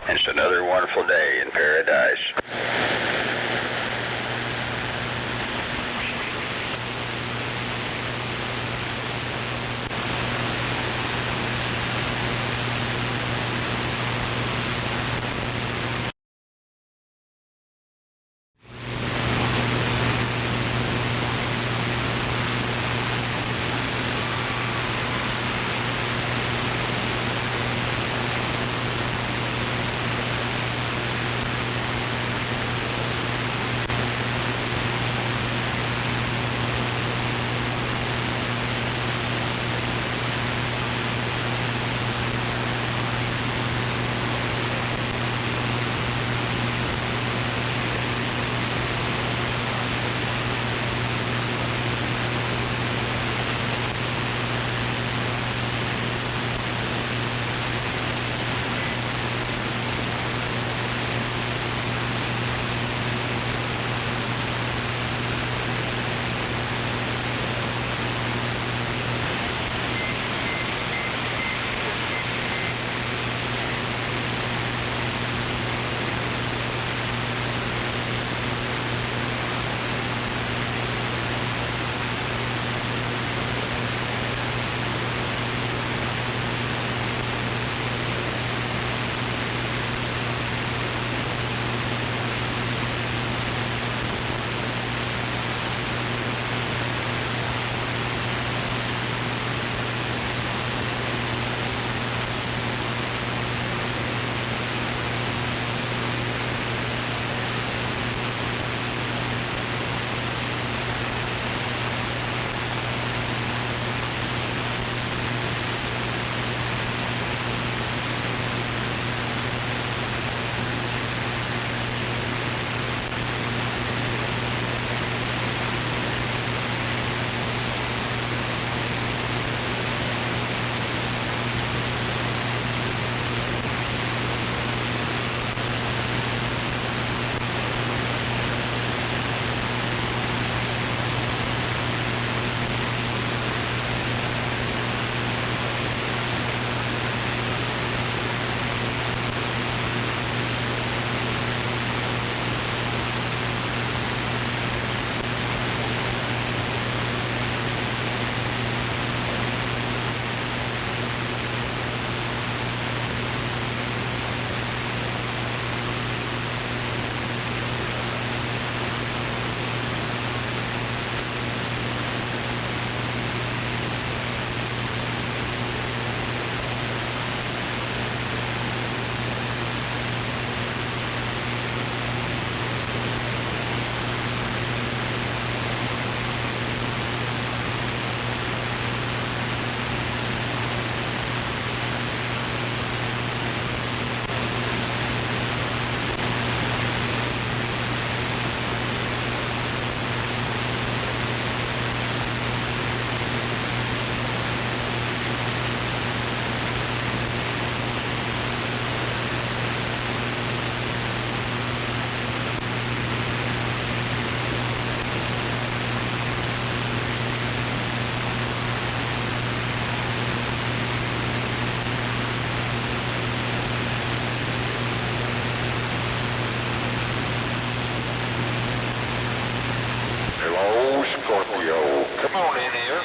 And it's another wonderful day in paradise. Scorpio, come on in here.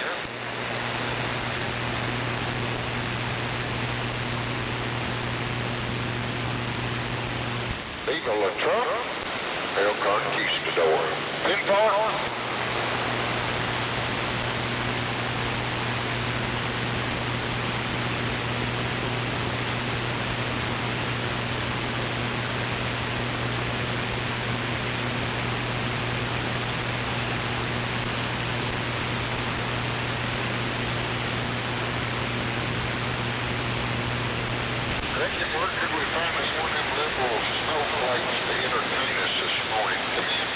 Eagle a truck, El Conquistador. Pinpoint. Where could we find us one of them liberal snowflakes to entertain us this morning? Come in.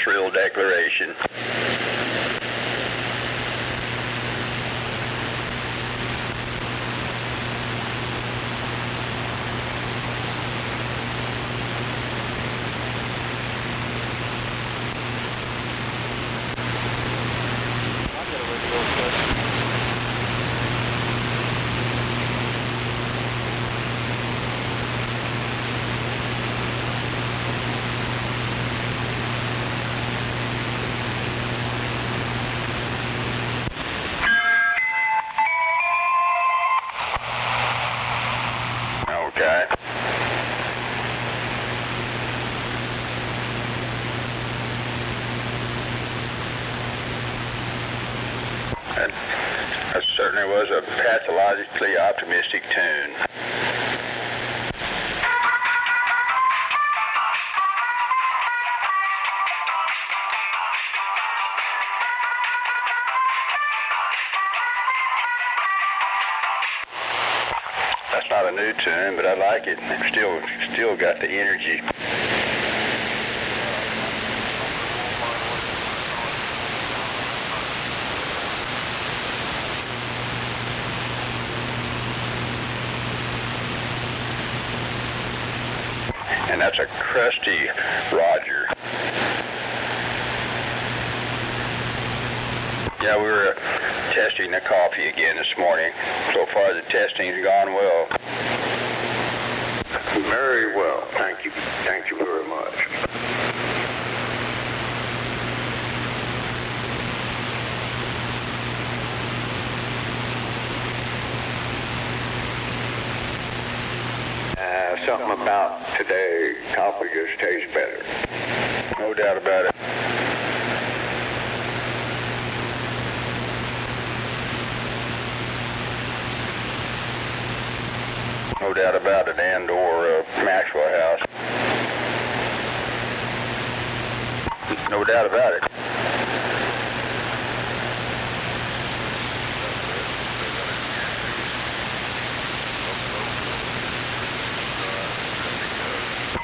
shrill declaration. Okay. That certainly was a pathologically optimistic tune. That's not a new tune, but I like it. Still got the energy. And that's a crusty Roger. Yeah, we were testing the coffee again this morning. So far the testing's gone well. Very well. Thank you. Thank you very much. Something about today, coffee just tastes better. No doubt about it. No doubt about it, and/or Maxwell House. No doubt about it.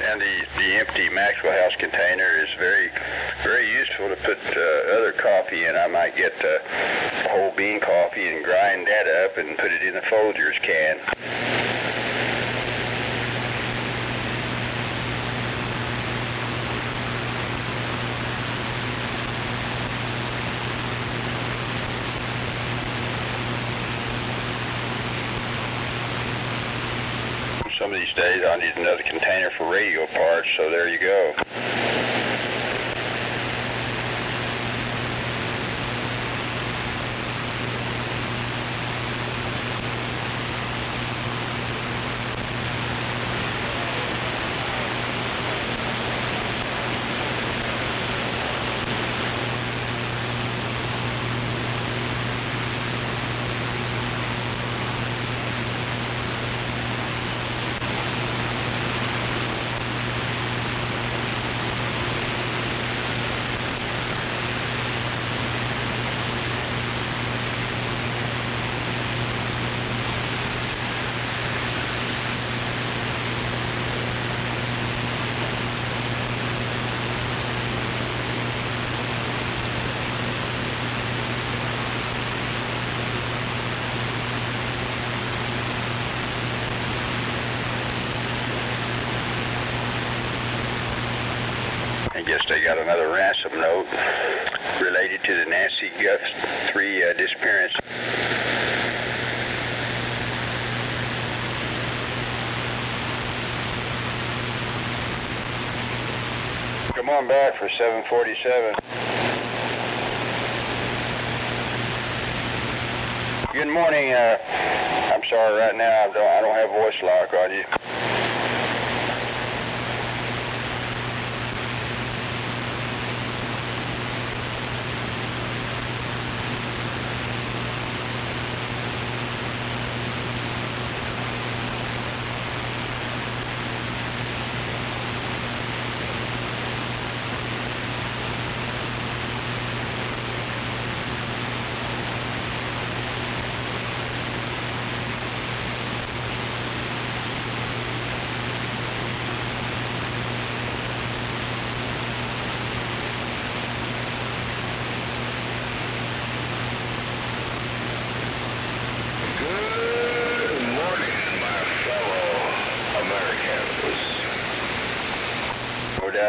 And the empty Maxwell House container is very, very useful to put other coffee in. I might get whole bean coffee and grind that up and put it in the Folgers can. Some of these days I'll need another container for radio parts, so there you go. I guess they got another ransom note related to the Nancy Guthrie disappearance. Come on back for 747. Good morning. I'm sorry, right now I don't have voice lock on you.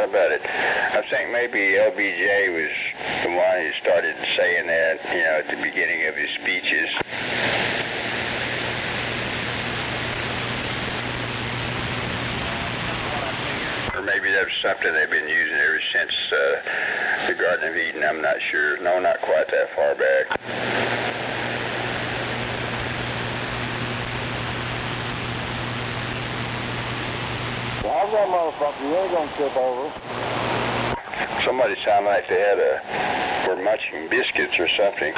doubt about it. I think maybe LBJ was the one who started saying that, you know, at the beginning of his speeches. Or maybe that was something they've been using ever since the Garden of Eden. I'm not sure. No, not quite that far back. How's that motherfucker? You ain't gonna tip over. Somebody sounded like they were munching biscuits or something.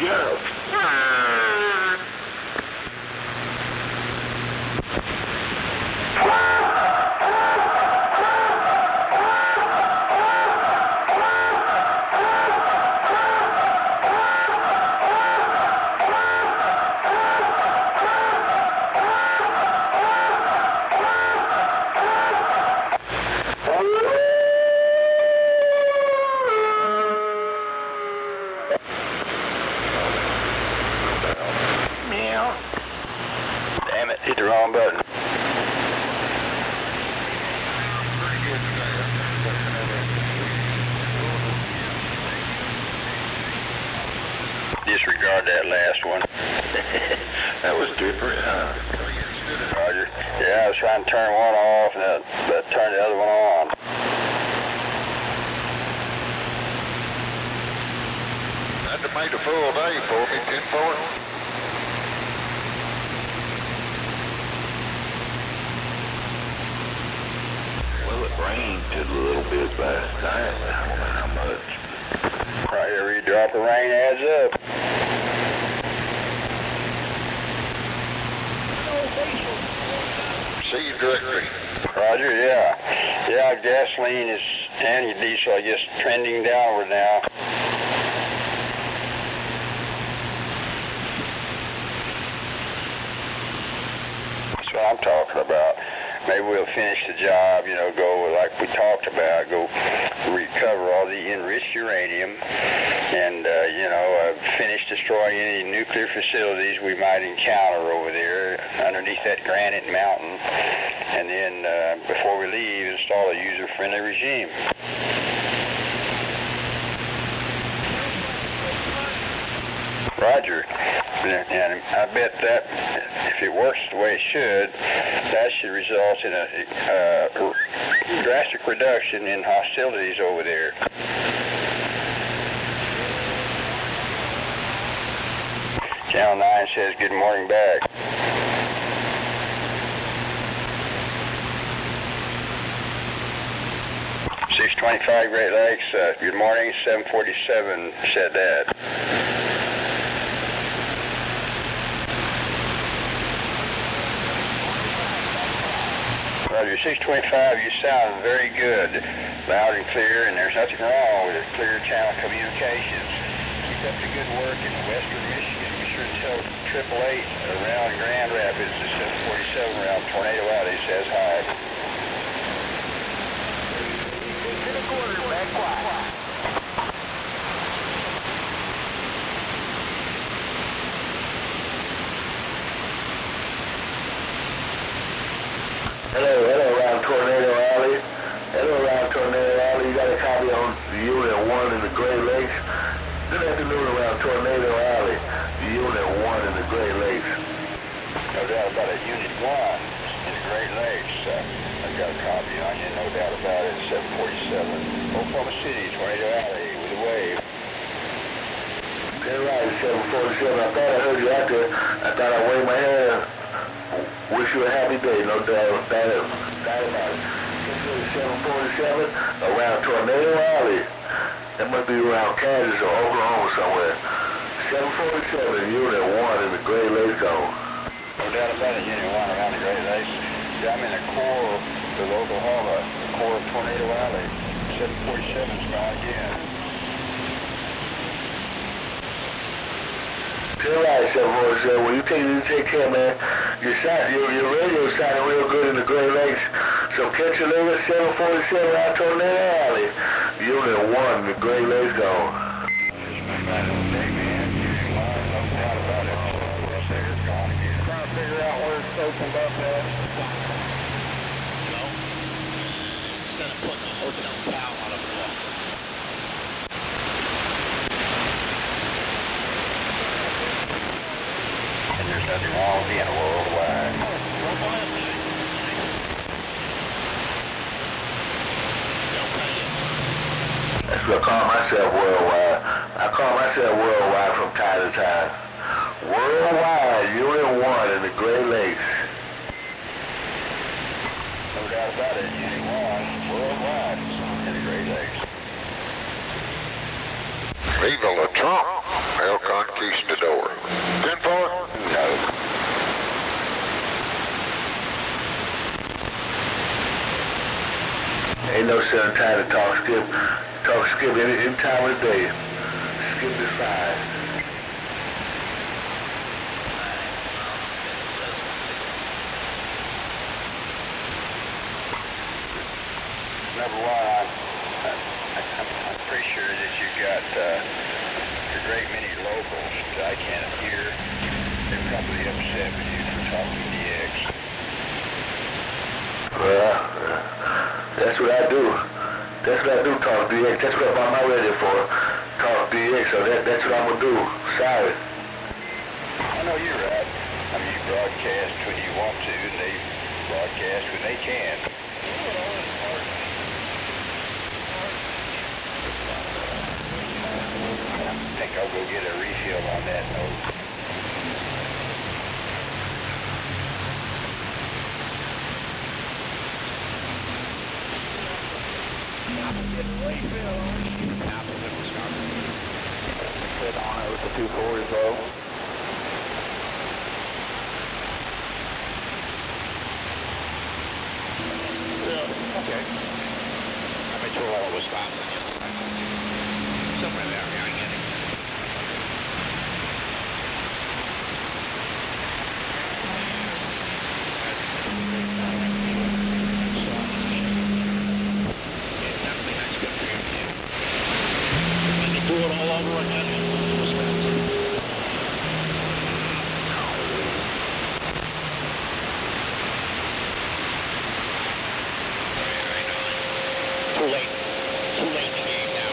Yes. Damn it, hit the wrong button. Disregard that last one. That was different, huh? Roger. Yeah, I was trying to turn one off and turn the other one on. Had to make a full day for me, 10-4. Well, it rained just a little bit last night. I don't know how much. Right, every drop of rain adds up. See you directly. Roger, yeah. Yeah, gasoline is, and diesel, I guess, trending downward now. That's what I'm talking about. Maybe we'll finish the job, you know, go like we talked about, go recover all the enriched uranium and, you know, finish destroying any nuclear facilities we might encounter over there underneath that granite mountain. And then, before we leave, install a user-friendly regime. Roger. And I bet that if it works the way it should, that should result in a drastic reduction in hostilities over there. Channel 9 says good morning back. .625 Great Lakes, good morning, 747 said that. Roger, 625, you sound very good, loud and clear, and there's nothing wrong with clear channel communications. Keep up the good work in western Michigan. Be sure to tell 888 around Grand Rapids, the 747 around Tornado Alley says hi. Hello, around Tornado Alley. Hello, around Tornado Alley. You got a copy on Unit 1 in the Great Lakes. Good afternoon around Tornado Alley, Unit 1 in the Great Lakes. No doubt about it, Unit 1 in the Great Lakes. I've got a copy on you, no doubt about it, 747. Oklahoma City, Tornado Alley, with a wave. That's right, 747. I thought I heard you out there. I thought I'd wave my hand. Wish you a happy day, no doubt about it. 747 around Tornado Alley. That must be around Kansas or Oklahoma somewhere. 747, Unit 1 in the Great Lakes Zone. No doubt about it, Unit 1 around the Great Lakes. Yeah, I'm in the core of Oklahoma, the core of Tornado Alley. 747's gone again. You're right, 747. Well, you take care, man. Your radio's sounding real good in the Great Lakes. So catch you later, 747 out Tornado Alley. Unit 1, the Great Lakes gone. It's been that whole day, man. Unit 1, no doubt about it. 747's gone again. Trying to figure out where it's opened up at. Instead of putting a hotel town on a block. And there's nothing wrong with being worldwide. That's what I call myself worldwide. I call myself worldwide from time to time. Worldwide, Unit 1 in the Great Lakes. No doubt about it. Unit 1, worldwide in the Great Lakes. Viva la Trump. El Conquistador. 10-4? No. Ain't no certain time to talk skip. Talk skip any time of the day. Skip is fine. Number one, I'm pretty sure that you've got a great many locals that I can't hear. They're probably upset with you for talking DX. Well, that's what I do. That's what I do, talk DX. That's what I bought my radio for. Talk DX, so that's what I'm going to do. Sorry. I know you're right. I mean, you broadcast when you want to, and they broadcast when they can. I think I'll go get a refill on that note. Put on it with the 240 low. Yeah, okay. I made sure all was stopped. Somewhere there, yeah, I get it. Definitely nice good for you. And you do it all over again. Too late. Too late in the game now.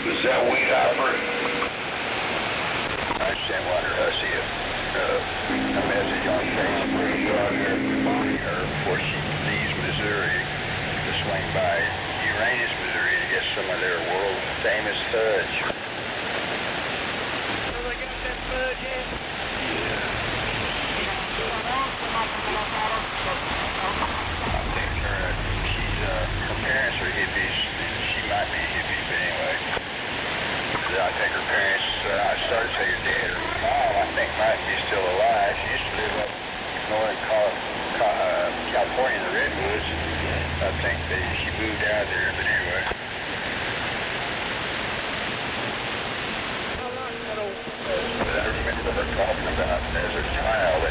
Is that weed hopper? I just didn't want her to see a message on Facebook reminding her before she leaves Missouri to swing by Uranus, Missouri to get some of their world famous fudge. So they got that fudge in? I think her parents are hippies. She might be hippie, but anyway. I think her parents, I started to say her dad or mom, I think might be still alive. She used to live up north California in the Redwoods. I think she moved out there, but anyway. But I remember were talking about as a child.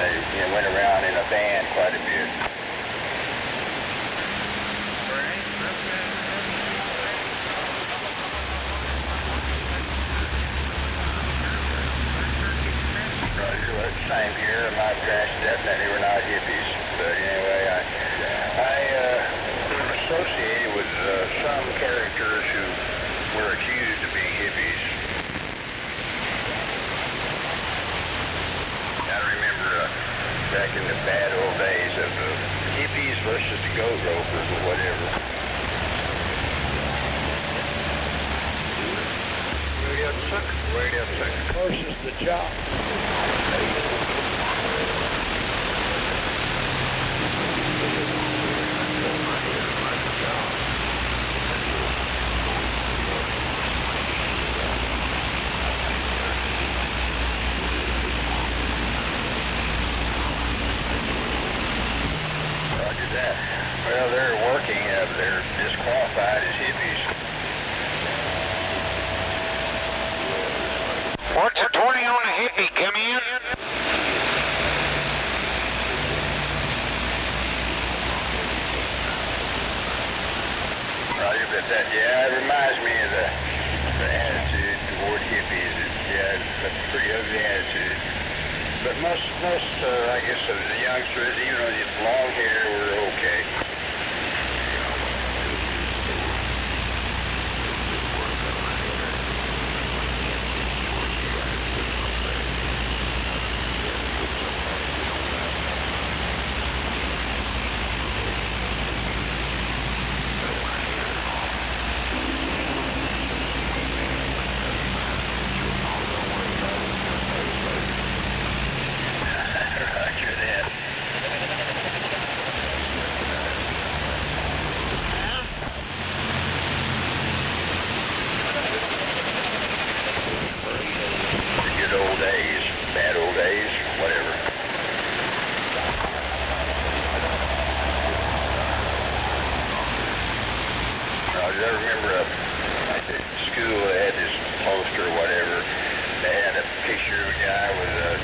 They went around in a van quite a bit. Roger, well, same here. My parents definitely were not hippies. But anyway, I associated with some characters who were accused of being hippies. I remember back in the bad old days of hippies versus the goat ropers or whatever. Wait a second. Versus the job. Roger that. Well, they're working. They're disqualified as hippies. What's the 20 on the hippie? Come in. Roger, but that, it reminds me of the attitude toward hippies. It's a pretty ugly attitude. But most, I guess, of the youngsters, even with long hair, were okay. Roger that. The good old days, bad old days, whatever. Roger, I remember like at school they had this poster or whatever. They had a picture of a guy with a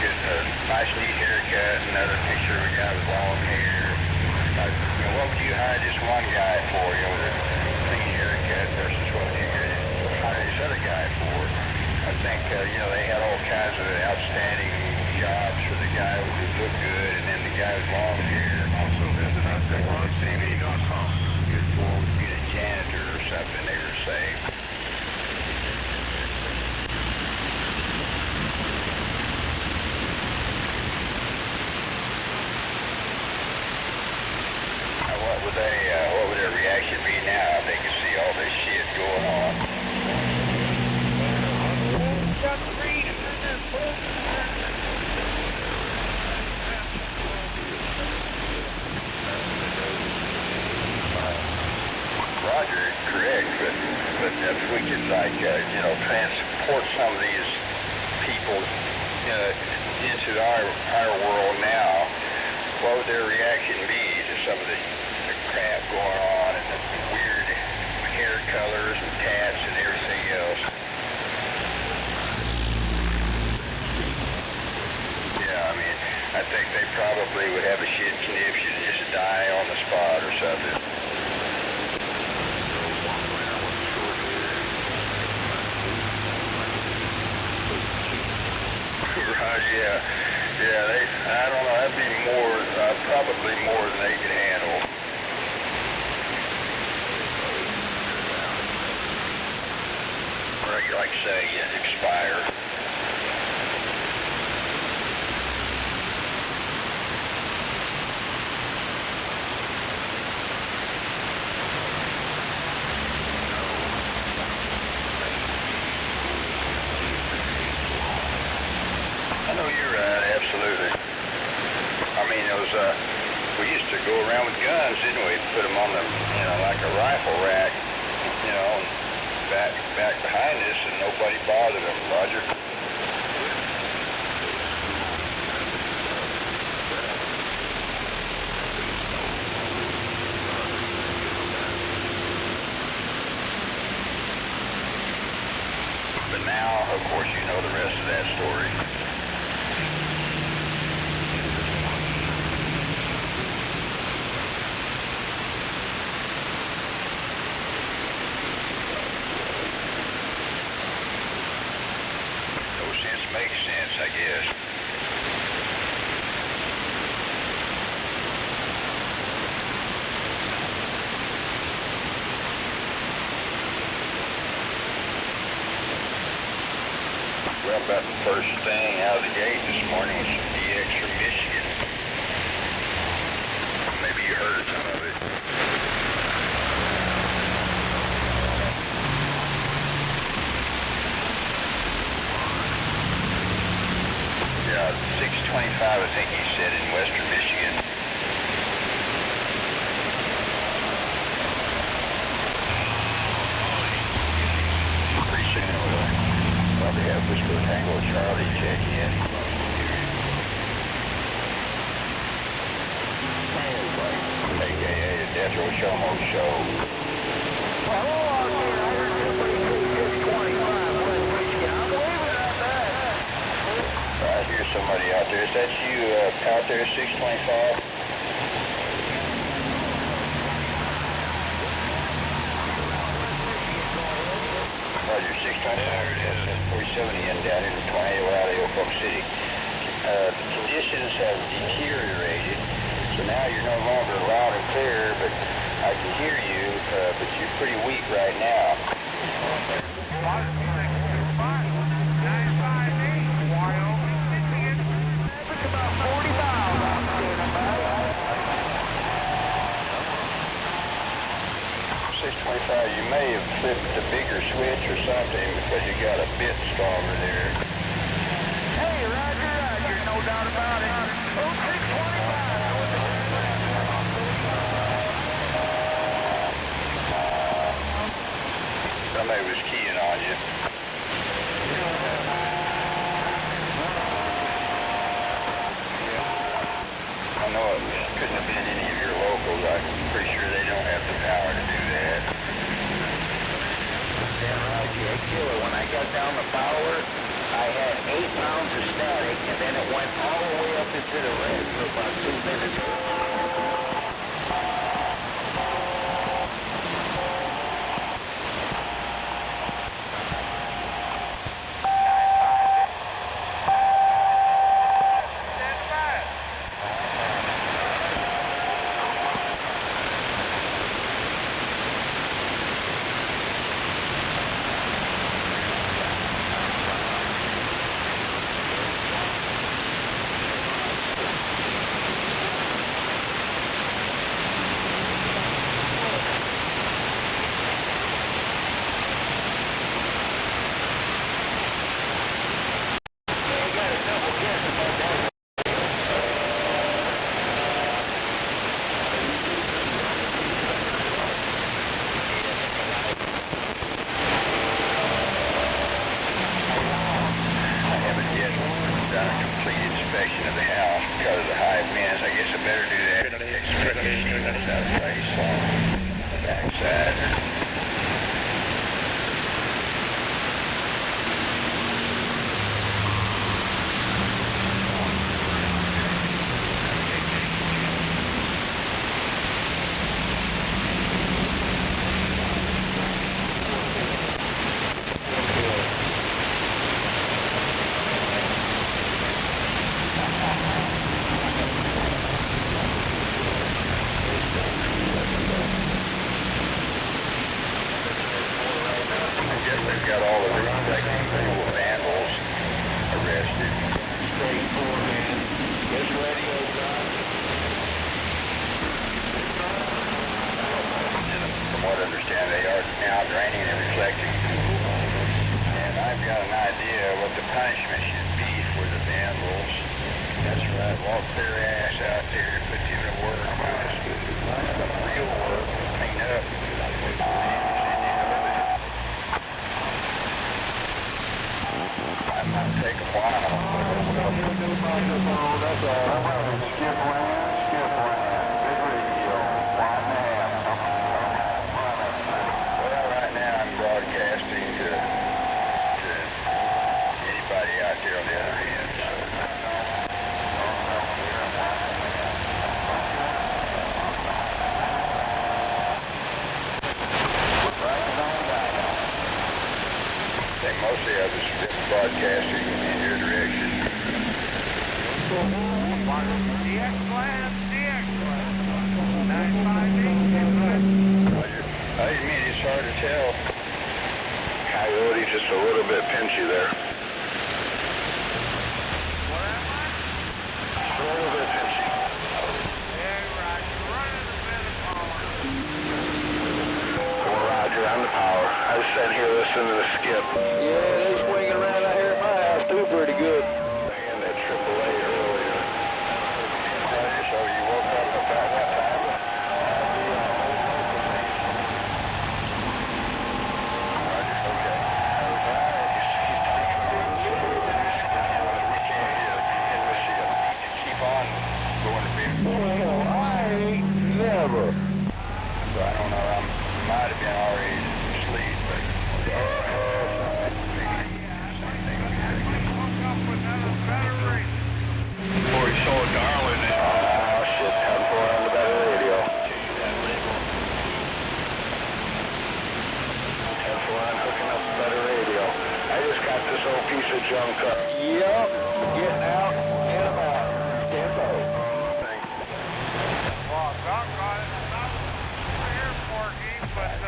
good, nice neat haircut, another picture of a guy with long hair. What would you hire this one guy for, with a clean haircut versus what would you hire this other guy for? I think, they had all kinds of outstanding jobs for the guy who looked good, and then the guy with long hair. Also visit us at SDRPLAY.com. Good for would be a janitor or something, they were saying. What would their reaction be now if they could see all this shit going on? Roger, correct, but if we could transport some of these people into our world now, what would their reaction be to some of the crap going on and the weird hair colors and tats and everything else? Yeah, I think they probably would have a shit conniption and just die on the spot or something. Right, I don't know, that'd be probably more than they could handle. Or like say, expire. I know you're right, absolutely. We used to go around with guns, didn't we? Put them on the, like a rifle rack, back behind us, and nobody bothered them, Roger. But now, of course, you know the rest of that story. No sense makes sense, I guess. Well, about the first thing out of the gate this morning was some DX from Michigan. Maybe you heard some of it. Yeah, 625, I think he said, in western Michigan. Pretty soon we'll probably have Whisper Tango Charlie check in. AKA the Death Row Shomo Show. Hello out there. I heard somebody say 625 West Michigan. I'm waving at that. I hear somebody out there. Is that you out there, 625? Roger, 625. That's 470 in down in Tornado Alley, Oklahoma City. Conditions have deteriorated, so now you're no longer loud and clear, but I can hear you, but you're pretty weak right now. It's about 40 miles I'm standing by. 625, you may have flipped a bigger switch or something because you got a bit stronger there. Hey, Roger, no doubt about it. Oh, 625. Somebody was keying on you. I know it couldn't have been any of your locals. I'm pretty sure they don't have the power to do that. Damn right, yeah, killer. When I got down the power, I had 8 pounds of static, and then it went all the way up into the red for about 2 minutes. mostly I was broadcasting in your direction. How do you mean it's hard to tell? Coyote just a little bit pinchy there. What am I? Just a little bit pinchy. Yeah, right. You're running a bit of power. Well, Roger, on the power. I was sitting here listening to the skip. Yeah, they swinging around out here at my house too pretty good. Saying that AAA earlier. So you woke up about what time? Piece of junk up. Yep, getting out and about. Tempo. Well, doggone it. I'm not here for you, but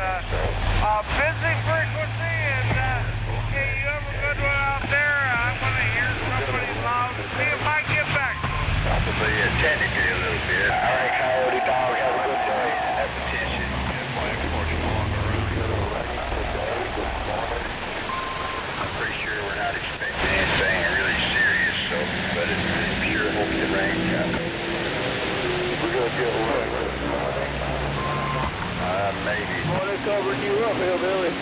busy frequency, and hey, you have a good one out there. I'm going to hear somebody loud and see if I get back. Probably technically a little bit. All right, Coyote Dog, have a good day. Have attention. I'm pretty sure we're not expecting anything really serious, so, but it's sure hope the rain comes. We're going to get away with it. Maybe. Boy, they're covering you up, hillbilly.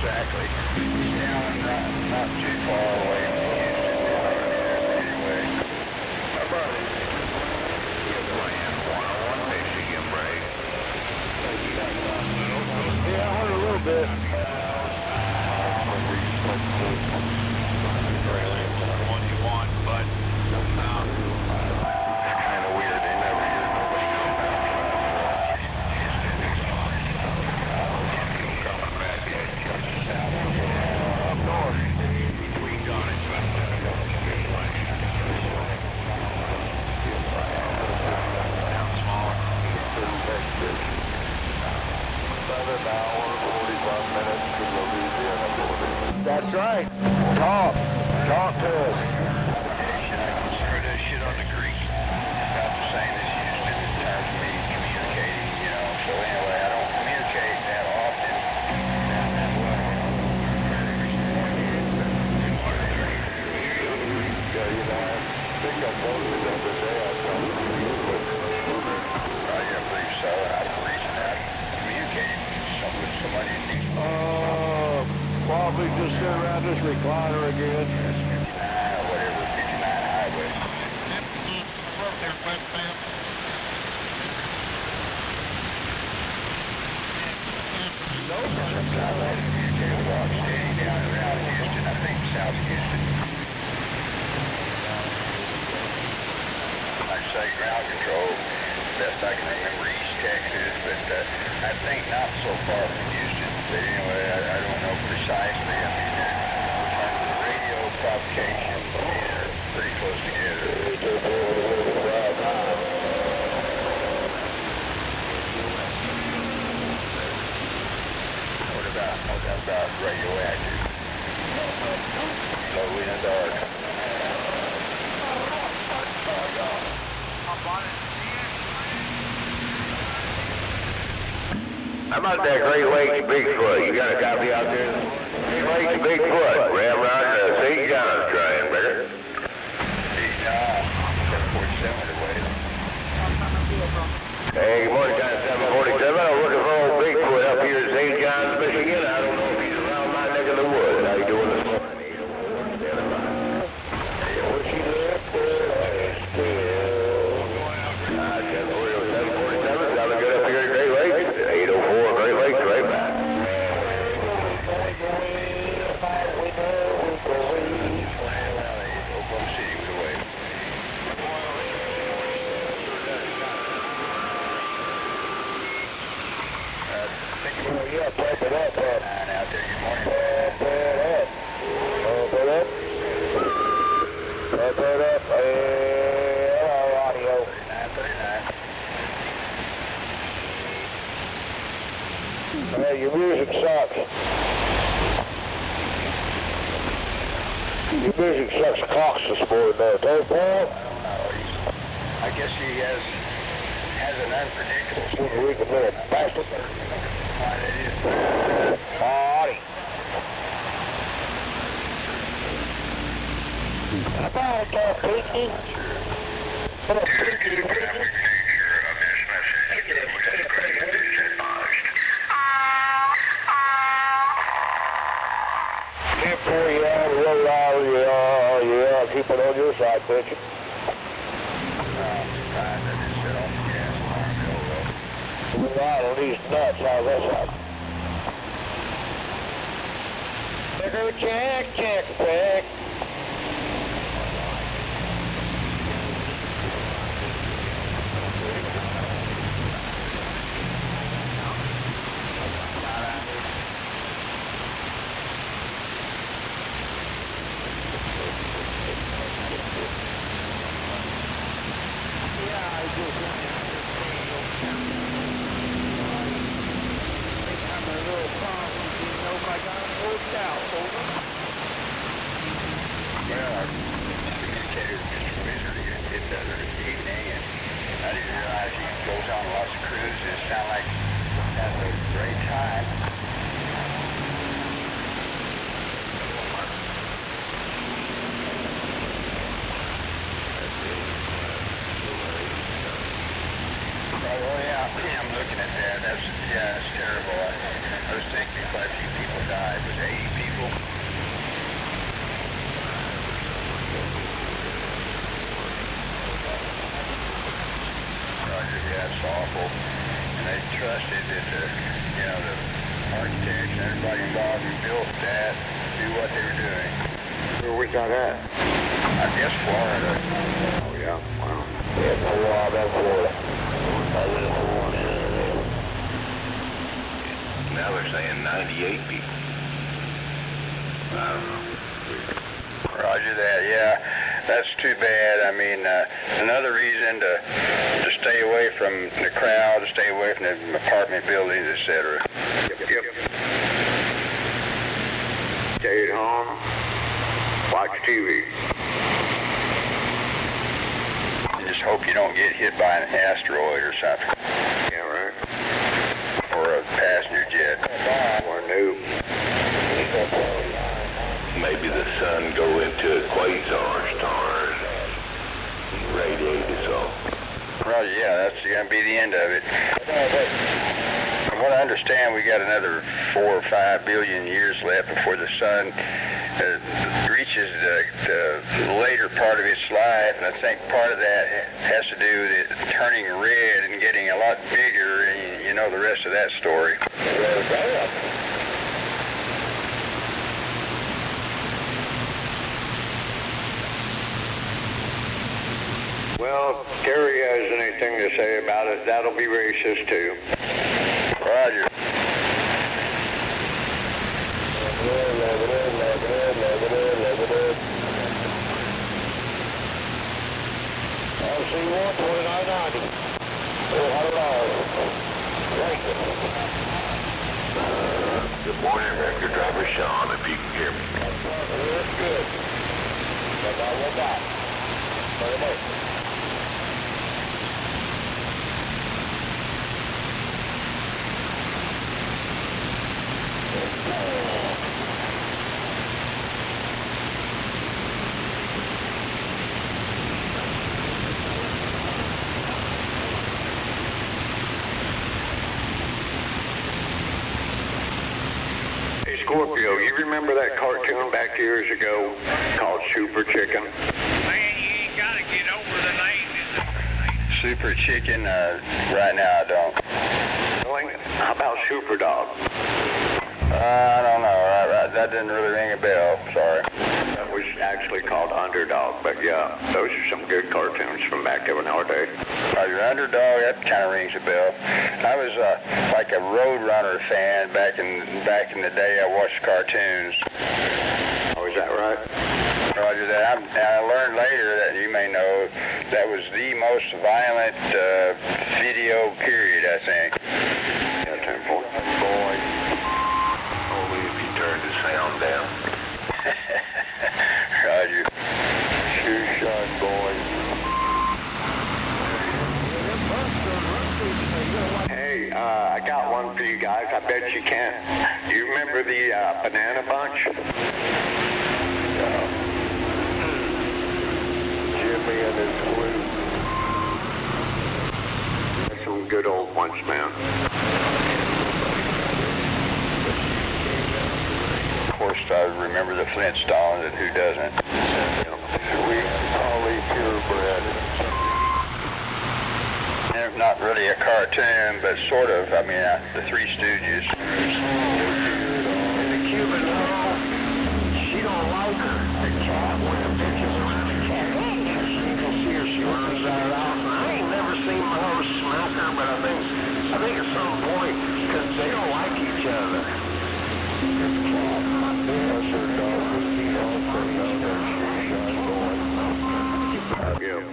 Exactly. Down not too far away from Houston anyway. How about it? You're playing one-on-one Michigan break. Yeah, I heard a little bit. One you want, but It's kind of weird. They never hear nobody come out. Coming back yet. Up north. we got it. Down smaller. About an hour, 45 minutes to Louisiana border. That's right. Talk. Talk to us. I consider that shit on the creek. About the same as Houston in terms of me communicating, you know. So anyway, I don't communicate that often down that way. Yeah, you know, I think I told you the other day I talked to you, but I believe so, and I don't reason that communicating with somebody in Houston. Probably just sit around this recliner again. 59 or whatever, 59 highway. Sometimes I communicate with Rocksteady down around Houston, I think South Houston. I'd say ground control, best I can remember East Texas, but I think not so far from Houston. But anyway, I don't know precisely. I mean, in terms of radio propagation, they're pretty close together. What about radioactive? Glow in the dark. how about that Great Lakes Bigfoot? You got a copy out there? Great Lakes Bigfoot, Ramrod, St. John's trying, brother. Hey, good morning, John 747. I'm looking for old Bigfoot up here in St. John's, Michigan. I don't know if he's around my neck of the woods. How you doing this morning? yeah, pump it up, bud. Out there, good morning. Pump it up. Pump it up. Pump it up. Hello, audio. 3939. Hey, your music sucks. Your music sucks cocks this morning, though. Don't Paul? I don't know. I guess he has an unpredictable Puerto Rican little bastard. why that is. Party. About that, Pinky. What up, Pinky? Yeah, keep it on your side, bitch. We're right on these nuts out that side. Check, check. I'm looking at that. That's terrible. I was thinking quite a few people died. Was it 80 people? Roger, yeah, it's awful. And they trusted that the architects and everybody involved who built that do what they were doing. Where we got at? I guess Florida. Oh, yeah. Wow. Yeah, no law about Florida. Now they're saying 98 people. I don't know. Roger that, yeah. That's too bad. I mean, another reason to stay away from the crowd, to stay away from the apartment buildings, etc. Yep. Stay at home. Watch TV. And just hope you don't get hit by an asteroid or something. Yeah, right. Or a passenger jet. Or new. Maybe the sun go into a quasar star and radiate us all. Roger, yeah, that's going to be the end of it. From what I understand, we got another 4 or 5 billion years left before the sun reaches the later part of its life, and I think part of that has to do with it turning red and getting a lot bigger, and you know the rest of that story. Well, if Gary has anything to say about it, that'll be racist too. Roger. LC1 2990. Good morning, record driver Sean, if you can hear me. That's good. That's all we got. Very much. Scorpio, you remember that cartoon back years ago called Super Chicken? Man, you ain't got to get over the name. Super Chicken, right now I don't. Really? How about Super Dog? I don't know. Right that didn't really ring a bell. Sorry. That was actually called Underdog, but yeah, those are some good cartoons from back in our day. Your Underdog, that kind of rings a bell. I was like a Roadrunner fan back in the day. I watched cartoons. Oh, is that right? Roger that. I learned later that you may know that was the most violent video period, I think. Yeah, 10-4. Boy, only if you turn the sound down. Roger. Shoe shine, boy. Hey, I got one for you guys. I bet you can. Do you remember the Banana Bunch? Jimmy and his crew. Some good old ones, man. Of course, I remember the Flintstones, and who doesn't? Sweet Polly purebred. They're not really a cartoon, but sort of. I mean, the Three Stooges. And the Cuban girl, she don't like the cat when the bitches around the cat. You can see her, she runs out out. I ain't never seen my horse smack her, but I think at some point, because they don't like each other. This cat, Yes, her dog was the also known as Shoe Shine Boy. Yeah.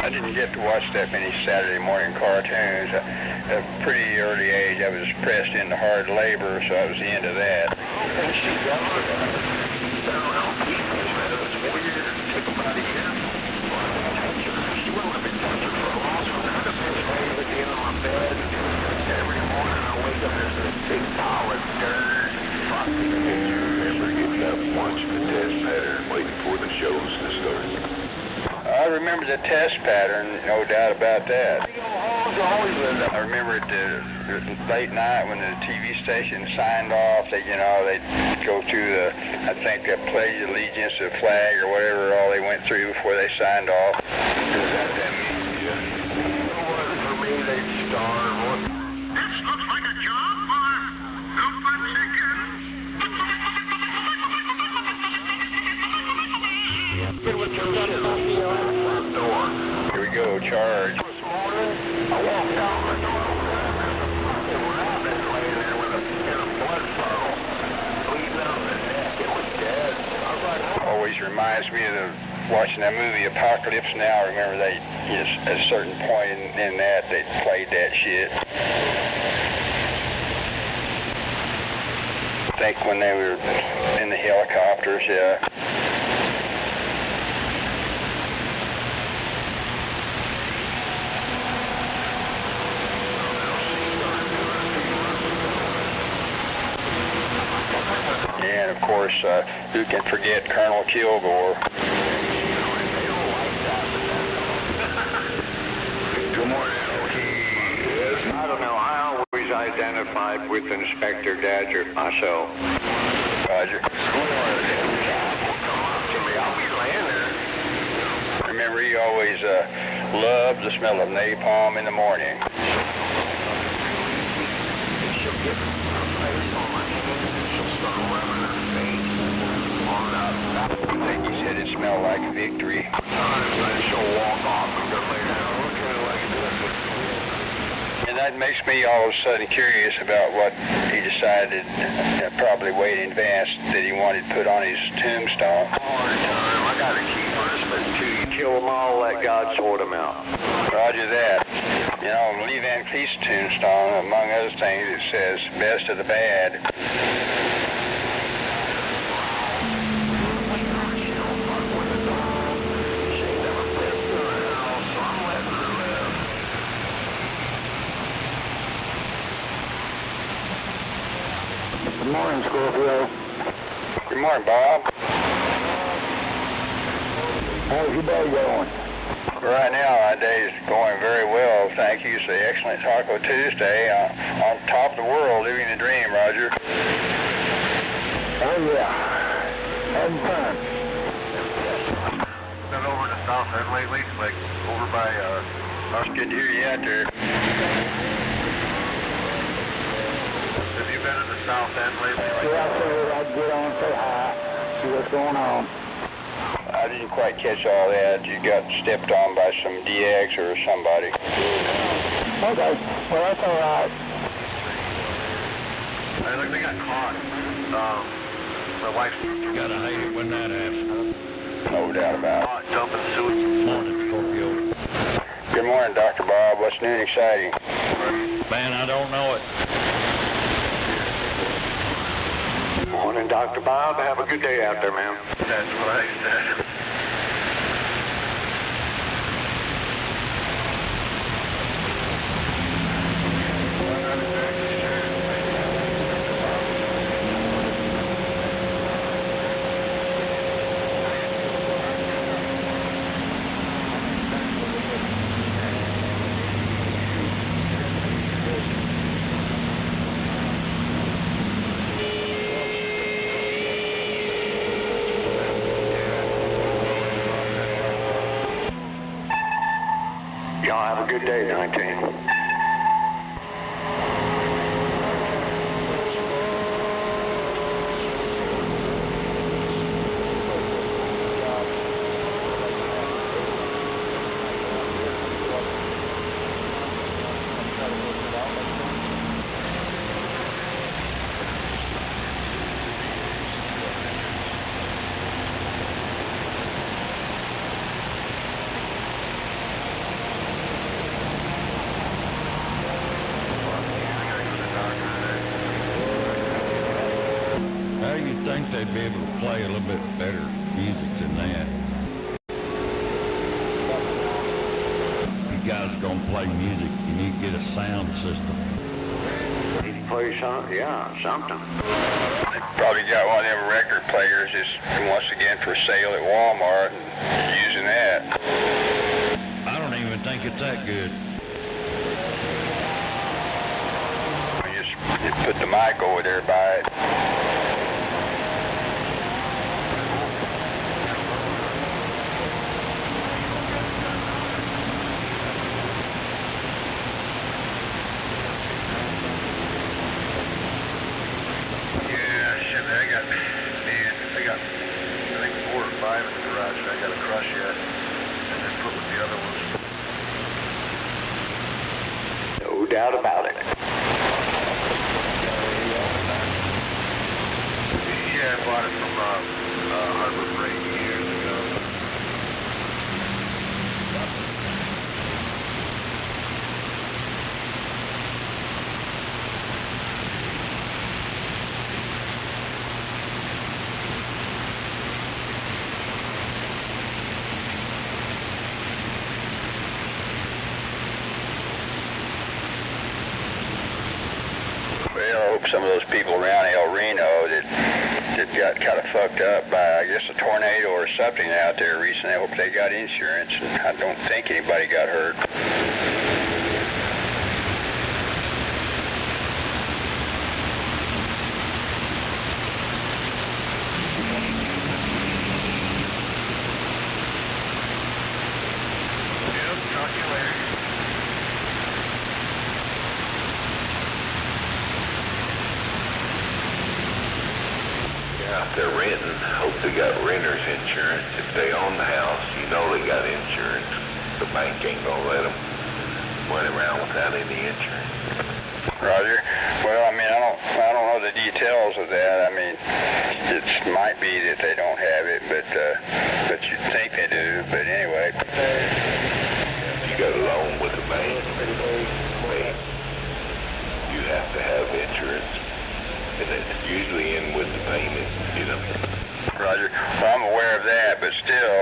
I didn't get to watch that many Saturday morning cartoons. At a pretty early age, I was pressed into hard labor, so I was into that. and she does it. People, man, it was weird. It took about a year. Touch her. She wouldn't let me touch her for a long time. I just was laying at the end of my bed. Every morning I wake up, there's this big pile of dirt. Fuck me. And you remember getting up watching the test pattern, waiting for the shows to start. I remember the test pattern, no doubt about that. Always I remember at the late night when the TV station signed off, they'd go through I think the pledge of allegiance to the flag or whatever all they went through before they signed off. for me, they'd starve. This looks like a job for Super Chicken. It was just shit on the front door. Here we go, charge. This morning, I walked out the door and there's a fucking rabbit laying there in a blood puddle, bleeding out the neck. It was dead. I was like, oh. Always reminds me of watching that movie Apocalypse Now. Remember at a certain point in that they played that shit. I think when they were in the helicopters, yeah. And of course, who can forget Colonel Kilgore? Good morning, I don't know. I always identified with Inspector Gadget myself. Roger. Come up to me. I'll be laying there. Remember, he always loved the smell of napalm in the morning. She'll get her face on my hand and she'll start rubbing her face on the I think he said it smelled like victory. and she'll walk off and go lay down looking like this. And that makes me all of a sudden curious about what he decided, probably way in advance, that he wanted put on his tombstone. Hard time. I got a key husband too. You kill them all, let God sort them out. Roger that. You know, Lee Van Cleef's tombstone, among other things, it says, best of the bad. Good morning, Scorpio. Good morning, Bob. How's your day going? Right now, my day is going very well. Thank you. It's an excellent Taco Tuesday. On top of the world, living the dream, Roger. Oh, yeah. Having fun. Been over to South End lately, like over by, It's good to hear you out there. have you been to the South End lately? Like, Yeah, I figured I'd get on and say hi, see what's going on. I didn't quite catch all that. You got stepped on by some DX or somebody. Okay, well, that's all right. I think they got caught. My wife Gotta hate it when that happens. No doubt about it. caught dumping sewage. Morning, Scorpio. Good morning, Dr. Bob. What's new and exciting? Man, I don't know it. Morning, Dr. Bob. Have a good day out there, man. That's what I said. Y'all have a good day, 19. How do you think they'd be able to play a little bit better music than that? You guys are gonna play music, you need to get a sound system. Need to play something? Yeah, something. They probably got one of them record players just once again for sale at Walmart and using that. I don't even think it's that good. You put the mic over there by it. I got, I think 4 or 5 in the garage that I got to crush yet, and then put with the other ones. No doubt about it. Yeah, I bought it from Harbor Freight years ago. Well, I hope some of those people around El Reno that got kind of fucked up by, I guess, a tornado or something out there recently, I hope they got insurance. And I don't think anybody got hurt. Yep, talk to you later. If they're renting, hope they got renter's insurance. If they own the house, you know they got insurance. The bank ain't gonna let them run around without any insurance. Roger. Well, I mean, I don't know the details of that. I mean, it might be that they don't have it, but you think they do. But anyway. You got a loan with the bank, you have to have insurance. And it's usually in with the payment, you know. Roger. Well, I'm aware of that, but still,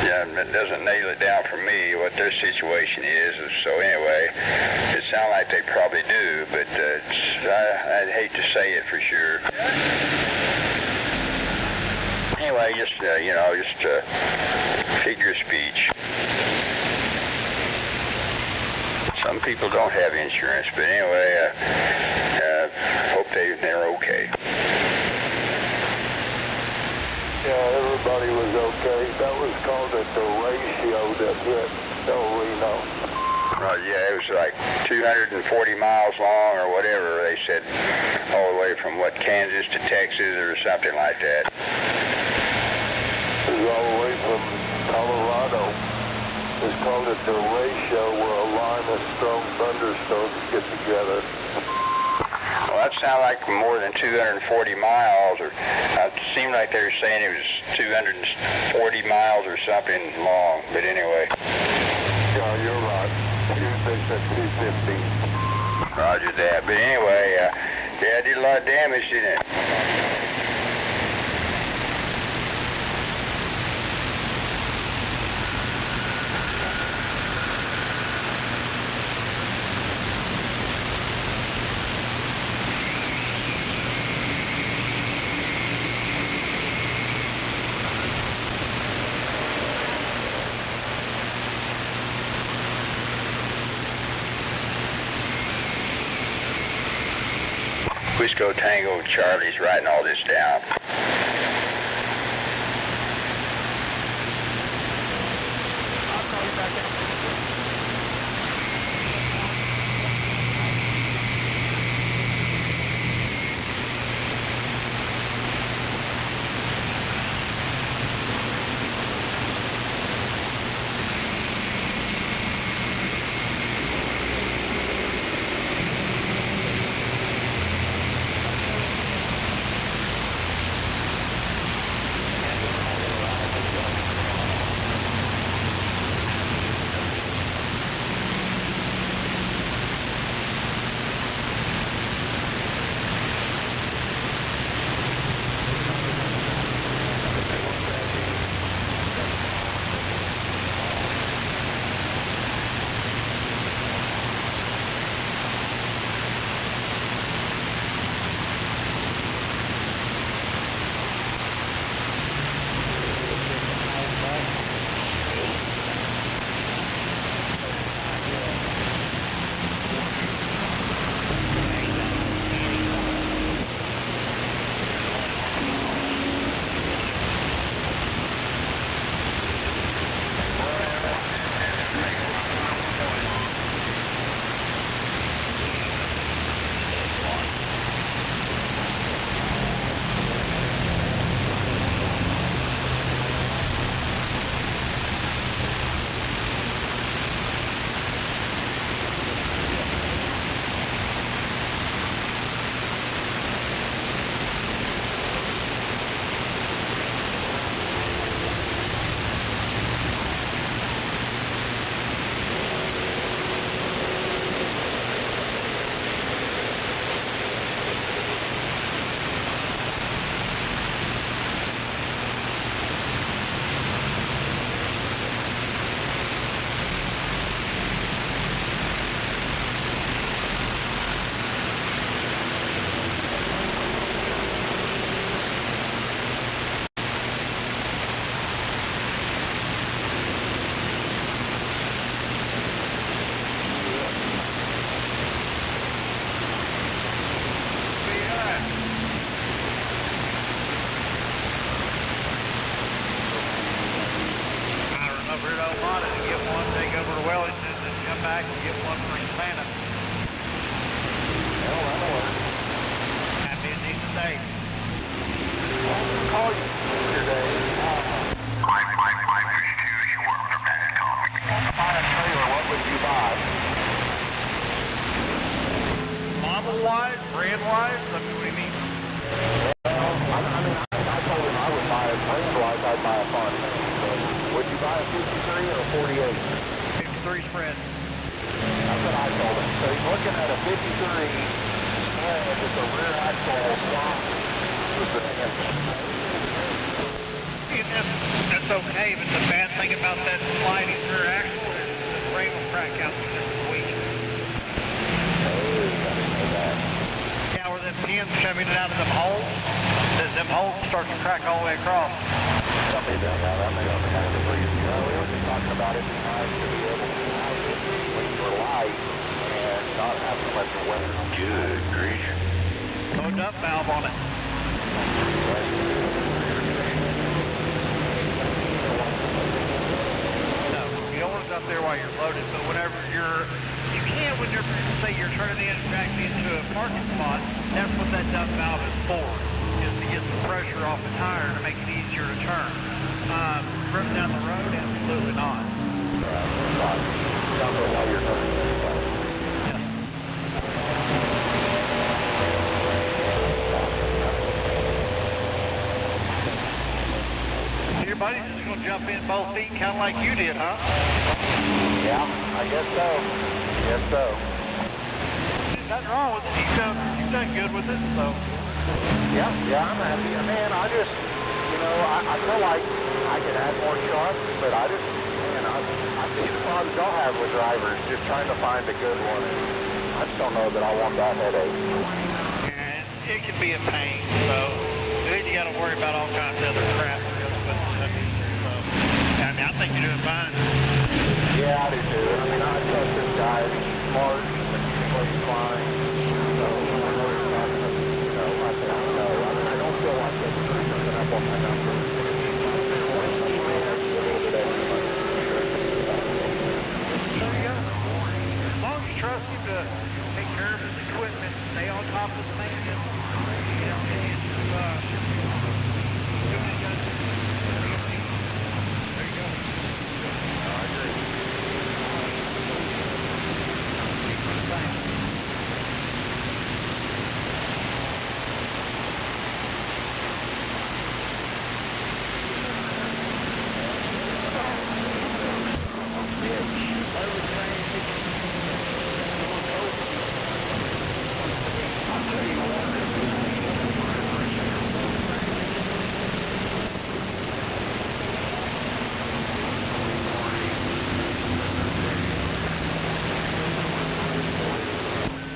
yeah, it doesn't nail it down for me what their situation is. So anyway, it sounds like they probably do, but I'd hate to say it for sure. Anyway, just figure of speech. Some people don't have insurance, but anyway, hope they're okay. Yeah, everybody was okay. That was called a derecho that hit El Reno. Yeah, it was like 240 miles long or whatever, they said, all the way from, Kansas to Texas or something like that. It was all the way from Colorado. It's called a derecho, where a line of strong thunderstorms get together. Well, that sounded like more than 240 miles, or it seemed like they were saying it was 240 miles or something long, but anyway. Yeah, you're right. They said 250. Roger that. But anyway, yeah, it did a lot of damage, didn't it? Whisko Tango Charlie's writing all this down. I'll call you back in. Model-wise, brand-wise, what do you mean? I told him I would buy a brand-wise, I'd buy a 40. Would you buy a 53 or a 48? 53 spread. That's what I told him. So he's looking at a 53 spread with the rear axle swap with the That's okay, but the bad thing about that sliding rear axle is the frame will crack out within a week. Yeah, where them pins shoving it out of them holes, them holes start to crack all the way across. Something down there, that may have kind of the reason. We were just talking about it being nice to be able to have it when you're light and not have so much weather. Good grief. Throw a dump valve on it. No, you don't want it up there while you're loaded, but whenever you can when you're, say you're turning in back into a parking spot, that's what that dump valve is for, is to get some pressure off the tire to make it easier to turn. Ripping down the road, absolutely not. Dump it while you're turning. Your buddy's just going to jump in both feet kind of like you did, huh? Yeah, I guess so. Yes, so. There's nothing wrong with it. You've done good with it, so. Yeah, I'm happy. Man, I just, I feel like I could add more shots, but I see the problems y'all have with drivers, just trying to find a good one. I just don't know that I want that headache. And it can be a pain, so then you got to worry about all kinds of other crap that goes with it. So, I think you're doing fine. Yeah, I do too. I trust this guy. He's smart, but he plays fine. So, I know he's not going to, I don't feel like it's something up on my numbers. There you go. As long as you trust him to take care of his equipment, stay on top of the maintenance, and do what he does. There you go. I agree.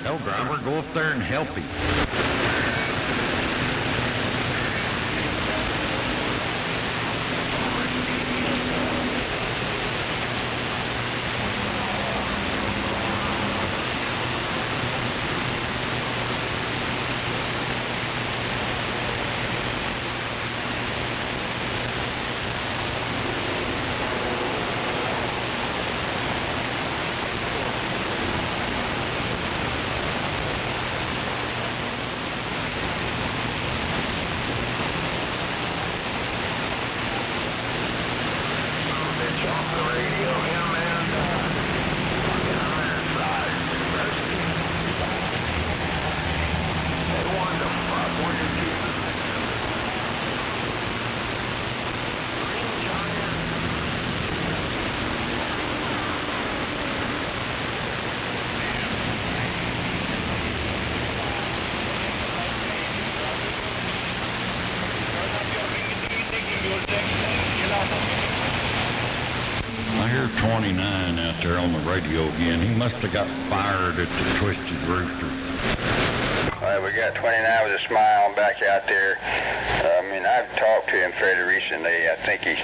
Hell, driver, go up there and help him. I hear 29 out there on the radio again. He must have got fired at the Twisted Rooster. Well, we got 29 with a smile back out there. I've talked to him fairly recently. I think he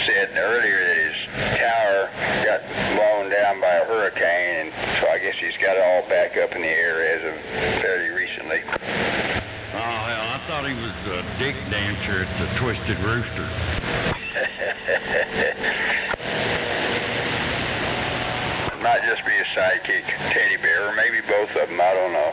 said earlier that his tower got blown down by a hurricane, and so I guess he's got it all back up in the air as of fairly recently. Oh, hell, I thought he was a dick dancer at the Twisted Rooster. Might just be a sidekick teddy bear, or maybe both of them, I don't know.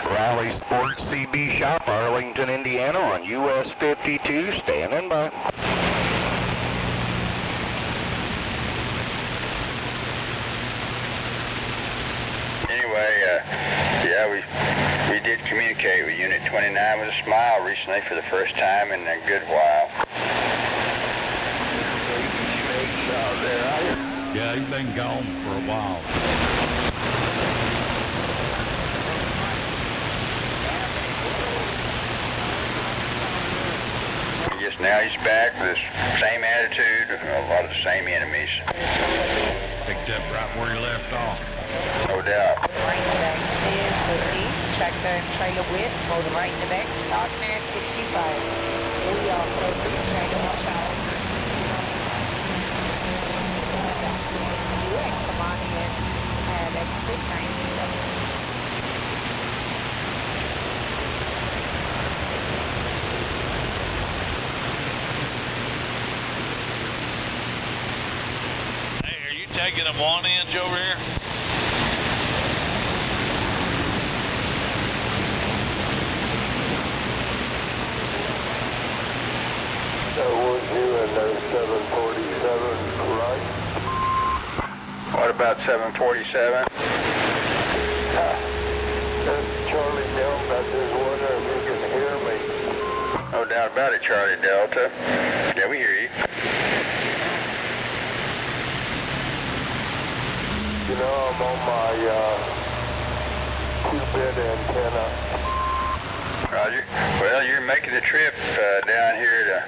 Rally Sports CB Shop, Arlington, Indiana on US 52, standing by. Anyway, we did communicate with Unit 29 with a smile recently for the first time in a good while. Yeah, he's been gone for a while. I guess now he's back with the same attitude, a lot of the same enemies. Picked up right where he left off. No doubt. Right in the back, check the trailer width, go the right in the back, start man 65. We are closing, trailer watch out. US, come on in, exit 9. tagging them 1-inch over here? That was you and those 747, right? What about 747? That's Charlie Delta. I just wonder if you can hear me. No doubt about it, Charlie Delta. Yeah, we hear you. You know, I'm on my 2-bit antenna. Roger. Well, you're making the trip down here to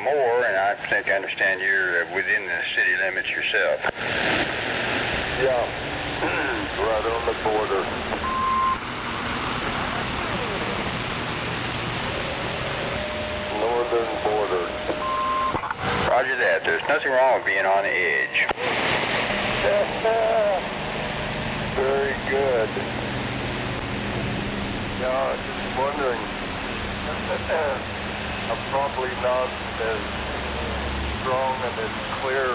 Moore, and I think I understand you're within the city limits yourself. Yeah, right on the border. Northern border. Roger that. There's nothing wrong with being on the edge. Very good. Yeah, just wondering. I'm probably not as strong and as clear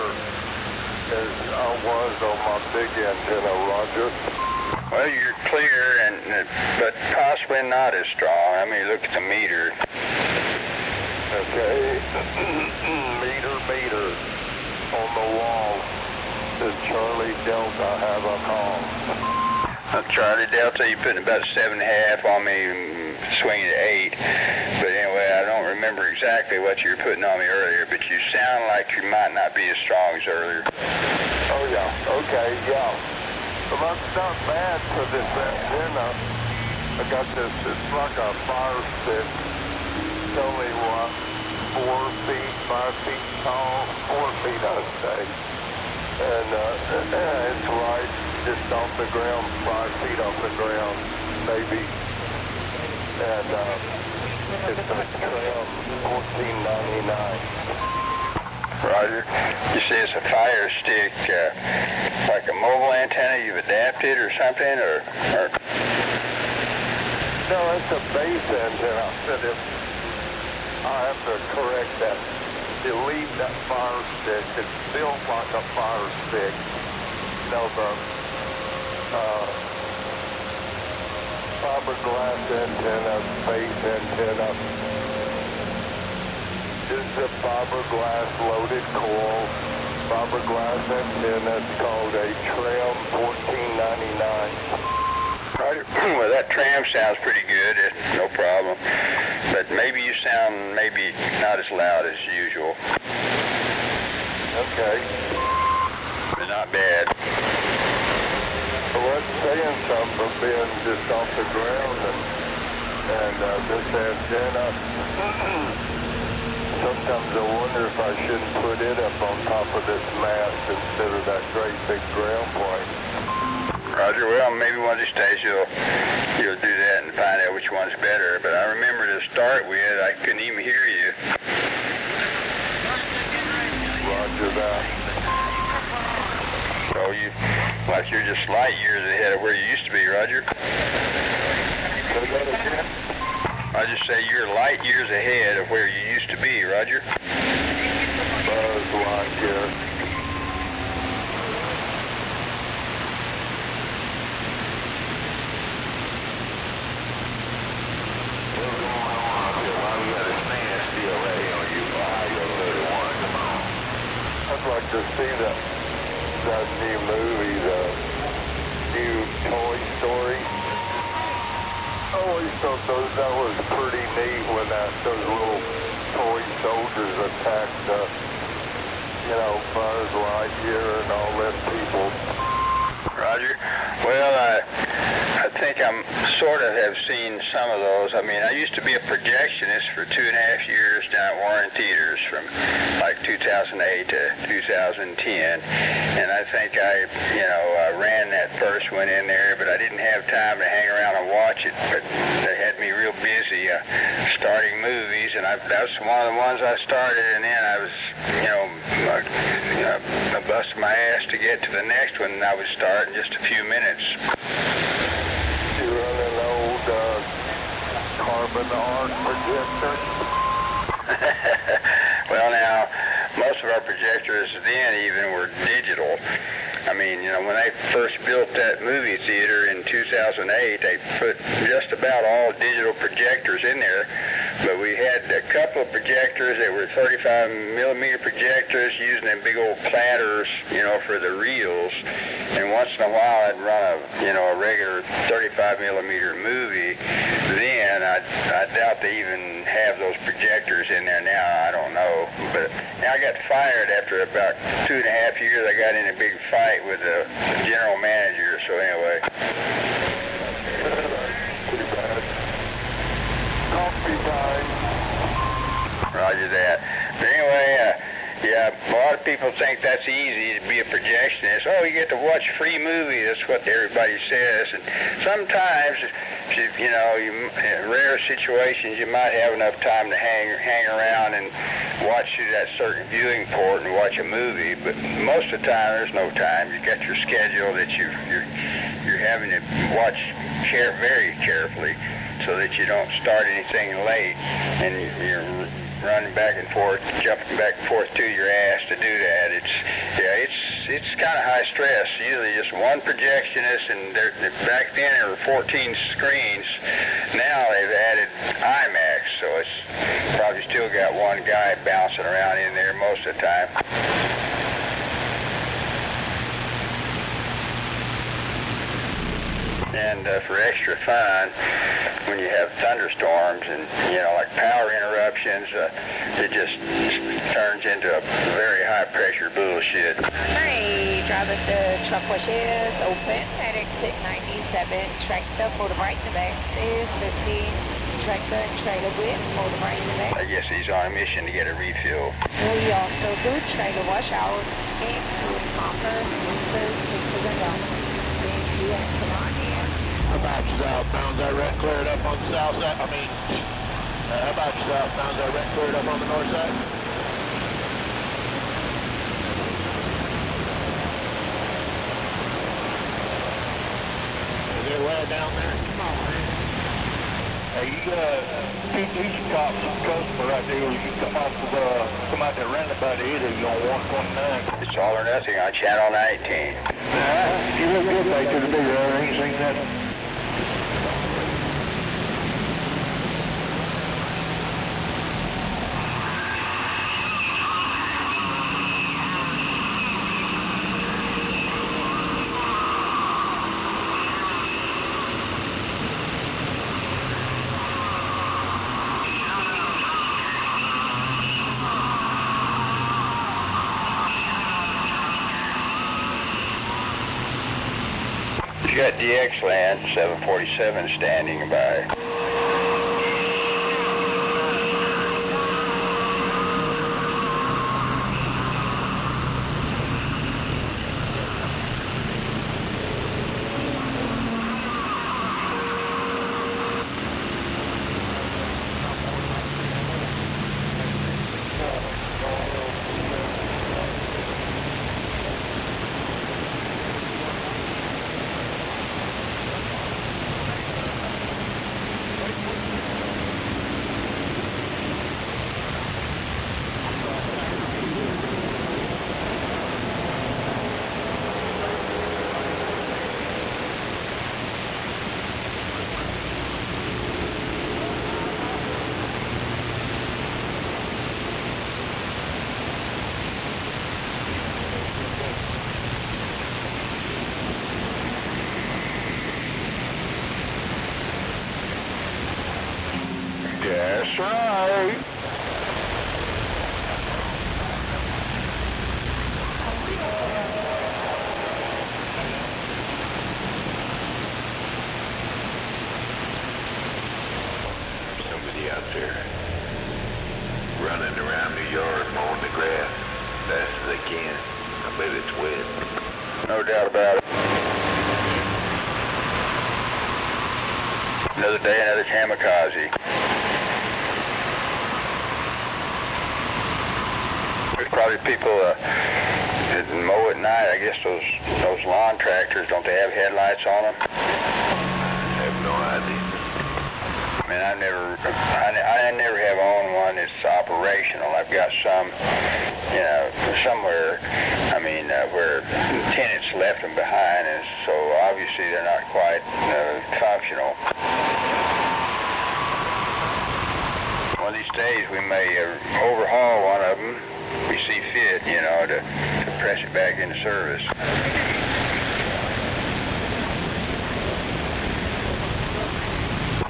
as I was on my big antenna, Roger. Well, you're clear, but possibly not as strong. I mean, look at the meter. Okay. meter on the wall. Says Charlie Delta, have a call. Charlie Delta, you're putting about 7.5 on me, swinging to 8. But anyway, I don't remember exactly what you were putting on me earlier, but you sound like you might not be as strong as earlier. Oh, yeah. Okay, yeah. Well, that's not bad for this antenna. I got this, it's like a fire stick. It's only, 4 feet, 5 feet tall? 4 feet, I'd say. And it's right just off the ground, 5 feet off the ground, maybe. And it's a trim, $14.99. Roger. You say it's a fire stick, like a mobile antenna you've adapted or something, or? No, it's a base antenna. I said I have to correct that. Delete that fire stick. It's built like a fire stick. You know, the fiberglass antenna, base antenna. This is a fiberglass loaded coil. Fiberglass antenna. It's called a trim, $14.99. Well, that tram sounds pretty good. No problem. But maybe you sound not as loud as usual. Okay. But not bad. Well, that's saying something for being just off the ground and this antenna. Sometimes I wonder if I shouldn't put it up on top of this mast instead of that great big ground plane. Roger, well, maybe one of these days you'll do that and find out which one's better. But I remember to start with, I couldn't even hear you. Roger that. So you're just light years ahead of where you used to be, Roger. Say that again? I just say you're light years ahead of where you used to be, Roger. Buzz Lightyear. I'd like to see that new movie, the new Toy Story. I always thought that was pretty neat when those little toy soldiers attacked Buzz Lightyear and all them people. Roger. Well, I think I'm sort of have seen some of those. I mean, I used to be a projectionist for 2.5 years down at Warren Theaters from like 2008 to 2010, and I think I ran that first one in there, but I didn't have time to hang around and watch it. But they had me real busy starting movies, and that's one of the ones I started, and then I was, I busted my ass to get to the next one, and I would start in just a few minutes. You run an old carbon arc projector? Well, now, most of of our projectors then even were digital. I mean, you know, when they first built that movie theater in 2008, they put just about all digital projectors in there. But we had a couple of projectors that were 35mm projectors using them big old platters, you know, for the reels. And once in a while I'd run a regular 35mm movie. Then I doubt they even have those projectors in there now. I don't know. But now I got fired after about 2.5 years. I got in a big fight with the general manager. So anyway. Coffee time. Roger that. But anyway, yeah, a lot of people think that's easy to be a projectionist. Oh, you get to watch free movie. That's what everybody says. And sometimes, you know, in rare situations, you might have enough time to hang around and watch through that certain viewing port and watch a movie. But most of the time, there's no time. You got your schedule that you're having to watch very carefully, so that you don't start anything late and you're running back and forth, jumping back and forth to your ass to do that. It's kind of high stress. Usually just one projectionist, and back then there were 14 screens. Now they've added IMAX, so it's probably still got one guy bouncing around in there most of the time. And for extra fun, when you have thunderstorms and, you know, like power interruptions, it just turns into a very high-pressure bullshit. Hey, driver, the truck wash is open at exit 97. Tractor for the right, the back is 15. Tractor and trailer width for the right, the back. I guess he's on a mission to get a refill. We also do trailer wash hours include copper, boosters, fixes, and dumps. Thank you, and come on in. How about southbound direct cleared up on the south side? I mean, how about southbound direct cleared up on the north side? Is there wear down there? Come on, man. Hey, you should cop some customer right there. You can come out there roundabout either. You on 129. It's all or nothing on Channel 19. You look good back to the big road. I ain't seen that. You got DX Land 747 standing by. That's right. Somebody out there running around the yard mowing the grass fast as they can. I bet it's wet. No doubt about it. Another day, another kamikaze. There's probably people that mow at night. I guess those lawn tractors, don't they have headlights on them? I have no idea. I mean, I never have owned one that's operational. I've got some, you know, somewhere, I mean, where tenants left them behind, and so obviously they're not quite functional. One of these days we may overhaul one of them. We see fit, you know, to press it back into service.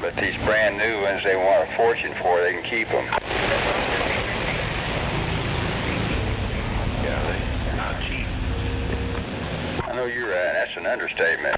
But these brand new ones, they want a fortune for. They can keep them. Yeah, they're not cheap. I know you're right. That's an understatement.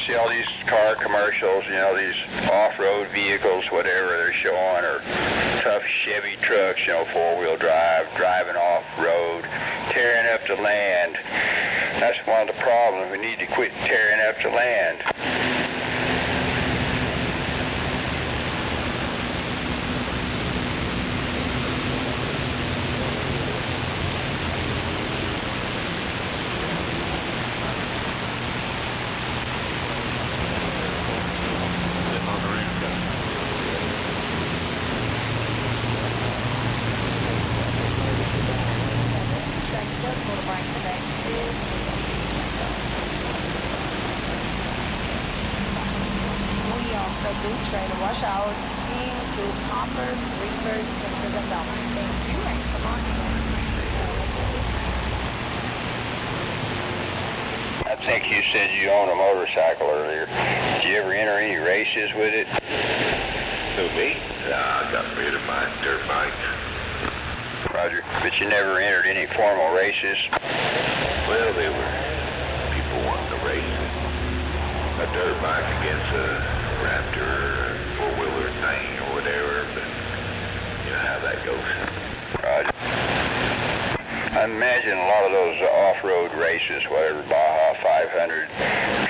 See all these car commercials, you know, these off-road vehicles, whatever they're showing, or tough Chevy trucks, you know, four-wheel drive, driving off-road, tearing up the land. That's one of the problems. We need to quit tearing up the land. Trailer washout into Copper, Reefers, and the Belmont. Thank you, and come on in. I think you said you owned a motorcycle earlier. Did you ever enter any races with it? Who, me? I got rid of my dirt bike. Roger. But you never entered any formal races? Well, there were people wanting to race a dirt bike against a Raptor, four-wheeler thing or whatever, but you know how that goes. Roger. I imagine a lot of those off-road races, whatever, Baja 500,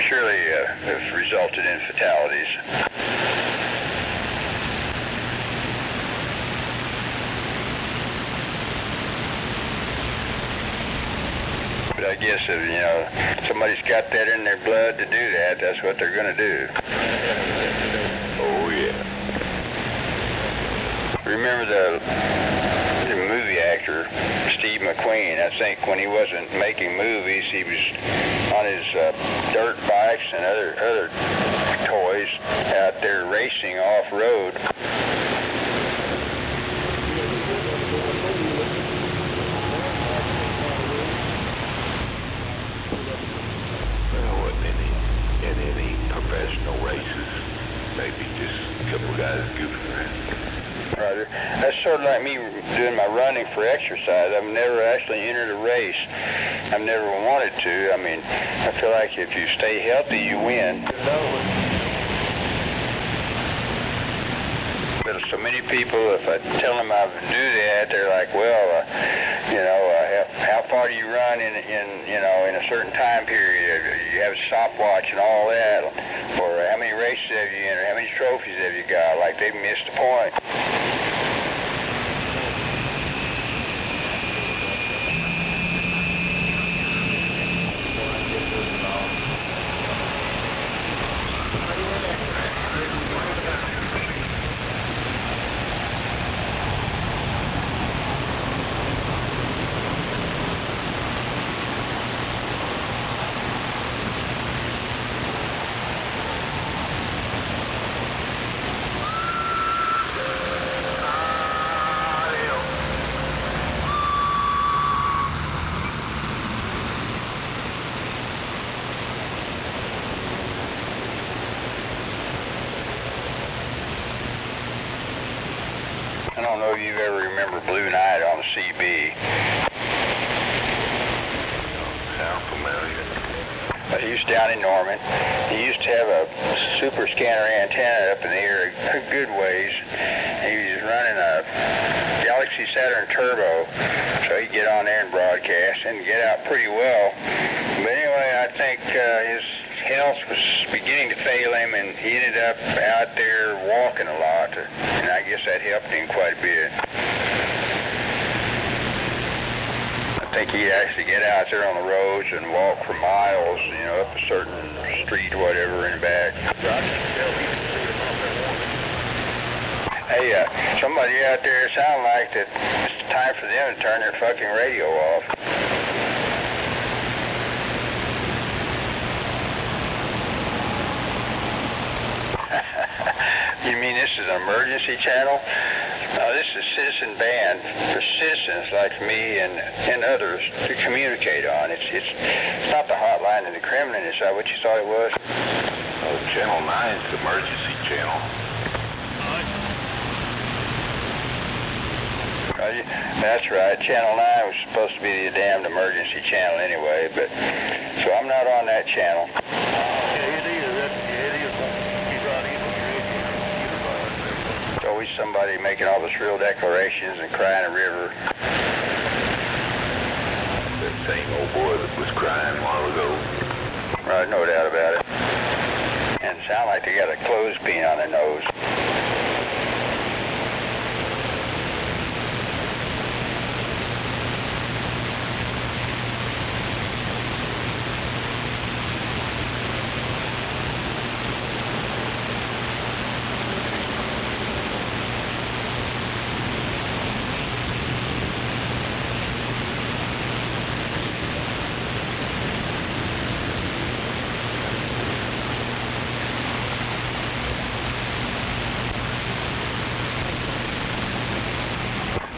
surely have resulted in fatalities. But I guess if, you know, somebody's got that in their blood to do that, that's what they're going to do. Oh, yeah. Remember the movie actor, Steve McQueen. I think when he wasn't making movies, he was on his dirt bikes and other toys out there racing off-road. Any professional races, maybe just a couple guys goofing around. Roger. That's sort of like me doing my running for exercise. I've never actually entered a race. I've never wanted to. I mean, I feel like if you stay healthy, you win. But so many people, if I tell them I do that, they're like, well, you know, how far do you run in a certain time period? You have a stopwatch and all that, or how many races have you entered? How many trophies have you got? Like they've missed the point. I don't know if you ever remember Blue Night on the CB. Sound familiar? He was down in Norman. He used to have a super scanner antenna up in the air. good ways. He was running a Galaxy Saturn Turbo, so he'd get on there and broadcast and get out pretty well. But anyway, I think his health was beginning to fail him, and he ended up out there walking a lot, and I guess that helped him quite a bit. I think he'd actually get out there on the roads and walk for miles, you know, up a certain street or whatever and back. Hey, somebody out there sound like that it's time for them to turn their fucking radio off. You mean this is an emergency channel? No, this is a citizen band for citizens like me and others to communicate on. It's not the hotline of the Kremlin. Is that what you thought it was? Oh, Channel 9's the emergency channel. That's right. Channel 9 was supposed to be the damned emergency channel anyway, but so I'm not on that channel. There's always somebody making all the shrill declarations and crying a river. That same old boy that was crying a while ago. Right, no doubt about it. And it sounds like they got a clothespin on their nose.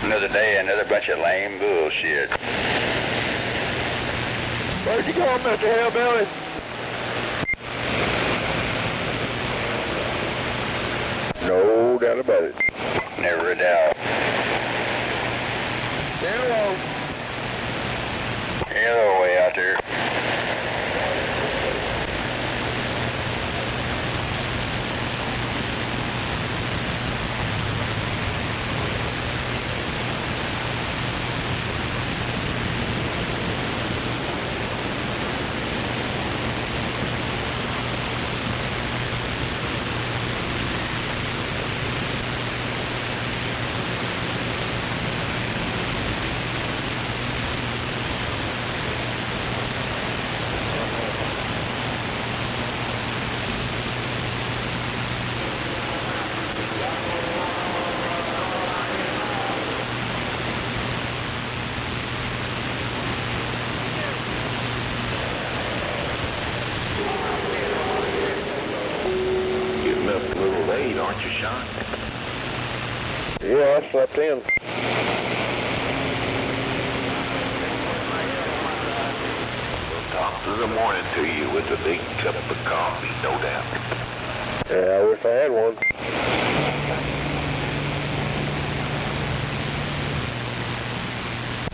Another day, another bunch of lame bullshit. Where'd you go, Mr. Hillbilly? No doubt about it. Never a doubt. Hello. Hello, way out there. Aren't you, Sean? Yeah, I slept in. We'll talk through the morning to you with a big cup of coffee, no doubt. Yeah, I wish I had one.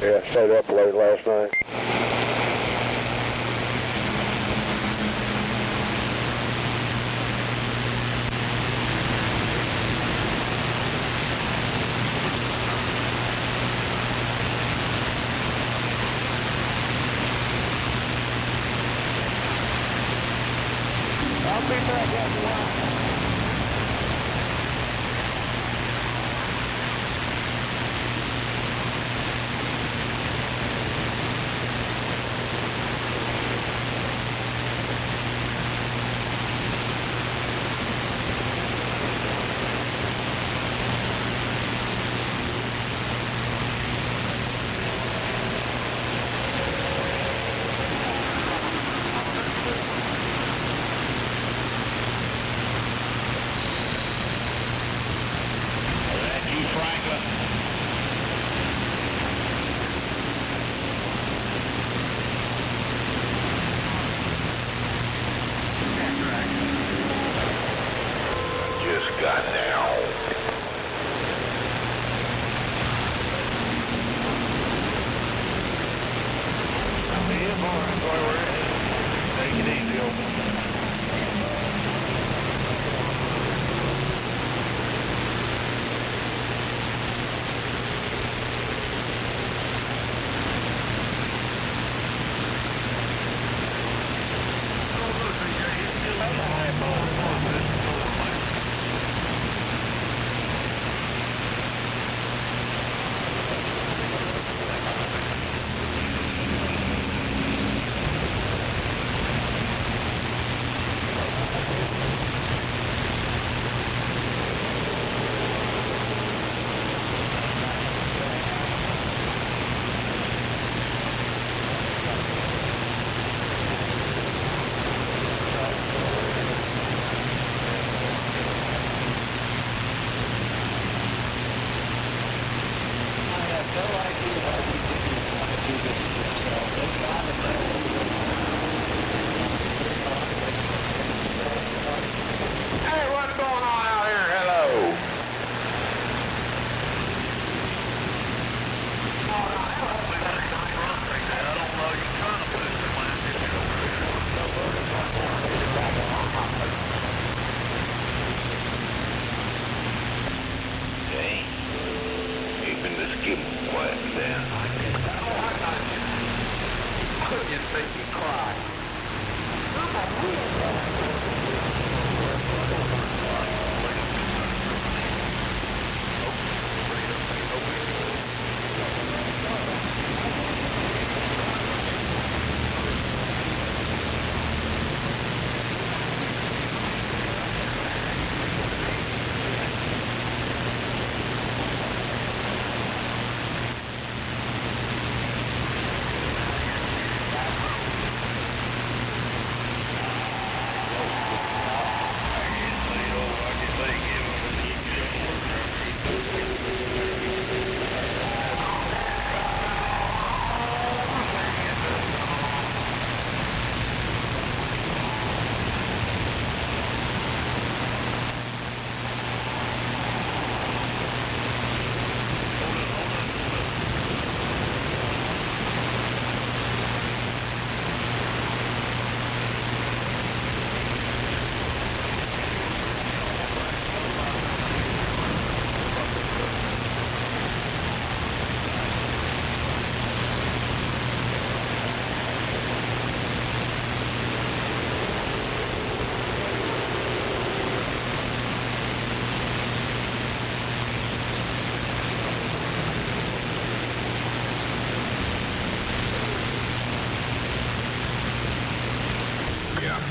Yeah, stayed up late last night. I'll be back after a while. Got now. Take it easy, keep quieting down. You make me cry.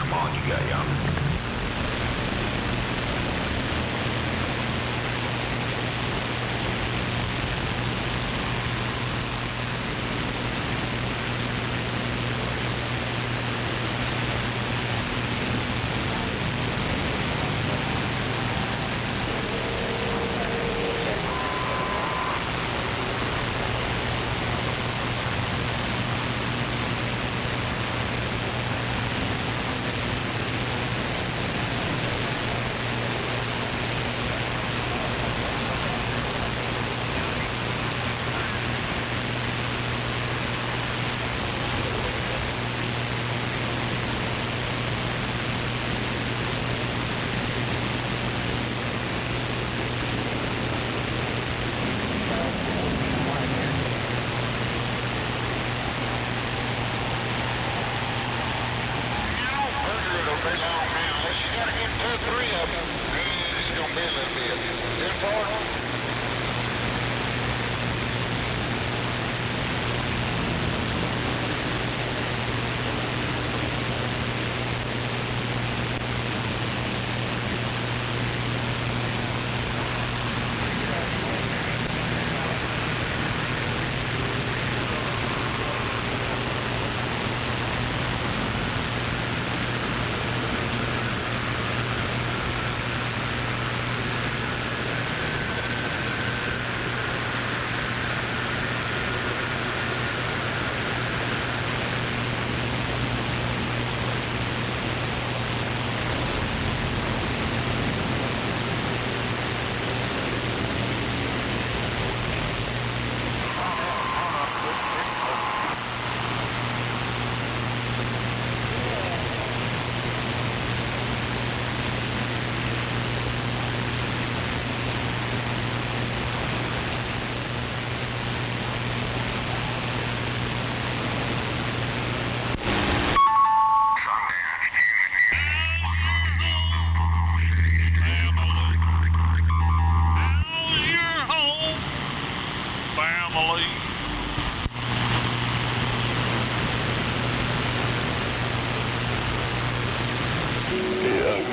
Come on, you got young.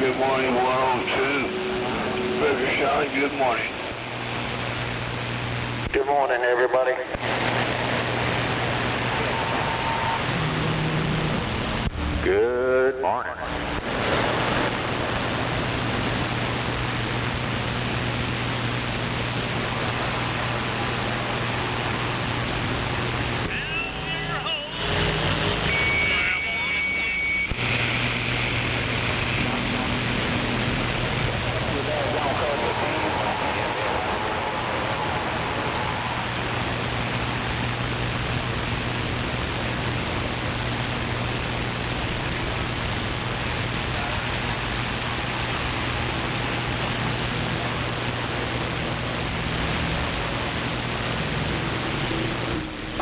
Good morning, 102. Brother Sean, good morning. Good morning, everybody. Good morning.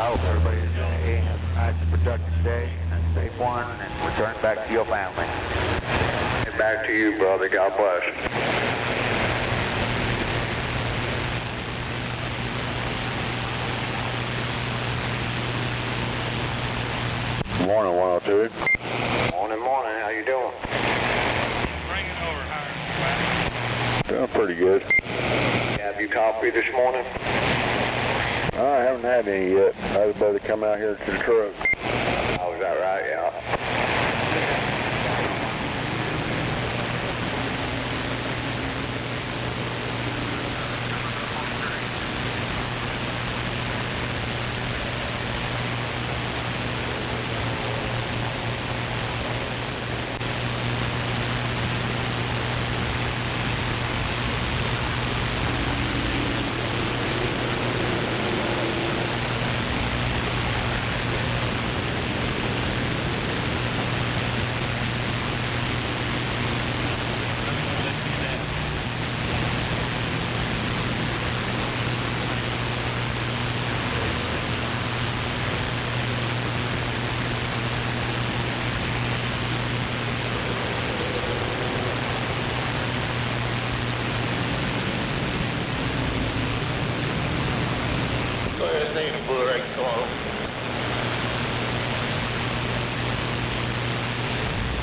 I hope everybody's having a nice productive day and a safe one, and return back to your family. Back to you, brother. God bless. Morning, 102. Morning, morning. How you doing? Bring it over, Howard. Doing pretty good. Have you coffee this morning? I haven't had any yet. I was about to come out here to the truck. Oh, is that right? Yeah.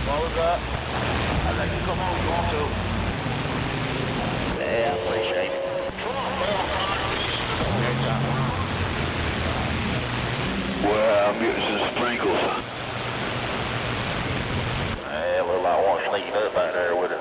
What was that? I'd like to come on, you want to? Yeah, I appreciate it. Well, I'm getting some sprinkles. Yeah, look like I want to sneak up out there with it.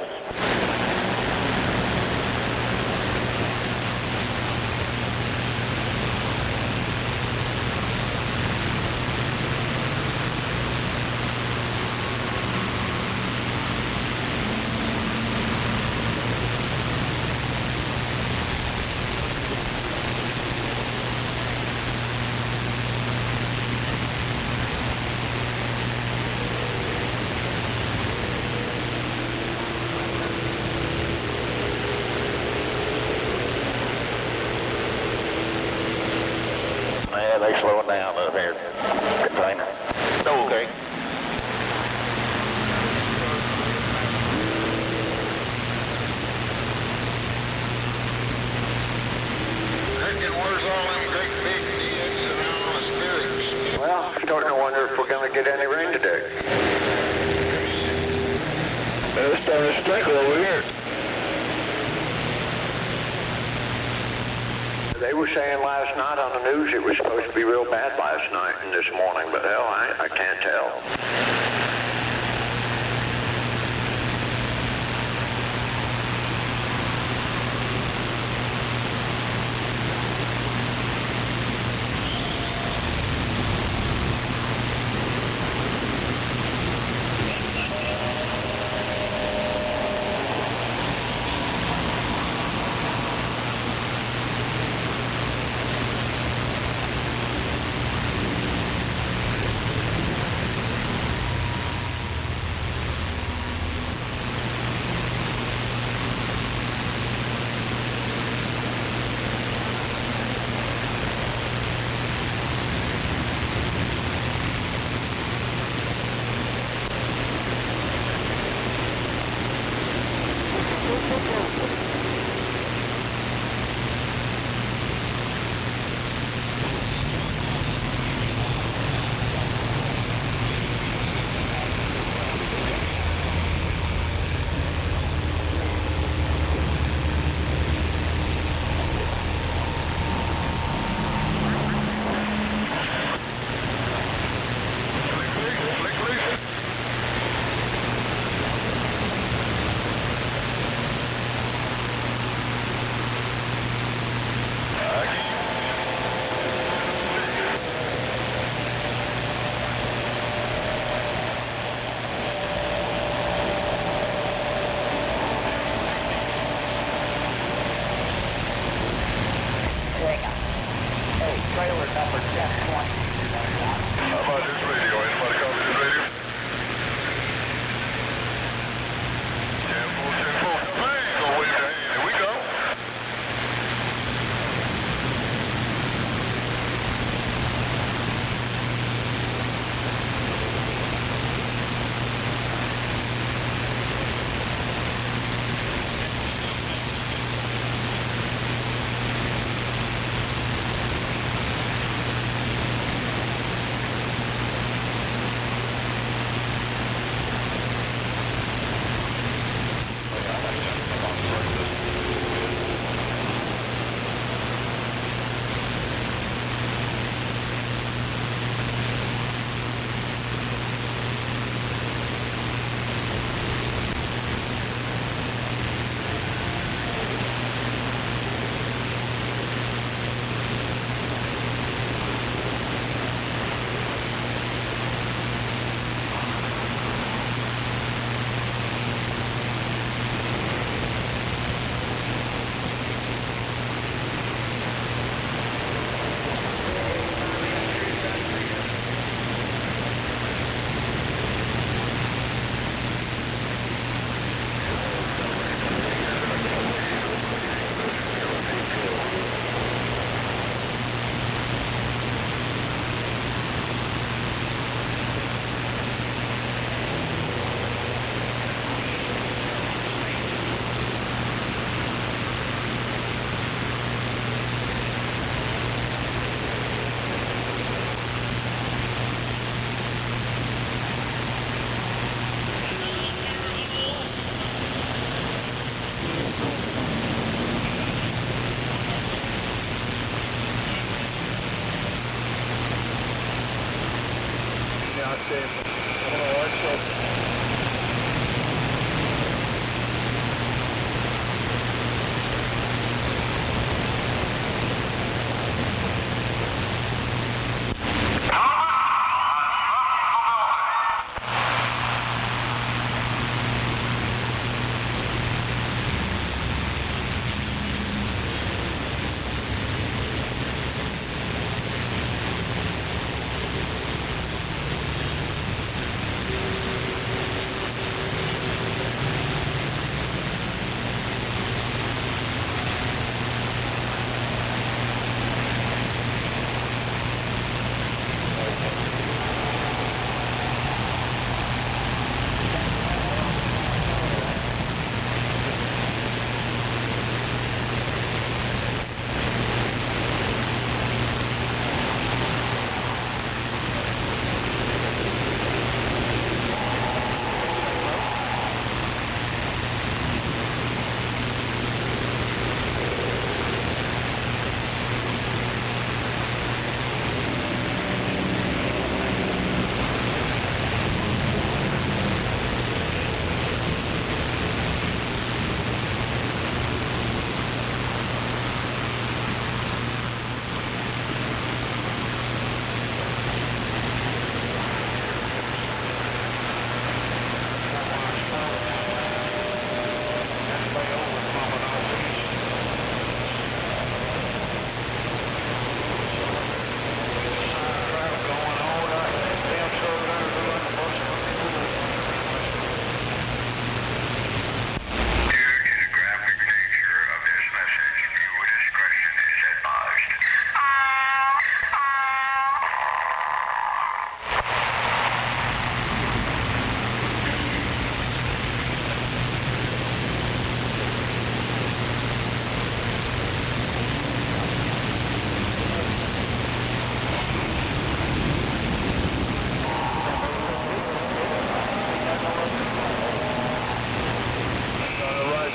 Yeah, they slowing down up here. Container. Okay. Well, I'm starting to wonder if we're going to get any rain today. It's starting to sprinkle over here. They were saying last night on the news it was supposed to be real bad last night and this morning, but hell, I can't tell. Trailer number 1020. How about this radio? Anybody copy this radio? 10-4, 10-4. Hey, go wave your hand. Here we go. Okay. All right, so.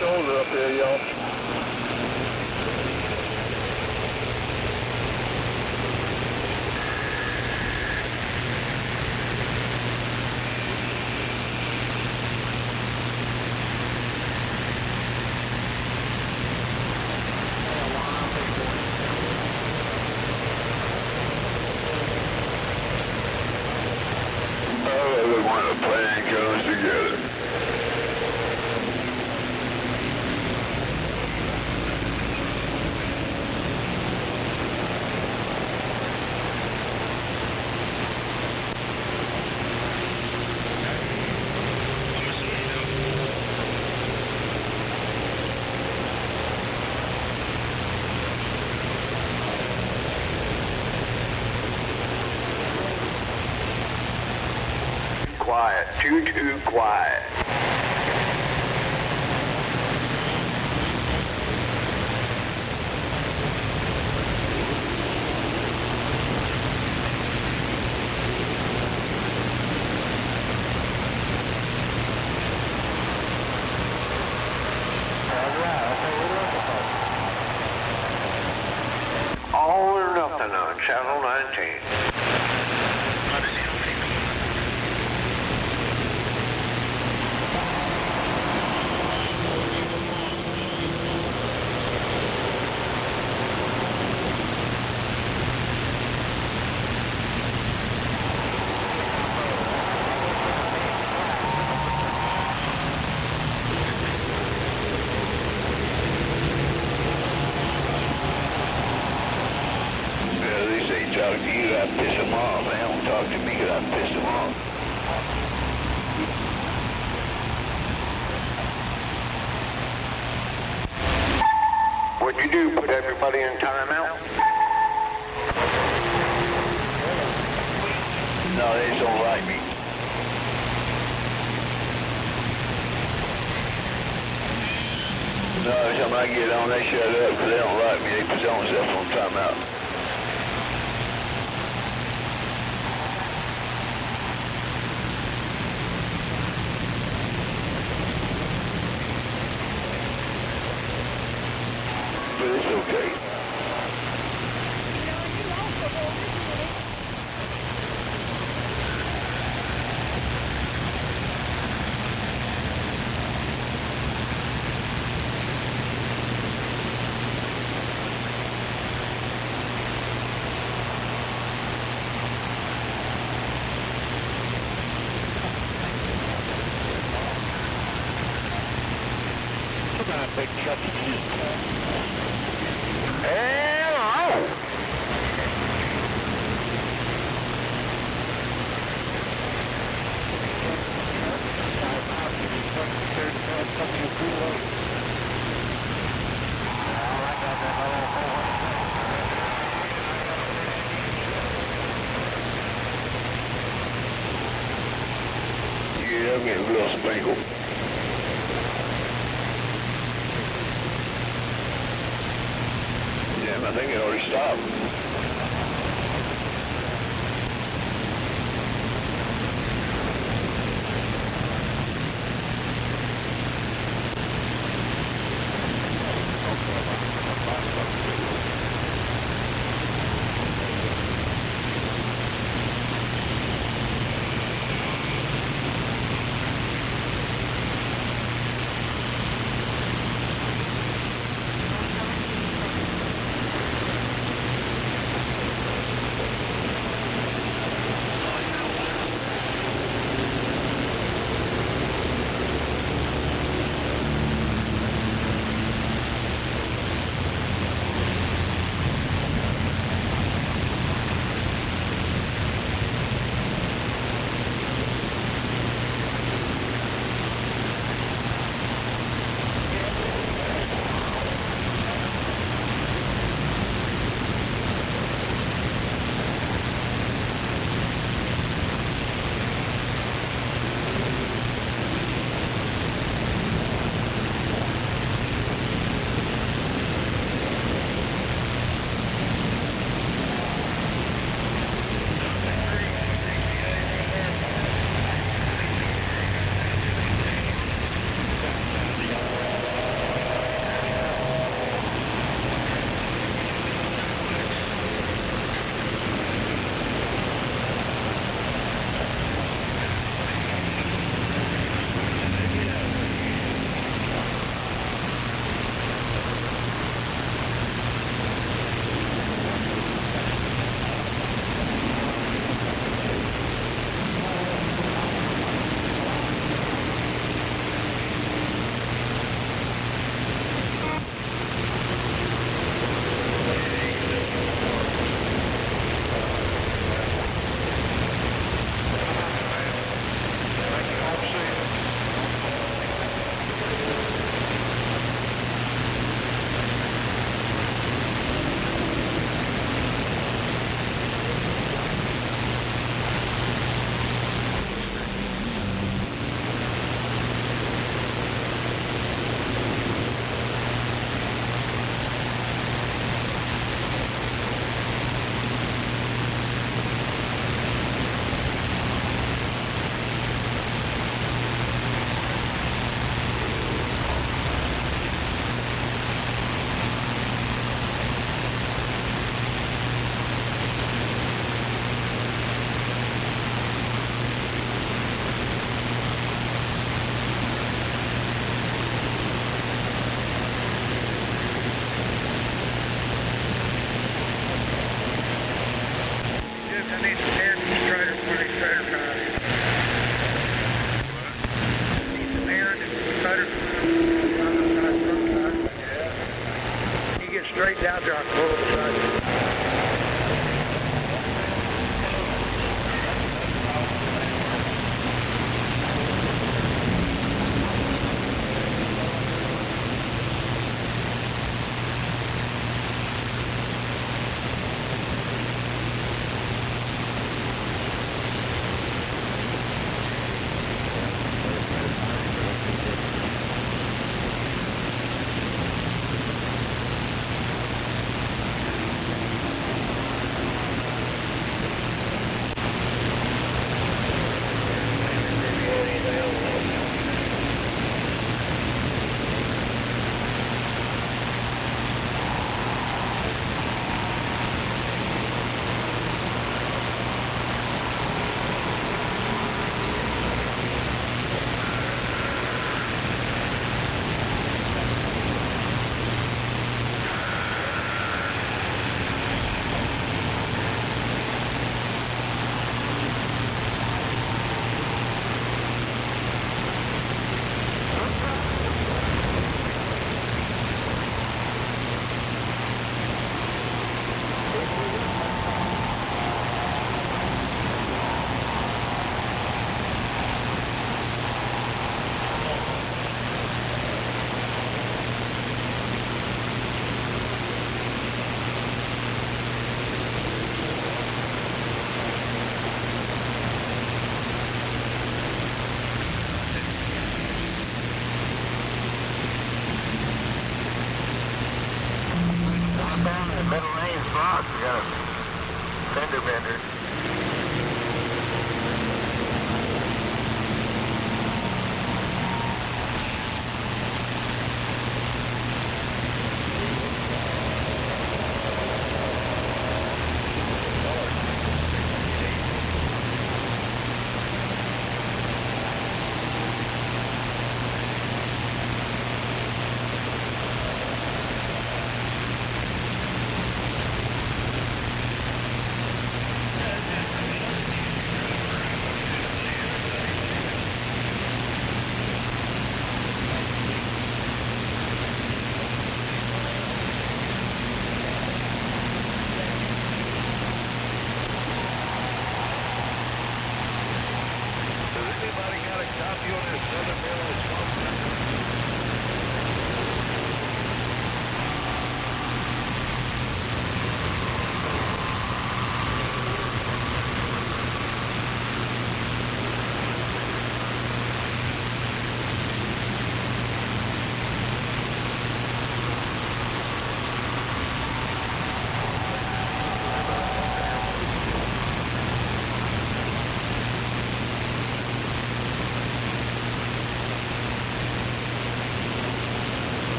Shoulder up there, y'all. Oh, when the plan comes together. Quiet, too quiet. All or nothing on Channel 19. Talk to you, I piss them off. They don't talk to me because I piss them off. What'd you do, put everybody in timeout? No, they just don't like me. No, every time I get on, they shut up because they don't like me. They put themselves on timeout. But it's okay. I'm getting a little sprinkled. Damn, I think it already stopped. Straight down there on the that middle lane's blocked. We got a fender bender.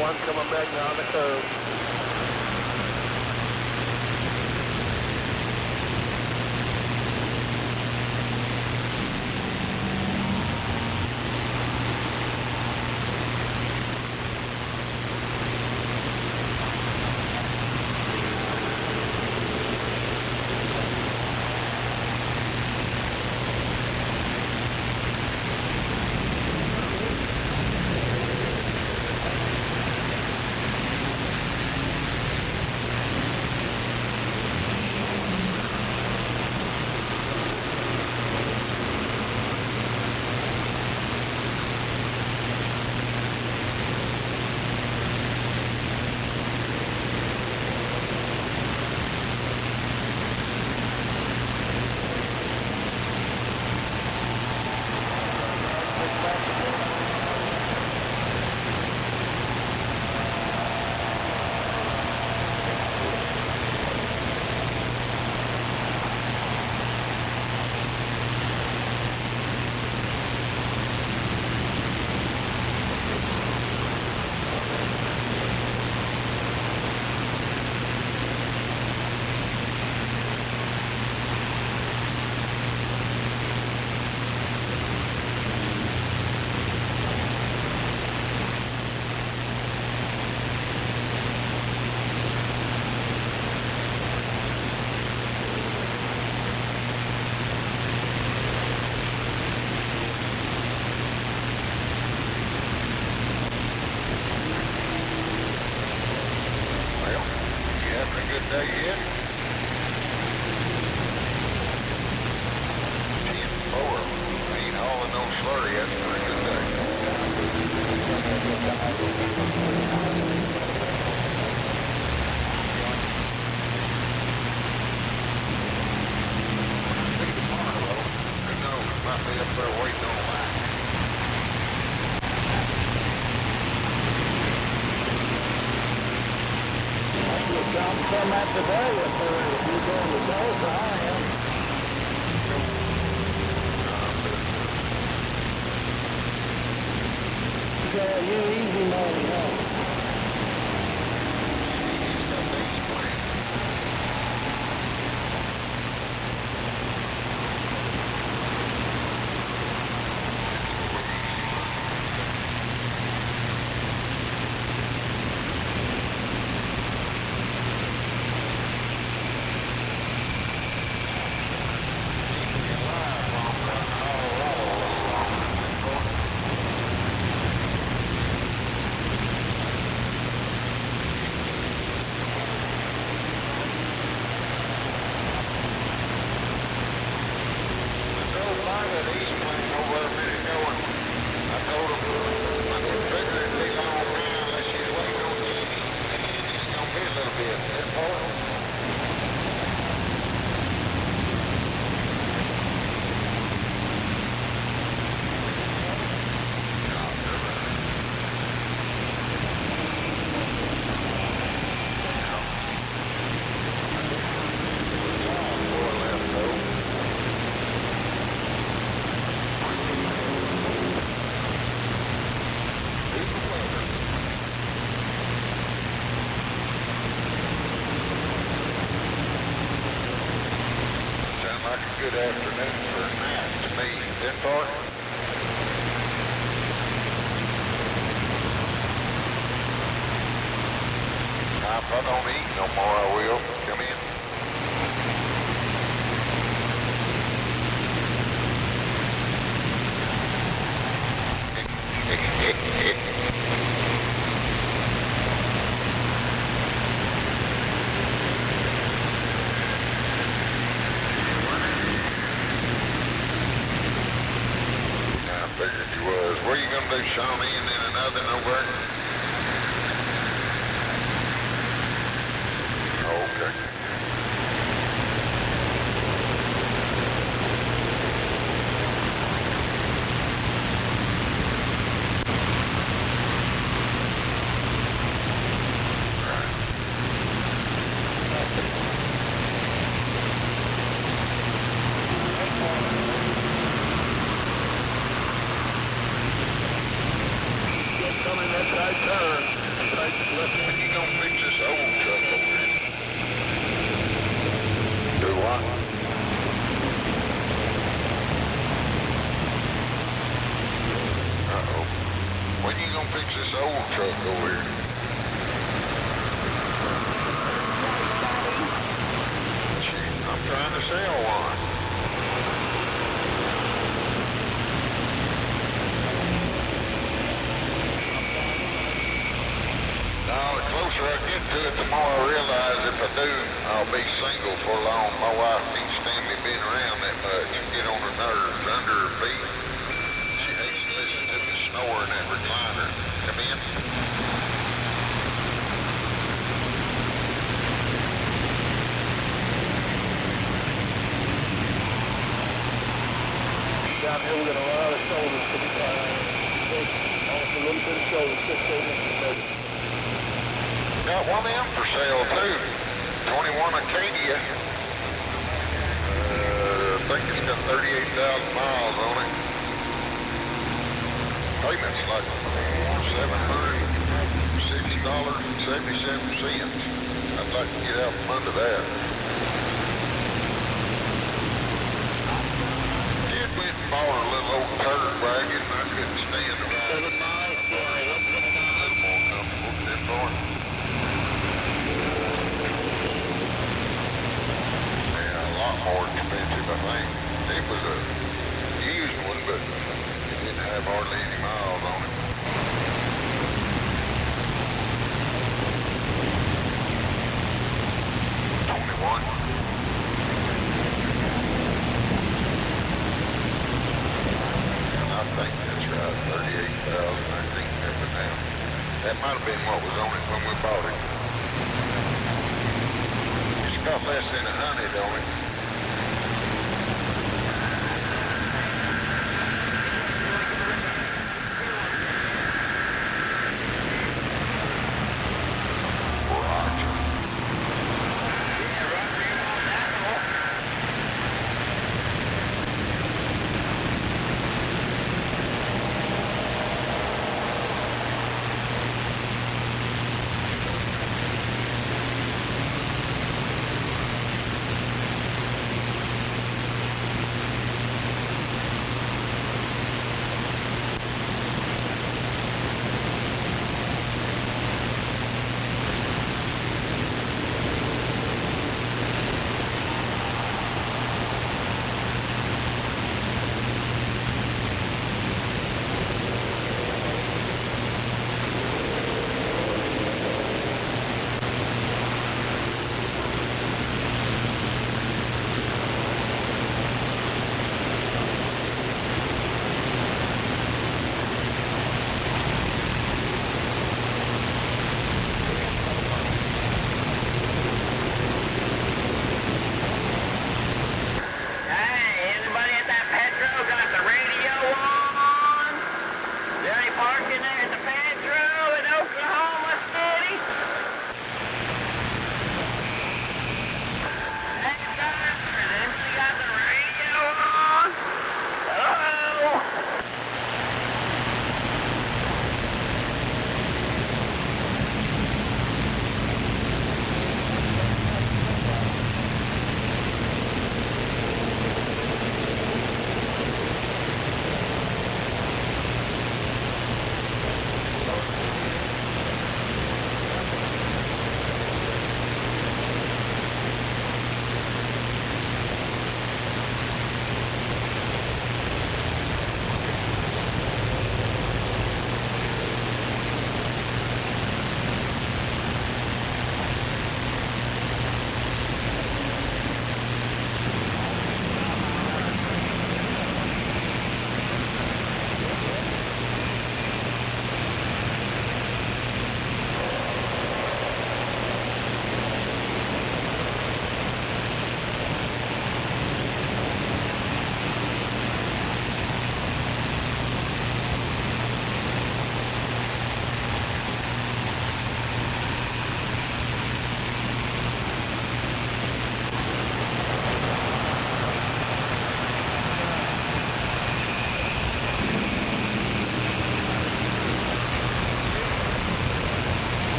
One coming back now on the curve. Come out today if you're going to go, so I am. Yeah, you easy money, huh? I don't eat no more, I will. Come in. Where you gonna do, Shawnee, and then another over? Oh, okay. When you gonna fix this old truck over here? Do what? Uh-oh. When you gonna fix this old truck over here? Gee, I'm trying to sell one. Now, the closer I get to it, the more I realize if I do, I'll be single for long. My wife can't stand me being around that much. Get on her nerves, under her feet. She hates to listen to me snore in that recliner. Come in. Down here we're gonna run out of shoulders, 65. Almost a little bit of shoulder, 6 inches maybe. Got one of them for sale too. 21 Acadia. I think it's got 38,000 miles on it. Payment's like $760.77. I'd like to get out from under that. Did went and bought a little old turd wagon. I couldn't stand the ride. 7 miles. A little more comfortable than for it. More expensive, I think. It was a used one, but it didn't have hardly any miles on it. $21. And I think that's right, 38,000, I think that was now. That might have been what was on it when we bought it. It's got less than 100 on it.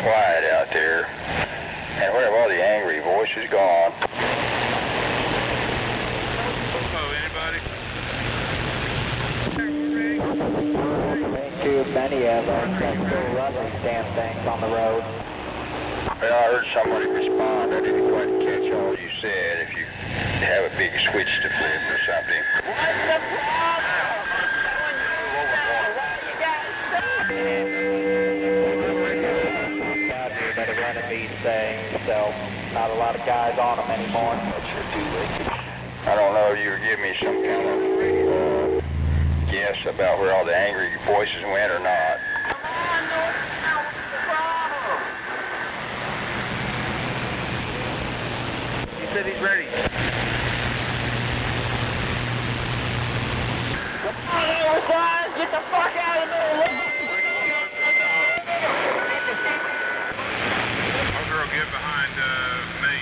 quiet out there. And where have all the angry voices gone? Hello, anybody? Too many of us that still run these damn things on the road. Well, I heard somebody respond. I didn't quite catch all you said. If you have a big switch to flip or something. What's the problem? Out here that are running these things, so not a lot of guys on them anymore. I don't know if you would give me some kind of guess about where all the angry voices went or not. Come on, North, now what's the problem? He said he's ready. Come on, guys, get the fuck out of there. Our girl, get behind me.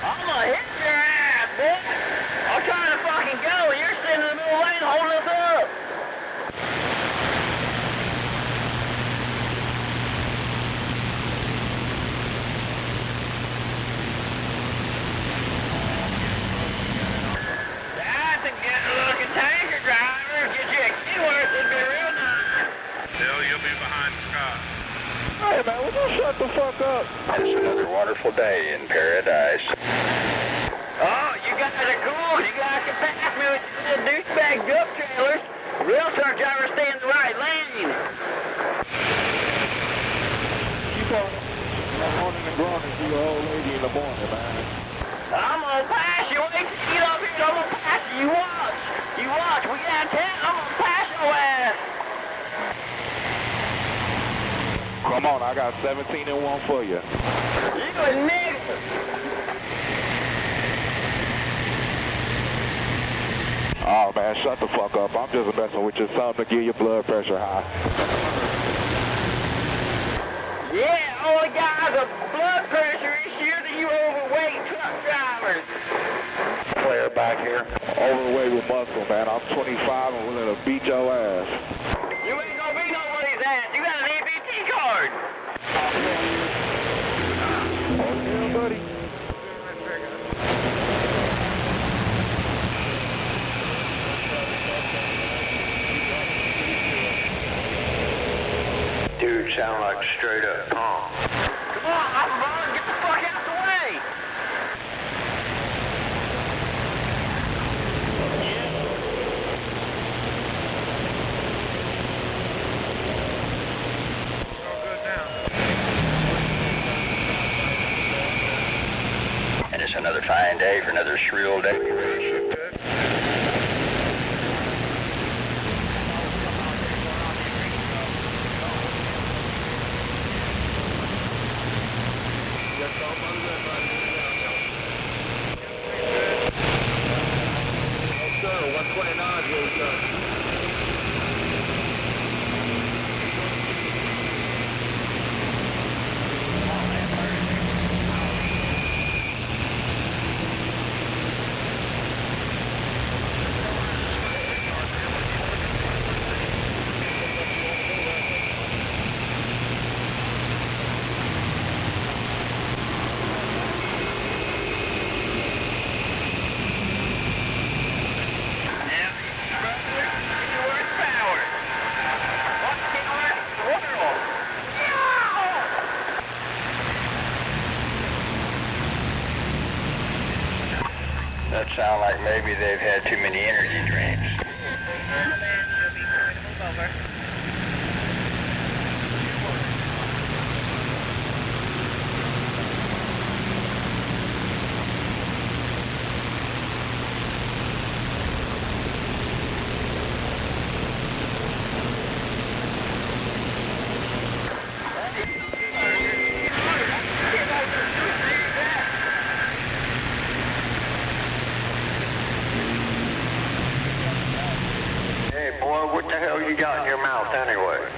I'm gonna hit your ass, boy. I'm trying to fucking go, and you're sitting in the middle lane holding us up. That's a good-looking tanker driver. Get you a key worth, it'd be real nice. Bill, you'll be behind Scott. Hey, man, would you shut the fuck up? It's another wonderful day in paradise. Oh, you guys are cool. You guys can pass me with your douchebag dump trailers. Real truck drivers stay in the right lane. You going morning and groaning to your old lady in the morning, man. I'm gonna pass you. Wait till you get up here. I'm gonna pass you. You watch. You watch. We got 10. I'm gonna pass your ass. Come on, I got 17 and 1 for you. You a nigga. Oh, man, shut the fuck up. I'm just messing with you, something to get your blood pressure high. Yeah, only guys with blood pressure issues are you overweight truck drivers. Player back here. Overweight with muscle, man. I'm 25 and willing to beat your ass. You ain't gonna be nobody's ass. You got an ABT card. Oh, yeah, buddy. Dude sound like straight up punk. Come on, I'm running. Get the fuck out the way. All good now. And it's another fine day for another shrill declaration. Good. That sound like maybe they've had too many energy drinks. Hey, boy, what the hell you got in your mouth anyway?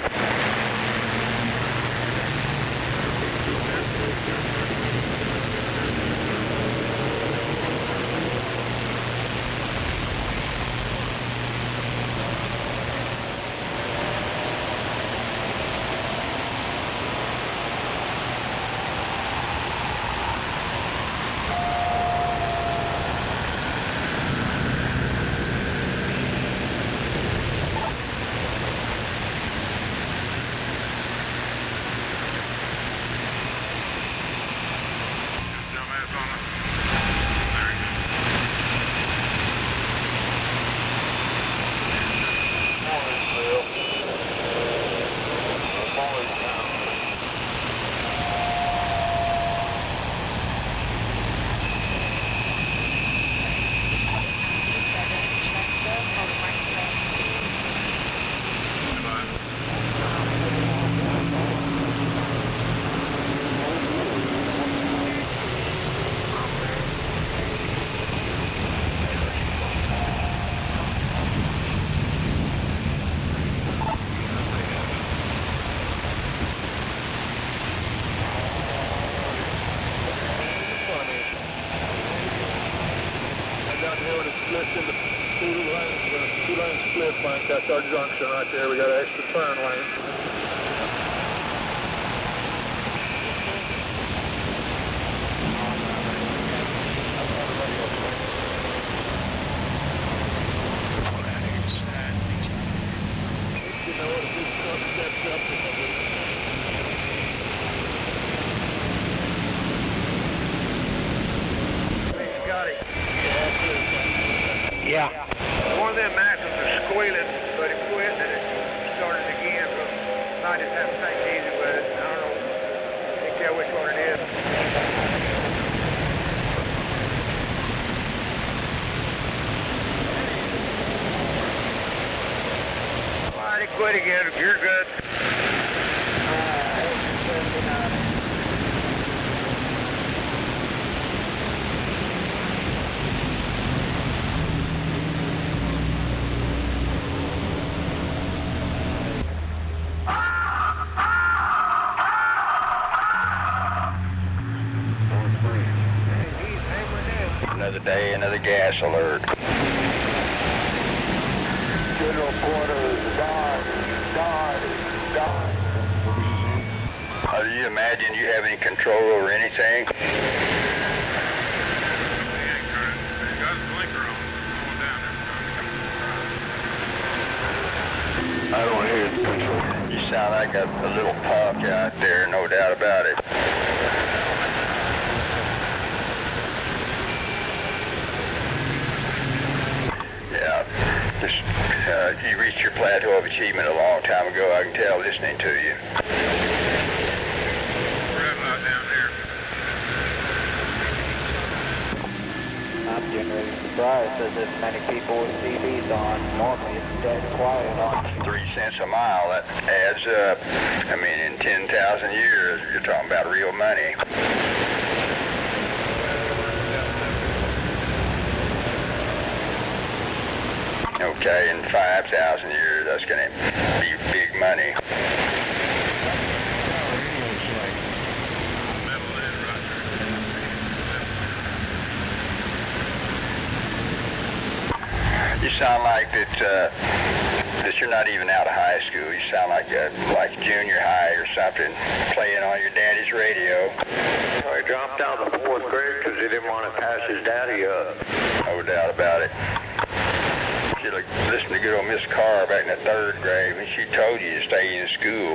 down here when it splits into two lanes, when it's a 2-lane split, Frank. That's our junction right there. We got an extra turn lane. Yeah. One of them axles are squealing, but it quit and it started again. So I just have to take it easy with it. I don't know. Can't tell which one it is. All right, it quit again. You're good. Another day, another gas alert. General quarters, done. Do you imagine you have any control over anything? I don't hear the control. You sound like a little punk out there, no doubt about it. You reached your plateau of achievement a long time ago, I can tell listening to you. Red light down there. I'm generally surprised that this many people with CVs on. Normally it's dead quiet on. 3 cents a mile, that adds up. I mean, in 10,000 years, you're talking about real money. Okay, in 5,000 years, that's going to be big money. You sound like that you're not even out of high school. You sound like junior high or something, playing on your daddy's radio. He dropped out of the 4th grade because he didn't want to pass his daddy up. No doubt about it. You listen to good old Miss Carr back in the 3rd grade when she told you to stay in school.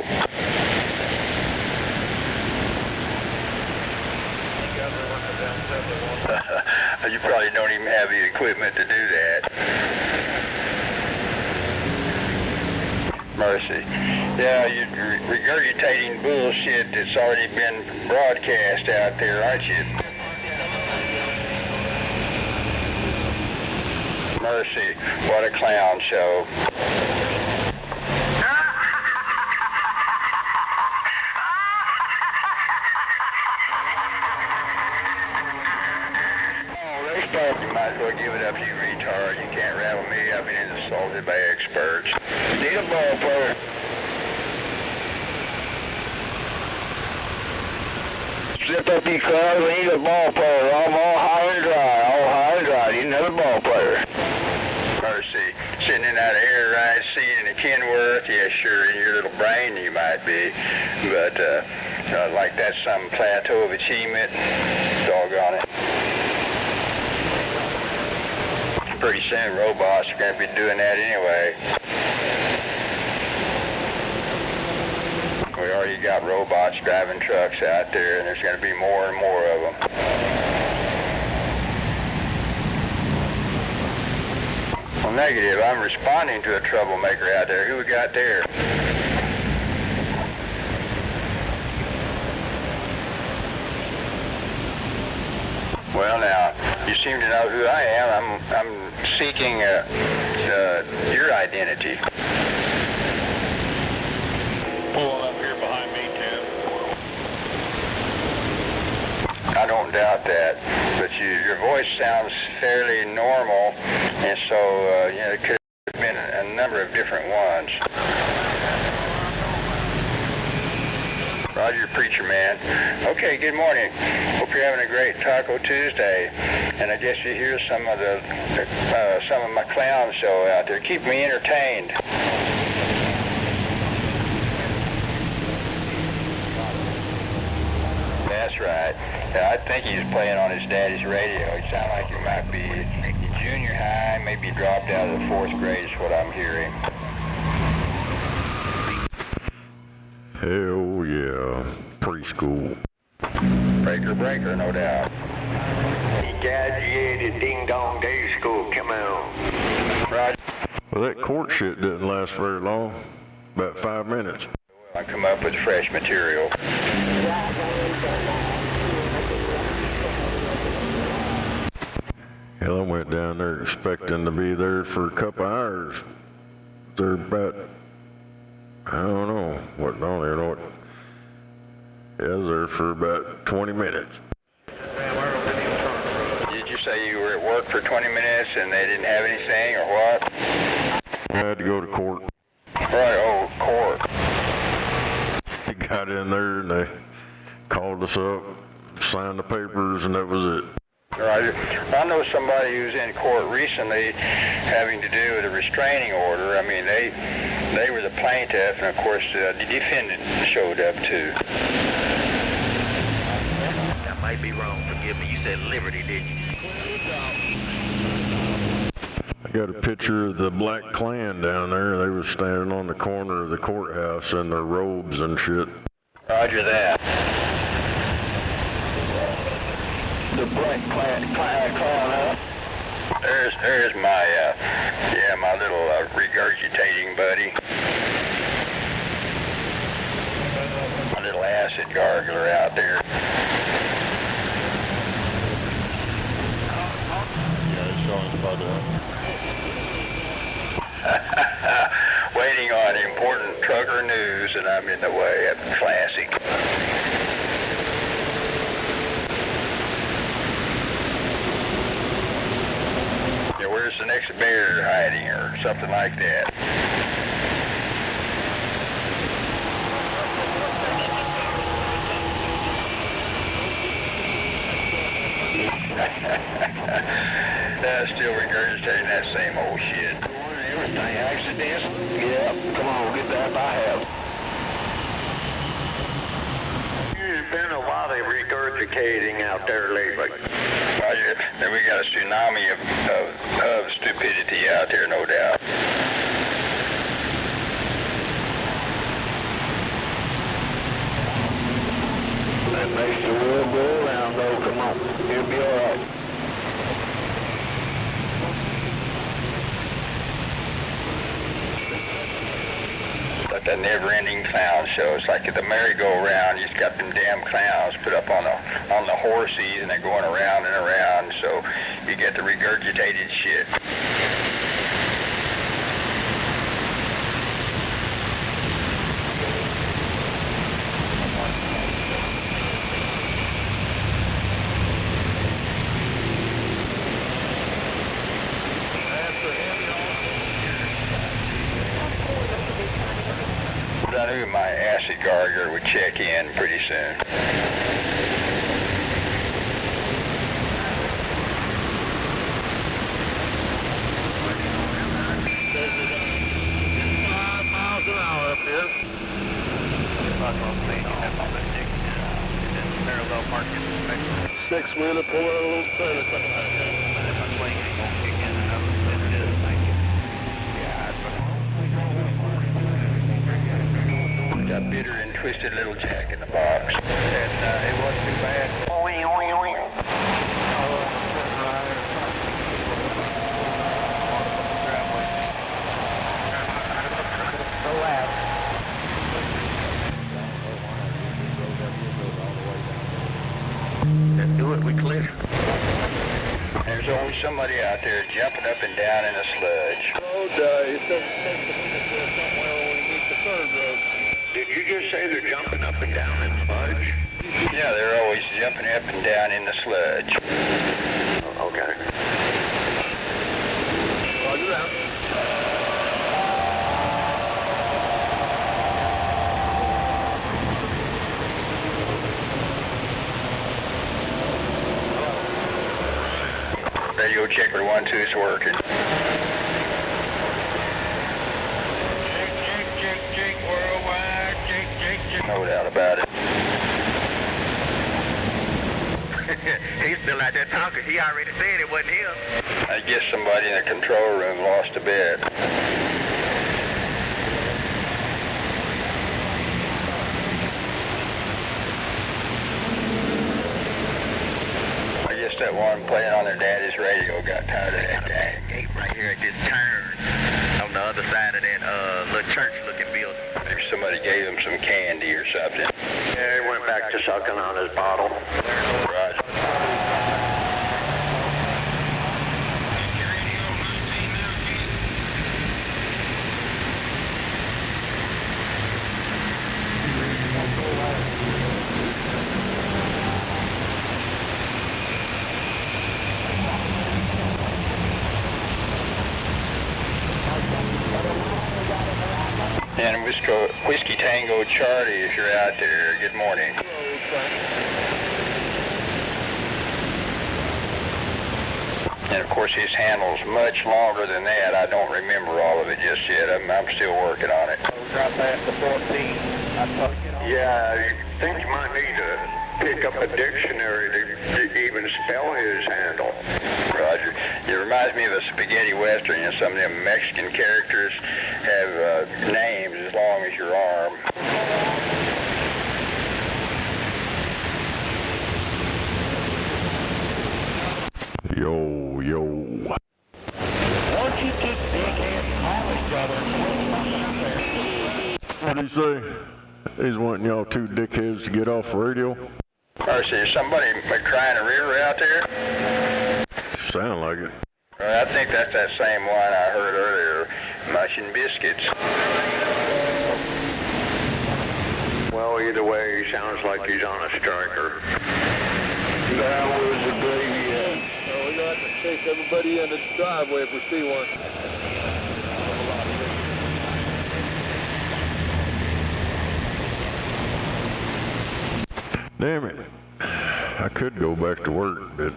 You probably don't even have the equipment to do that. Mercy. Yeah, you're regurgitating bullshit that's already been broadcast out there, aren't you? Mercy, what a clown show. You might as well give it up, you retard. You can't rattle me. I've been insulted by experts. Need a ball player. Slip up your car, we need a ball player. I'm all high and dry. Need another ball player. Mercy. Sitting in that air ride seat in a Kenworth, yeah, sure, in your little brain you might be. But, like that's some plateau of achievement. Doggone it. Pretty soon robots are going to be doing that anyway. We already got robots driving trucks out there, and there's going to be more and more of them. Well, negative. I'm responding to a troublemaker out there. Who we got there? Well, now, you seem to know who I am. I'm seeking your identity. Pulling up here behind me, Tim. I don't doubt that, but your voice sounds fairly normal, and so it could have been a number of different ones. Roger, preacher man. Okay, good morning. Hope you're having a great Taco Tuesday. And I guess you hear some of my clown show out there. Keep me entertained. That's right. Yeah, I think he's playing on his daddy's radio. He sounds like he might be junior high, maybe dropped out of the 4th grade is what I'm hearing. Hell yeah, preschool. Breaker, no doubt. Graduated ding-dong day school, come on. Roger. Well, that court shit didn't last very long, about 5 minutes. I come up with fresh material. Hell, I went down there expecting to be there for a couple hours. They're about, I don't know, I don't even know what. Yeah, I was there for about 20 minutes. Did you say you were at work for 20 minutes and they didn't have anything, or what? I had to go to court. Right, oh, court. They got in there and they called us up, signed the papers, and that was it. Right. I know somebody who's in court recently having to do with a restraining order. I mean, they were the plaintiff, and of course the defendant showed up too. That might be wrong. Forgive me. You said Liberty, didn't you? I got a picture of the Black Klan down there. They were standing on the corner of the courthouse in their robes and shit. Roger that. The Black Clown, huh? There's my my little regurgitating buddy. My little acid gargler out there. Yeah, it's showing photo. Waiting on important trucker news, and I'm in the way. That's classic. Where's the next bear hiding or something like that? Still regurgitating that same old shit. Everything accidents? Yeah, come on, get that by half. There's been a lot of regurgitating out there lately. Roger. Then we got a tsunami of stupidity out there, no doubt. That makes the world go around, though. Come on, you'll be all right. Like that never-ending clown show. It's like at the merry-go-round. You just got them damn clowns put up on the horses, and they're going around and around. So you get the regurgitated shit. I knew my acid gargler would check in pretty soon. Miles an hour up here. Parallel parking. 6-wheeler, pull out a little trailer. Got bitter and twisted little Jack in the box. And it wasn't too bad. Let's do it, we clear. There's always somebody out there jumping up and down in the sludge. Oh, it doesn't take to meet us somewhere when we meet the third road. Did you just say they're jumping up and down in sludge? Yeah, they're always jumping up and down in the sludge. Okay. Roger that. radio checker 1, 2 is working. Check, worldwide, check. No doubt about it. He's still out there talking. He already said it wasn't him. I guess somebody in the control room lost a bet. I guess that one playing on their daddy's radio got tired of that game. Gate right here at this turn on the other side of that little church-looking building. Maybe somebody gave him some candy or something. Yeah, he went back to sucking on his bottle. Roger. And Whiskey Tango Charlie, if you're out there, good morning. And of course his handle's much longer than that. I don't remember all of it just yet. I'm still working on it. Right past the 14. Yeah, I think you might need to pick up a dictionary to even spell his handle. Roger. It reminds me of a spaghetti western. You know, some of them Mexican characters have names as long as your arm. Yo. Won't you two dickheads call each other? What'd he say? He's wanting y'all two dickheads to get off the radio? Or is there somebody crying a river out there? Sound like it. I think that's that same one I heard earlier, munching biscuits. Well, either way, he sounds like he's on a striker. Now where's the gravy at? We're going to have to chase everybody in the driveway if we see one. Damn it. I could go back to work, but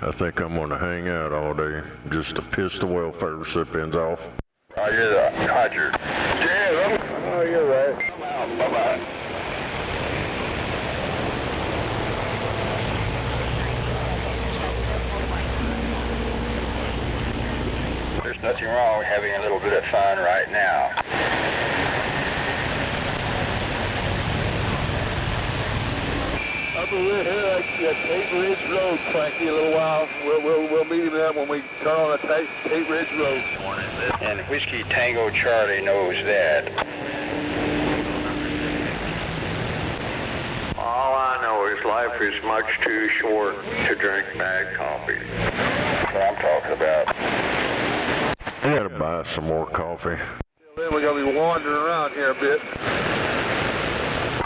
I think I'm going to hang out all day just to piss the welfare recipients off. Roger. Yeah, Oh, you're right. bye-bye. There's nothing wrong with having a little bit of fun right now. We're here at Tate Ridge Road, Frankie, a little while. We'll meet him there when we turn on the Tate Ridge Road. And Whiskey Tango Charlie knows that. All I know is life is much too short to drink bad coffee. That's what I'm talking about. I got to buy some more coffee. Then we're going to be wandering around here a bit.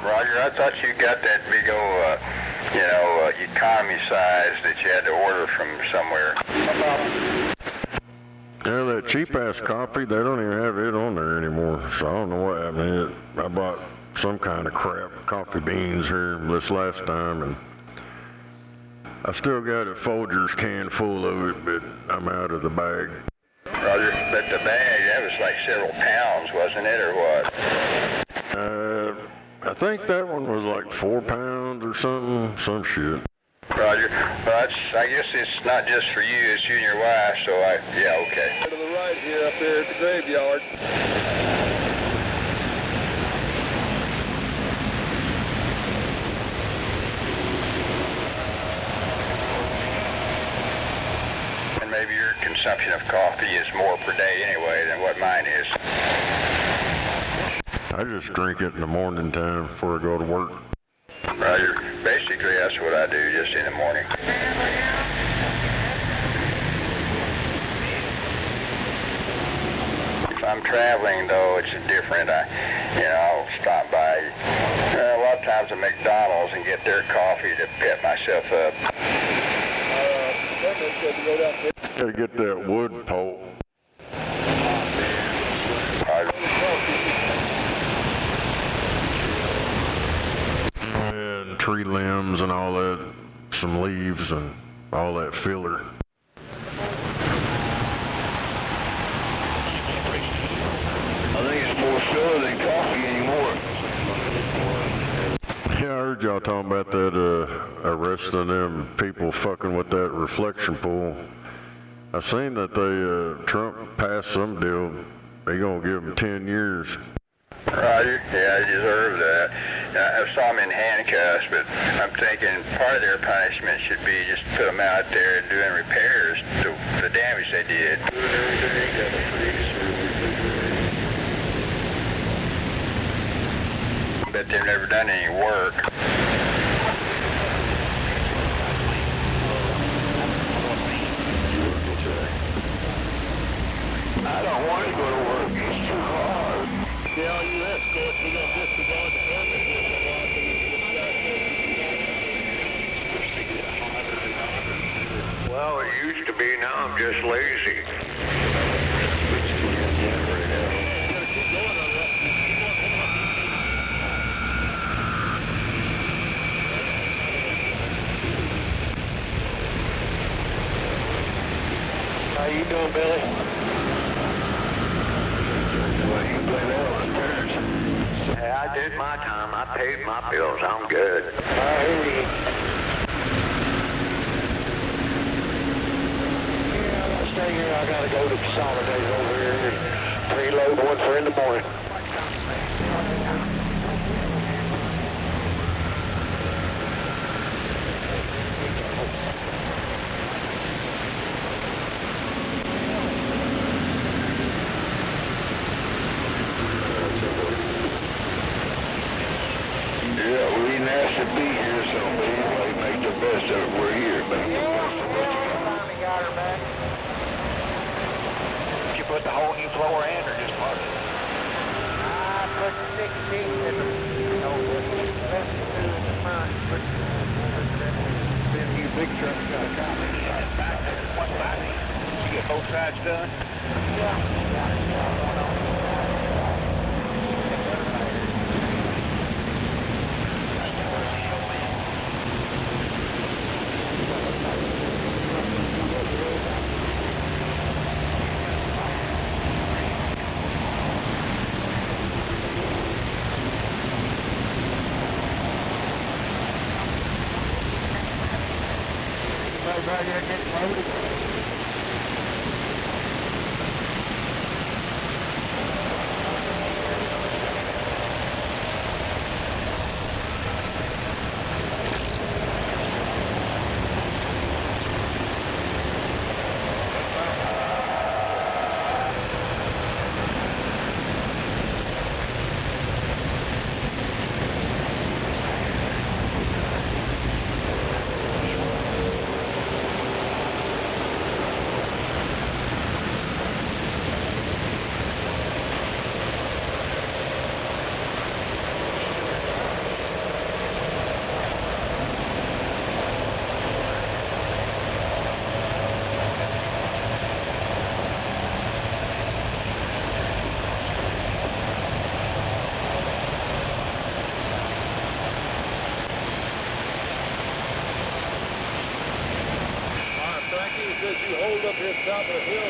Roger, I thought you got that big old, economy size that you had to order from somewhere. Yeah, that cheap-ass coffee, they don't even have it on there anymore, so I don't know what happened. I bought some kind of crap coffee beans here this last time, and I still got a Folgers can full of it, but I'm out of the bag. Roger, but the bag, that was like several pounds, wasn't it, or what? I think that one was like 4 pounds or something, some shit. Roger. Well, I guess it's not just for you, it's you and your wife, so okay. To the right here, up there at the graveyard. And maybe your consumption of coffee is more per day anyway than what mine is. I just drink it in the morning time before I go to work. Roger. Basically, that's what I do just in the morning. If I'm traveling, though, it's different. I'll stop by a lot of times at McDonald's and get their coffee to pep myself up. Gotta get that wood pole. And tree limbs and all that, some leaves and all that filler. chiller than coffee anymore. Yeah, I heard y'all talking about that, arresting them people fucking with that reflection pool. I seen that Trump passed some deal. They gonna give them 10 years. Roger. Yeah, they deserve that. I saw them in handcuffs, but I'm thinking part of their punishment should be just put them out there doing repairs to the damage they did. Bet they've never done any work. I don't want to go to work. It's too hard. Yeah, you escorts, we're going to disregard the permit just a lot. Well, it used to be. Now I'm just lazy. How you doing, Billy? Well, you play that on the turns. Hey, I did my time. I paid my bills. I'm good. I hear you. Yeah, I'm gonna stay here. I gotta go to Consolidate over here and preload one for in the morning. Yeah, we didn't ask to be here, so anyway, make the best of it. We're here. Make the best of what you got. Finally got her back. Did you put the whole new floor in or just part of it? I put 6 feet in the, you know, the left two in the front. Put then you big trucks got a copy. Back there, one side. Did you get both sides done? Yeah. Everybody getting loaded. Says you hold up here top of the hill.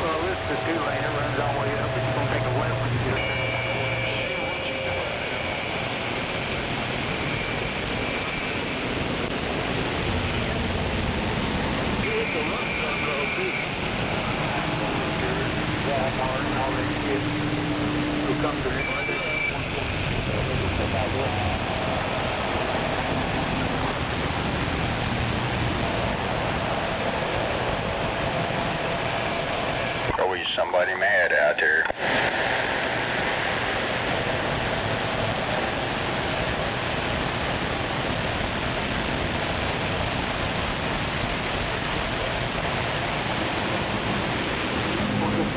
Well, this is the 2-lane. It runs all the way up. It's going to take a left when you get up there. It's a rough road, too. Walmart and all that shit. Who comes to it right there? Always somebody mad out there.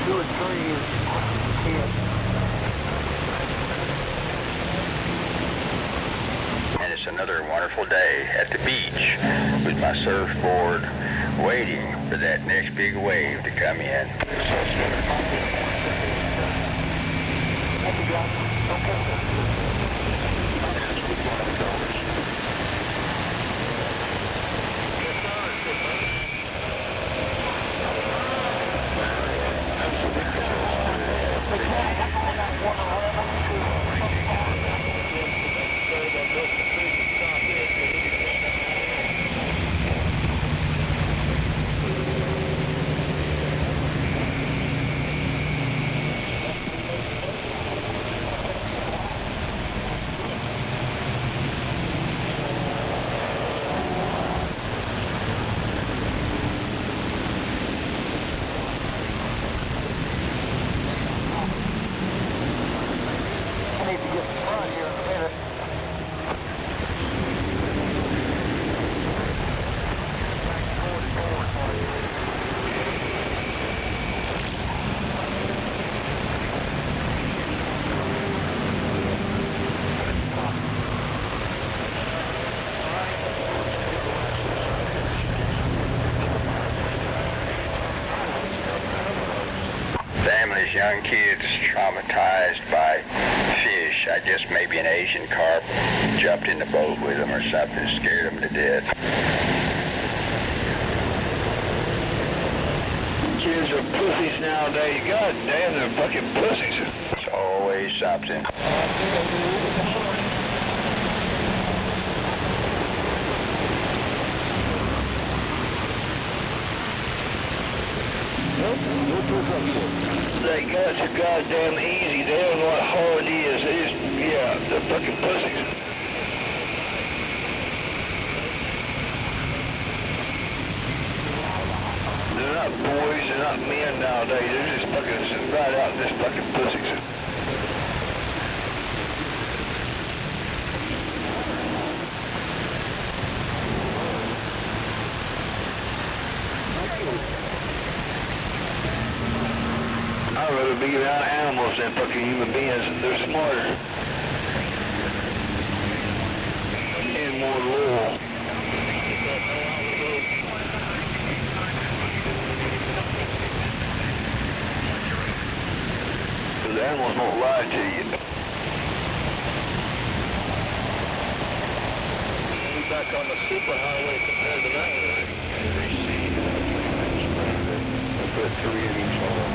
Two or three is And it's a another wonderful day at the beach with my surfboard, waiting for that next big wave to come in. Families, young kids traumatized by fish. I guess maybe an Asian carp jumped in the boat with them or something, scared them to death. Kids are pussies nowadays. God damn, they're fucking pussies. It's always something. They got it so goddamn easy. They don't know what hard is. They just, yeah, they're fucking pussies. They're not boys, they're not men nowadays. They're just fucking right out and just fucking pussies. I'd rather be around animals than fucking human beings. They're smarter. And more loyal. The animals won't lie to you. We're back on the superhighway compared to that. I put 3 in each hole.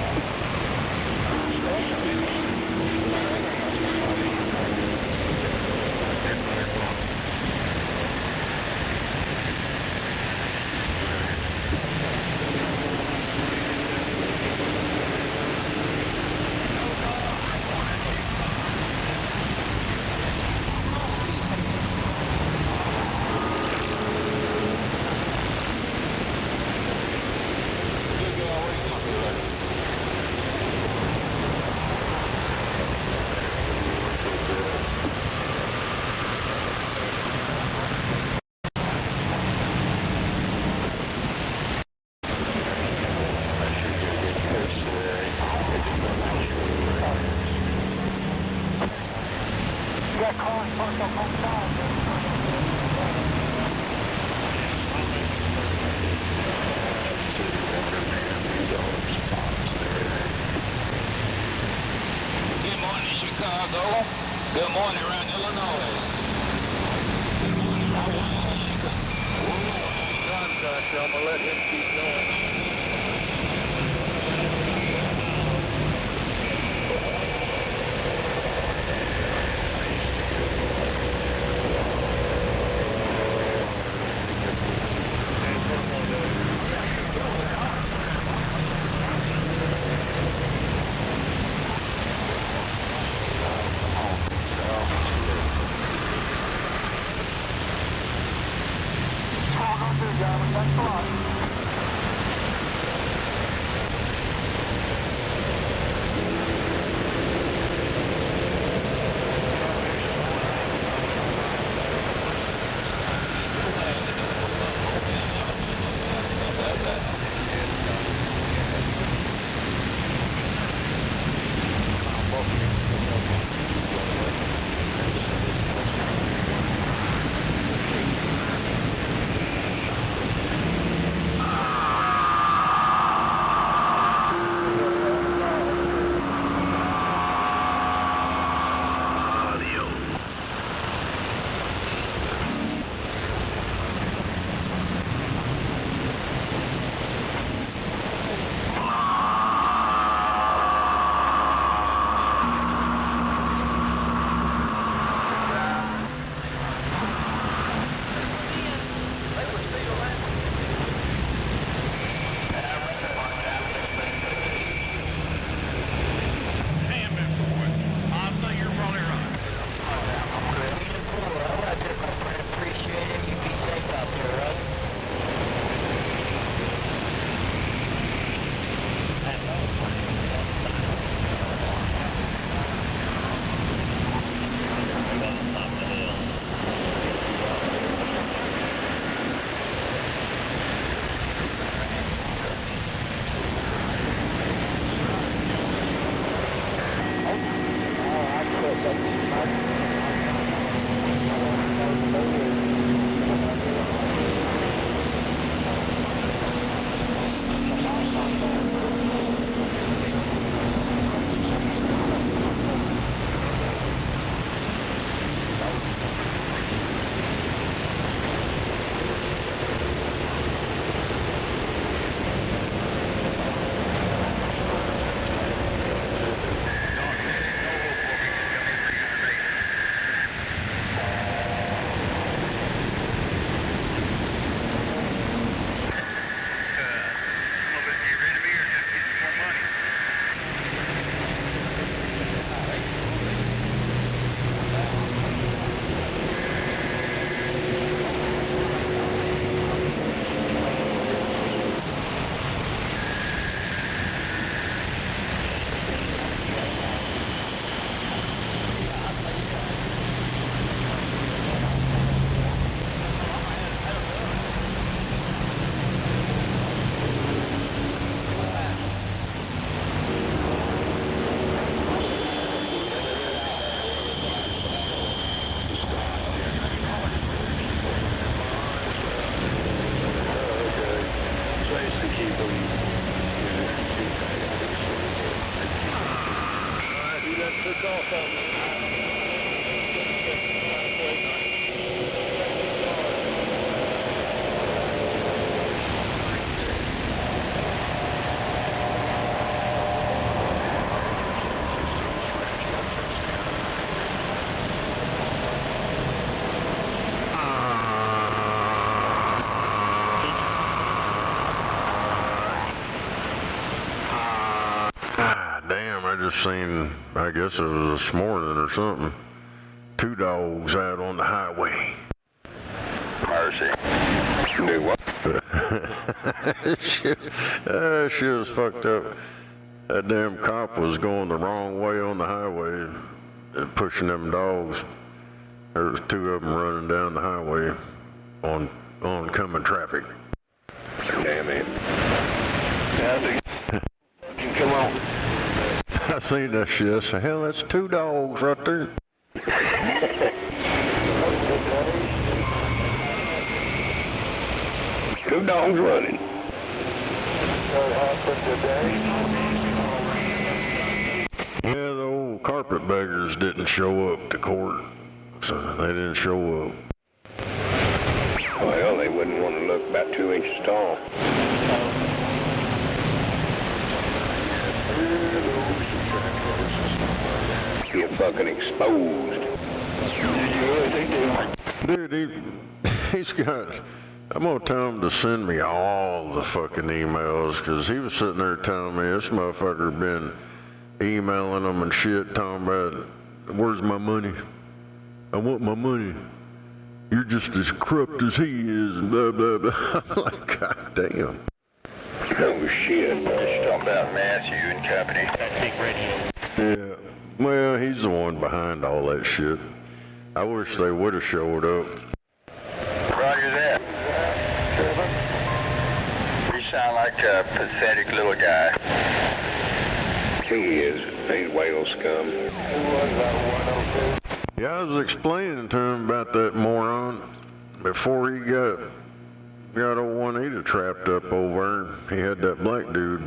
Good morning around Illinois. I'm gonna let him keep going. Thanks a lot. seen, I guess it was this morning or something, 2 dogs out on the highway. Mercy. Do what? Shit was fucked up. That damn cop was going the wrong way on the highway and pushing them dogs. There was 2 of them running down the highway on oncoming traffic. Damn it. Come on. I seen that shit. I said, hell, that's 2 dogs right there. 2 dogs running. Yeah, the old carpetbaggers didn't show up to court, so they didn't show up. Well, they wouldn't want to look about 2 inches tall. Get fucking exposed. Dude, he's got... I'm gonna tell him to send me all the fucking emails, because he was sitting there telling me this motherfucker been emailing them and shit, talking about, where's my money? I want my money. You're just as corrupt as he is, and blah, blah, blah. I'm like, God damn. Oh, shit. You're talking about Matthew and company. That big radio. Yeah. Well, he's the one behind all that shit. I wish they would have showed up. Roger that. You sound like a pathetic little guy. He is. He's whale scum. Yeah, I was explaining to him about that moron before he got old Juanita trapped up over. He had that black dude.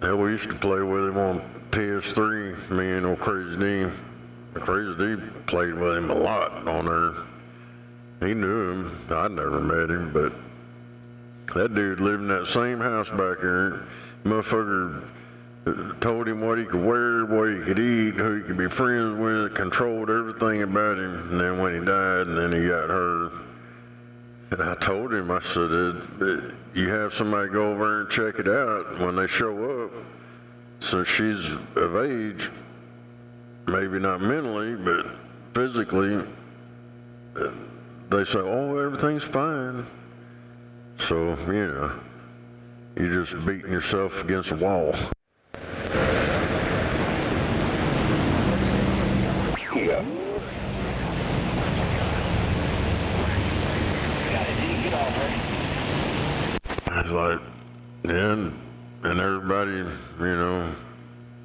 Hell, we used to play with him on PS3, me and old Crazy D. Crazy D played with him a lot on there. He knew him. I'd never met him, but that dude lived in that same house back there. Motherfucker told him what he could wear, what he could eat, who he could be friends with, controlled everything about him. And then when he died, and then he got hurt. And I told him, I said, you have somebody go over and check it out when they show up. Since she's of age, maybe not mentally, but physically, they say, oh, everything's fine. So, you know, you're just beating yourself against a wall. Yeah. It's like, and everybody, you know,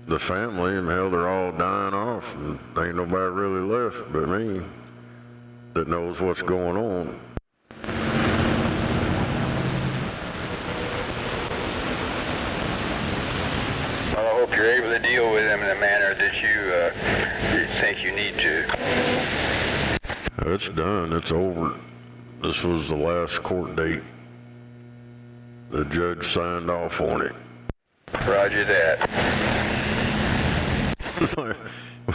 the family, and hell, they're all dying off, and ain't nobody really left but me that knows what's going on. Well, I hope you're able to deal with them in the manner that you think you need to. It's done. It's over. This was the last court date. The judge signed off on it. Roger that.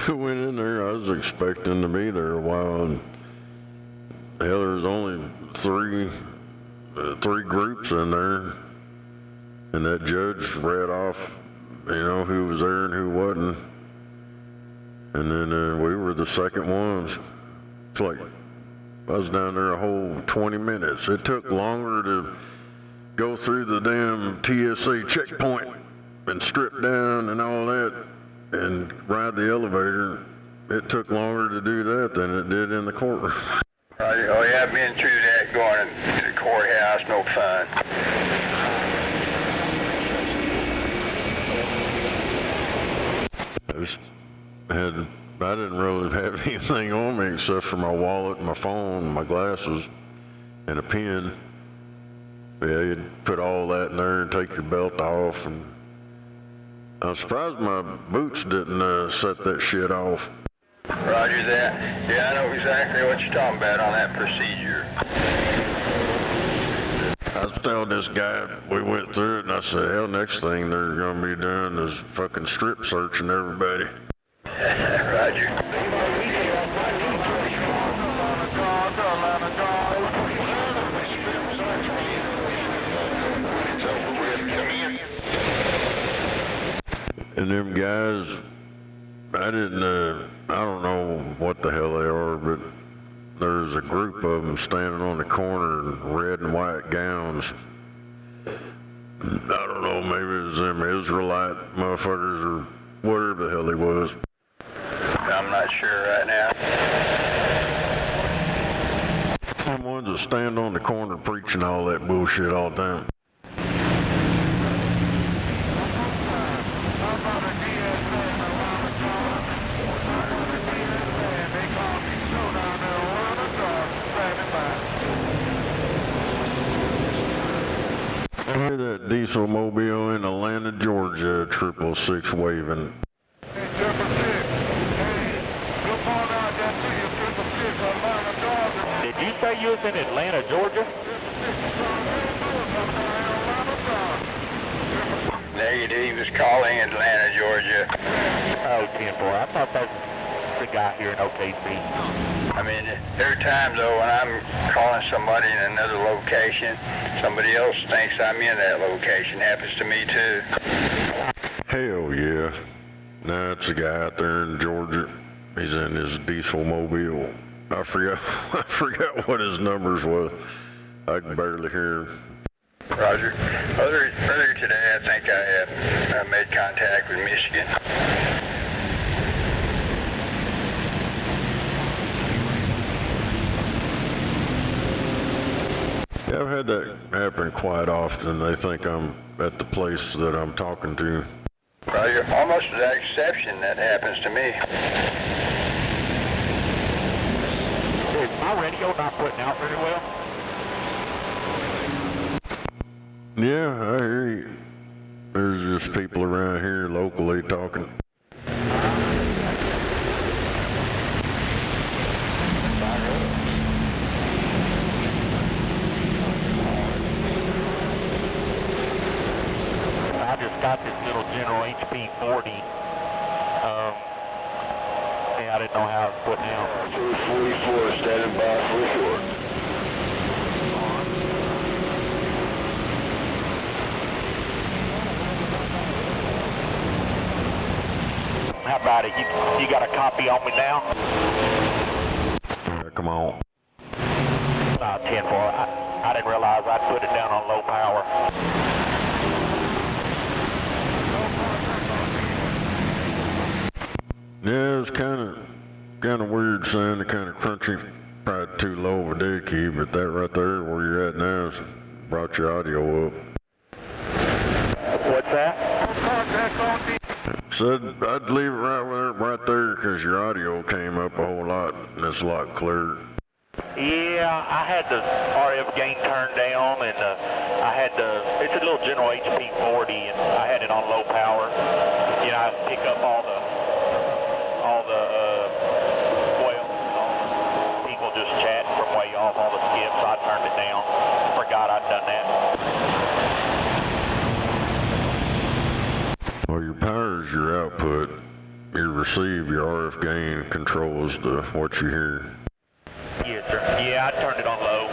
We went in there. I was expecting to be there a while, and hell, there's only three groups in there, and that judge read off, you know, who was there and who wasn't, and then we were the second ones. It's like I was down there a whole 20 minutes. It took longer to go through the damn TSA checkpoint and strip down and all that and ride the elevator. It took longer to do that than it did in the courtroom. Oh yeah, I've been through that, going to the courthouse, no fun. I didn't really have anything on me except for my wallet, my phone, my glasses, and a pen. Yeah, you'd put all that in there and take your belt off. And I'm surprised my boots didn't set that shit off. Roger that. Yeah, I know exactly what you're talking about on that procedure. I was telling this guy, we went through it, and I said, hell, next thing they're going to be doing is fucking strip searching everybody. Roger. And them guys, I don't know what the hell they are, but there's a group of them standing on the corner in red and white gowns. I don't know, maybe it was them Israelite motherfuckers or whatever the hell they was. I'm not sure right now. Some ones that stand on the corner preaching all that bullshit all the time. I hear that diesel mobile in Atlanta, Georgia, 666 waving. Did you say you was in Atlanta, Georgia? Negative, he was calling Atlanta, Georgia. Oh, 10-4. I thought that was the guy here in OKC. I mean, there are times, though, when I'm calling somebody in another location, somebody else thinks I'm in that location. Happens to me, too. Hell yeah. Nah, it's a guy out there in Georgia. He's in his diesel mobile. I forgot what his numbers was. I can barely hear him. Roger. Earlier today, I think I made contact with Michigan. Yeah, I've had that happen quite often. They think I'm at the place that I'm talking to. Roger. Almost without exception, that happens to me. Is my radio not putting out very well? Yeah, I hear you. There's just people around here locally talking. I just got this little General HP 40. I didn't know how it's putting out. 44 standing by for report. How about it? You got a copy on me now? Come on. 10-4. I didn't realize I'd put it down on low power. Yeah, it's kind of weird sounding, kind of crunchy, probably too low of a dead key, but that right there where you're at now has brought your audio up. What's that? Said I'd leave it right there because your audio came up a whole lot and it's a lot clearer. Yeah, I had the RF gain turned down, and it's a little General HP 40, and I had it on low power. You know, I pick up all the people just chatting from way off, all the skips, so I turned it down. Forgot I'd done that. Well, your power is your output. Your receive, your RF gain controls what you hear. Yes, sir. Yeah, I turned it on low.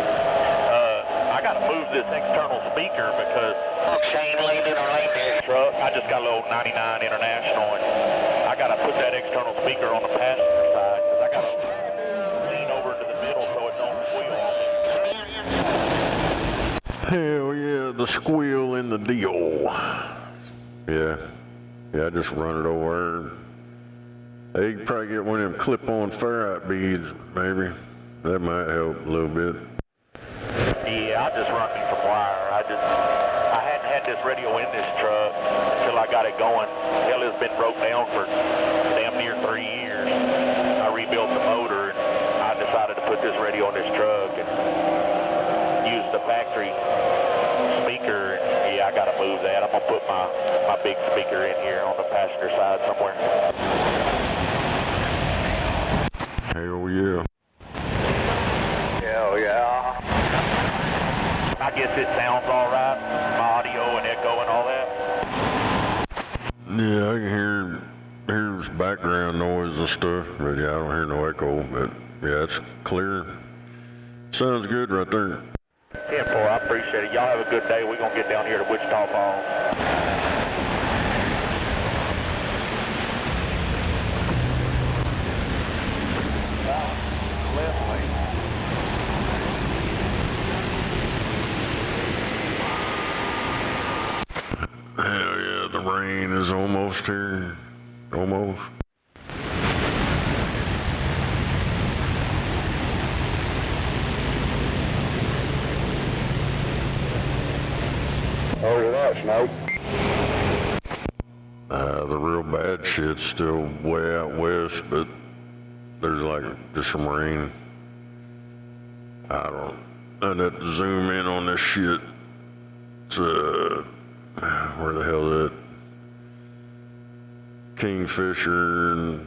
I got to move this external speaker because truck. I just got a little 99 International, and I got to put that external speaker on the passenger side because I got to lean over to the middle so it don't squeal on me. Hell yeah, the squeal in the deal. Yeah, just run it over. Hey, you can probably get one of them clip-on ferrite beads, maybe. That might help a little bit. Yeah, I just run me some wire. I hadn't had this radio in this truck until I got it going. Hell, it's been broke down for damn near 3 years. I rebuilt the motor, and I decided to put this radio in this truck and use the factory speaker. Yeah, I got to move that. I'm going to put my big speaker in here on the passenger side somewhere. Hell yeah. Hell yeah. I guess it sounds all right, my audio and echo and all that. Yeah, I can hear background noise and stuff, but yeah, I don't hear no echo, but yeah, it's clear. Sounds good right there. 10-4, I appreciate it. Y'all have a good day. We're going to get down here to Wichita Falls. Roger that, Snow. The real bad shit's still way out west, but there's like just some rain. I had to zoom in on this shit. It's, where the hell is it? Kingfisher and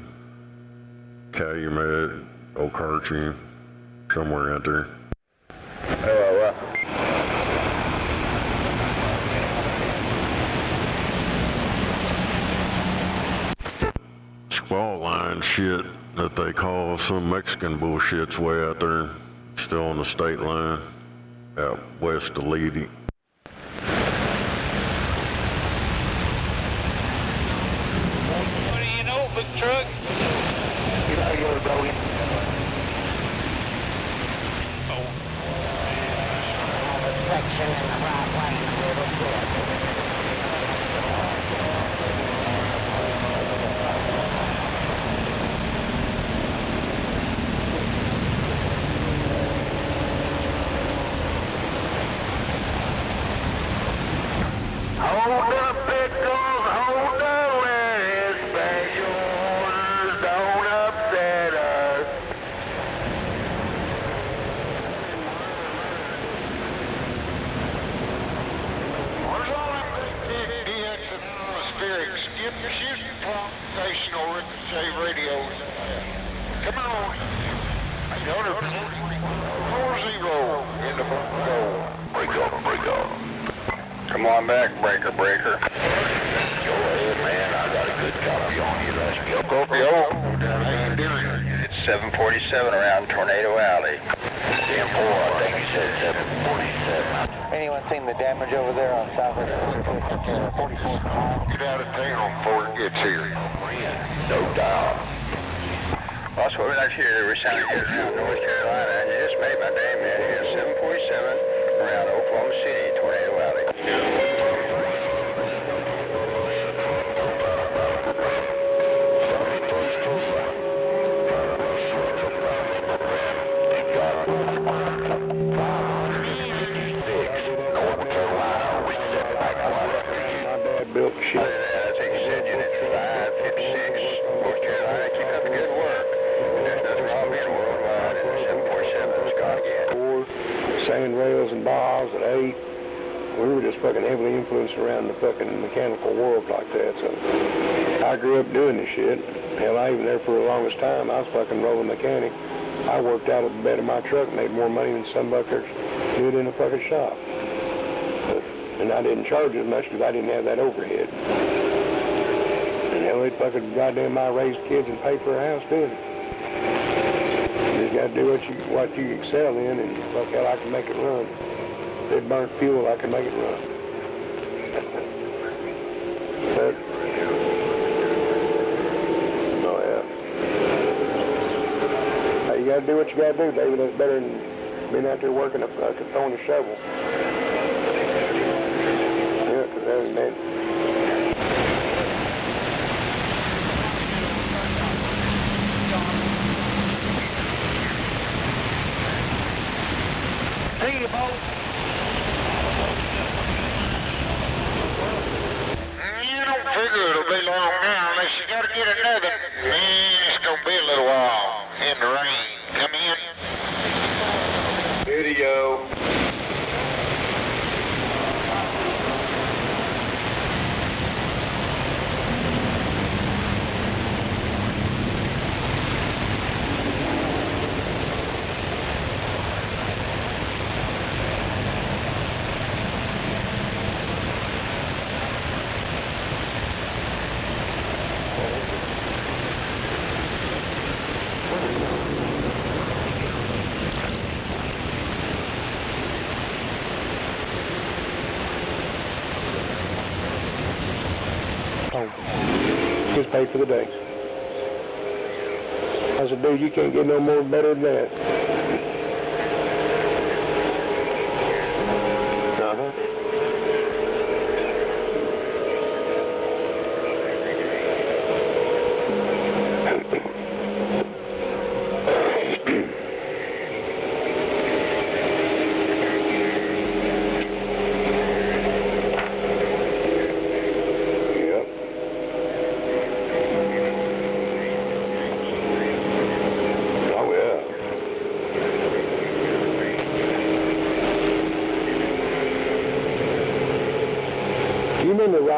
Calumet, Okarche, somewhere out there. Squall line shit that they call some Mexican bullshit's way out there, still on the state line, out west of Levy. What do you know, big truck? You know you're going. Section in the right lane, a little bit. Hold up, pickles, hold up, we're special orders, don't upset us. Where's all them big DX and atmospheric skip shooting computational ricochet radios? Come on. 840 in the Bronco. Break up. Come on back, breaker. Go ahead, man, I got a good copy on you, let's go. How you doing? It's 747 around Tornado Alley. 10-4, I think you said 747. Anyone seen the damage over there on Southwest 44th Mile? Get out of town before it gets here. No doubt. Also, what we like to hear, we're sounding good around North Carolina, and you just made my day, man. Here's 747 around Oklahoma City, Tornado Alley. Built shit. I think you said Unit 556, North Carolina. Keep up the good work. There's nothing wrong being worldwide, and the 747 is gone again. 4, sand rails and bows at 8. We were just fucking heavily influenced around the fucking mechanical world like that, so I grew up doing this shit. Hell, I even there for the longest time. I was fucking rolling mechanic. I worked out of the bed of my truck, made more money than some buckers did in a fucking shop. And I didn't charge as much because I didn't have that overhead. And hell, they fucking goddamn I raised kids and paid for a house doing it. You just gotta do what you excel in, and fuck hell, I can make it run. If it burnt fuel, I can make it run. But, oh yeah. Hey, you gotta do what you gotta do, David. That's better than being out there working throwing a shovel. Man. See you, Bo. You don't figure it'll be long now unless you gotta get another. Man, it's gonna be a little while in the rain. Come in. Video. Just pay for the day. I said, dude, you can't get no more better than that.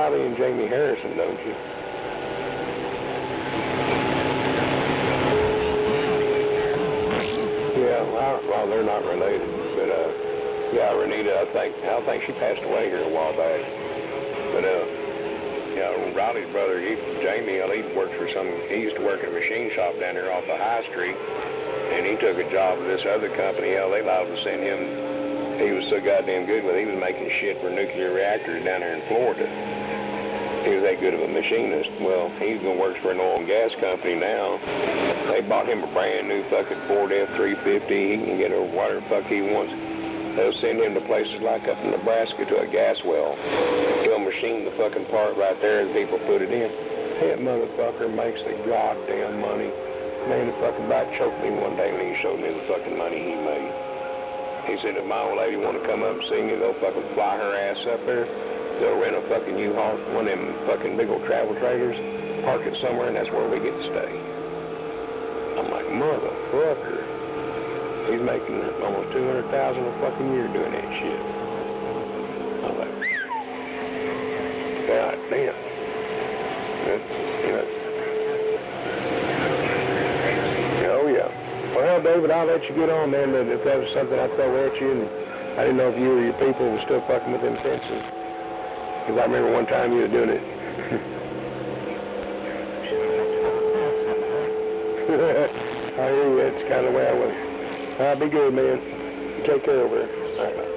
Riley and Jamie Harrison, don't you? Yeah, well, they're not related, but yeah, Renita, I think she passed away here a while back. But yeah, Riley's brother, Jamie, he works for he used to work at a machine shop down there off of High Street, and he took a job with this other company. Hell, they allowed to send him. He was so goddamn good with. He was making shit for nuclear reactors down there in Florida. He was that good of a machinist. Well, he's gonna work for an oil and gas company now. They bought him a brand new fucking Ford F-350. He can get over whatever the fuck he wants. They'll send him to places like up in Nebraska to a gas well. He'll machine the fucking part right there and people put it in. That motherfucker makes the goddamn money. Man, the fucking back choked me one day when he showed me the fucking money he made. He said if my old lady want to come up and see me, they'll fucking fly her ass up there. They'll rent a fucking U-Haul, one of them fucking big old travel trailers, park it somewhere, and that's where we get to stay. I'm like, motherfucker. He's making almost $200,000 a fucking year doing that shit. I'm like, God damn. Oh yeah. Well, David, I'll let you get on, man. But if that was something I'd throw at you, and I didn't know if you or your people were still fucking with them fences. Because I remember one time you were doing it. I hear you. That's kind of the way I was. Be good, man. Take care over there. All right, bye.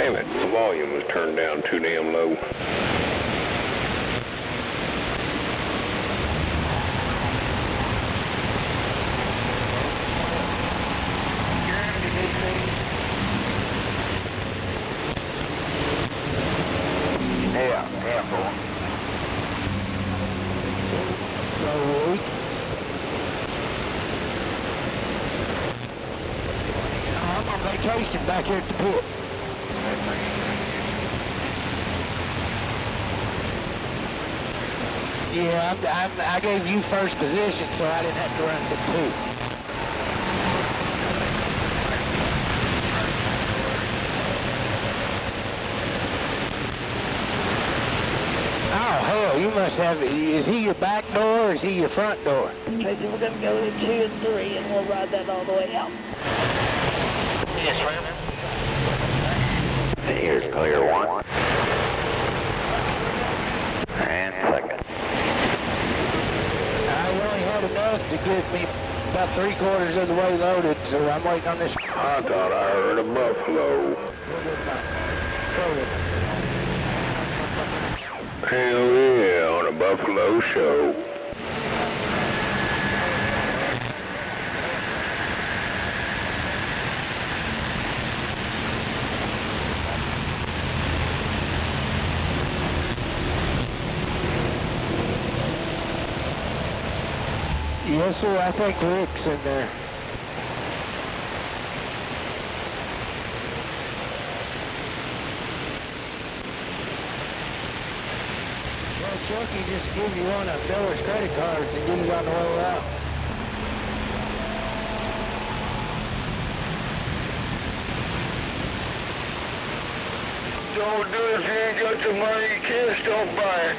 Damn it, the volume was turned down too damn low. I'm on vacation back here at the pit. Yeah, I gave you first position, so I didn't have to run the two. Oh, hell, you must have, is he your back door or is he your front door? Tracy, we're going to go to 2 and 3, and we'll ride that all the way out. Yes, ma'am. Here's clear 1. And second. I only had enough to get me about 3/4 of the way loaded, so I'm waiting on this. I thought I heard a buffalo. Hell yeah, on a buffalo show. Yes, sir, I think Rick's in there. Well, Chucky just give you one of Miller's credit cards and get it on the way out. Don't do it if you ain't got the money. Kids don't buy it.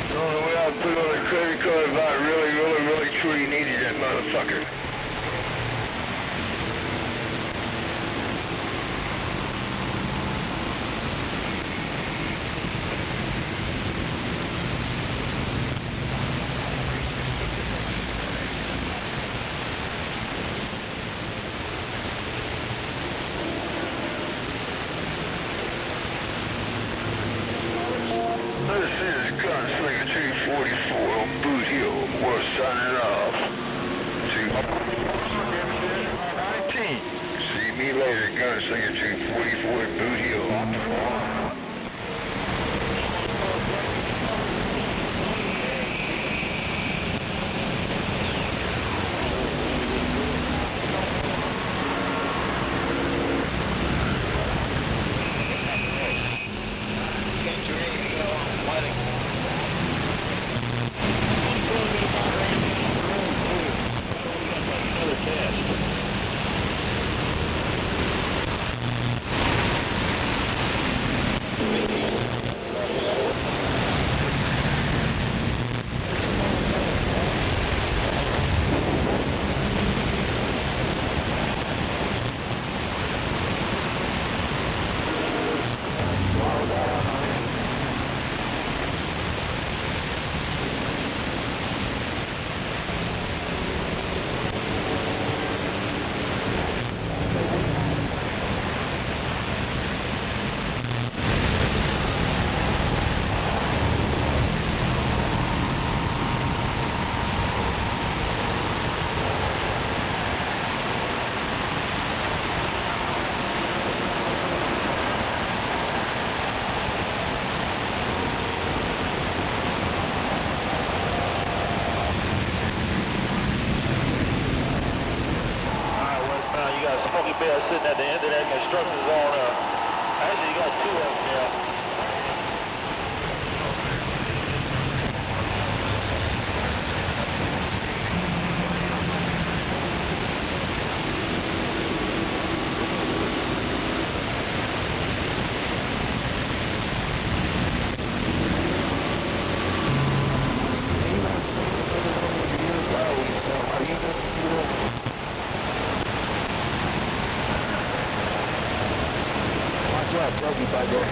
The only way I put on a credit card if I really truly needed that motherfucker. This is Gunslinger 244 on Boot Hill. We're signing off. 19. See me later, Gunslinger 244 at Boot Hill. Sitting at the end of that construction zone. Actually, you got 2 of them now. Chucky by there.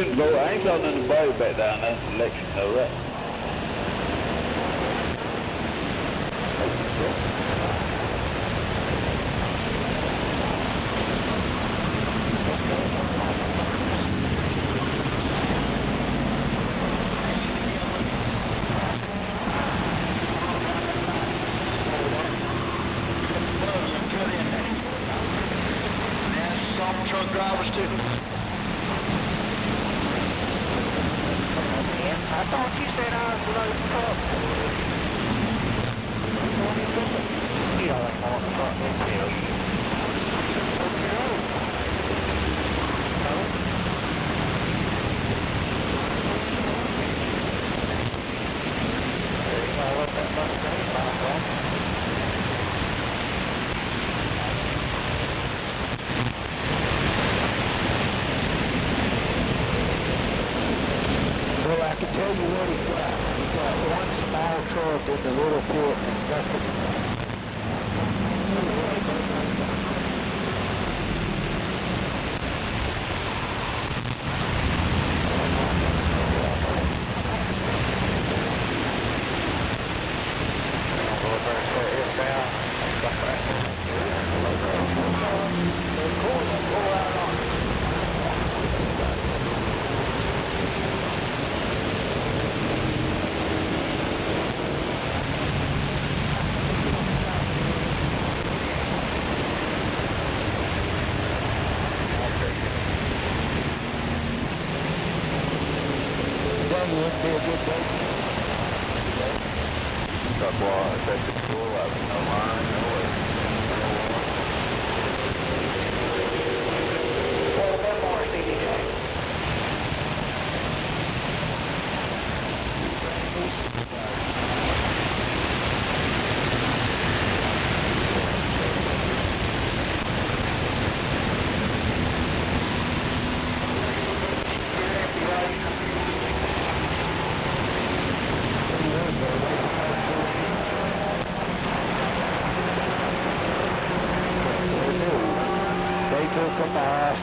shouldn't go. I ain't got nothing to buy back down there. Let you know that. I thought you said I was loading up. You know that on the front end tell you. Well, I can tell you what he's got. He's got one small truck in the little pit and nothing.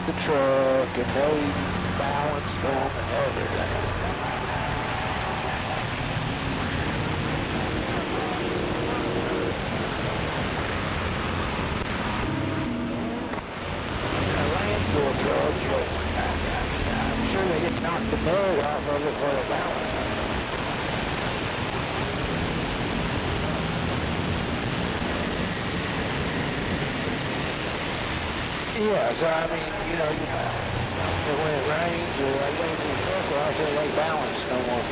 The truck and they balanced them and everything. A landfill truck, I'm sure they just knocked the mud off of it for the balance. Yeah, so I mean, you know, when it rains or they rains in the circle out there, they balance no more.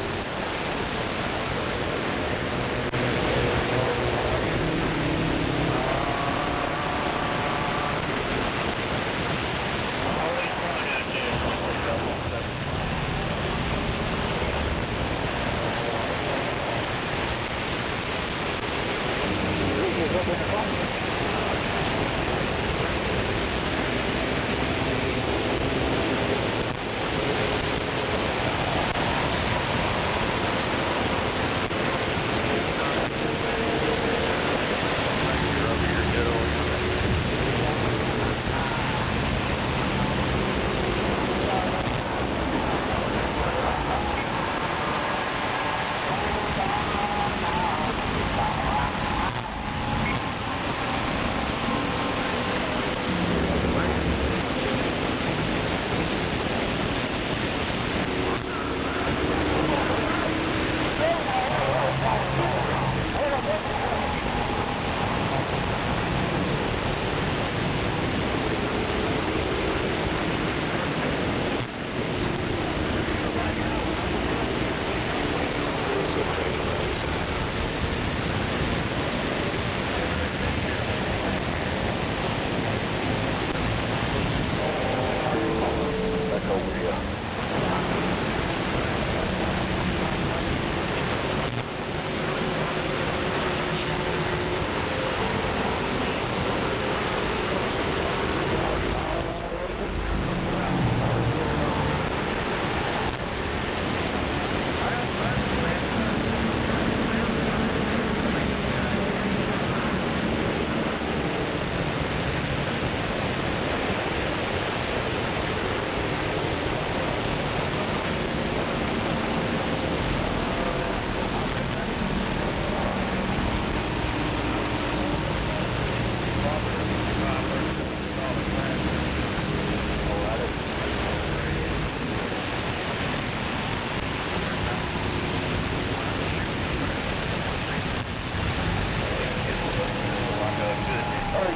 Hell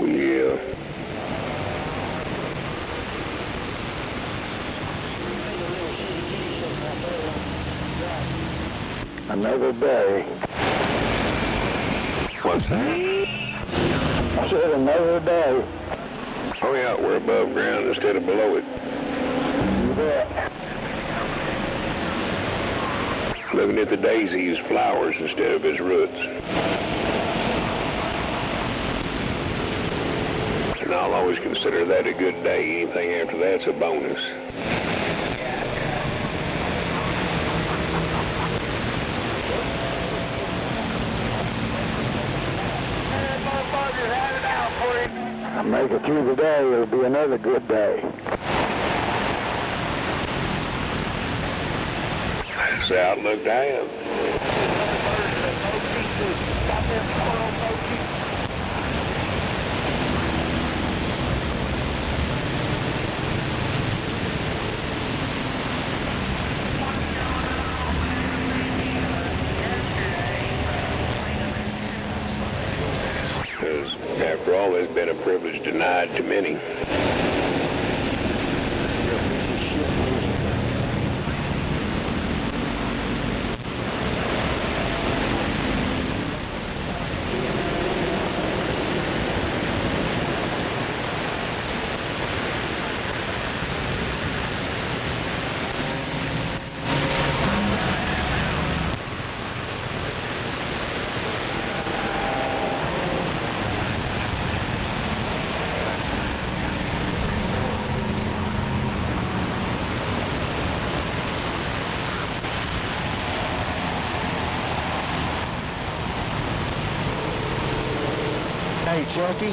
yeah. Another day. What's that? I said another day. Oh yeah, we're above ground instead of below it. You bet. Looking at the daisy's flowers instead of its roots. And I'll always consider that a good day. Anything after that's a bonus. I make it through the day, it'll be another good day. That's the outlook I am. Because after all, there's been a privilege denied to many. Hey, Chucky.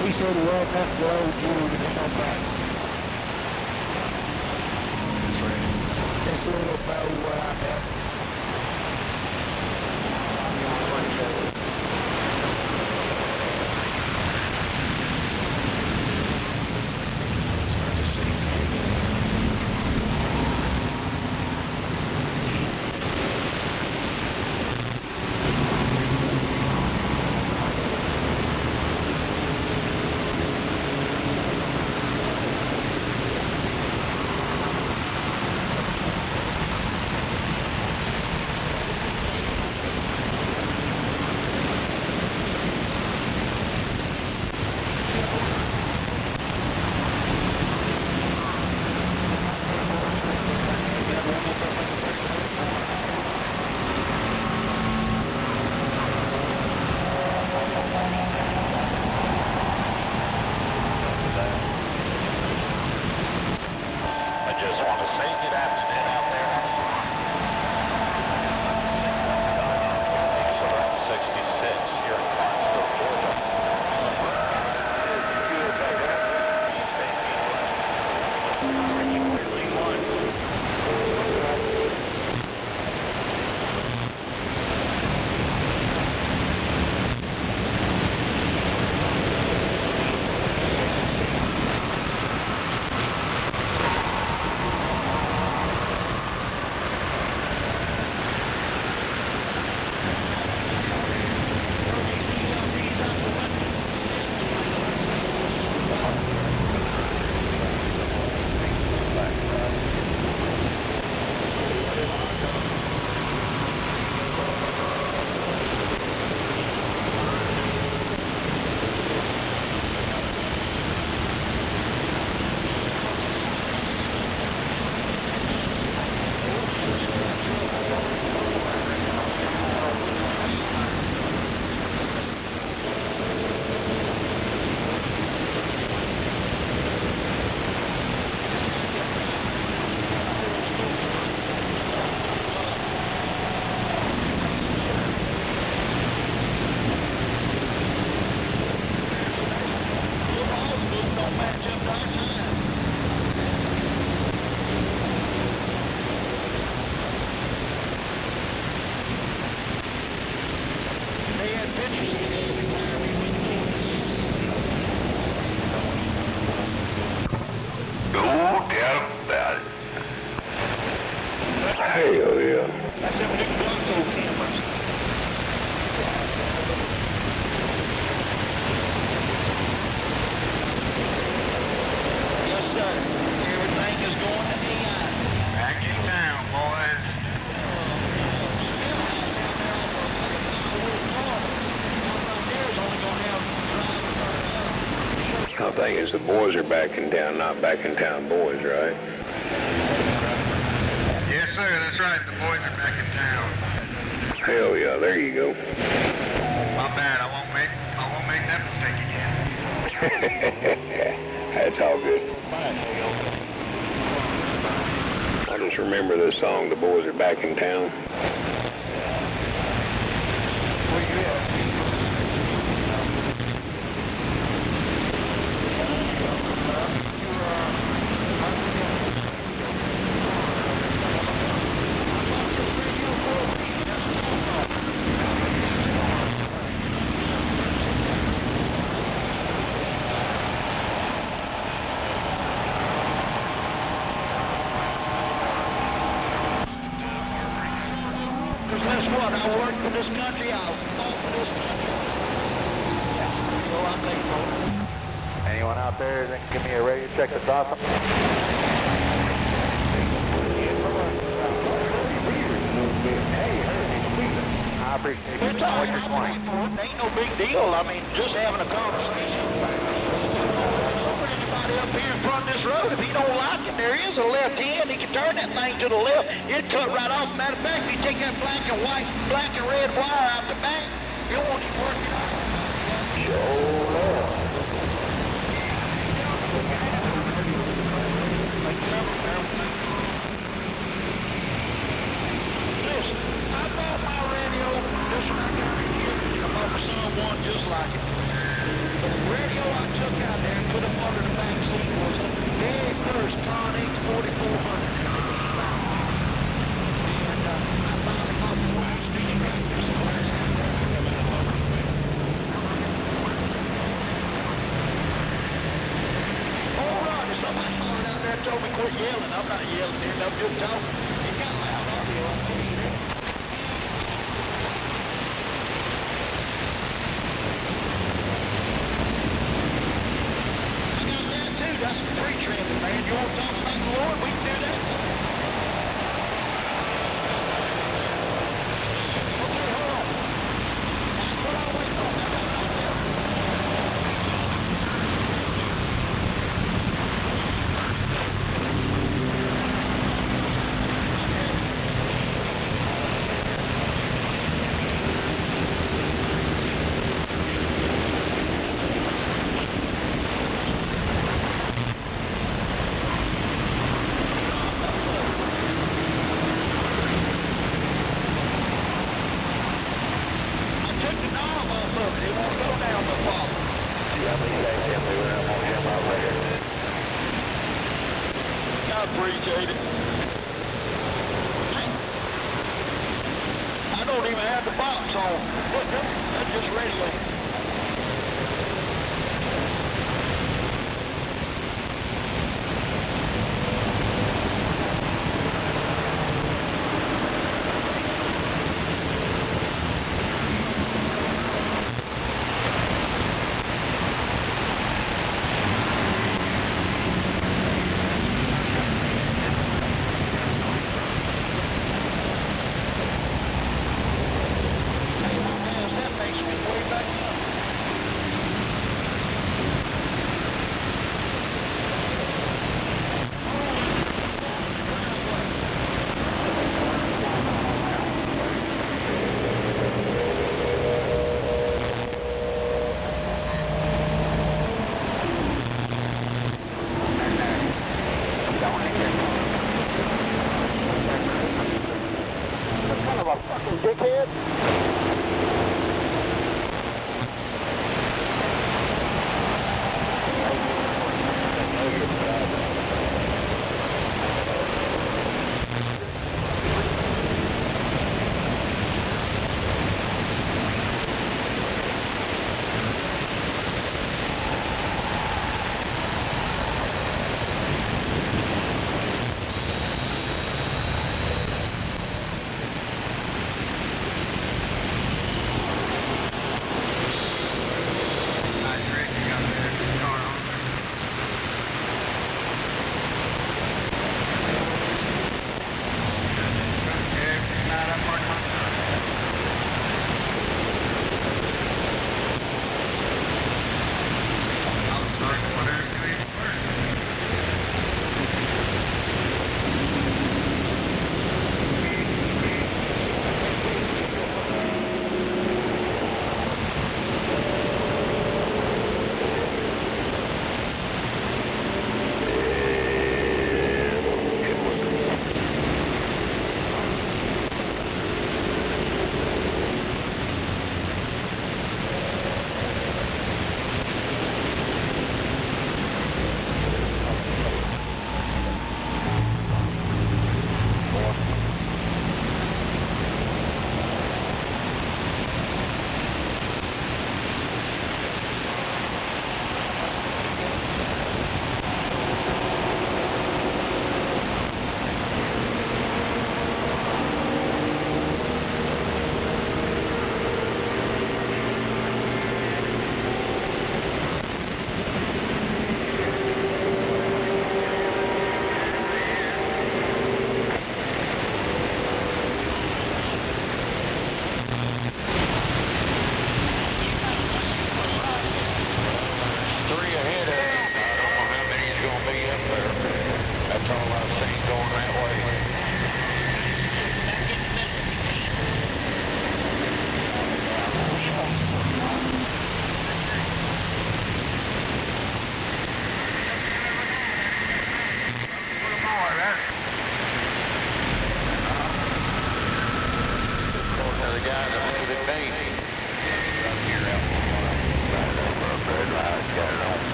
He said he wasn't up to old June to come back. This little boat where I'm at. That's them new Bronco cameras. Yes, sir. Everything is going to Ion. Back in town, boys. I think it's the boys are back in town, not back in town boys, right? Yes, sir, that's right. The boys are back in town. Hell yeah, there you go. My bad. I won't make that mistake again. That's all good. I just remember this song, The Boys Are Back in Town. Where you at? Anyone out there that can give me a radio check that's awesome? I appreciate you. It's all right. It ain't no big deal. I mean, just having a conversation. Anybody up here in front of this road, if he don't like it, there is a left hand. He can turn that thing to the left. It'd cut right off. Matter of fact, if you take that black and red wire out the back, it won't even work it out. Listen, I bought my radio, this one I got right here. I bought my son one just like it. The radio I took out there and put up under the back seat was a very first Con X 4400. And I finally bought the one speed tractor somewhere. Somebody hollered out there and told me quit yelling. I'm not yelling here, I'm just talking. It got loud audio on TV there. I got that too. That's the free transit, man. You want to talk about the Lord? We can do that. Okay, hold on. That's what I'm waiting on. I got it out there. I appreciate it. I don't even have the box on. Look, that's just radio.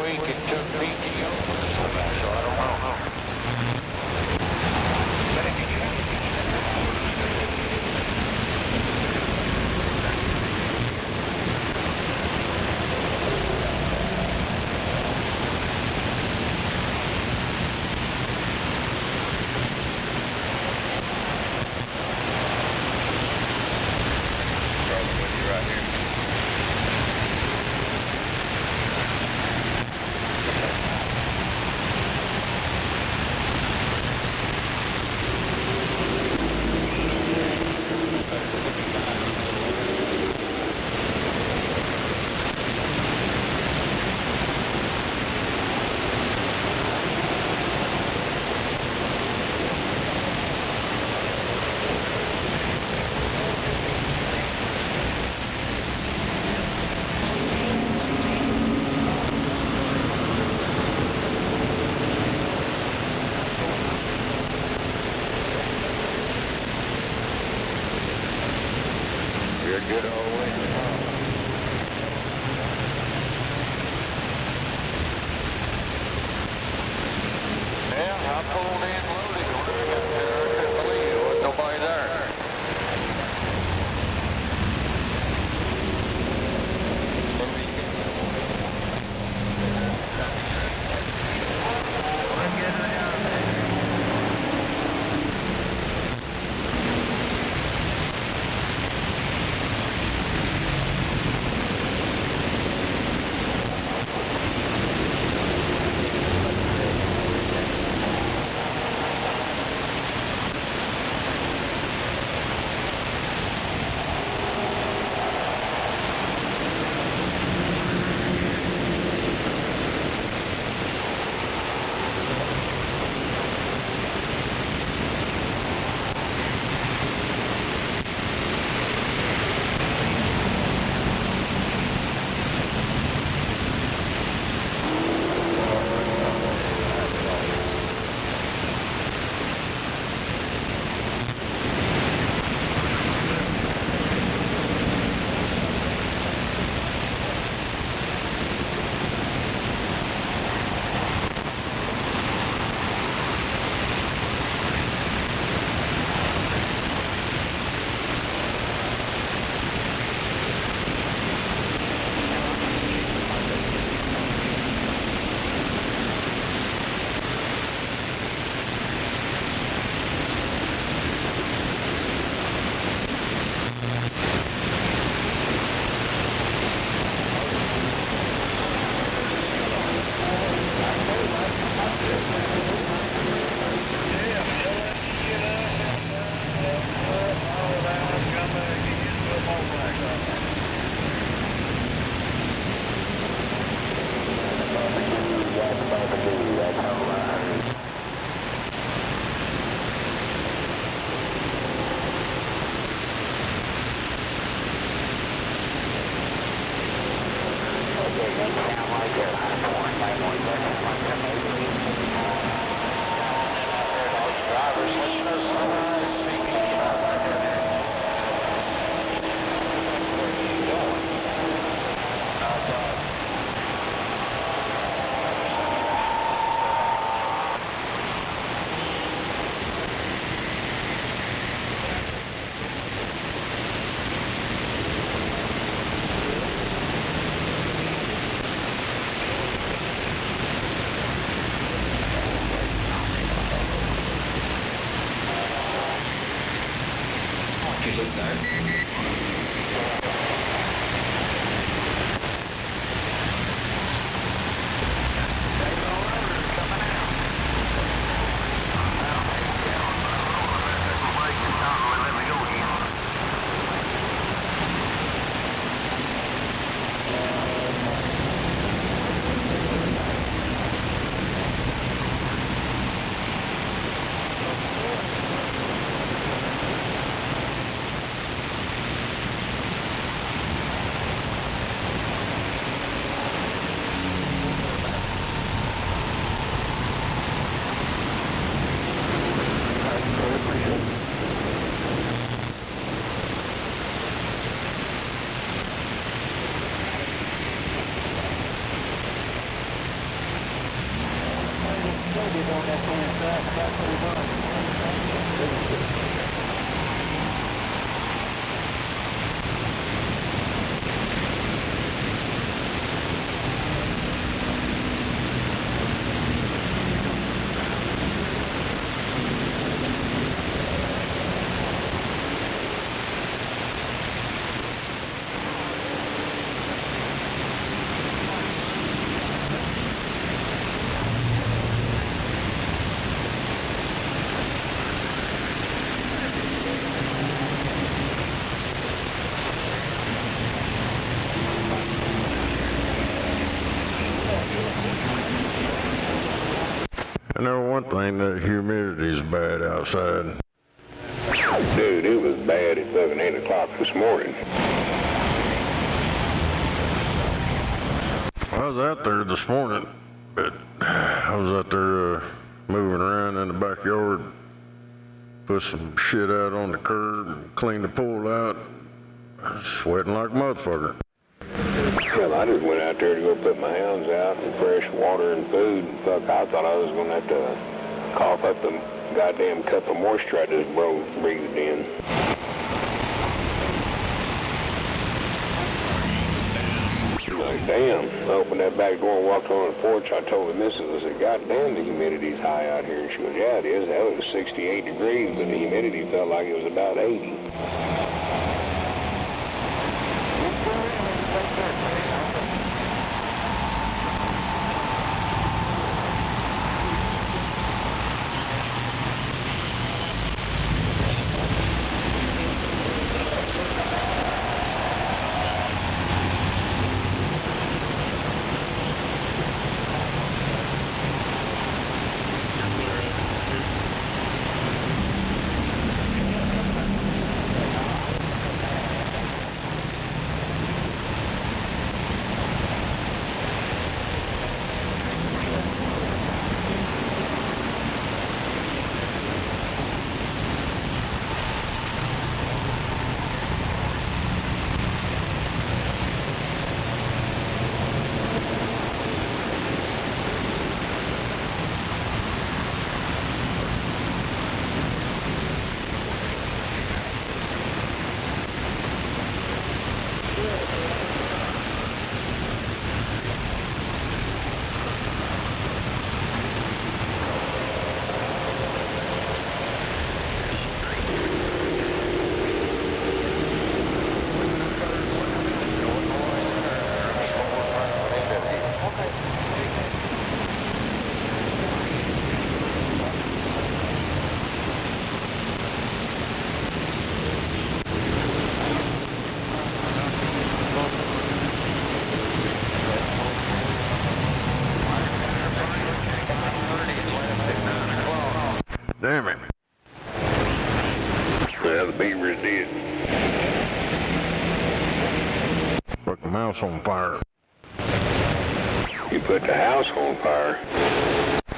week and took PTO for this week, so I don't know. Good all the way to the top. Yeah, I pulled in loaded when I got there. I couldn't believe there wasn't nobody there. loaded on that damn track about 3 months. I know one thing, that humidity's bad outside. Dude, it was bad at fucking 8 o'clock this morning. I was out there this morning, but I was out there moving around in the backyard, put some shit out on the curb, and cleaned the pool out. I was sweating like a motherfucker. Hell, I just went out there to go put my hounds out and fresh water and food. Fuck, I thought I was going to have to cough up the goddamn cup of moisture I just breathed in. Like, damn. I opened that back door and walked on the porch. I told the missus, I said, God damn, the humidity's high out here. And she goes, yeah, it is. Hell, it was 68 degrees, but the humidity felt like it was about 80. Damn it. Well, the beaver's dead. Put the mouse on fire. You put the house on fire?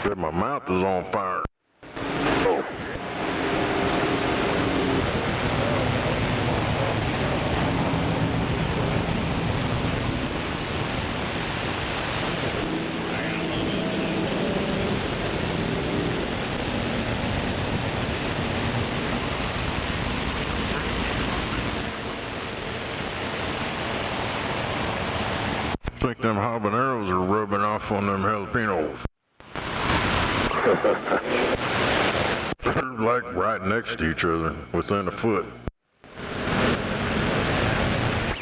Said my mouth is on fire. Oh. I think them habaneros are rubbing off on them jalapenos. They're like right next to each other, within a foot.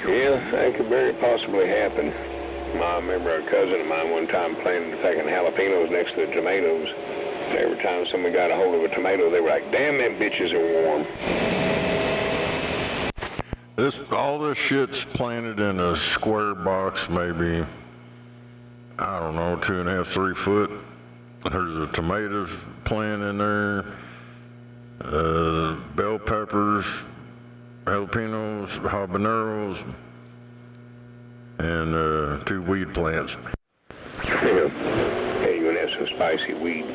Yeah, that could very possibly happen. I remember a cousin of mine one time planting fucking jalapenos next to the tomatoes. And every time someone got a hold of a tomato, they were like, damn, them bitches are warm. All this shit's planted in a square box, maybe, I don't know, 2.5, 3 foot. There's a tomatoes plant in there, bell peppers, jalapenos, habaneros, and 2 weed plants. Hey, you're gonna have some spicy weed.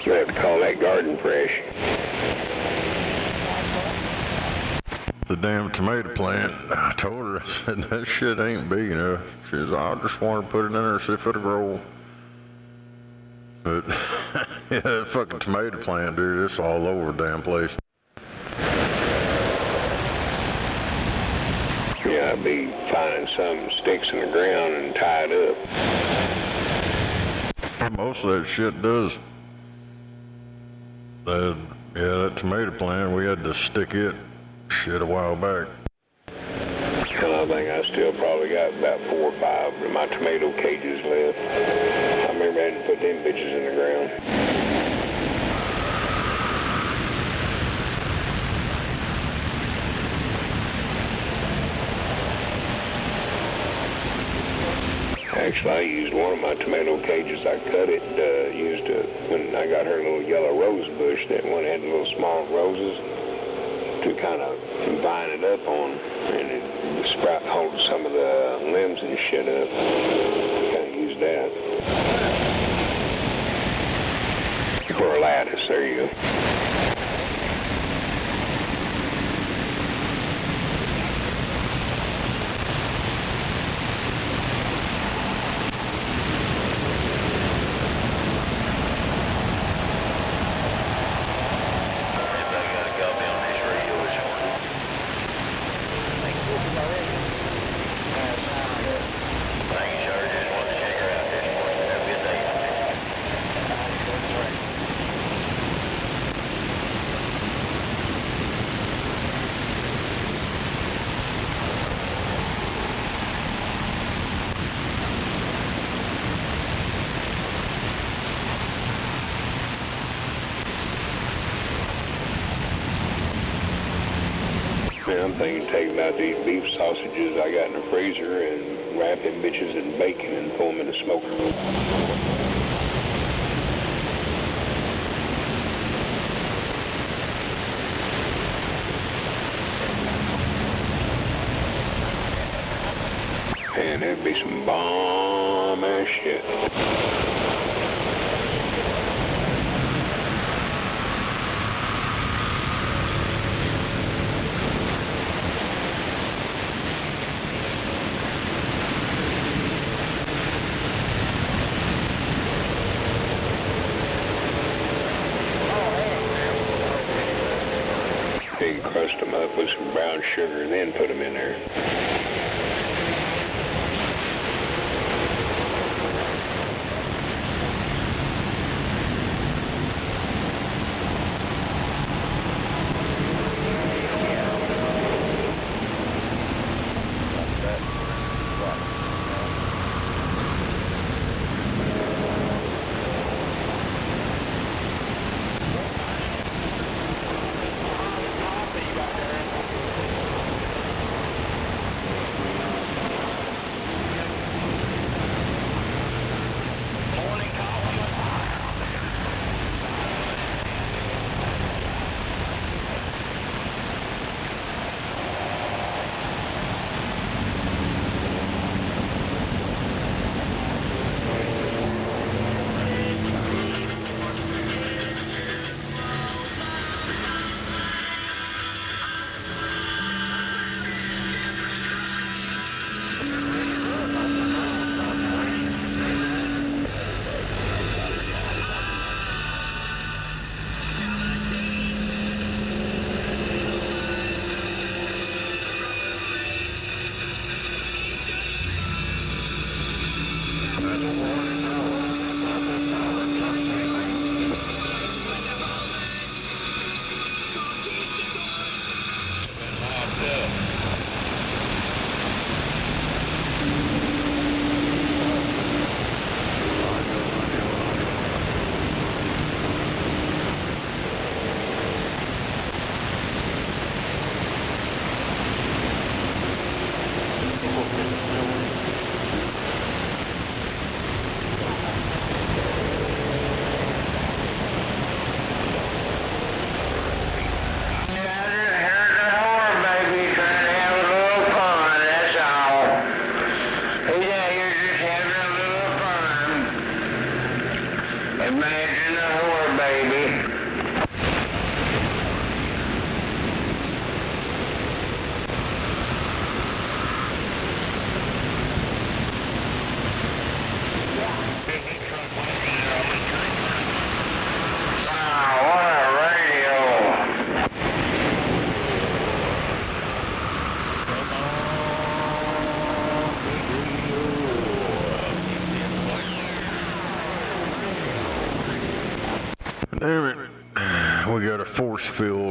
You'll have to call that garden fresh. the damn tomato plant. I told her, I said, that shit ain't big enough. She says, I just want to put it in there and see if it'll grow. But, yeah, that fucking tomato plant, dude, it's all over the damn place. Yeah, I'd be finding some sticks in the ground and tie it up. Most of that shit does. That tomato plant, we had to stick it shit a while back. Hell, I think I still probably got about 4 or 5 of my tomato cages left. I remember having to put them bitches in the ground. Actually, I used one of my tomato cages. I cut it, used it when I got her little yellow rose bush, that one had little small roses, to kind of vine it up on, and it sprout hold some of the limbs and shit up. Kind of use that. For a lattice, there you go. I'm thinking taking out these beef sausages I got in the freezer and wrap them bitches in bacon and throw them in the smoker. And that'd be some bomb-ass shit. You can crust them up with some brown sugar and then put them in there.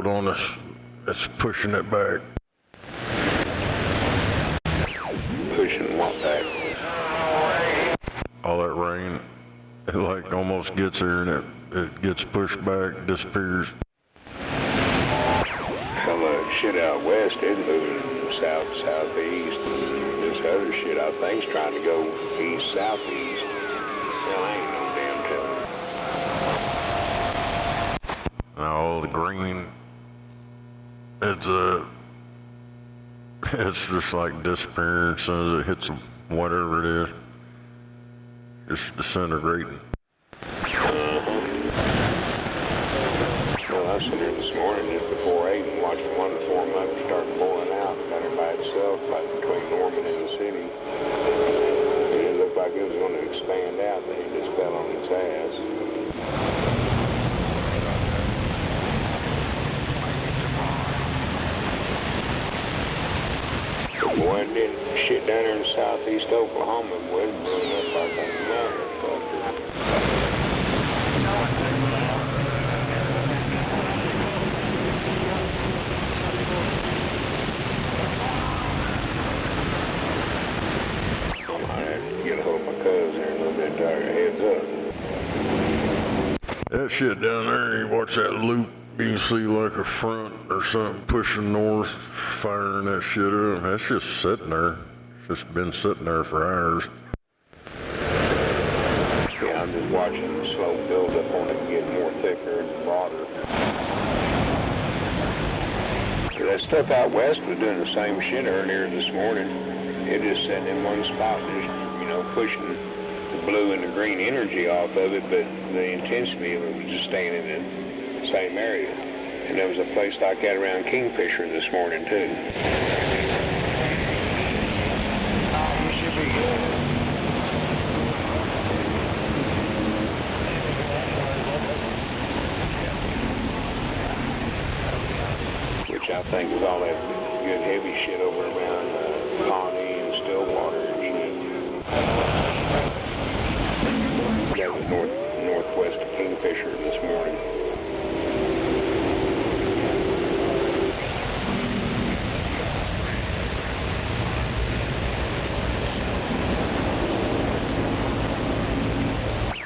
load on us. It's pushing it back. Pushing what back? All that rain, it like almost gets here and it gets pushed back, disappears. Hell, shit out west is moving south, southeast, and this other shit I think's trying to go east, southeast. Hell, I ain't no damn telling. Now all the green, it's just like disappearing as soon as it hits whatever it is. Just disintegrating. Well, I was sitting there this morning just before 8 and watching one of the 4 months start blowing out kind of by itself, like between Norman and the city. And it looked like it was going to expand out, then it just fell on its ass. Boy, it did shit down there in southeast Oklahoma, boy, it blew up like a motherfucker. I might have to get a hold of my cousin here a little bit, tell her heads up. That shit down there, you watch that loop, you can see like a front or something pushing north, firing that shit up. That's just sitting there. It's just been sitting there for hours. Yeah, I'm just watching the slow build up on it and get more thicker and broader. That stuff out west was doing the same shit earlier this morning. It just sitting in one spot, just, pushing the blue and the green energy off of it, but the intensity of it was just staying in the same area. And there was a place like that around Kingfisher this morning, too. You should be good. Which I think was all that good heavy shit over around Pawnee and Stillwater and shit. That was northwest of Kingfisher this morning.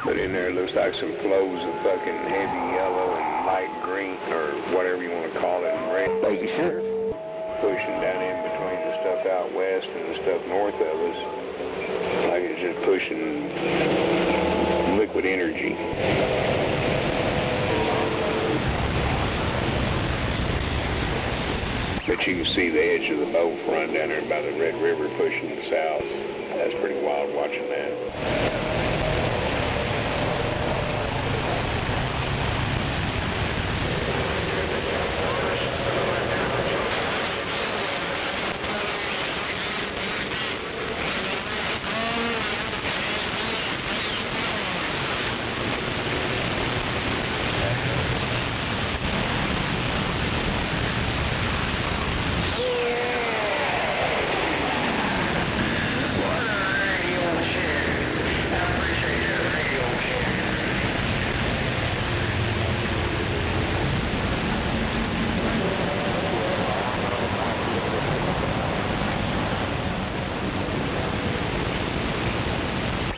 But in there it looks like some flows of fucking heavy yellow and light green, or whatever you want to call it, and red. Thank you, sir. Pushing down in between the stuff out west and the stuff north of us. Like it's just pushing liquid energy. But you can see the edge of the bow front down there by the Red River pushing south. That's pretty wild watching that.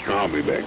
I'll be back.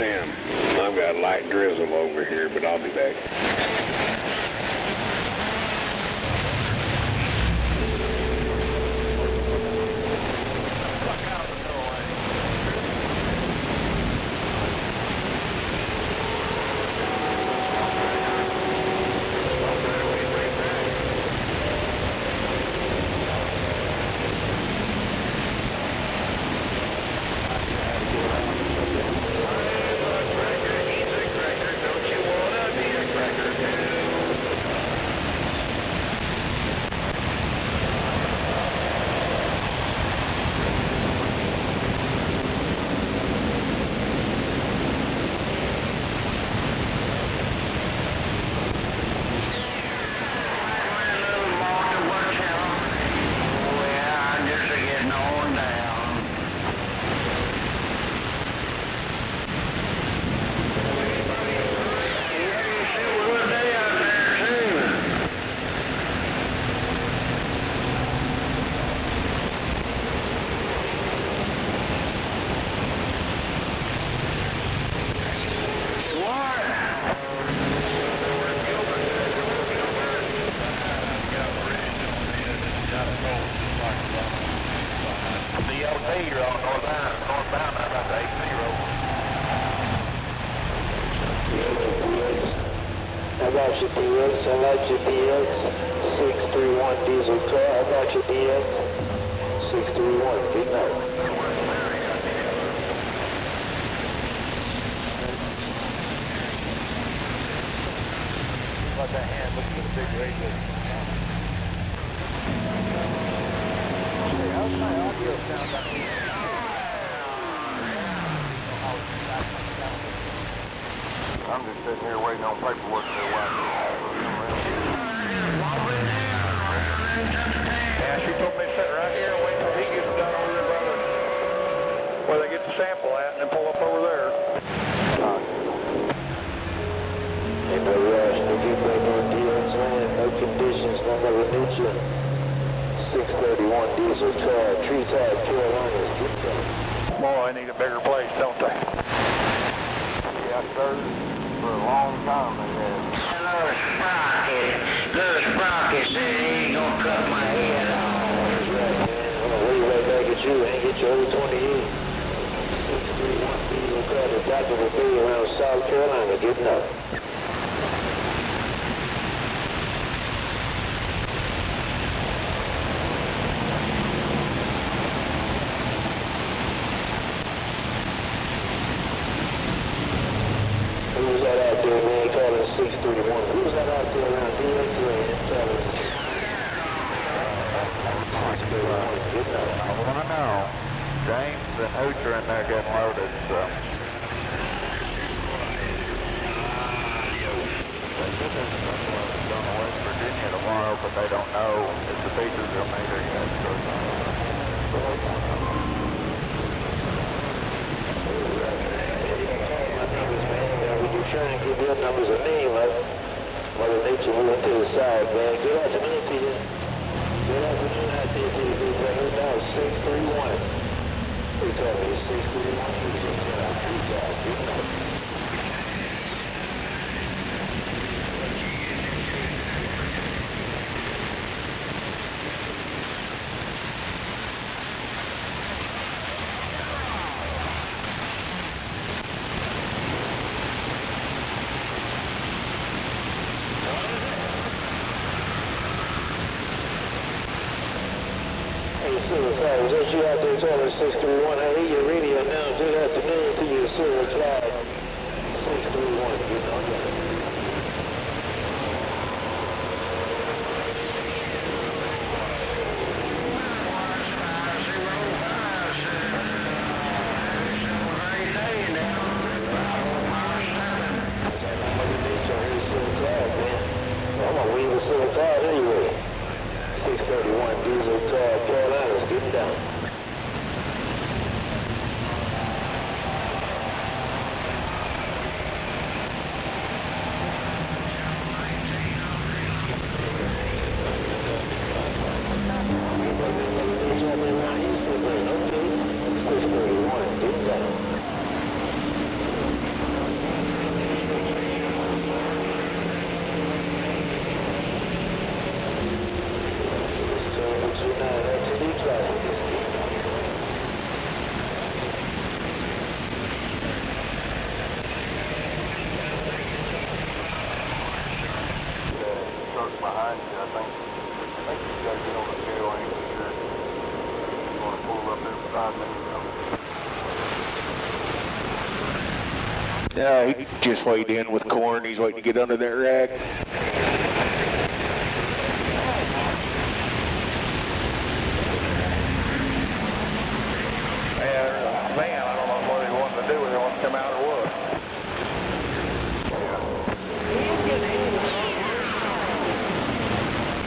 Damn, I've got light drizzle over here, but I'll be back. got your DX, I like your DX. 631 diesel car, I got your DX. 631, good night. About that hand, look at the big radio. Hey, how's my audio sound up here? I'm just sitting here waiting on paperwork for a while. Yeah, she told me to sit right here and wait till he gets done over there by the, where they get the sample at, and then pull up over there. Ain't no rush to get back on DX land, no conditions, no never need you. 631 diesel car, Treetop, Carolinas, get back. Boy, I need a bigger place, don't they? Yeah, sir. For a long time they have. Little Sprocket said he ain't gonna cut my head off. That's right, man. I'm gonna wave right back at you and get your old 28. 631 diesel car, the doctor will be around South Carolina getting up. Who's that out there, man, calling 631? Who's that out there around DX land calling 631? Good night. Well, I know. James and Hooch are in there getting loaded, so. They said there's another one going to West Virginia tomorrow, but they don't know if the features are made there yet, so. Trying to give your numbers a name, like Mother Nature moving to the side, man. Good afternoon to you. Good afternoon out there to you, big brother. Now 631. They call me 631. Good night. Was that you out there calling 631? I hear your radio now. Good afternoon to you, Silver Cloud. 631, good on that. I'm gonna weave the Silver Cloud anyway. 631 diesel car, Carolinas, getting down. Behind you, I think you got to get on the tail end for sure. You want to pull up there beside me, you know. Yeah, he just weighed in with corn. He's waiting to get under that rack. Yeah, man, I don't know what he wants to do. He wants to come out or what.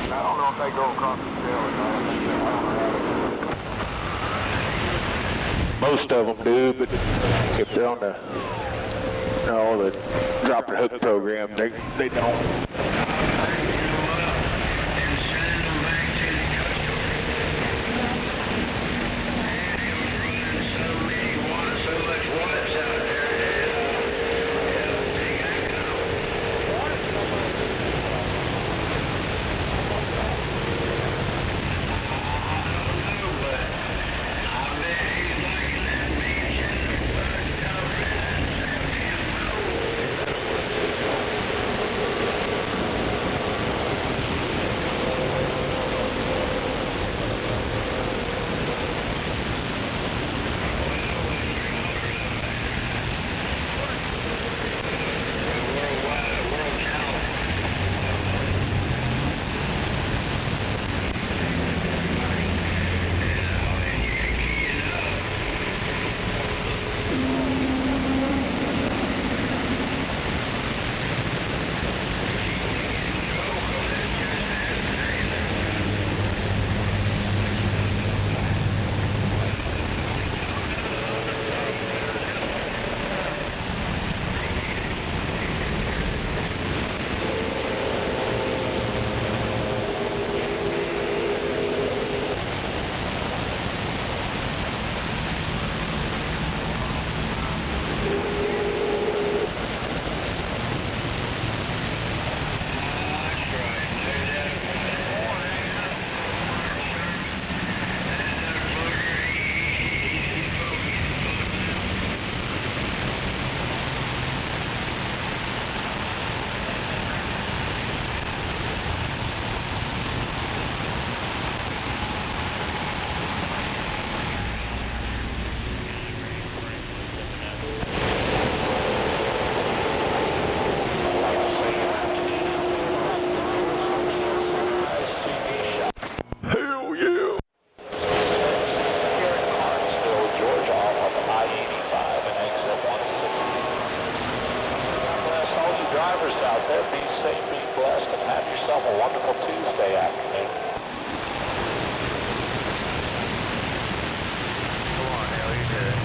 I don't know if they go across the tail or not. I think they're Most of them do, but if they're on the drop and hook program, they don't. drivers out there, be safe, be blessed, and have yourself a wonderful Tuesday afternoon. Come on, Neil, you did it.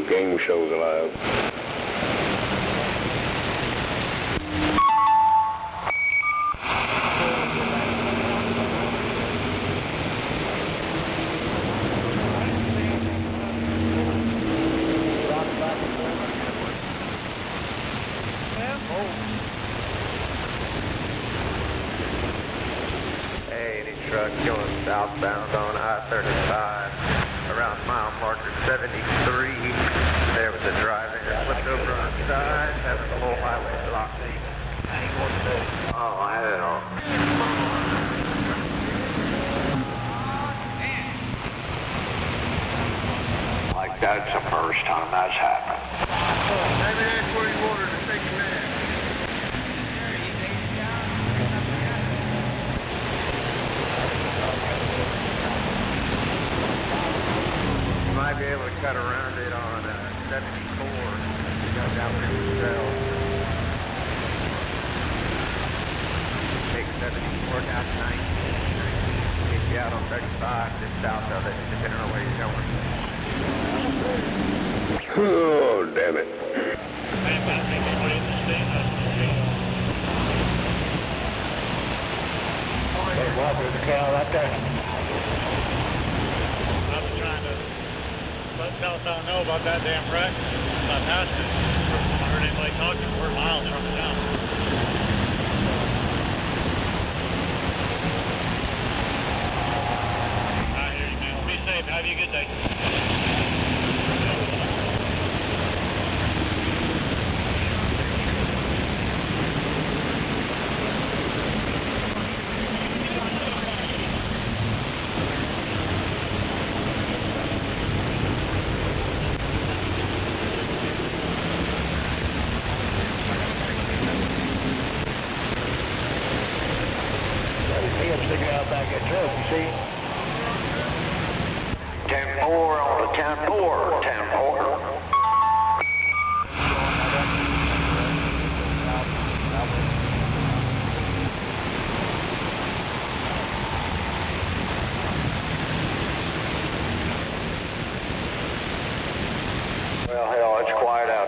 Game show's alive. Hey, any truck going southbound on I-35 around mile marker 73. There was a driver that flipped over on the side, having the whole highway blocked. Oh, hell. Like that's the first time that's happened. Maybe that's where you wanted to take a nap. You might be able to cut around it on 74. Goes out there yourself. Take 74 down to 19. Get you out on 35, just south of it, depending on where you're going. Oh, damn it. Hey, Walker, the cow right there. I was trying to let Southbound know about that damn wreck. I passed it. I heard anybody talking. We're miles from it now. I hear you, man. Be safe. Have you a good day. Figure out back that truck, you see? 10-4,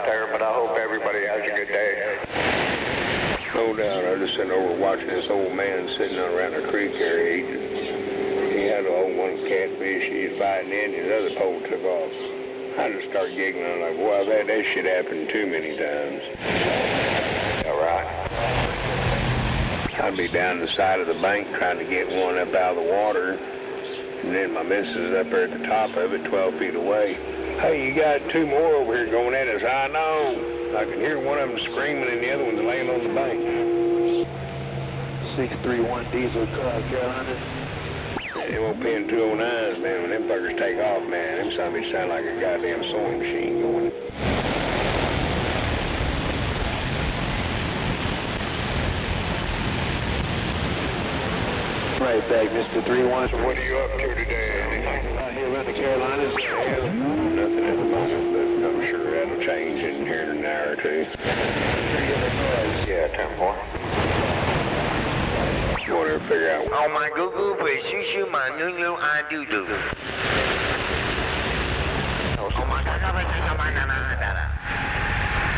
there, but I hope everybody has a good day. No doubt. I was just sitting over watching this old man sitting around a creek there eating. He had a whole one catfish. He was fighting in, and the other pole took off. I just started giggling. I'm like, well, that shit happened too many times. All right. I'd be down the side of the bank trying to get one up out of the water, and then my missus is up there at the top of it, 12 feet away. Hey, you got two more over here going at us. I know. I can hear one of them screaming and the other one's laying on the bank. 631 diesel car, Carolina. They won't pay in 209s, man. When them buggers take off, man, them zombies sound like a goddamn sewing machine going. Right back, Mr. 31. So what are you up to today? Anything? Out here around the Carolinas. Nothing at the moment, but I'm sure that'll change in here in an hour or two. Yeah, 10-4. Want to figure out. Oh my goo goo, but shoo my new I do. Oh my god,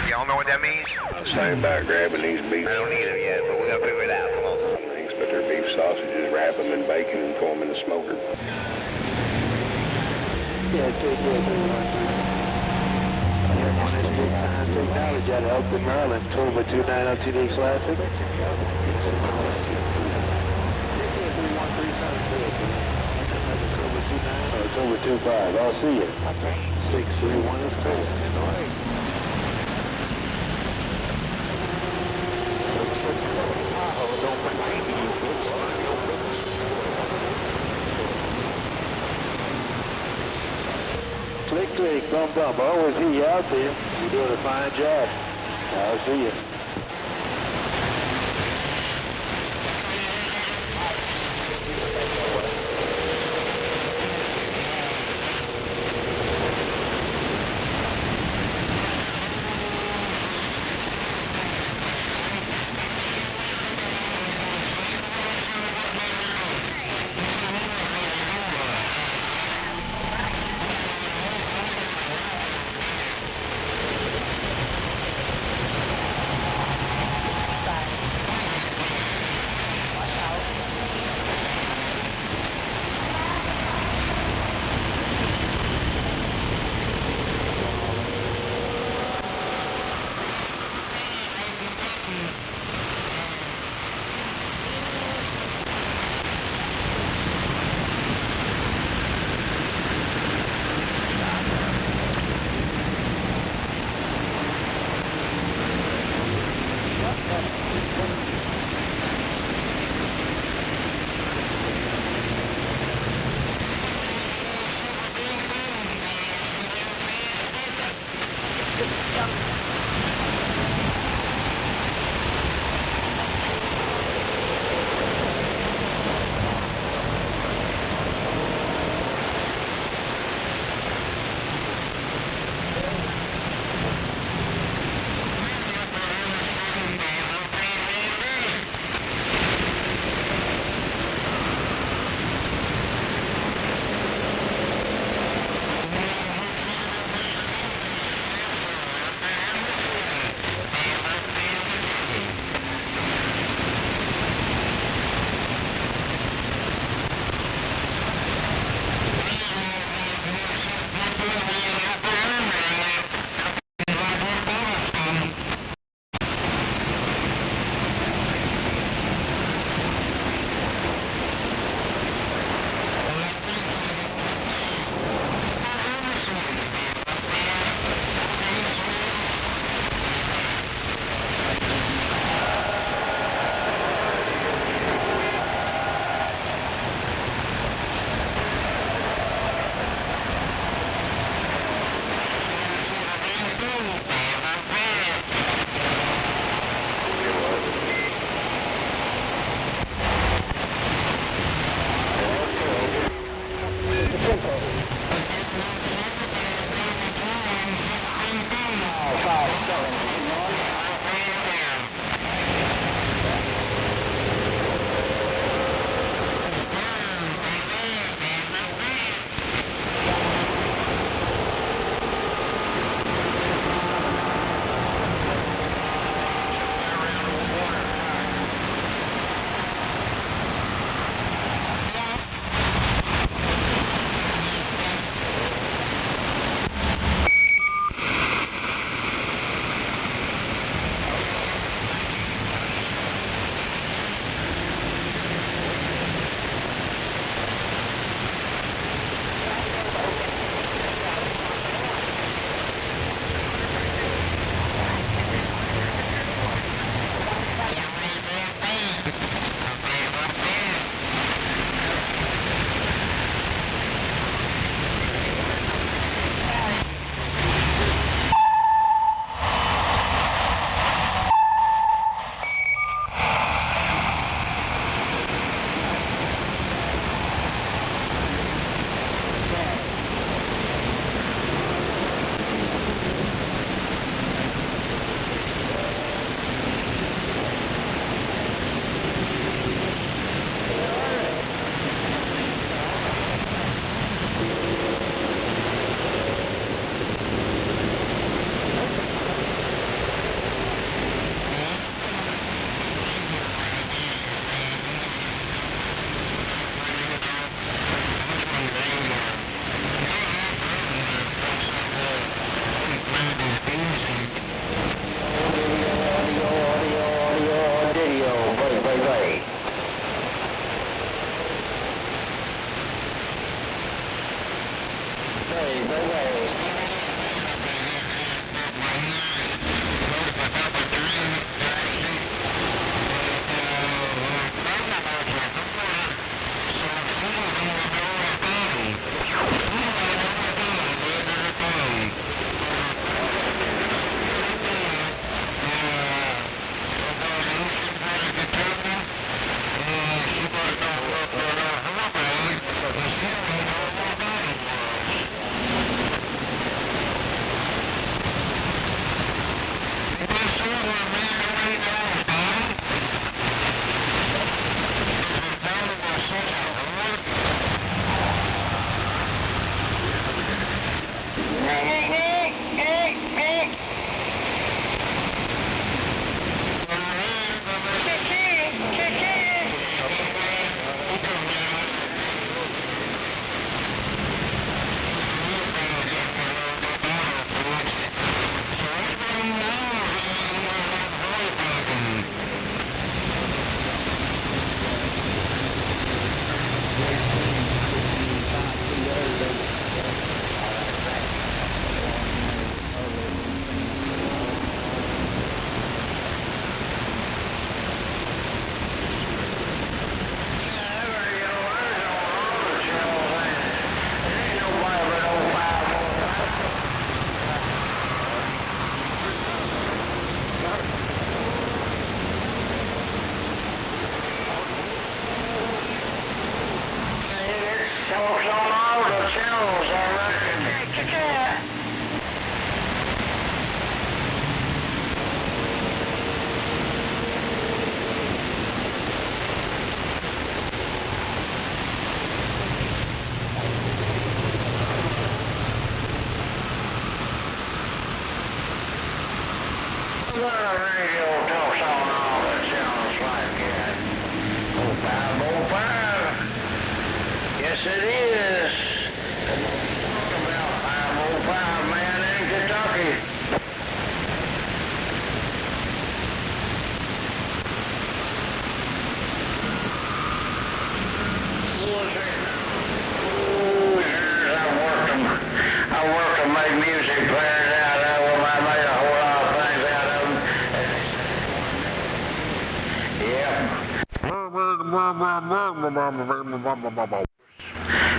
y'all know what that means? I'm saying about grabbing these beef. I don't need them yet, but we're gonna figure it out. Come on. Things, but they're beef sausages, wrap them in bacon and throw them in the smoker. Yeah, take care, 313. On this big time technology out of Elkton, Maryland, October 29 LTD Classic. October 25. I'll see you. 631 is clear. Click, click, bump, bump. Always see you out there. You're doing a fine job. I'll see you.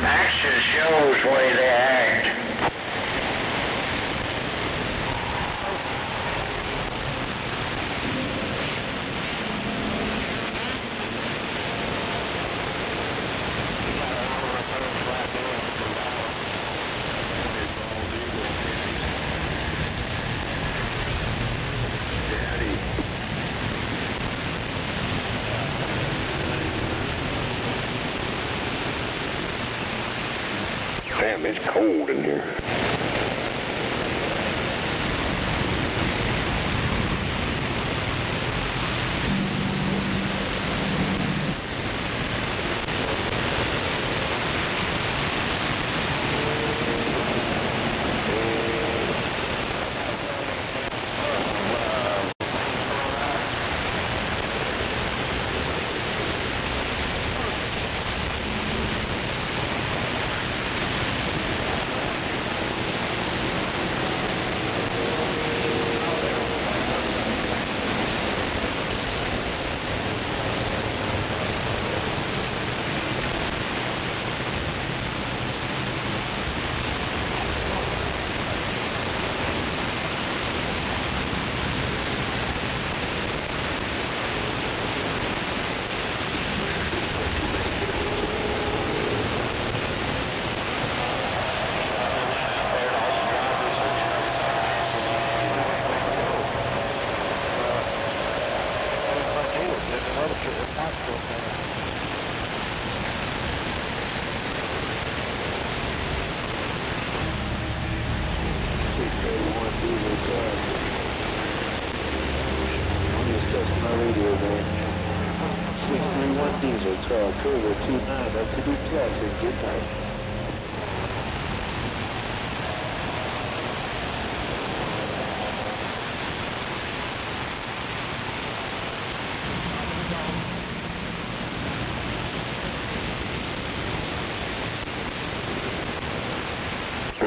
Action shows the way they act. Damn, it's cold in here.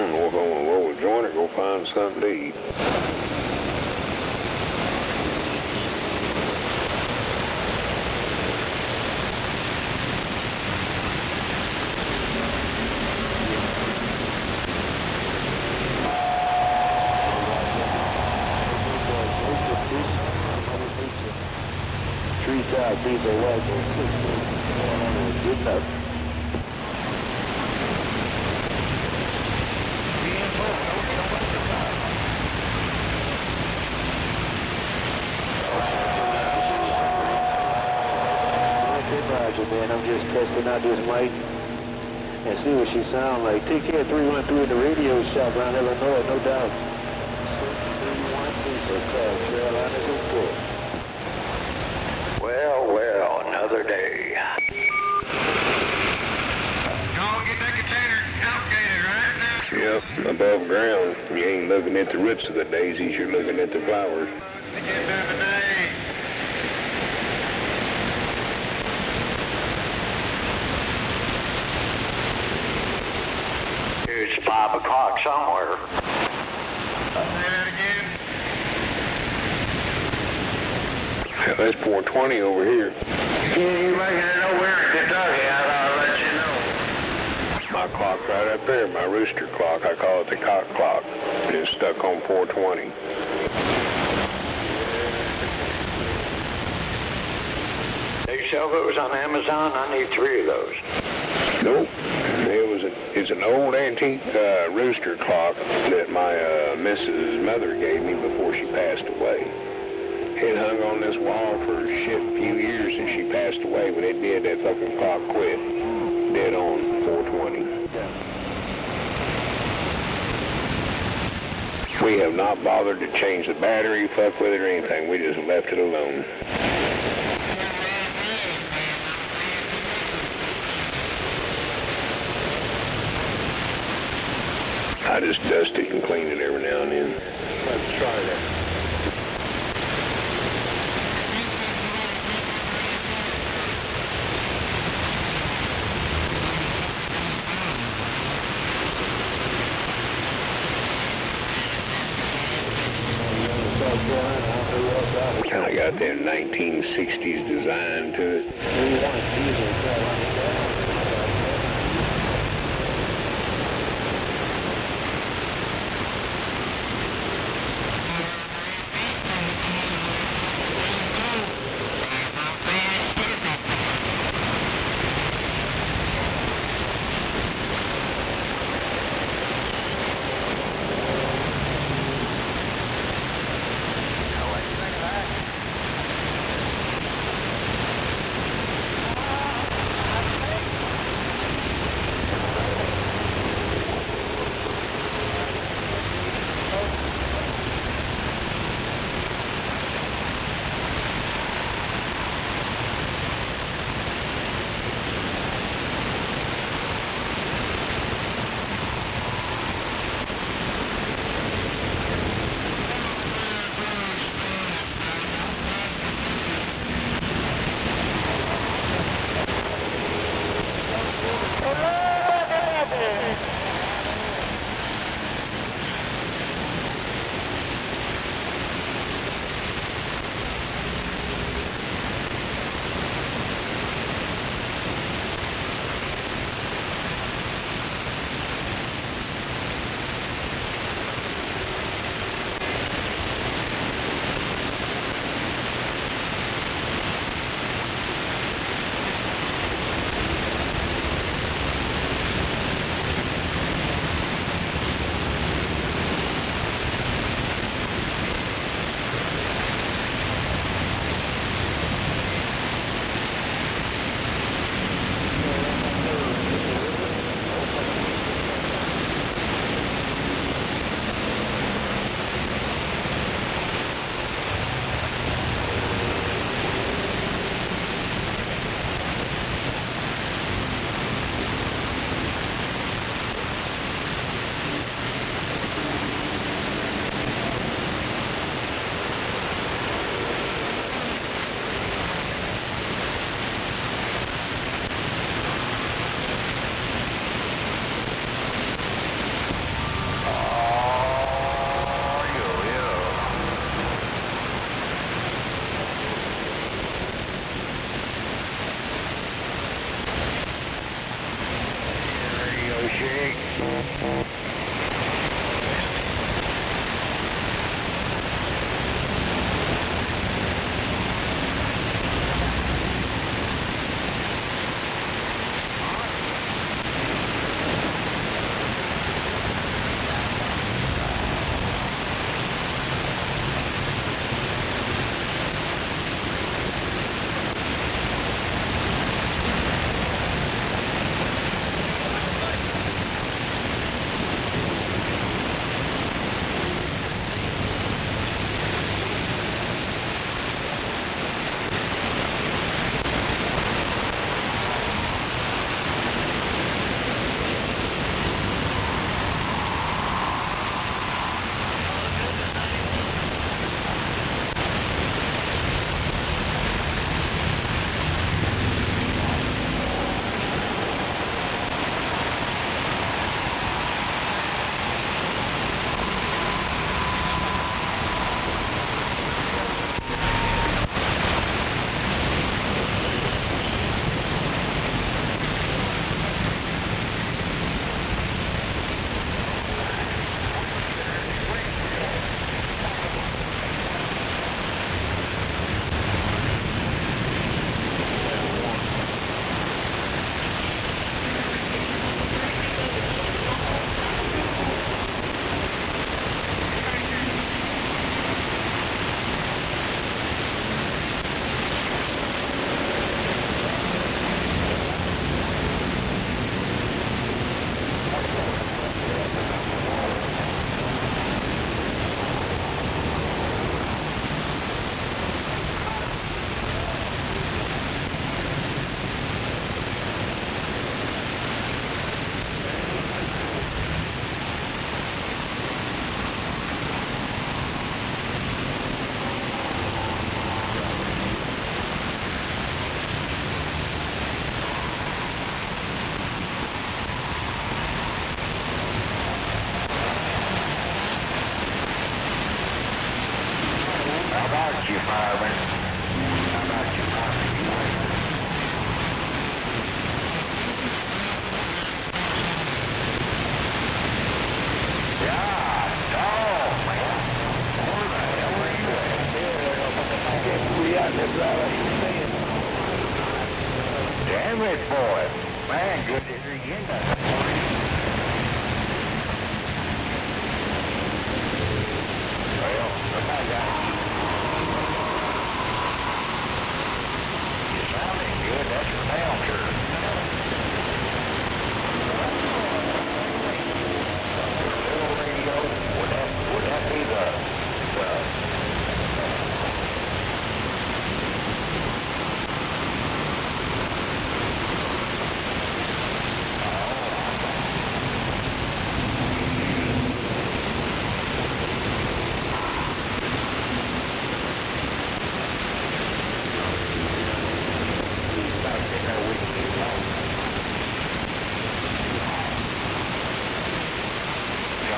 don't know if I want to roll a joint or go find something to eat. People like it. Good enough. Roger, man. I'm just testing out this mic and see what she sounds like. Take care 313 in the radio shop around Illinois, no doubt. 631 Carolinas is good. Well, another day. Y'all get that container allocated right now. Yep, above ground. You ain't looking at the roots of the daisies, you're looking at the flowers. Get done today. It's 5 o'clock somewhere. Say that again. Yeah, that's 420 over here. You making it nowhere in Kentucky, I'll let you know. My clock right up there, my rooster clock. I call it the cock clock. It's stuck on 420. They sell those on Amazon? I need 3 of those. Nope. It's an old antique rooster clock that my Mrs. Mother gave me before she passed away. It hung on this wall for a few years and she passed away. When it did, that fucking clock quit. Dead on 420. We have not bothered to change the battery, fuck with it or anything. We just left it alone. I just dust it and clean it every now and then. Let's try that. Kind of got that 1960s design to it.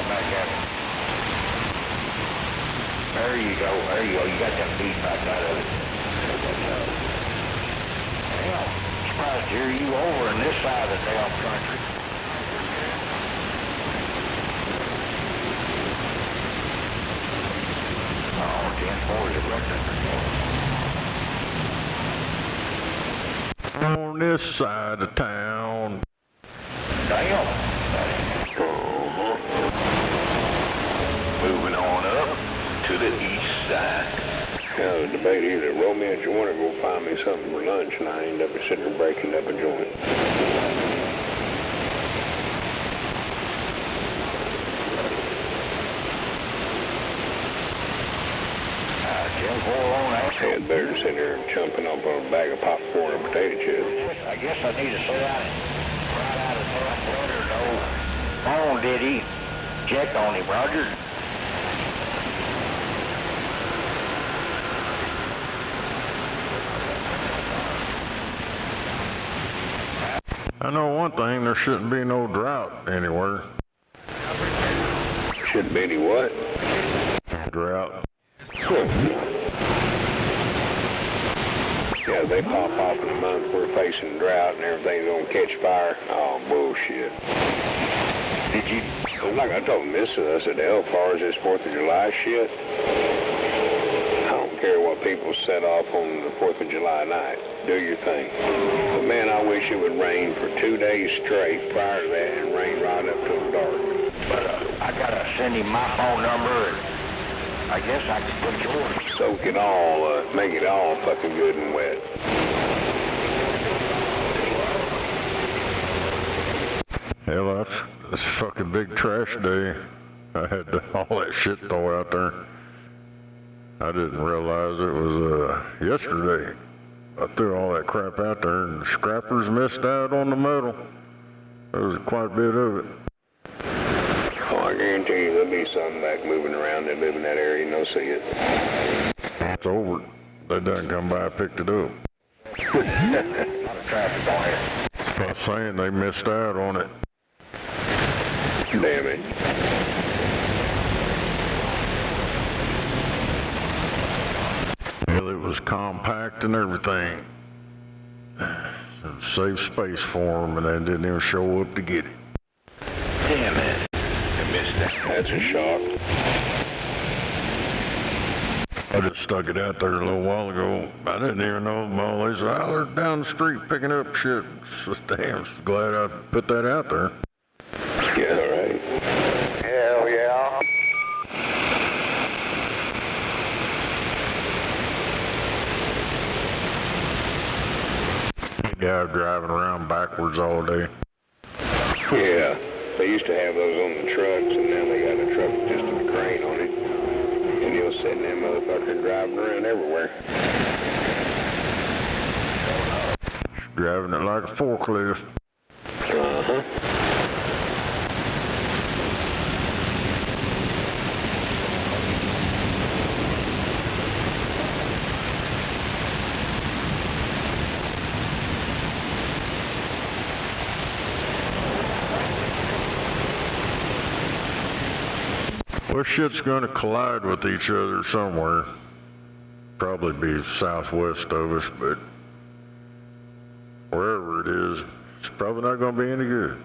right back at me. There you go. There you go. You got them beat back out of it. Damn. Surprised to hear you over on this side of the damn country. Oh, 10-4 is a record. On this side of town. Damn. Moving on up to the east side. I was debating either roll me a joint or go find me something for lunch, and I end up sitting there breaking up a joint. 10-4 on that. Had better than sitting there jumping up on a bag of popcorn and potato chips. I guess I need to sit down and ride out of town. Brother, no phone did he check on him, Roger? I know one thing, there shouldn't be no drought anywhere. Shouldn't be any what? Drought. Yeah, they pop off in a month, we're facing drought and everything's gonna catch fire. Oh, bullshit. Did you? Like I told Miss, I said, hell, as far as this 4th of July shit, I don't care what people set off on the 4th of July night. Do your thing. But man, I wish it would rain for 2 days straight prior to that and rain right up till dark. But I gotta send him my phone number and I guess I could put yours. Soak it all, make it all fucking good and wet. Hell, that's a fucking big trash day. I had all that shit thrown out there. I didn't realize it was yesterday. I threw all that crap out there and the scrappers missed out on the metal. There was quite a bit of it. Oh, I guarantee you there'll be some back moving around that live in that area and they'll see it. It's over. They done come by and picked it up. Traffic on here. I was saying they missed out on it. Damn it. Well, it was compact and everything. Save space for them, and they didn't even show up to get it. Damn it. I missed that. That's a shock. I just stuck it out there a little while ago. I didn't even know them all. They said, oh, they're down the street picking up shit. So damn, glad I put that out there. Yeah, right. Hell yeah. Guy driving around backwards all day. Yeah, they used to have those on the trucks, and now they got a truck with just a crane on it. And you'll sit in that motherfucker driving around everywhere. Driving it like a forklift. Uh-huh. Well, shit's gonna collide with each other somewhere. Probably be southwest of us, but wherever it is, it's probably not gonna be any good.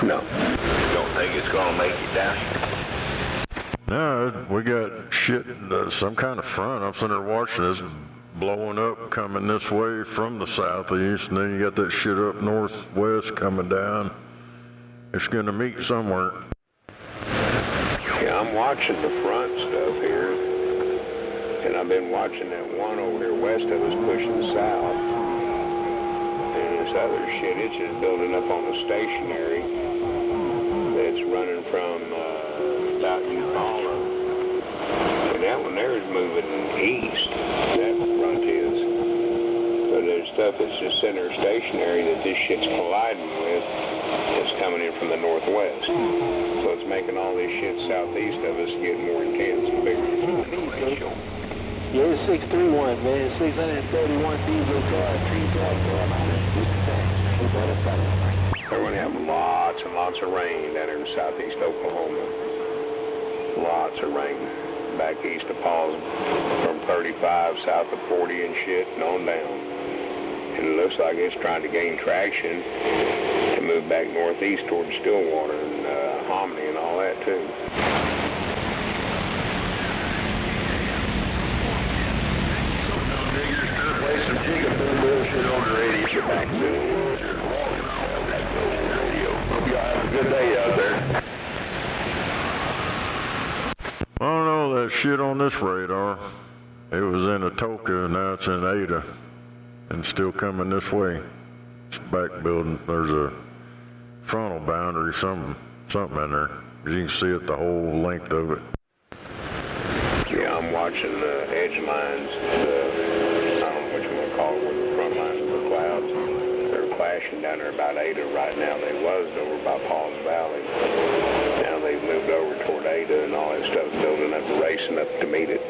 No. Don't think it's gonna make it down here. No, we got shit, some kind of front. I'm sitting there watching this blowing up, coming this way from the southeast, and then you got that shit up northwest coming down. It's gonna meet somewhere. Yeah, I'm watching the front stuff here, and I've been watching that one over here west of us pushing south, and this other shit, it's just building up on the stationary that's running from about Eufaula, and that one there is moving east, that front is, but there's stuff that's just sitting there stationary that this shit's colliding with, that's coming in from the northwest. So it's making all this shit southeast of us get more intense and bigger. Yeah, it's 631, man. 631 diesel car, tree truck, They're going to have a lot lots and lots of rain down there in southeast Oklahoma. Lots of rain. Back east of Paul's from 35, south of 40 and shit, and on down. And it looks like it's trying to gain traction to move back northeast towards Stillwater and Hominy and all that too. Play some chicken bullshit on the radio. Get back to the radio. Hope y'all have a good day out there. I don't know that shit on this radar. It was in Atoka, now it's in Ada, and still coming this way. It's back building. There's a frontal boundary, something in there. You can see it the whole length of it. Yeah, I'm watching the edge lines. I don't know what you want to call it, with the front lines of the clouds. They're clashing down there about Ada right now. They was over by Paul's Valley. Now they've moved over toward Ada and all that stuff, building up, racing up to meet it.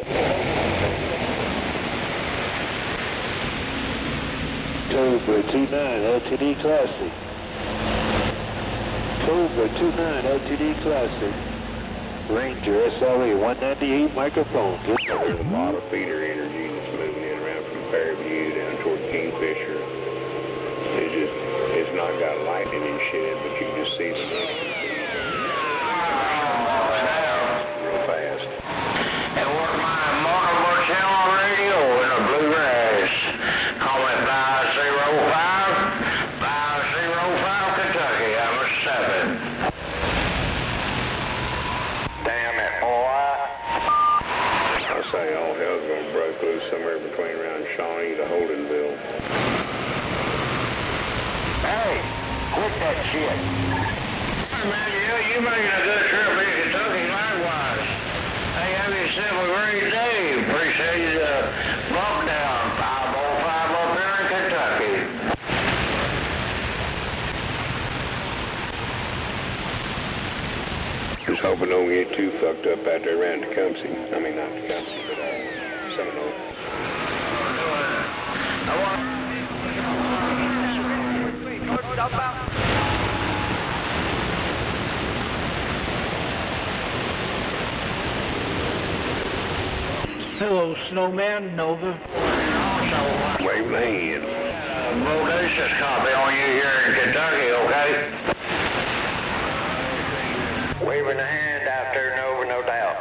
Cobra 29 LTD Classic. Cobra 29 LTD Classic. Ranger SRE 198 microphone. There's a lot of feeder energy that's moving in around from Fairview down toward Kingfisher. It's not got lightning and shit, but you just see the real fast. And with my multiple channel radio in the bluegrass, call me 505 Kentucky. I'm a 7. Damn it, boy. I say all hell's gonna break loose somewhere between around Shawnee to Holdenville. Hey, quit that shit. Hey, man, you making a good trip in Kentucky likewise. Hey, have yourself a great day. Appreciate the bump down. 505 up here in Kentucky. Just hoping don't get too fucked up out there around Tecumseh. I mean, not Tecumseh, but Seminole. Hello, Snowman, Nova. Wave the hand. Bodacious copy on you here in Kentucky, okay? Waving the hand out there, Nova, no doubt.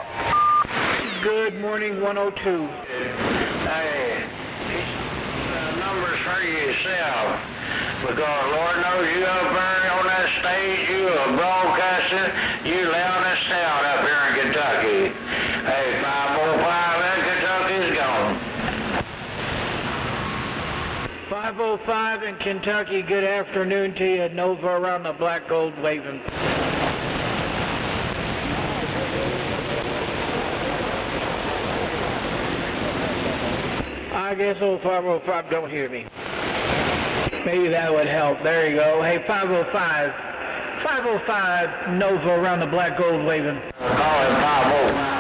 Good morning, 102. Hey, numbers for yourself. Because Lord knows you up there on that stage, you are broadcasting, you loud as sound up here in Kentucky. Hey, 505 in Kentucky's gone. 505 in Kentucky, good afternoon to you. Nova around the black gold waving. I guess old 505 don't hear me. Maybe that would help. There you go. Hey, 505 Nova around the black gold waving. Call it 505.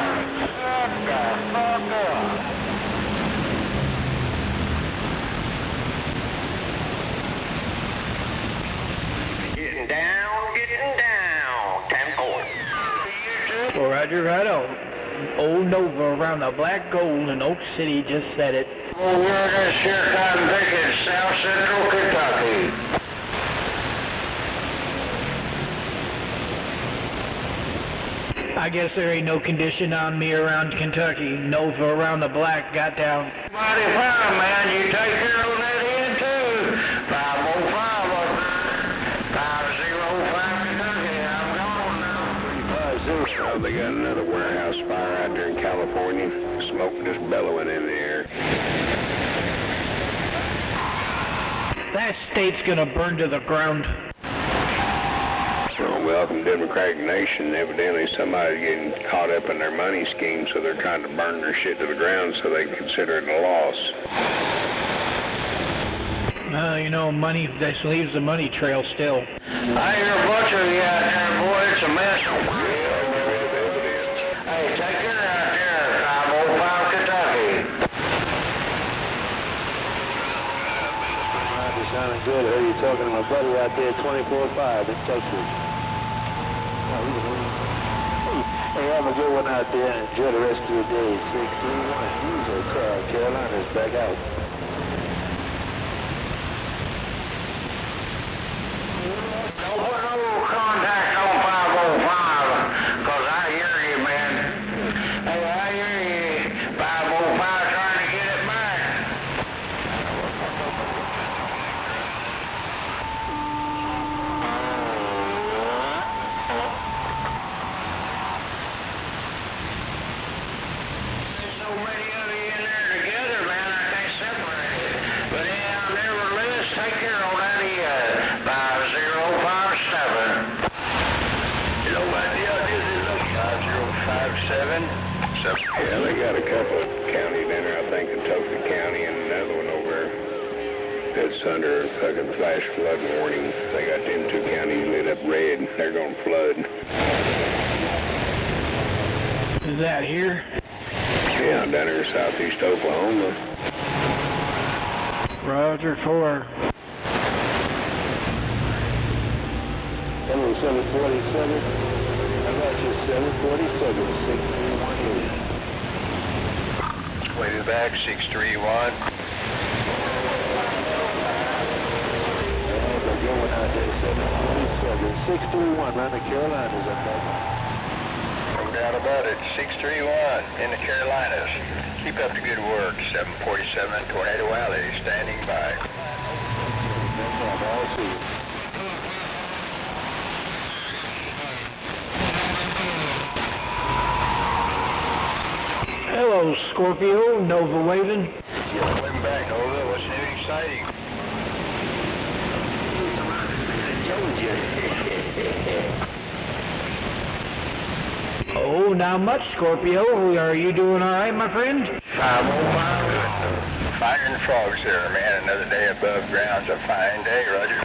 Getting down. 10-4. Well, Roger, right on. Old Nova around the black gold in Oak City just said it. Well, we're this here cotton picking South Central Kentucky. I guess there ain't no condition on me around Kentucky. Nova around the black got down. Mighty fine, man. You take care of that in too. 505 up there. 505 Kentucky. I'm gone now. Oh, they got another warehouse fire out there in California. Smoke just bellowing in the air. That state's gonna burn to the ground. So, welcome Democratic Nation. Evidently somebody's getting caught up in their money scheme, so they're trying to burn their shit to the ground so they consider it a loss. You know, money just leaves the money trail still. I hear a bunch of you out there, boy. It's a mess. Hey, take care out there, 505 Kentucky. Sounding good. I heard you talking to my buddy out there, 24-5 in Texas. Hey, have a good one out there and enjoy the rest of your day. 631 News of Carolina's back out. Don't put no contact on 505, because I hear you, man. Hey, I hear you. 505 trying to get it back. There's so many of you in there together, man, I can't separate it. But anyhow, nevertheless, take care on that 5057. Hello, my dear, this is 5057. Yeah, they got a couple of counties in there, I think Kentucky County and another one over that's under fucking flash flood warning. They got them two counties lit up red. They're going to flood. Is that here? Yeah, down there in southeast Oklahoma. Roger, 4. Hello, 747. I got you, 747, 6318. Way back, 631. They're going out there, 747, 631, around the Carolinas up there. No doubt about it, 631 in the Carolinas. Keep up the good work, 747 Tornado Alley, standing by. No problem, I'll see you. Hello, Scorpio, Nova waving. Yeah, waving back, Nova. What's new and exciting? Oh, not much, Scorpio. Are you doing all right, my friend? 505. Finer than frogs there, man. Another day above ground's a fine day, Roger.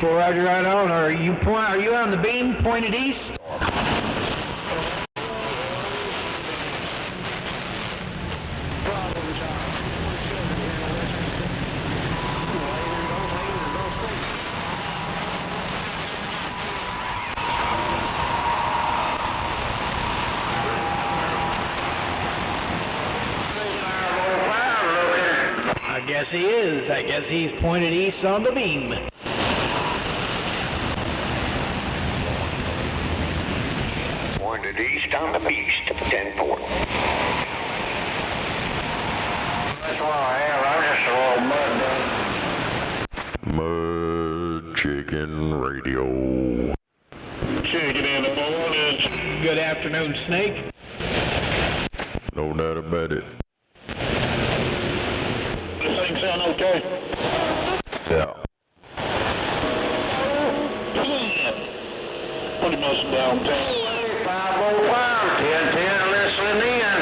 Well, Roger, right on. Are you on the beam pointed east? I guess he is. I guess he's pointed east on the beam. Pointed east on the beast, 10-4. That's what I have. I'm just a little mud. Mud Chicken Radio. Chicken in the morning. Good afternoon, Snake. No doubt about it. This thing sound okay? Yeah. Pretty much downtown. 505, 1010, listening in.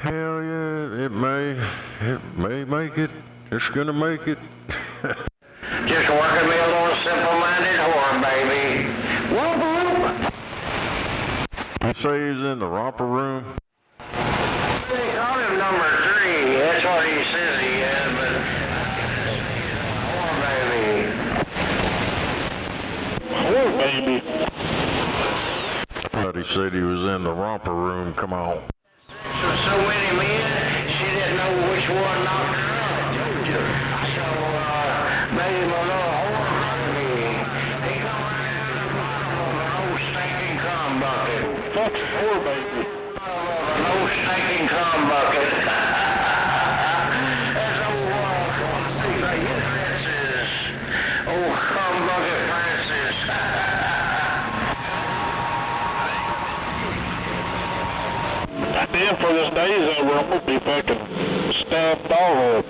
Hell yeah, it may make it. It's gonna make it. Just working me a little simple-minded whore, baby. Whoop, whoop. You say he's in the romper room? They call him number 3. That's what he says he is, but whore, baby. Whore, baby. But he said he was in the romper room. Come on. So many men, she didn't know which one knocked her out. I told you. So, made him a little whore, baby. He come right out of the bottom of an old stinking cum bucket. Fuck whore, baby. An old stinking cum bucket. That's old Francis. Old cum bucket Francis. Goddamn, for this day's over, I'm gonna be fucking stabbed all up.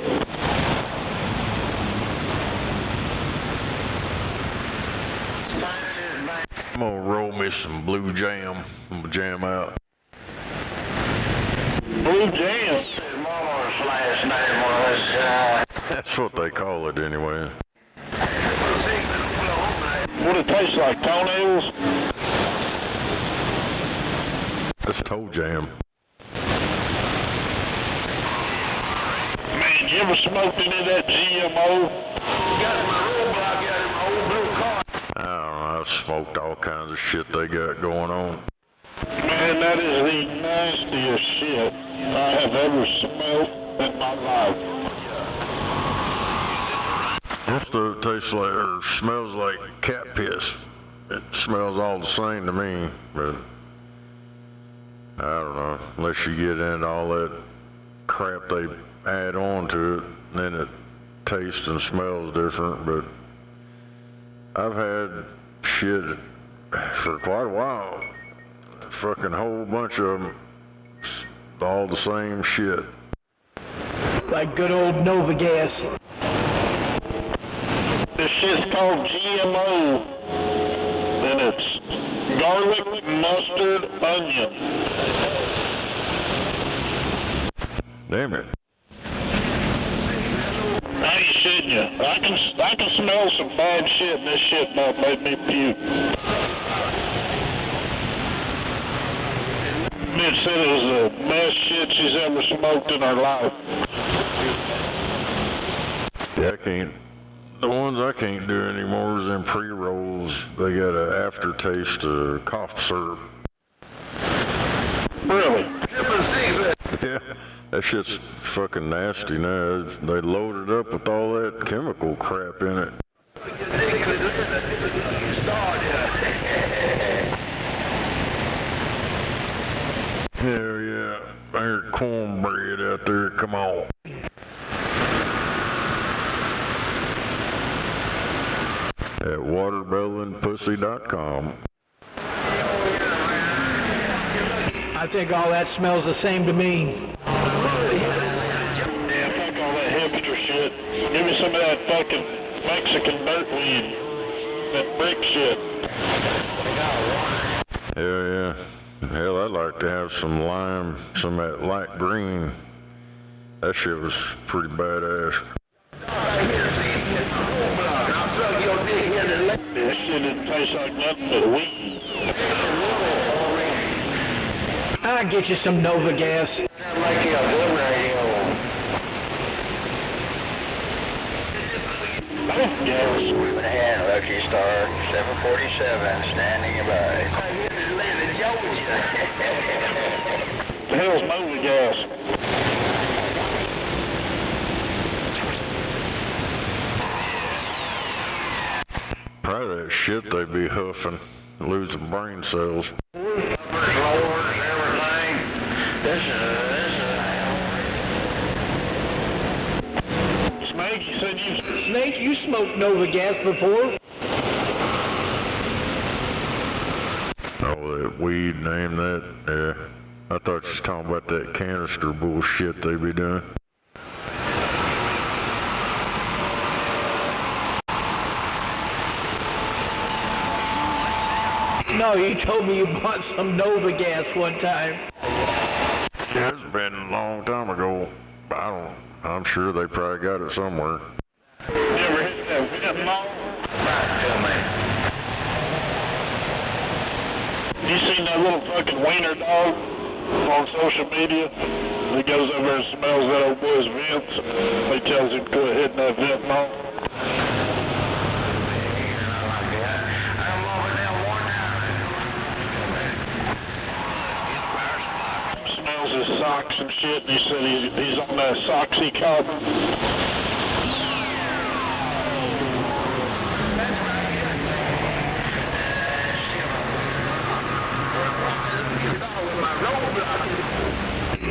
I'm gonna roll me some blue jam. I'm gonna jam out. Blue jam? His mama's last name was, That's what they call it anyway. What it tastes like, toenails? That's toe jam. You ever smoked any of that GMO? Got in my roadblock, got in my old blue car. I don't know, I've smoked all kinds of shit they got going on. Man, that is the nastiest shit I have ever smelled in my life. That stuff tastes like, or smells like cat piss. It smells all the same to me, but I don't know, unless you get into all that crap they add on to it, then it tastes and smells different, but I've had shit for quite a while. Fucking whole bunch of them, all the same shit. Like good old Nova Gas. This shit's called GMO, and it's garlic, mustard, onion. Damn it. I ain't shitting you. I can smell some bad shit, and this shit might make me puke. Mitch said it was the best shit she's ever smoked in her life. Yeah, the ones I can't do anymore is them pre-rolls. They got an aftertaste of cough syrup. Really? Yeah, that shit's fucking nasty now. They load it up with all that chemical crap in it. Hell yeah, there's cornbread out there, come on. At waterbellingpussy.com. I think all that smells the same to me. Yeah, fuck all that hipster shit. Give me some of that fucking Mexican dirtweed. That brick shit. Hell yeah. Hell, I'd like to have some lime, some of that light green. That shit was pretty badass. This shit didn't taste like nothing but weed. I'll get you some Nova Gas. Like your good radio. Gas. And Lucky Star 747 standing by. The hell's Nova Gas? Probably that shit they be huffing, losing brain cells. Floors, everything. This is Snake, you said you... Snake, you smoked Nova Gas before? Oh, that weed, name that? Yeah. I thought you was talking about that canister bullshit they be doing. No, you told me you bought some Nova Gas one time. Yeah, it's been a long time ago. I'm sure they probably got it somewhere. You ever hit that Vietnam? You seen that little fucking wiener dog on social media? He goes over and smells that old boy's vents. He tells him to quit hitting that Vietnam. Smells his socks and shit, and he said he's on that Soxy cup.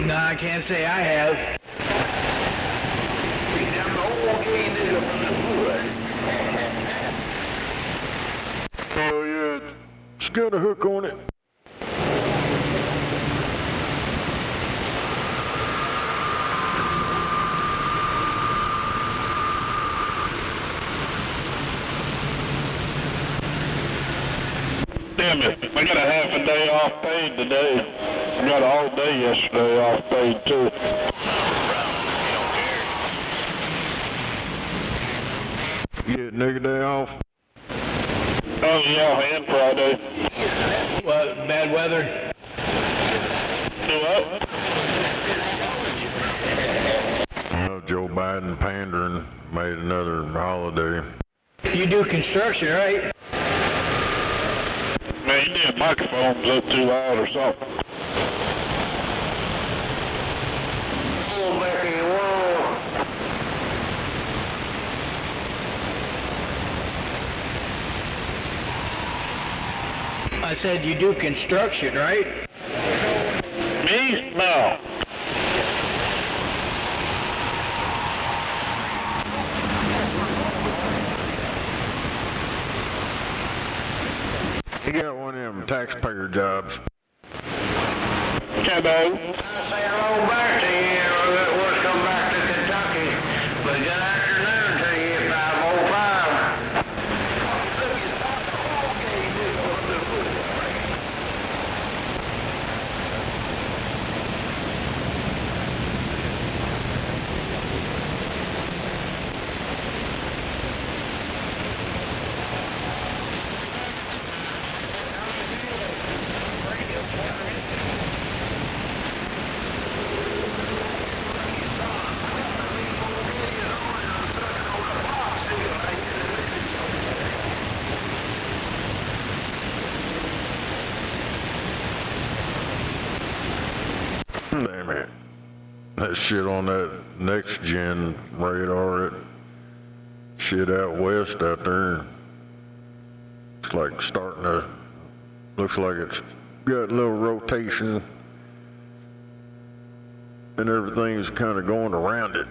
No, I can't say I have. Oh yeah, it's got a hook on it. Damn it, I got a half a day off paid today. I got all day yesterday off paid too. You get nigga day off? Oh yeah, and Friday. What, bad weather? Do what? Joe Joe Biden pandering made another holiday. You do construction, right? Man, you need a microphone's up too loud or something. Whoa, Becky, whoa. I said you do construction, right? Me? No. He got one of them taxpayer jobs. Hello. Say hello back to you. Let's come back to Kentucky. But good afternoon to you, 505. Damn it. That shit on that next gen radar, it shit out west out there. It's like starting to, looks like it's got a little rotation and everything's kind of going around it.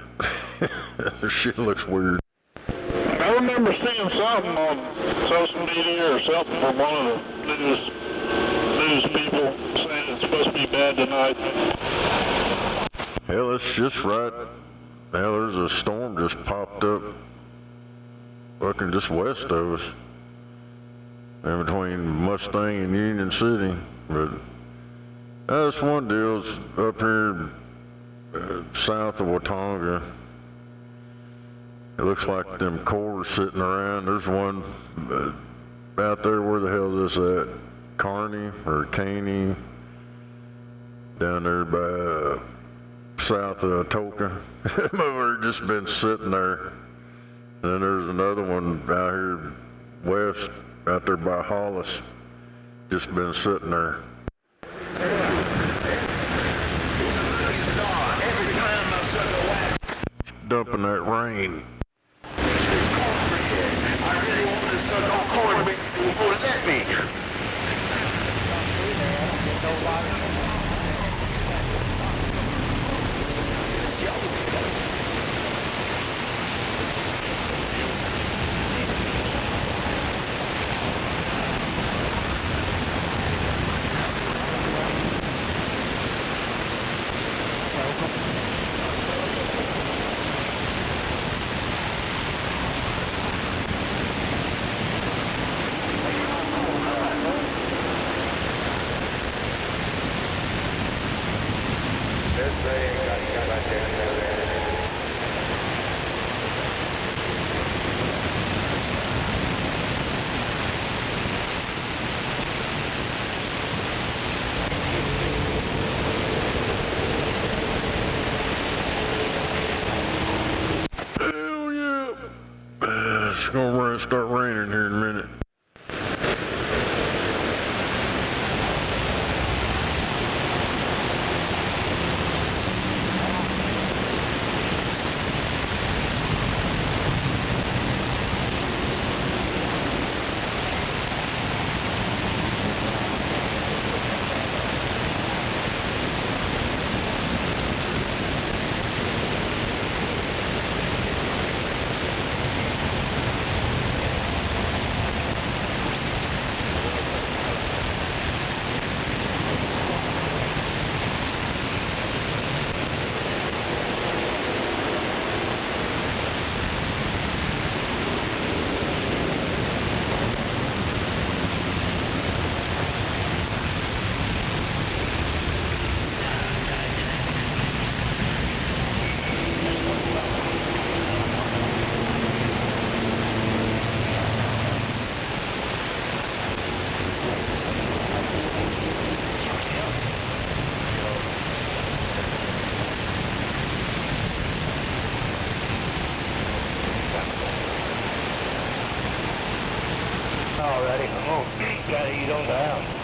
This shit looks weird. I remember seeing something on social media or something from one of the news people saying it's supposed to be bad tonight. Hell, it's just right. Now there's a storm just popped up fucking just west of us. In between Mustang and Union City. But that's one deal's up here south of Watonga. It looks like them cores sitting around. There's one out there, where the hell is this at? Kearney or Caney, down there by south of Atoka. Them over just been sitting there. And then there's another one out here west, out there by Hollis, just been sitting there. Dumping that rain. I really want to suck on corn, but you won't let me. gotta eat on the house.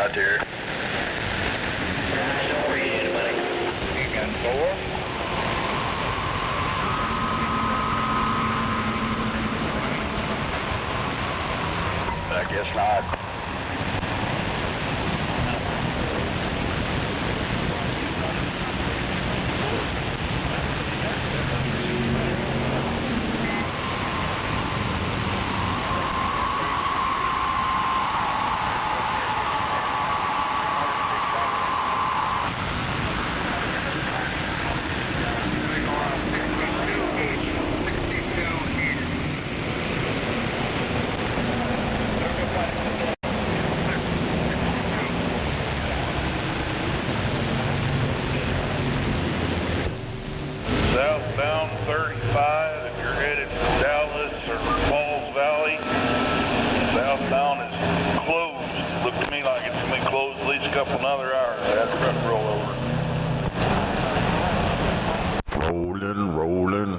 out there. You got 4? I guess not. Southbound 35, if you're headed to Dallas or Falls Valley, southbound is closed. Looked to me like it's going to be closed at least a couple another hours. That truck roll over. Rolling.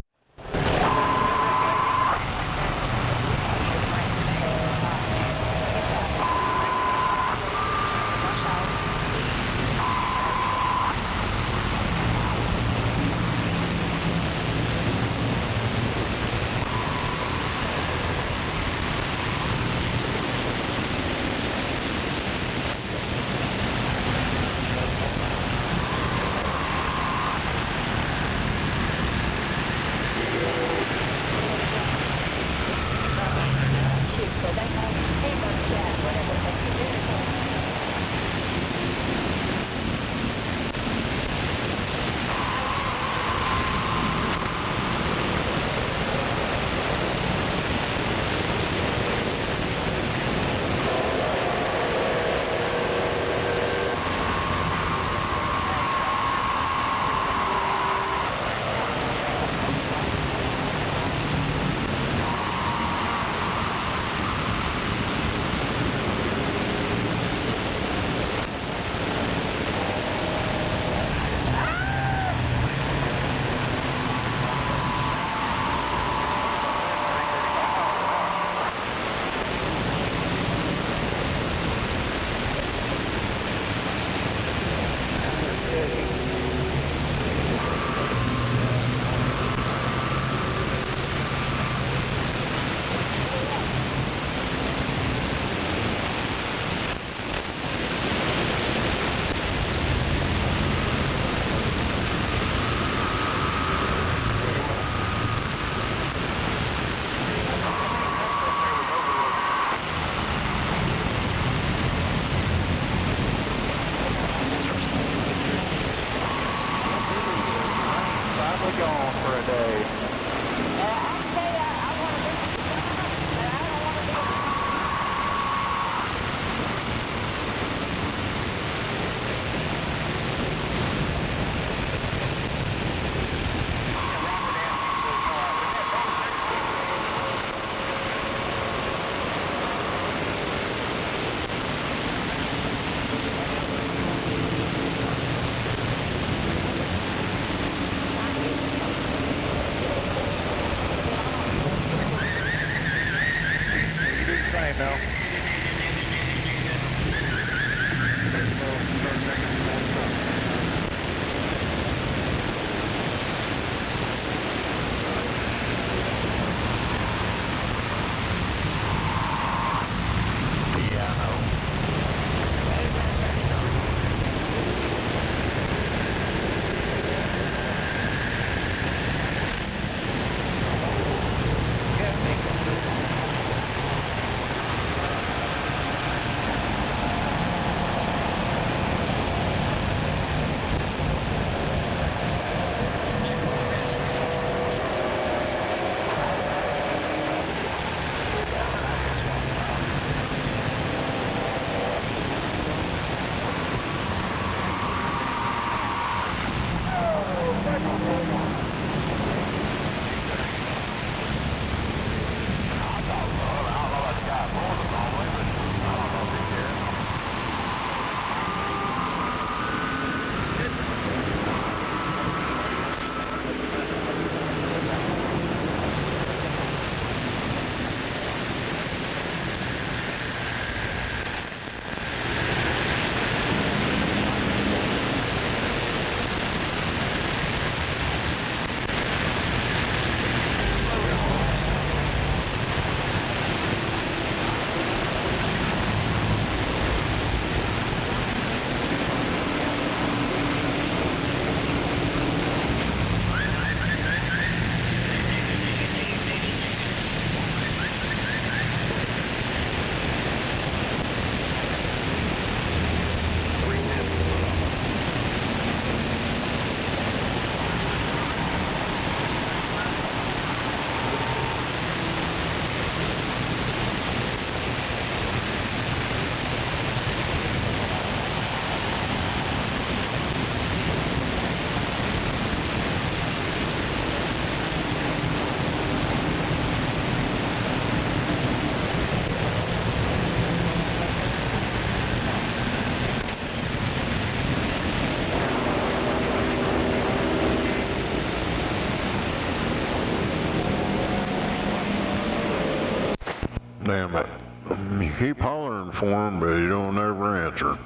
keep hollering for him, but he don't ever answer.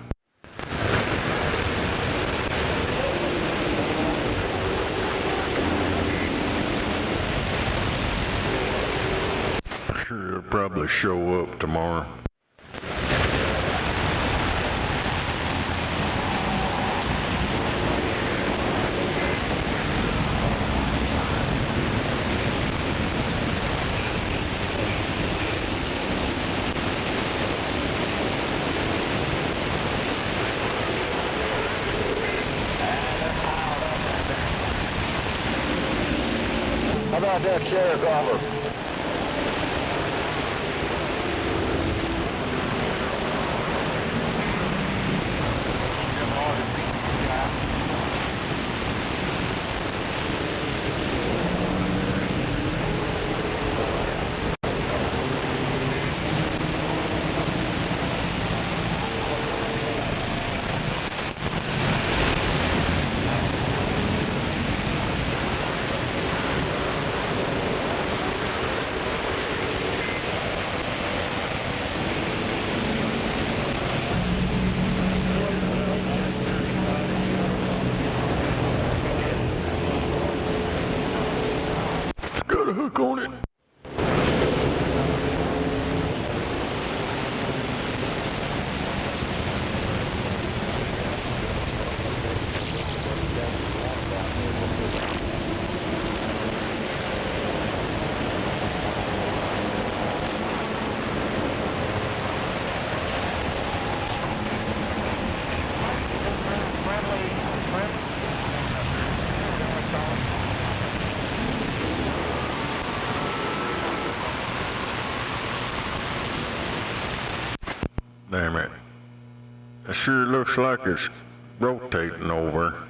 Sure, he'll probably show up tomorrow. How about that sharecropper? Got a hook on it. Damn it. It sure looks like it's rotating over.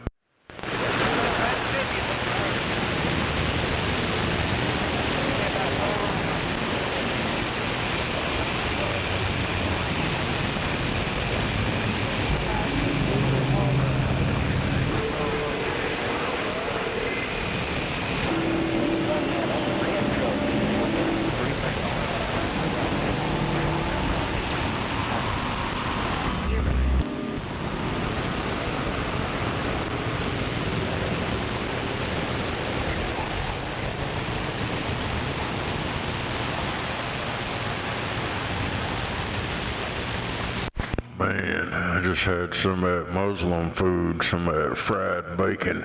Man, I just had some of that Muslim food, some of that fried bacon.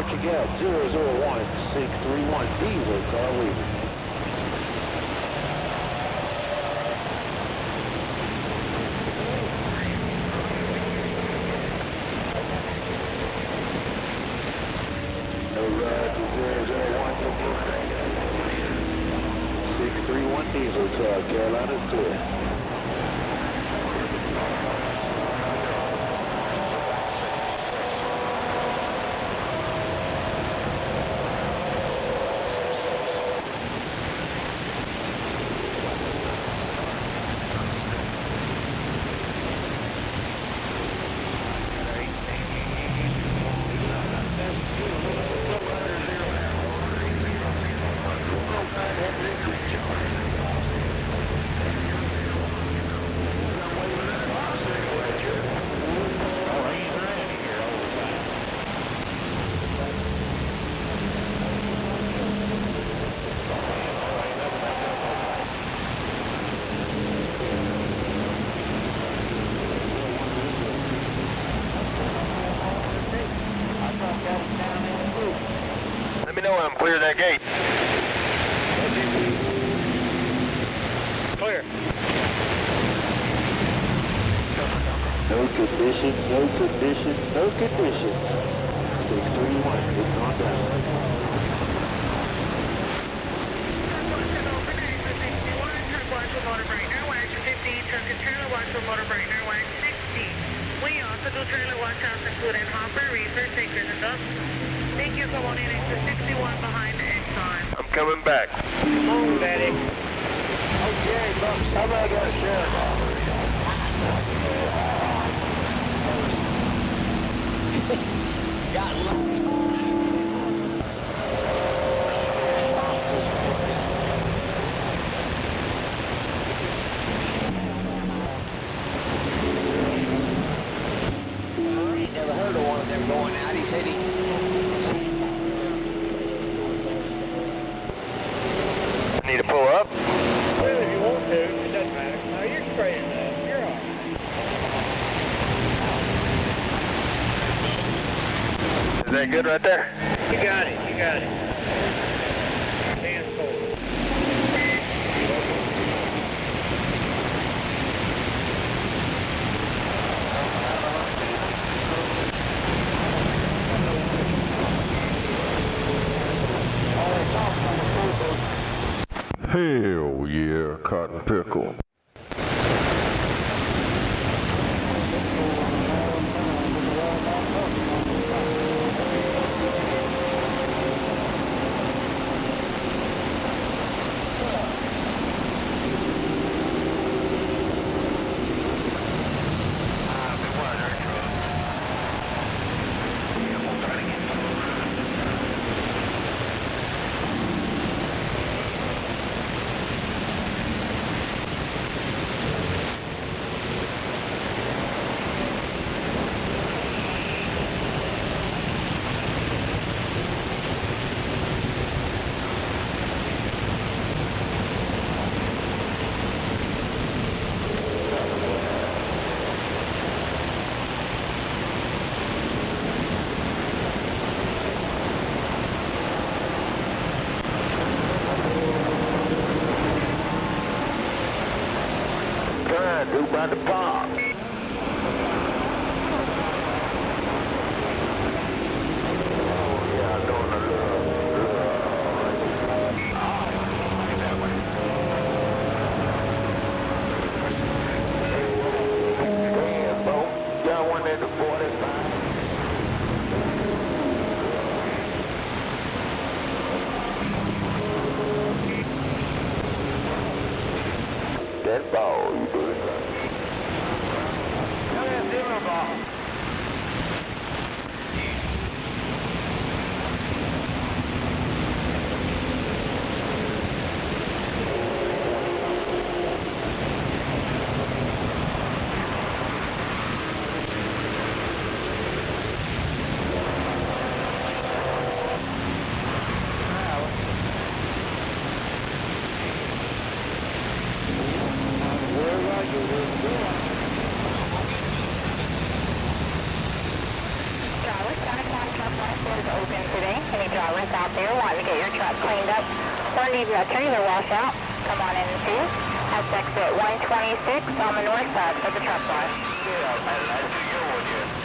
what you got? 001631 diesel, Carl Weaver. No ride to 001 631 diesel, South Carolina's clear. Let me know when I'm clear of that gate. Clear. No conditions, no conditions, no conditions. 631, getting on down. We also do trailer watch outs including hopper, reefer, takers, and dumps. Thank you for wanting exit 61 behind Exxon. I'm coming back. Come on, Daddy. Okay, look, somebody got a sheriff Got lucky. Never heard of one of them going out. He said he... Need to pull up? Well, if you want to, it doesn't matter. No, you're straight enough. You're all right. Is that good right there? You got it. You got it. Hands forward. Hell yeah, cotton pickle. do by the park. That ball, you do it right. Come here, zero ball. Open got cleaned up. Or need a trailer washout. Come on in and see us. That's exit 126 on the north side for the truck wash. Yeah, that's a good one, yeah.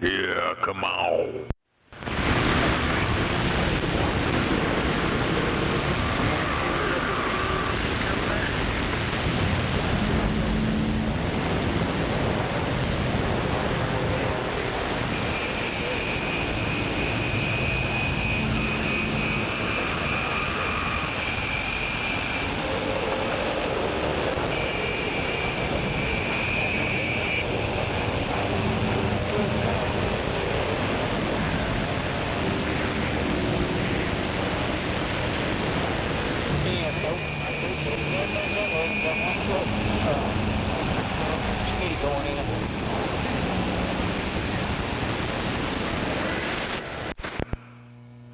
Yeah, come on.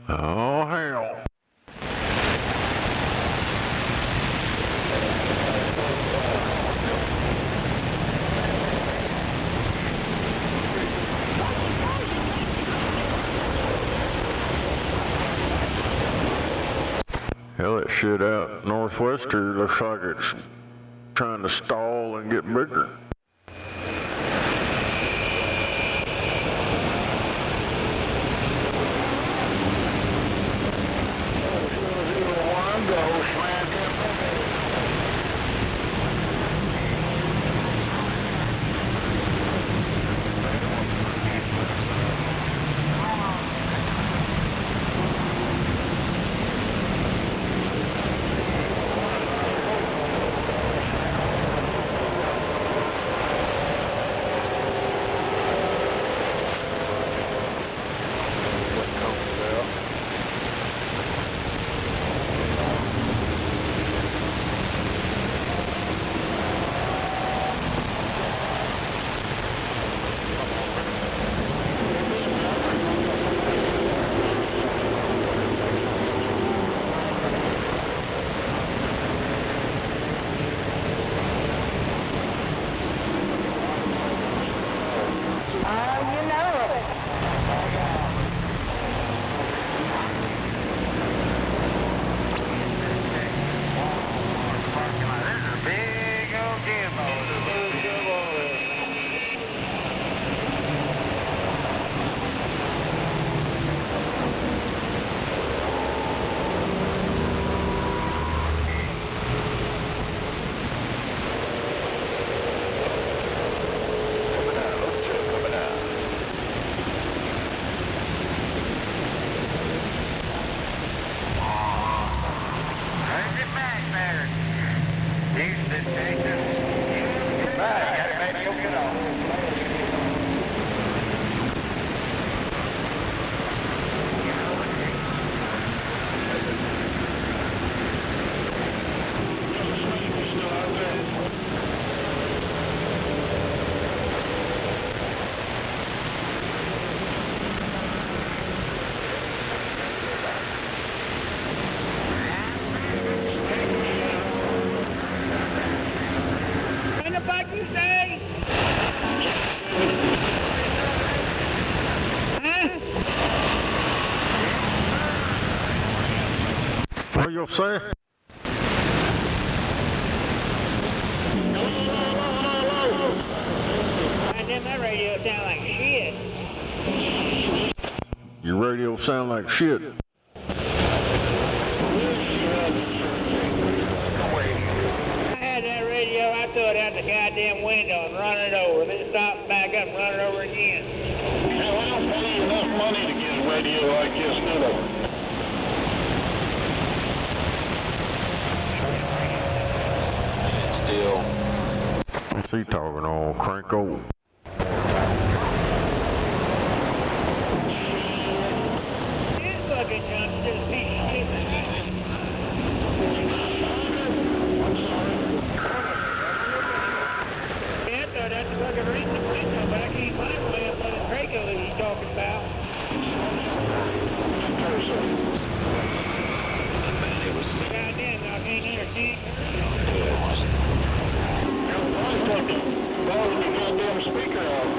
Oh, hell. Hell, that shit out northwester looks like it's trying to stall and get bigger. What you say? My radio sound like shit. Your radio sound like shit. I had that radio, I threw it out the goddamn window and run it over. Then stop back up and run it over again. Hell, I don't pay you enough money to get a radio like this, do they? What's he talking on, Cranko? This fucking cunt's just a piece of shit. Yeah, I thought that's the fucking reason for it, but I can't find the damn fucking Cranko that he's talking about. Goddamn, I can't hear, see? Blowing your goddamn speaker off.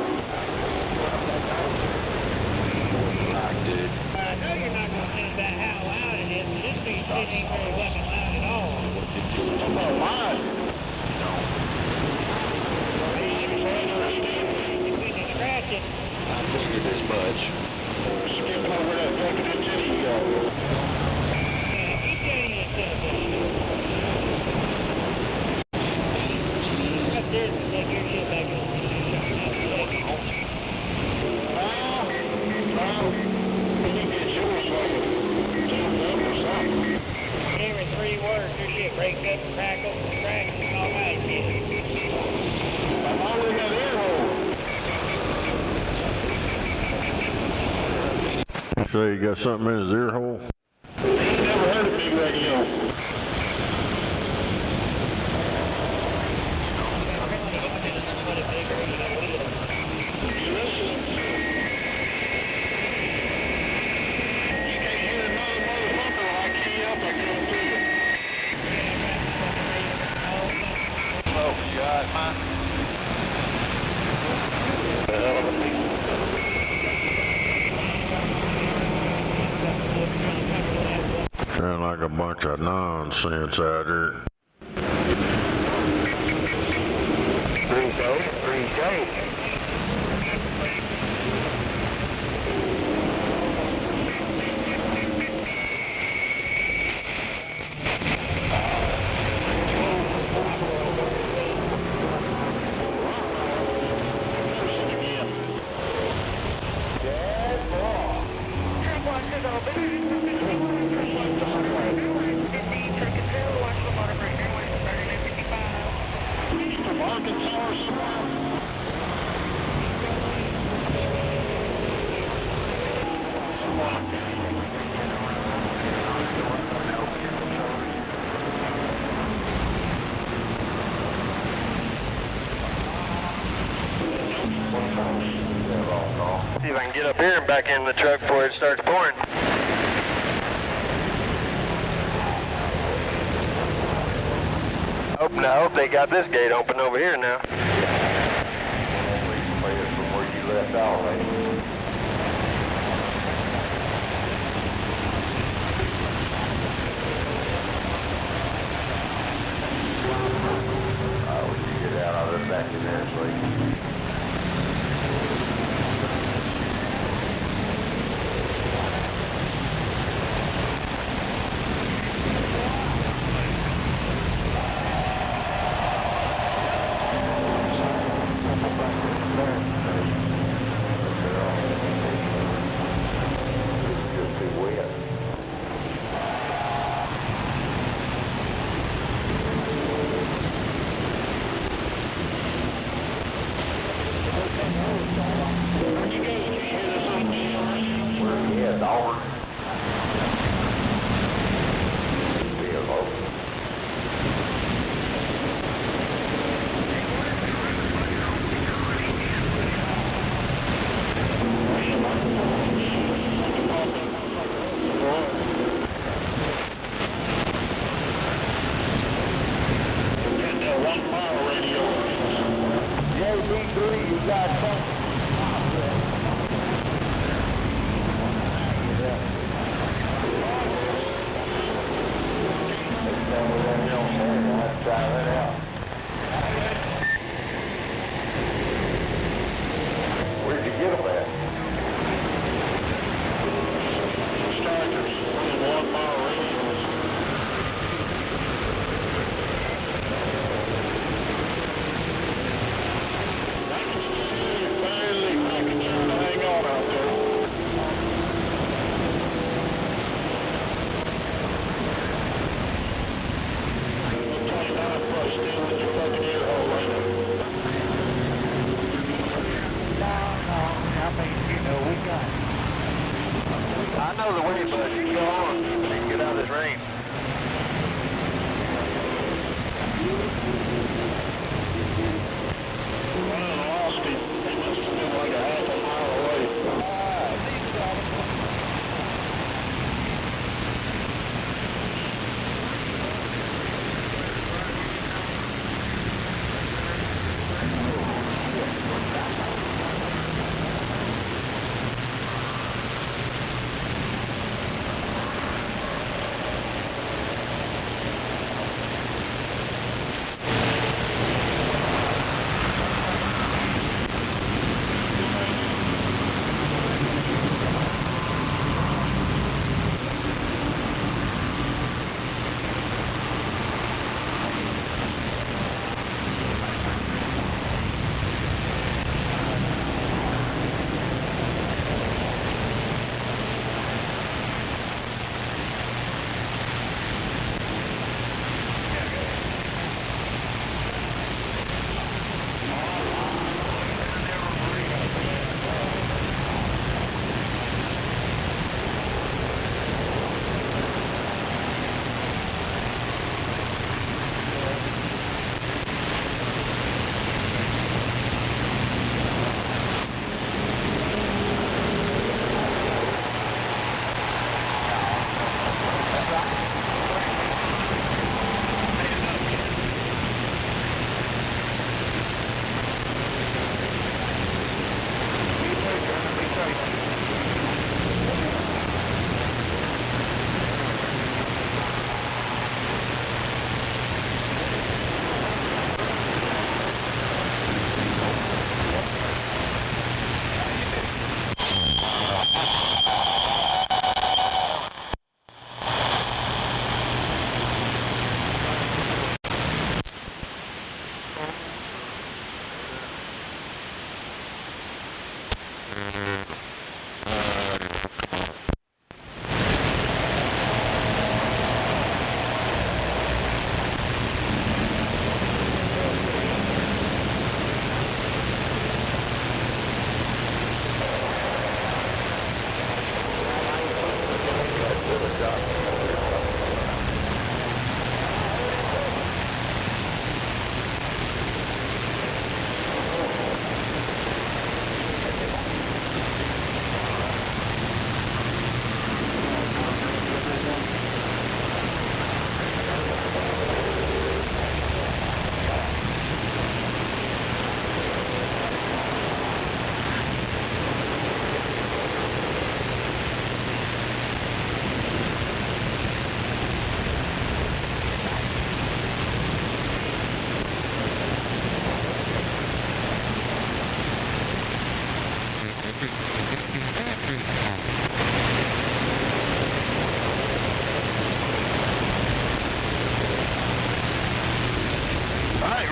Dude. I know you're not going to sense that how loud it is. This piece of shit ain't very fucking loud at all. I'm not lying. When you scratch it. I figured as much. Skipping over that fucking antenna you got. Yeah, keep getting yourself up this and take your shit back in. Every 3 words, your shit breaks up and crackles and cracks and all that shit. I'm all in that ear hole. So you got something in his ear hole? You ain't never heard a big radio. Sound like a bunch of nonsense out here. See if I can get up here and back in the truck before it starts pouring. I hope they got this gate open over here now. From where you left off, when you get out, I'll run back in there and sleep.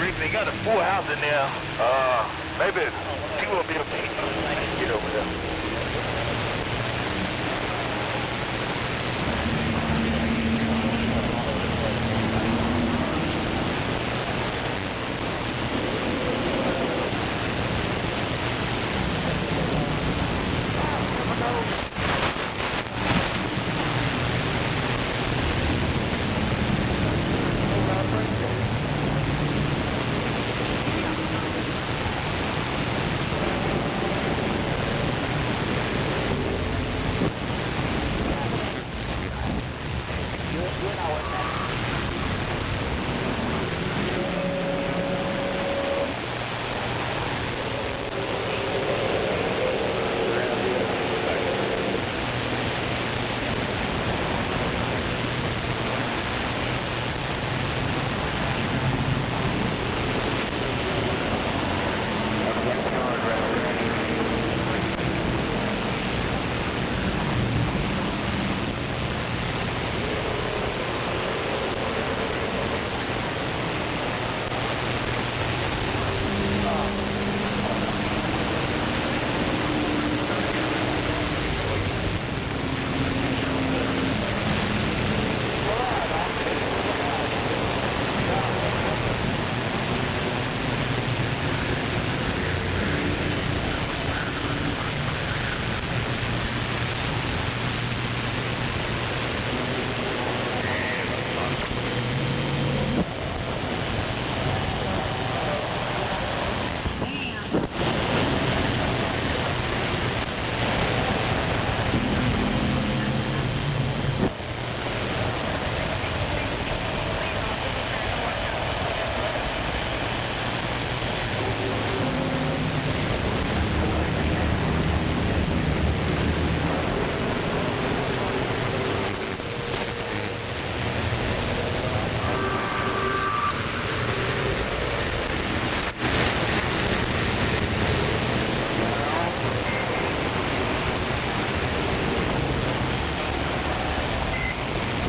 Rick, they got a full house in there. Maybe 2 will be okay. Get over there.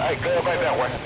Hey, go back that way.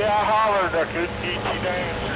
Yeah, I hollered. I couldn't get you to answer.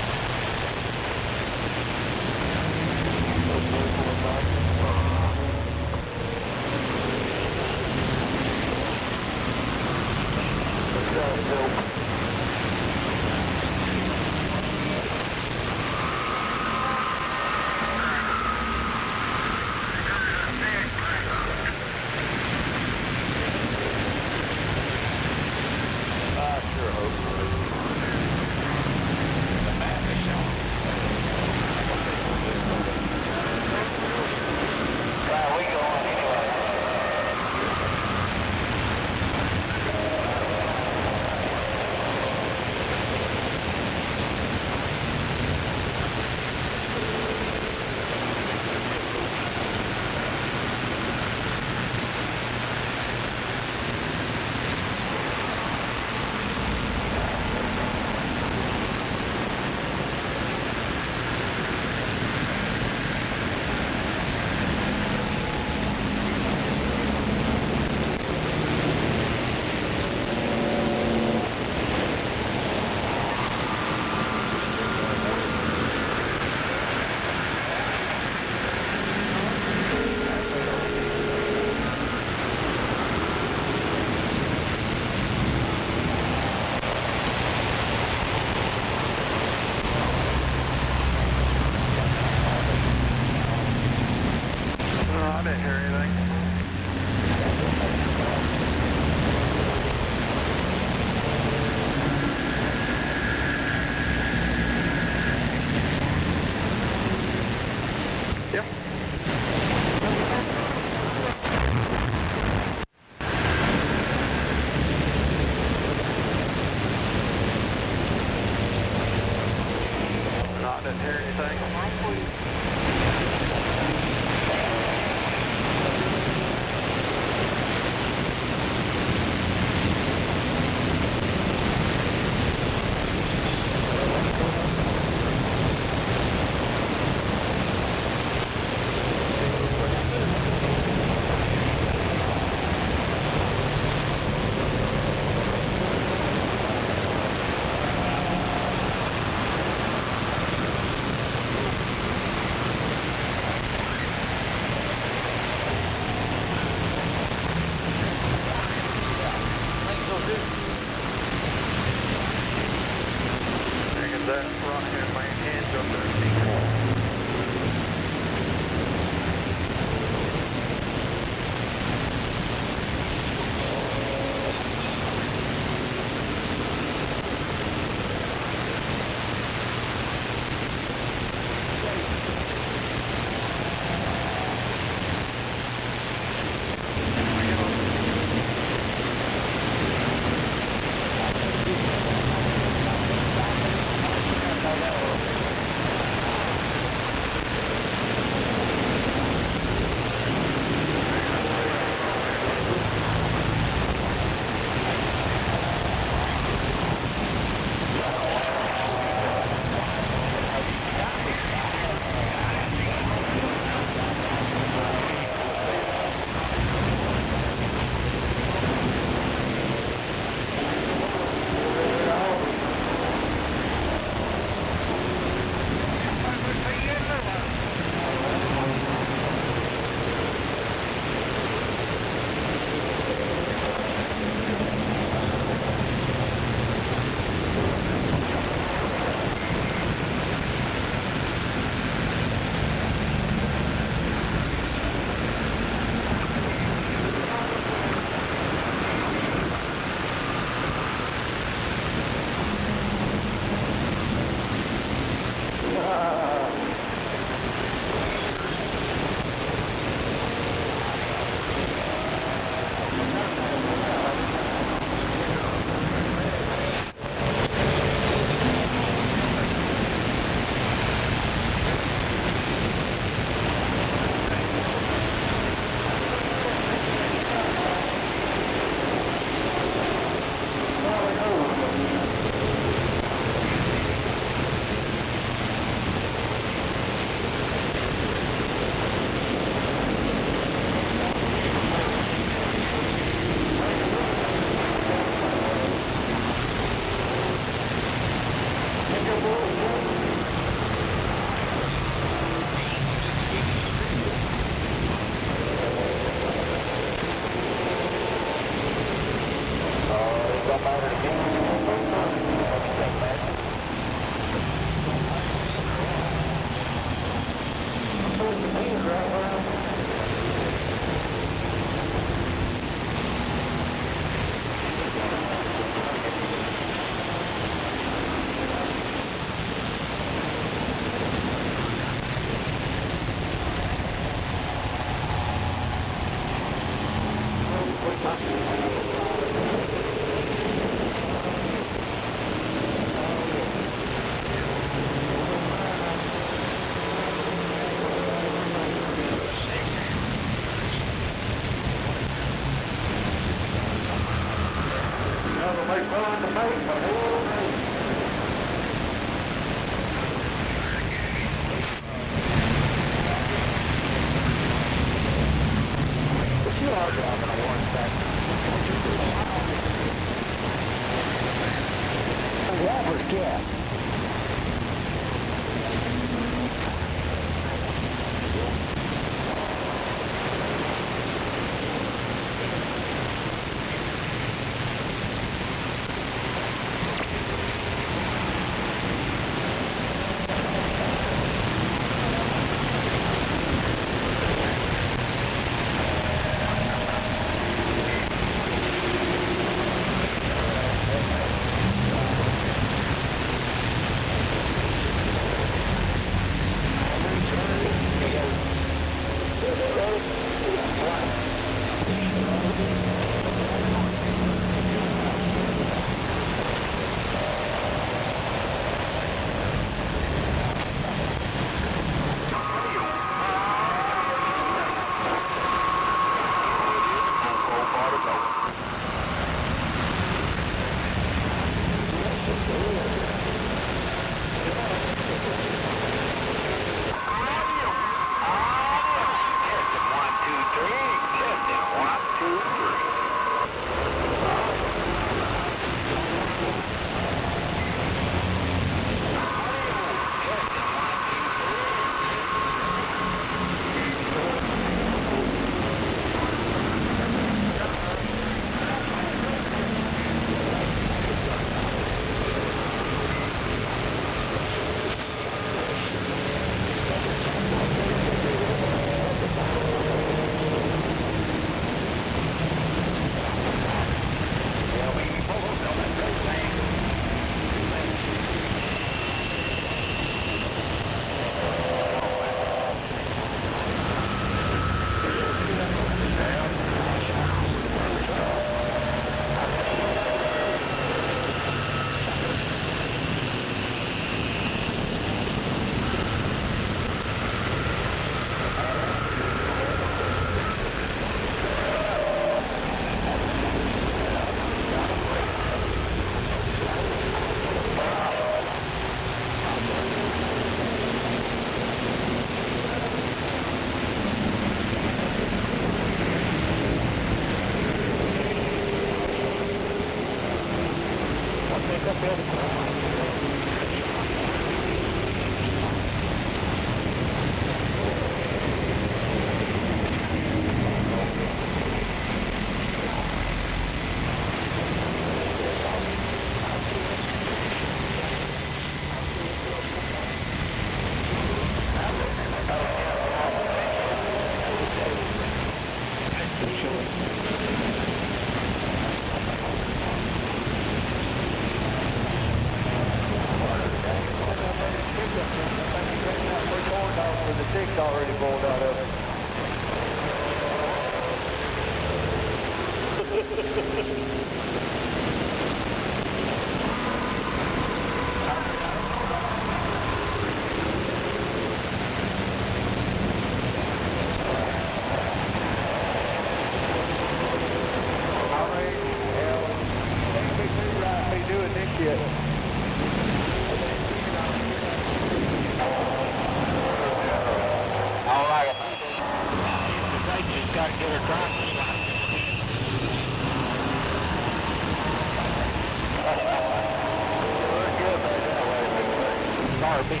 Harvey.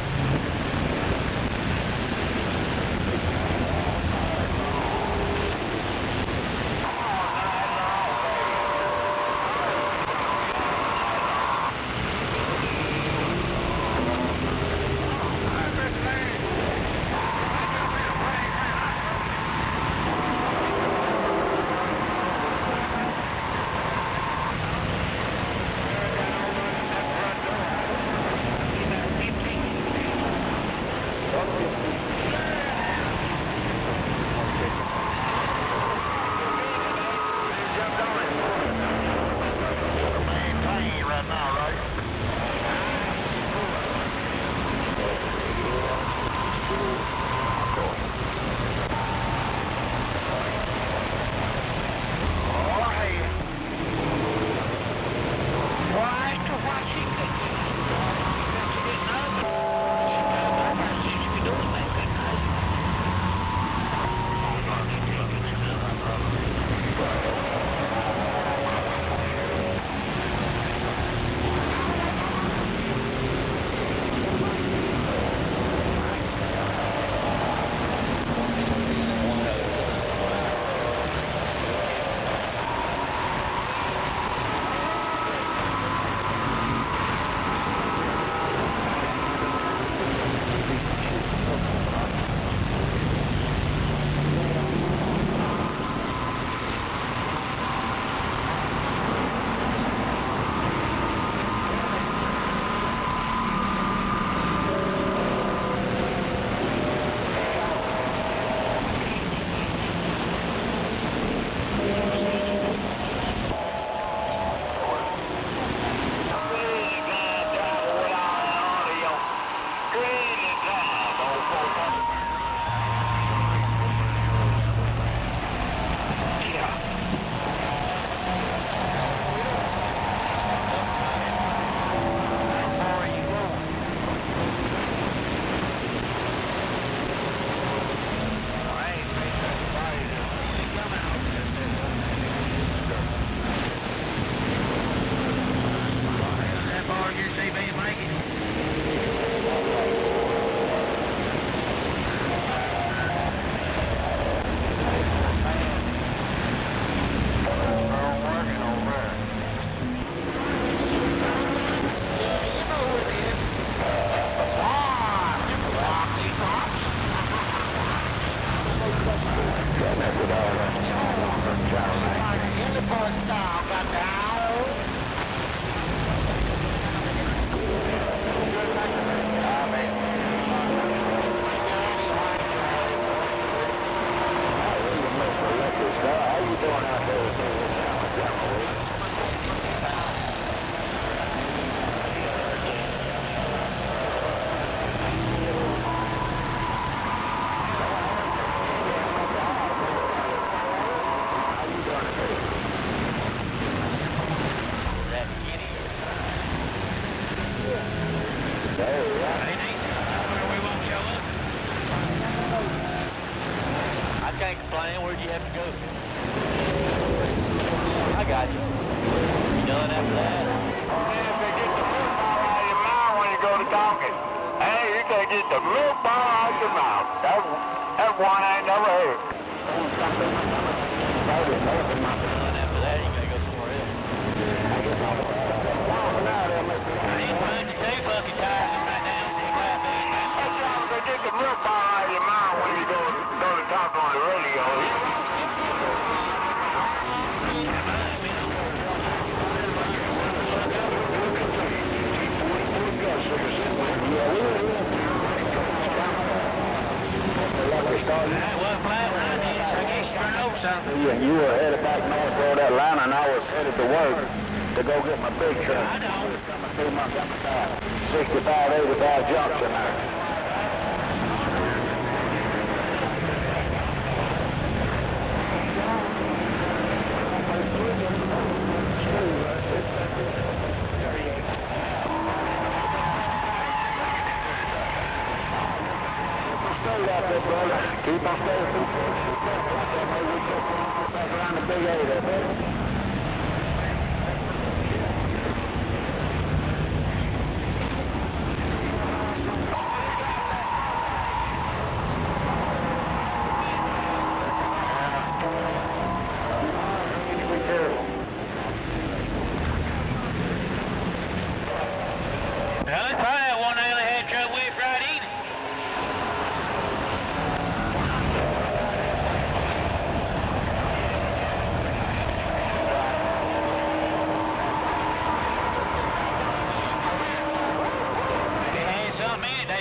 You were headed back north toward Atlanta, and I was headed to work to go get my big truck. I know. Coming through my 65-85 junction there. Straight out there, brother. Keep on staying. Back around the big A there, brother.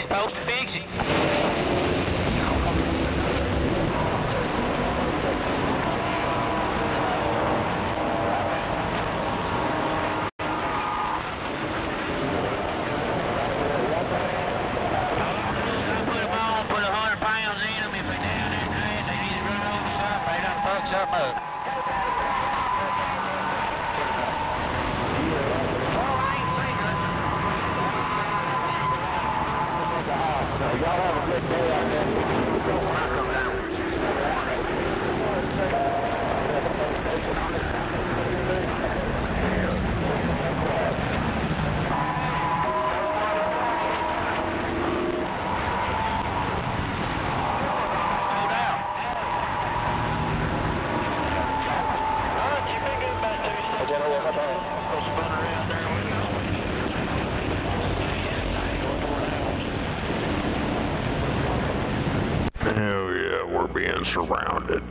supposed to fix it. Y'all have a good day out there. When I come down. Hell yeah, we're being surrounded.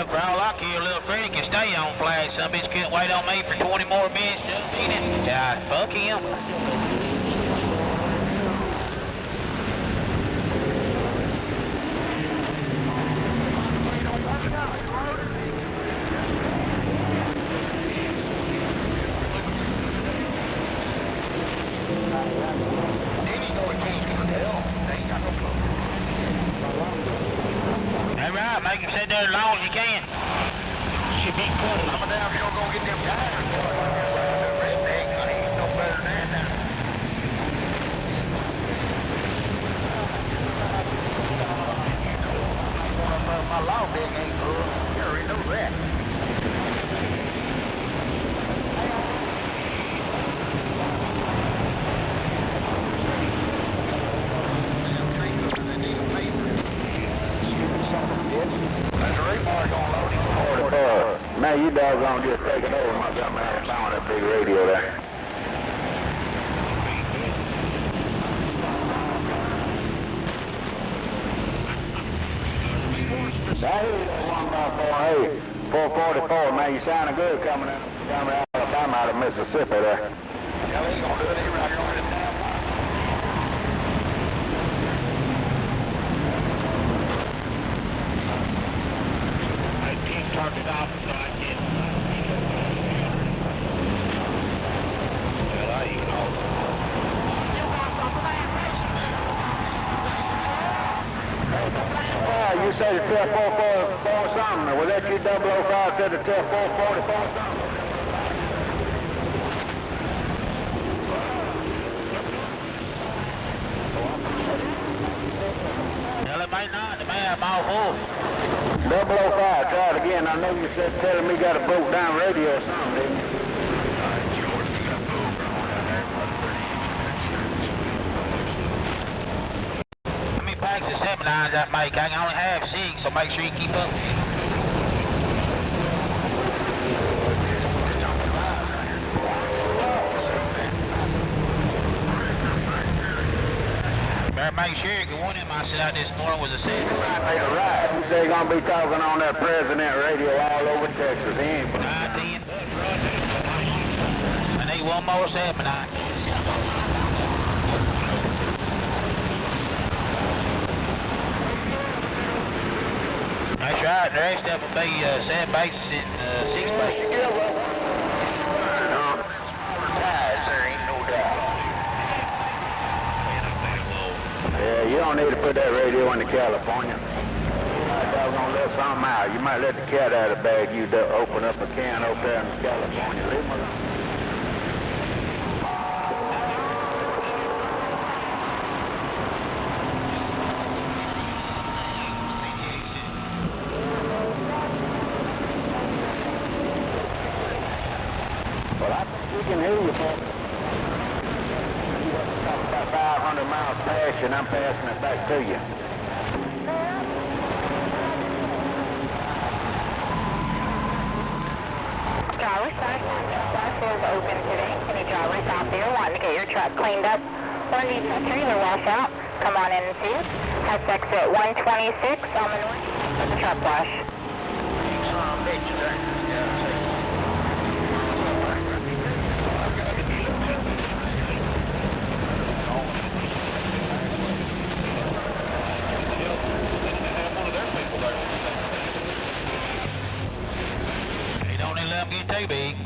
For all I care, little Freddy can stay on flag. Some bitch couldn't wait on me for 20 more minutes to beat it. Yeah, fuck him. Make him sit there as long as you can. Should be cool. I'm down here gonna get them tires. Redneck, I ain't no better than that. My law big ain't good. You already know that. Man, you doggone just taking over Montgomery, Alabama, that big radio there. That is 1.48, 444, man, you sounding good coming out of Montgomery, Alabama, out of Mississippi there. Yeah, they ain't gonna do it right here on this damn line. I can't turn it off, so I can't. Well, I ain't know. You said the 444 something. Was that you 005 said the 444 something? Well, it may not. It may have all full. 005, try it again. I know you said telling me you got a broke down radio or something, didn't you? How many packs of 7-9s that make? I can only have 6, so make sure you keep up. Better make sure, because one of them I sent out this morning was a 7. Right. You say you're going to be talking on that president radio all over Texas. He ain't 9-10. I need one more 7-9. That's right. The rest of them will be 7 bases and 6 bases. Yeah, you don't need to put that radio into California. doggone let something out. You might let the cat out of the bag. You open up a can over there in California. Leave them alone. Well, I think we can hear you, man. About 500 miles past you, and I'm passing it back to you. Drivers, bus is open today. Any drivers out there wanting to get your truck cleaned up or need a trailer wash out, come on in and see us. That's exit 126 on the north for the truck wash. Get too big.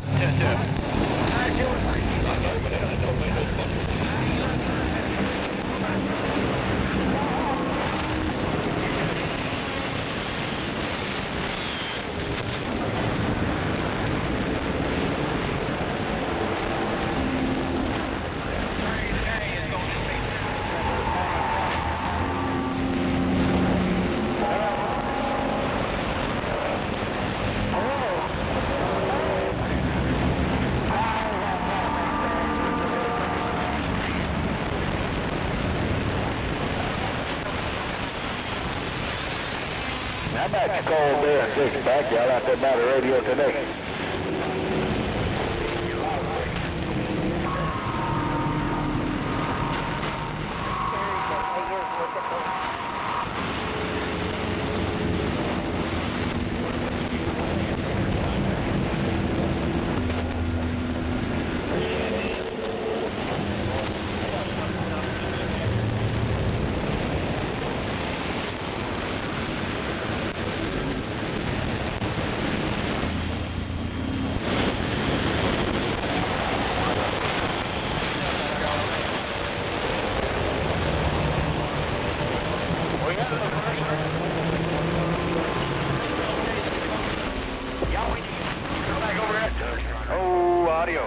How about you call there and take it back? Y'all out there by the radio today. Oh, audio.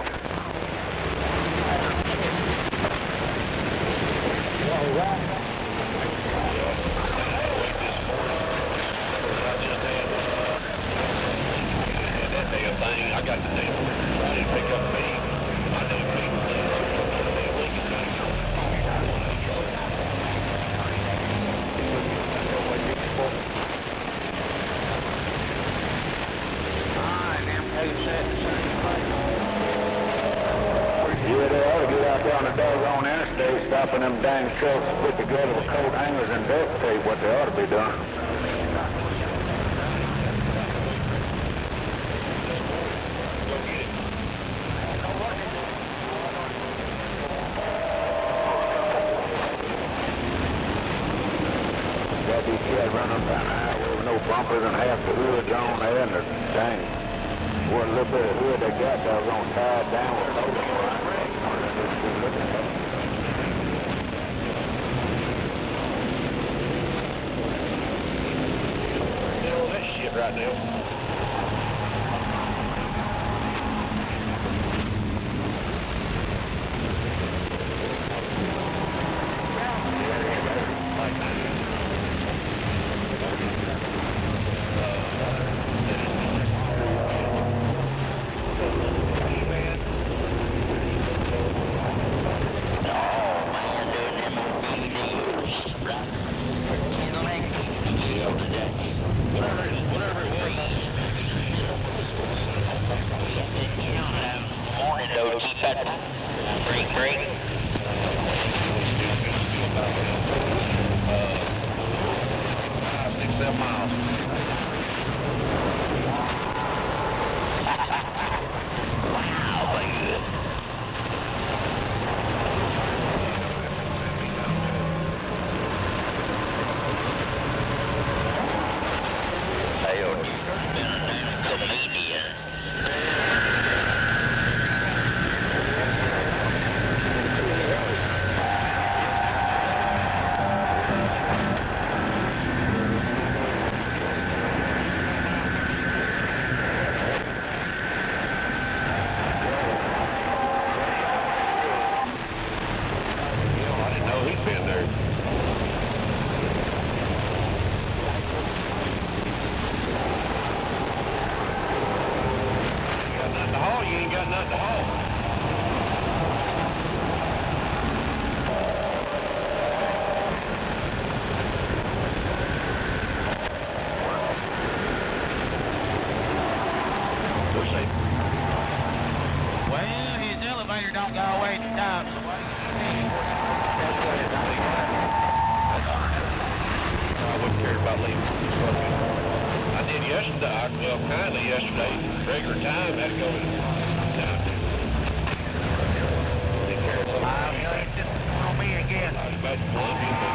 I got the damn I didn't pick up me. I didn't pick up Yeah, they ought to get out there on the doggone interstate, stopping them dang trucks, put together with coat hangers and duct tape, what they ought to be doing. Got these kids running down the highway with no bumpers and half the hoods on there, and the dang, what little bit of hood they got, they're going to tie it down with motor line. that shit right now. about leaving this fucking. I did yesterday, well, kindly yesterday, regular time, had to go in down. Take care of something. On me again. I was about to love you, but,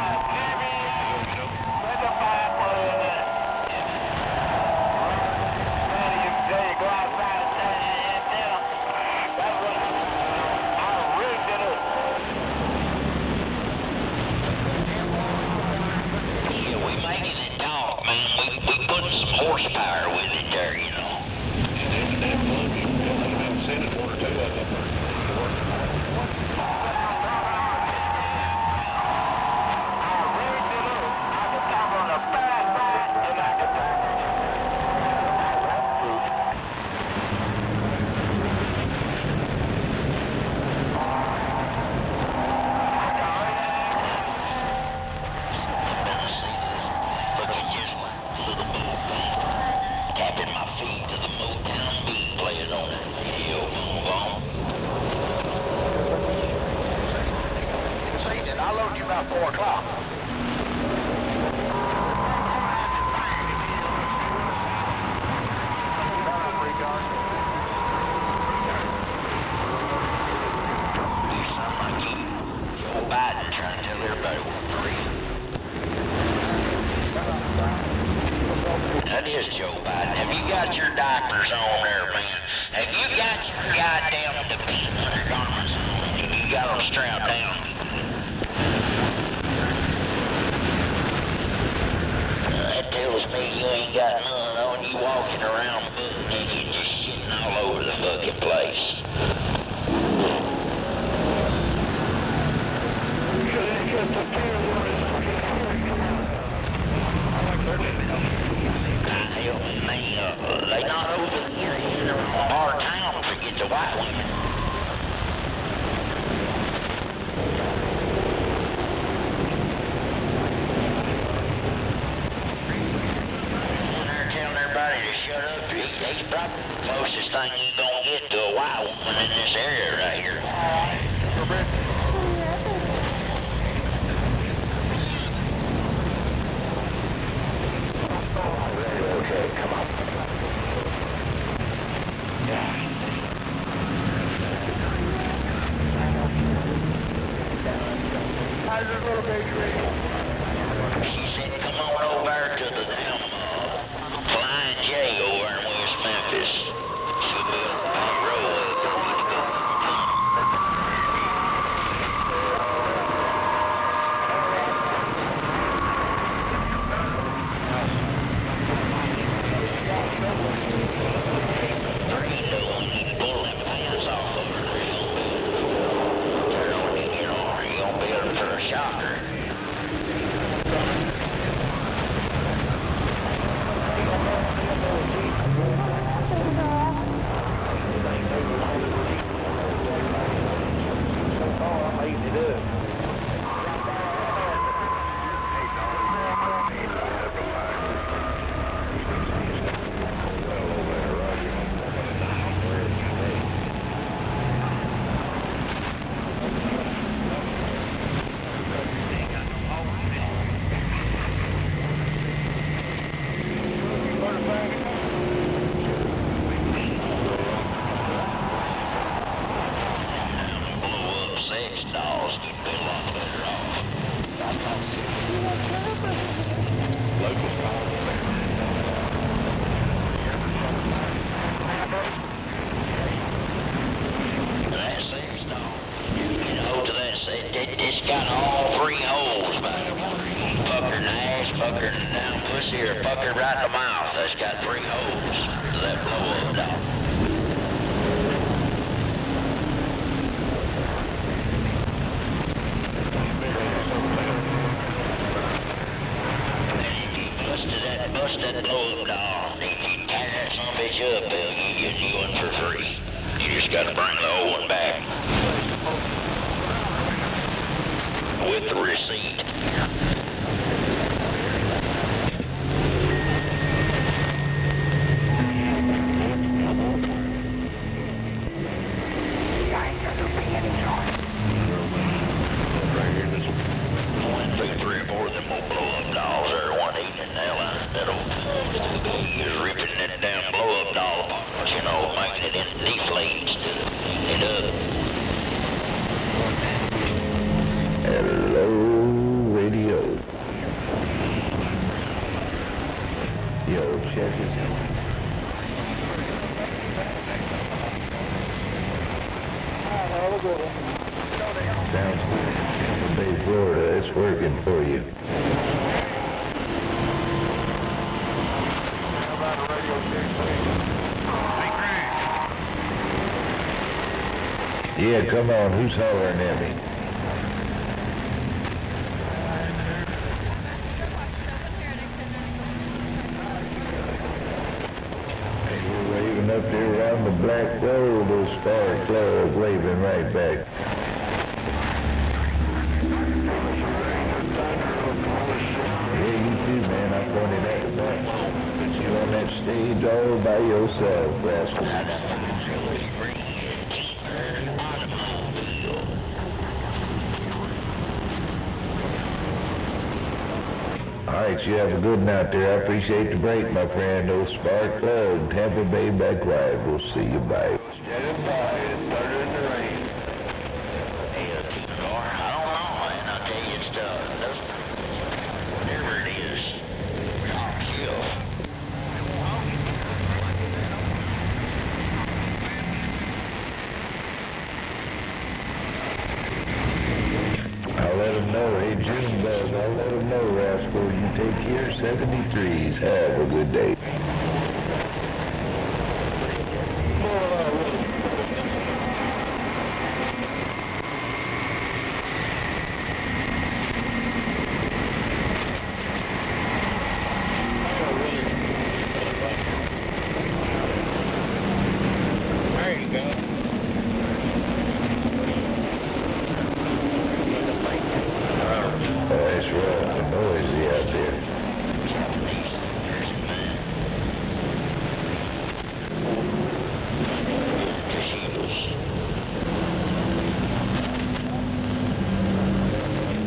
you know. Let the fire blow in there. You go outside and turn your antenna. That's what I rigged it up. Yeah, we making it talk, man. We putting some horsepower with it there, you know. And that plug, you let them have sent it one or two of them. About 4 o'clock. Joe Biden trying to tell everybody we're free. That is Joe Biden. Have you got your diapers on there, man? Have you got your goddamn defense undergarments on? Have you got them strapped down? That tells me you ain't got none on. You walking around butt naked, just shitting all over the fucking place. They not over here in our town forget the white women. They're telling everybody to shut up. He's probably the closest thing you're gonna get to a white woman in this area right here. Okay, come on. How's this little baby radio? She said, come on over to the damn Flying J over in West Memphis. She'll be on the back row for me to go. We need to pull them pants off of her. They're gonna be, you know, you're gonna be able for a shocker. Fucker right in the mouth. That's got 3 holes to that blow-up dog. And if you bust that blow-up dog, if you tear that son of a bitch up, they'll give you a new one for free. You just gotta bring the old one back. With the receipt. Went through 3 or 4 of them old blow-up dolls there one evening now. Yo, check it. Sounds good. Tampa Bay, Florida, it's working for you. Yeah, come on, who's hollering at me? Hey, we're waving up there around the black road, those spark plugs waving right back. Yeah, you too, man, I pointed at the back. But you on that stage all by yourself, rascal. All right, you have a good one out there. I appreciate the break, my friend. Old spark plug, Tampa Bay back wide. We'll see you. Bye. Standing by. It started in the rain. Hey, T-Car, I don't know, man. I'll tell you, it's whatever it is, I'll kill. I'll let them know. Hey, Junebug, I'll let them know, rascal. You take care. 73s. Have a good day. That's rough and noisy out there.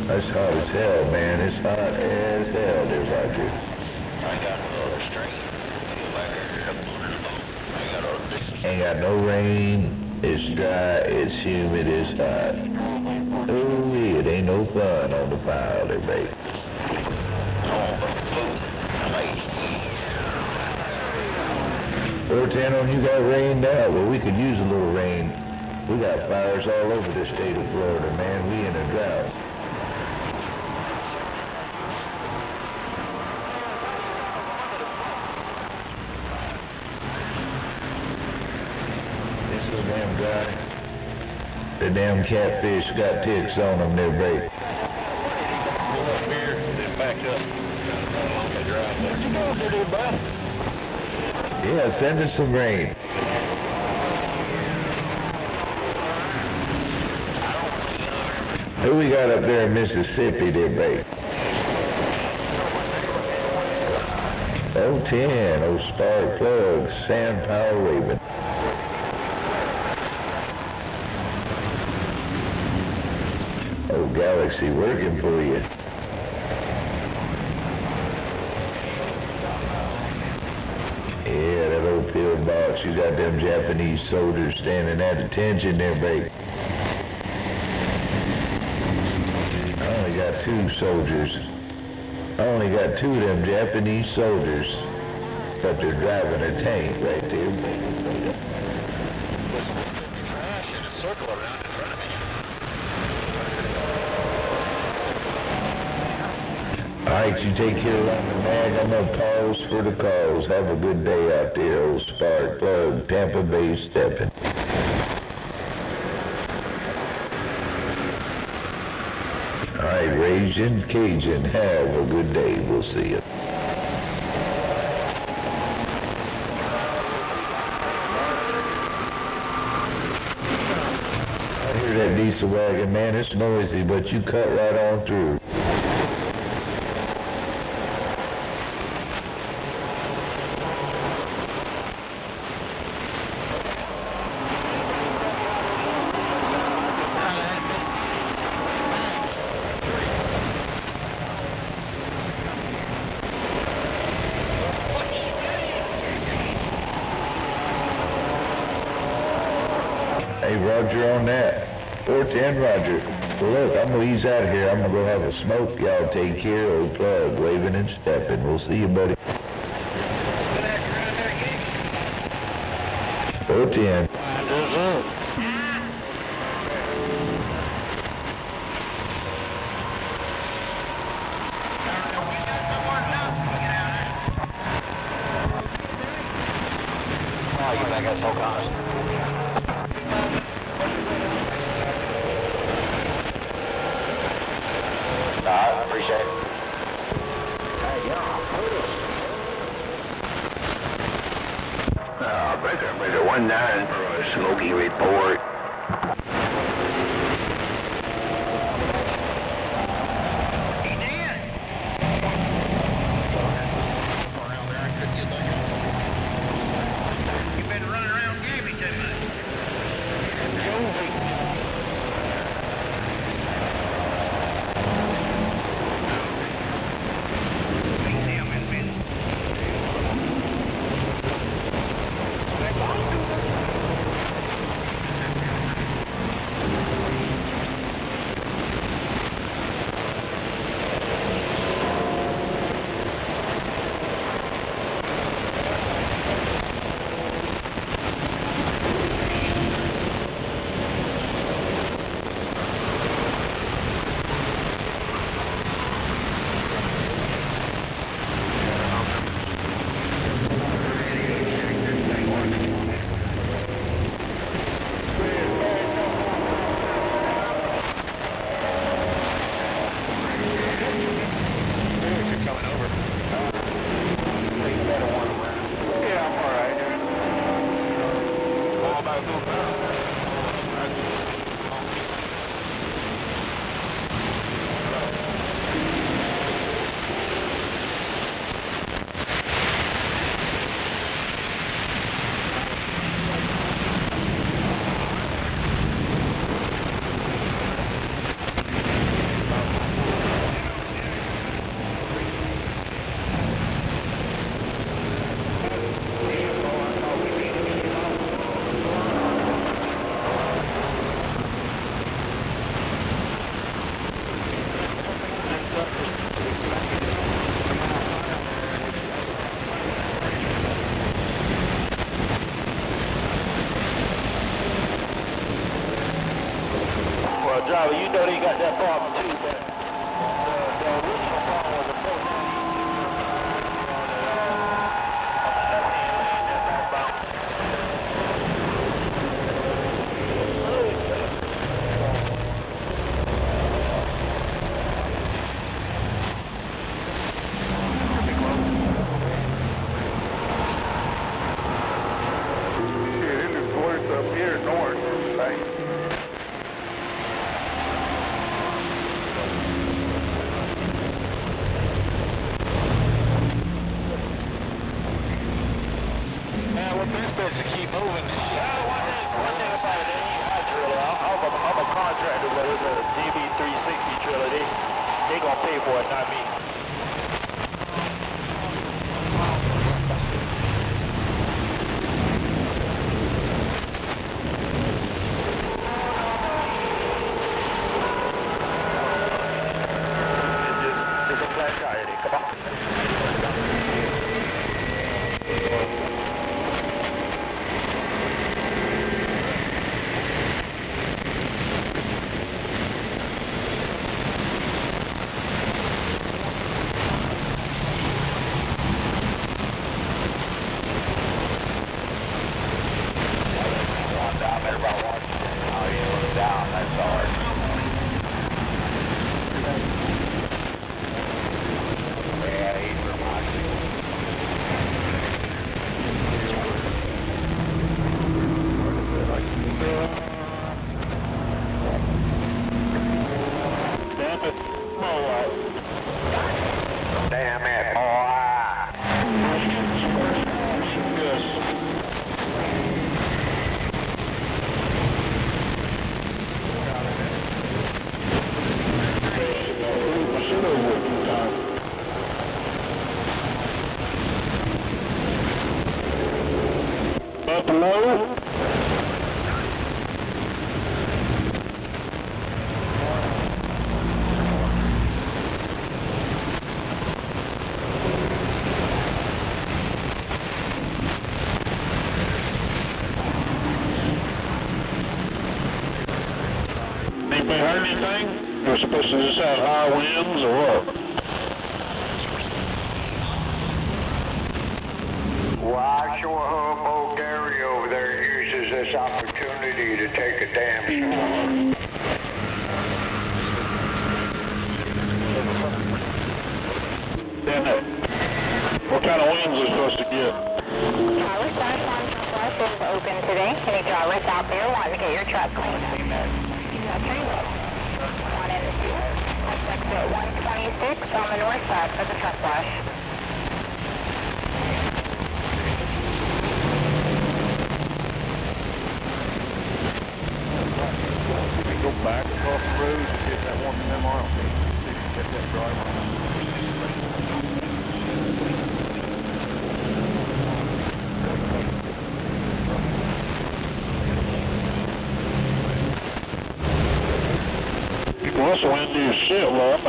That's hot as hell, man. It's hot as hell there, Roger. I got a string. Feel like I heard a bullet. I got all this. Ain't got no rain. It's dry. It's humid. It's hot. Oh, it ain't no fun on the pile there, babe. Oh, 10 on you got rain now. Well, we could use a little rain. We got fires all over the state of Florida, man. We in a drought. It's so damn dry. The damn catfish got ticks on them there, babe. Pull up here, then back up. What you going to do, bud? Yeah, send us some rain. Who we got up there in Mississippi there, babe? 010, old spark plug, sand power waving. Old Galaxy working for you. Yeah, that old pillbox, you got them Japanese soldiers standing at attention there, babe. I only got 2 soldiers. I only got 2 of them Japanese soldiers, but they're driving a tank right there. Crash in a circle around in front of me. Alright, you take care along the mag. I'm gonna pause for the calls. Have a good day out there, old spark plug, Tampa Bay stepping. Alright, Raging Cajun, have a good day. We'll see you. I hear that diesel wagon, man. It's noisy, but you cut right on through. Hey, Roger on that. 410, Roger. Well, look, I'm going to ease out of here. I'm going to go have a smoke. Y'all take care. Old plug, waving and stepping. We'll see you, buddy. 410. Oh, you think that's so constant? Alright, I appreciate it. Breaker 19 for a smoky report. Driver, you know they got that problem too, but the original problem was approaching on the left-hand lane, that northbound. Shit, it is worse up here north, like. Contractor, but it's a DB360 trailer. They gonna pay for it, not me. It's a flat tire. Come on. Damn it, Buffalo. anything? We're supposed to just have high winds or what? Well, I sure hope old Gary over there uses this opportunity to take a damn shower. What kind of winds are we supposed to get? Tower Slash 1 is open today. Any drivers out there wanting to get your truck cleaned up? Trailer. Come on in and see us. That's exit 126 on the north side of the truck wash. We go back across the road to get that one from them arms. Get that driver. Well, that's windy as shit, well, I'm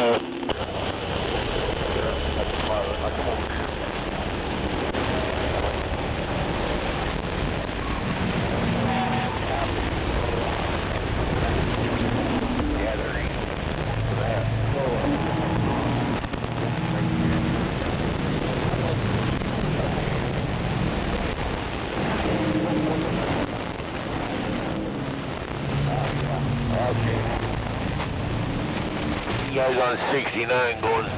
You guys on 69 going to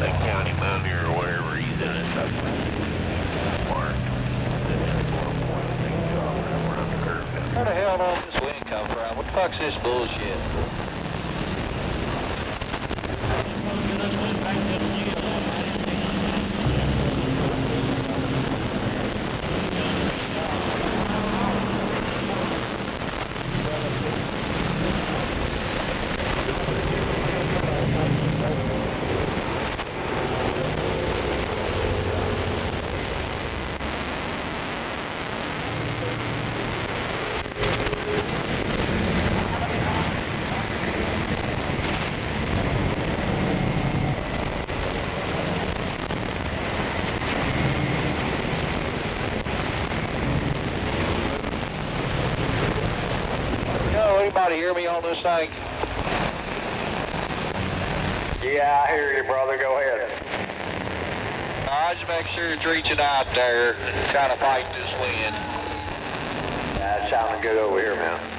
that county mountaineer or wherever he's in it. Where the hell did all this wind come from? What the fuck's this bullshit? Anybody hear me on this thing? Yeah, I hear you, brother. Go ahead. I just make sure it's reaching out there and kind of fighting this wind. That sounded good over here, man.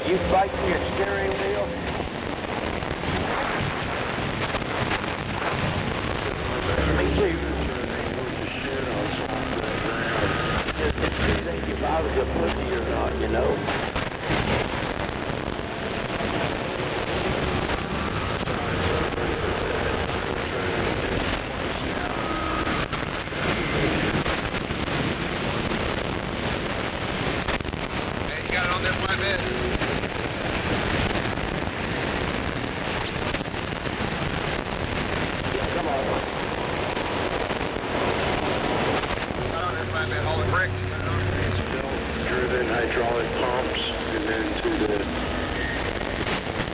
You fighting your steering wheel? Me too. Just think if I was a pussy or not, you know. Hey, you got it on there 5 minutes. Hauling bricks. Driven hydraulic pumps, and then to the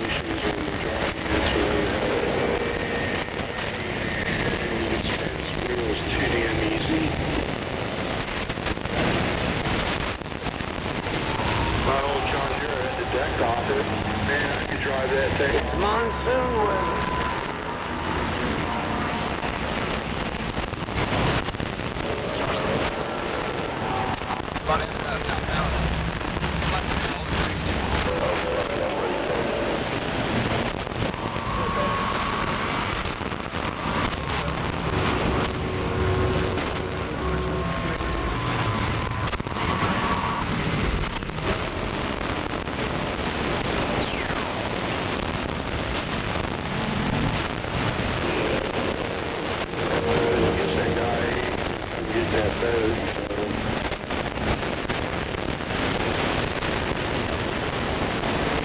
issues with the hydraulic units where it spins wheels too damn easy. My old John Deere had the deck off it. Man, I could drive that thing. It's monsoon weather.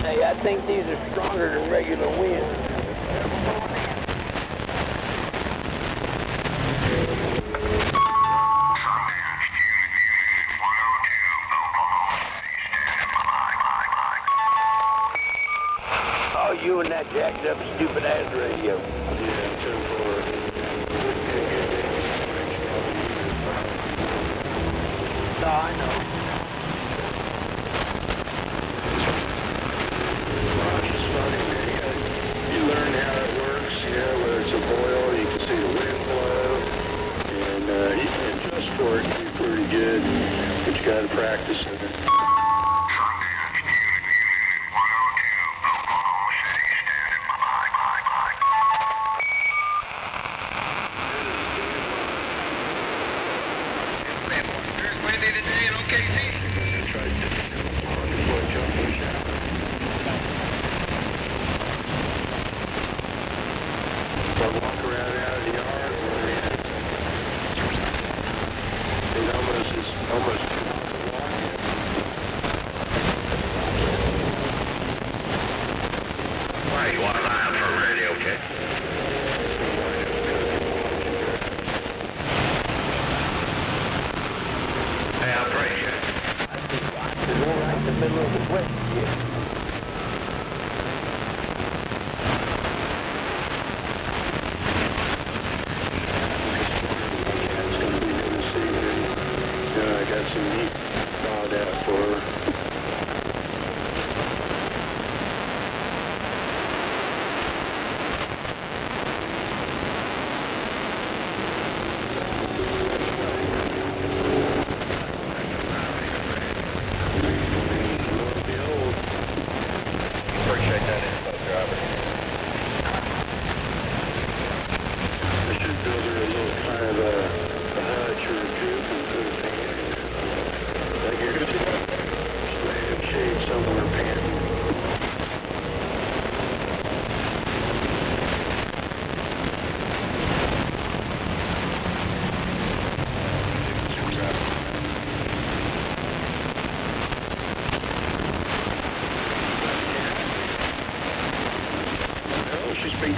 Hey, I think these are stronger than regular winds. Oh, you and that jacked up stupid ass radio. Yeah, 10-4. No, I know. It's funny, man. You learn how it works, whether it's a boil, you can see the wind blow, and you can adjust for it and be pretty good, but you got to practice it.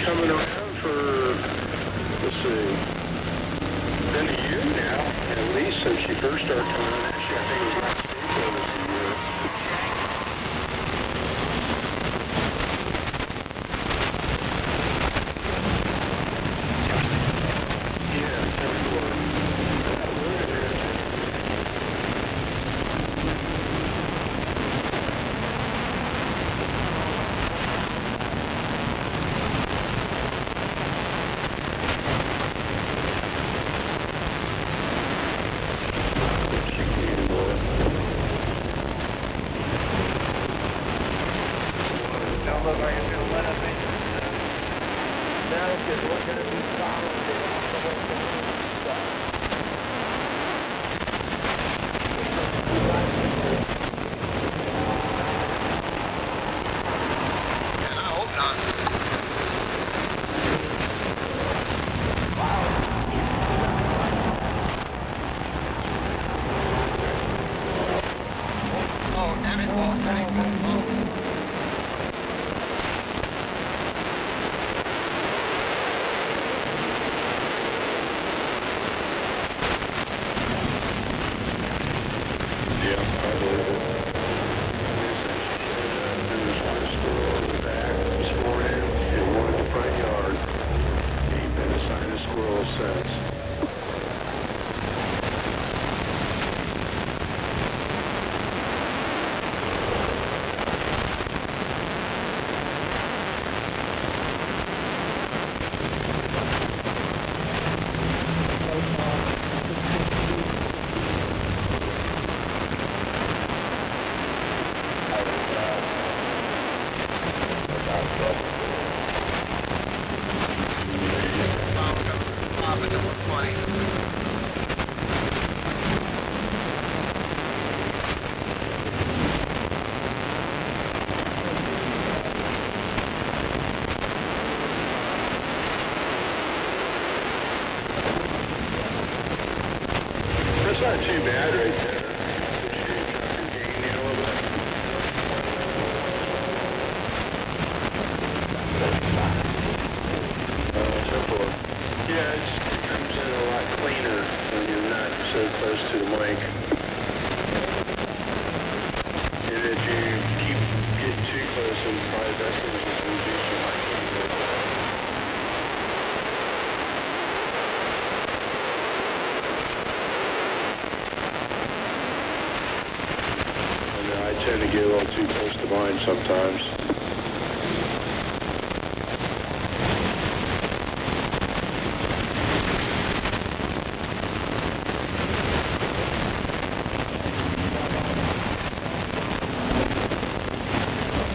Coming around for, let's see, been a year now, at least since she first started coming on. Actually, I think it was last April was a year. Yeah, 10-4. She Not too bad right there. Yeah, it comes in a lot cleaner when you're not so close to the mic. And if you keep getting too close, then probably best thing is just reduce your mic a little bit. I tend to get a little too close to mine sometimes.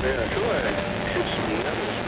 Man, I feel like I hit some levels.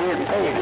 getting paid.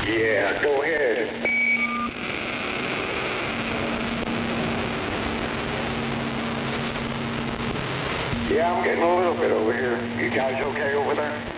Yeah, go ahead. Yeah, I'm getting a little bit over here. You guys okay over there?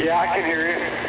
Yeah, I can hear you.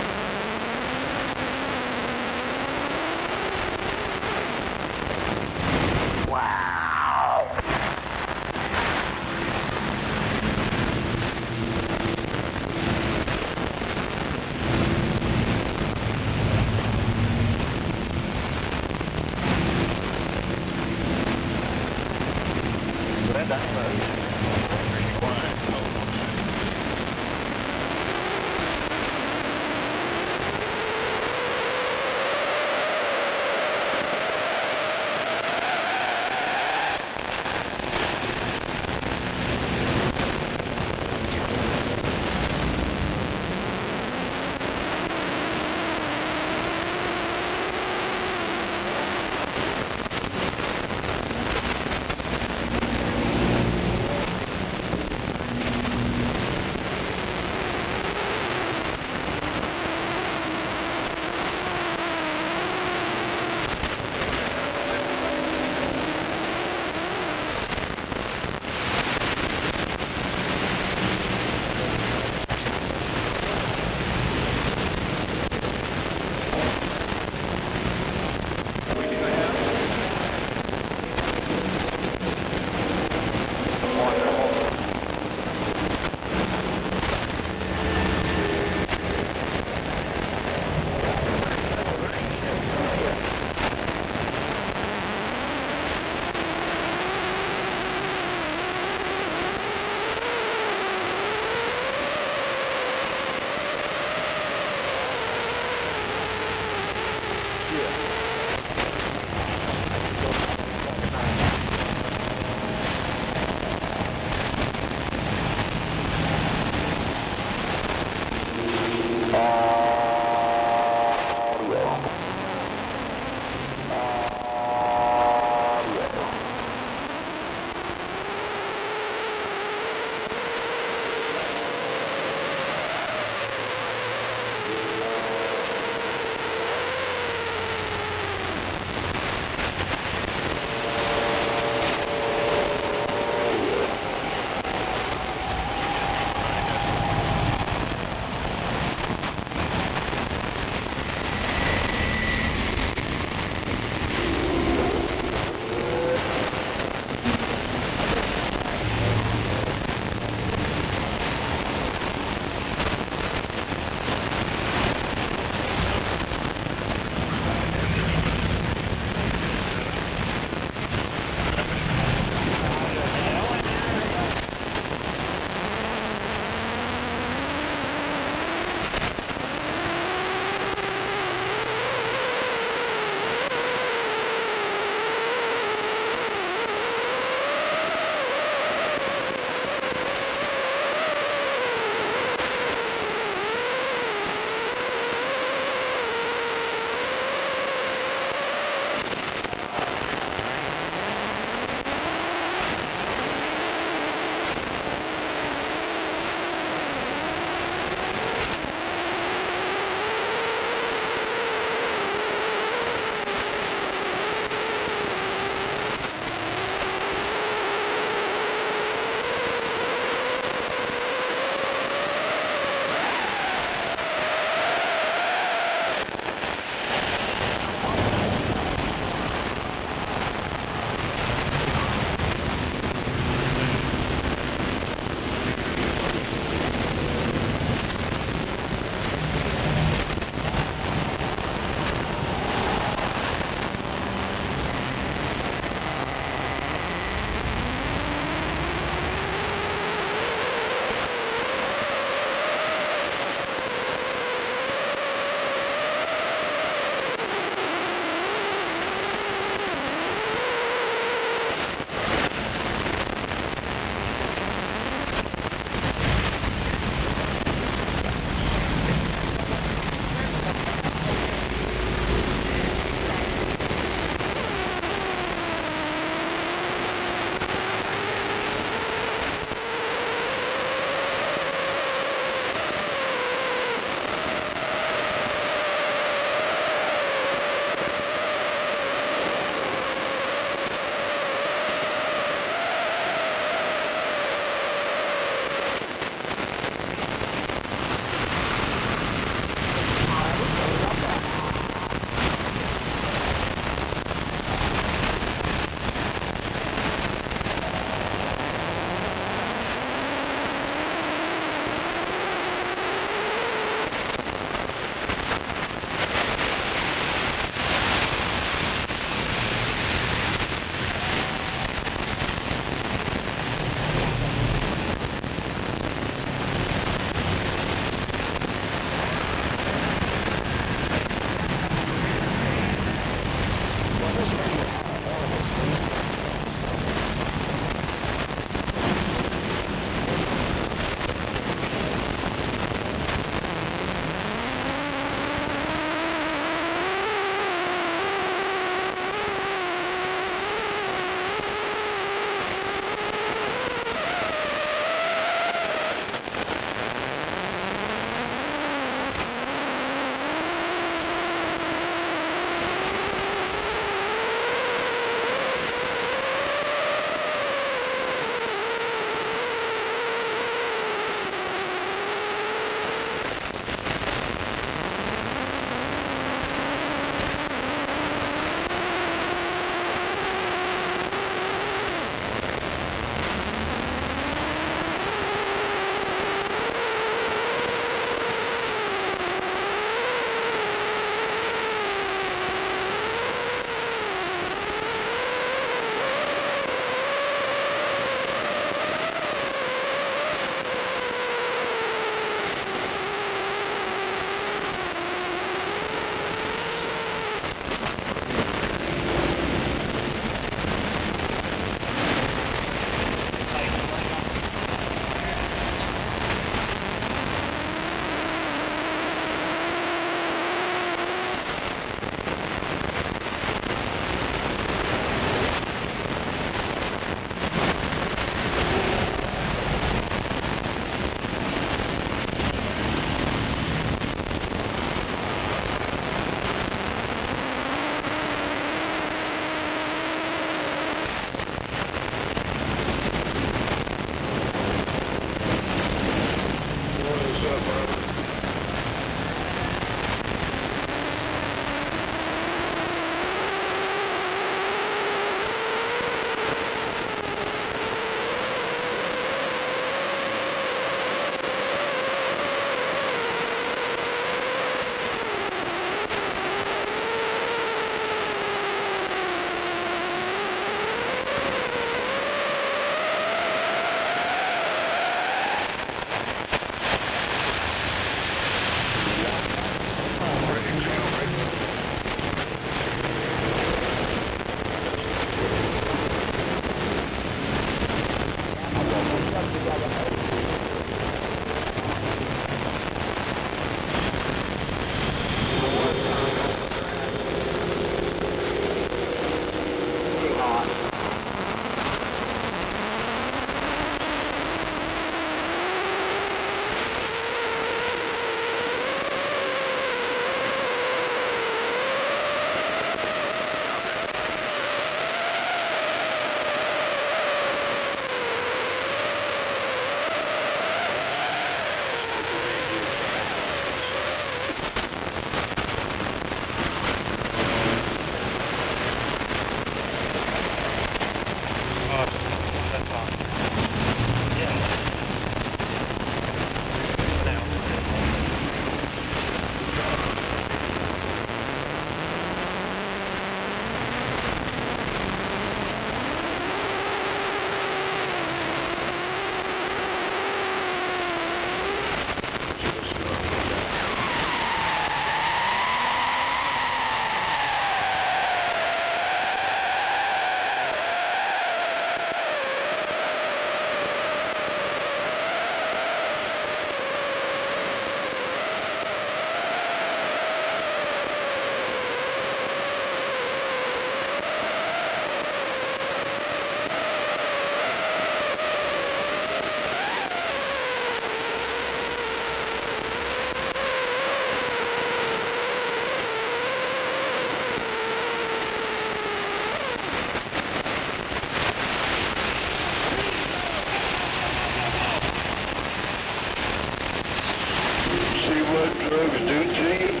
What drugs do to you?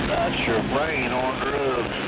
That's your brain on drugs.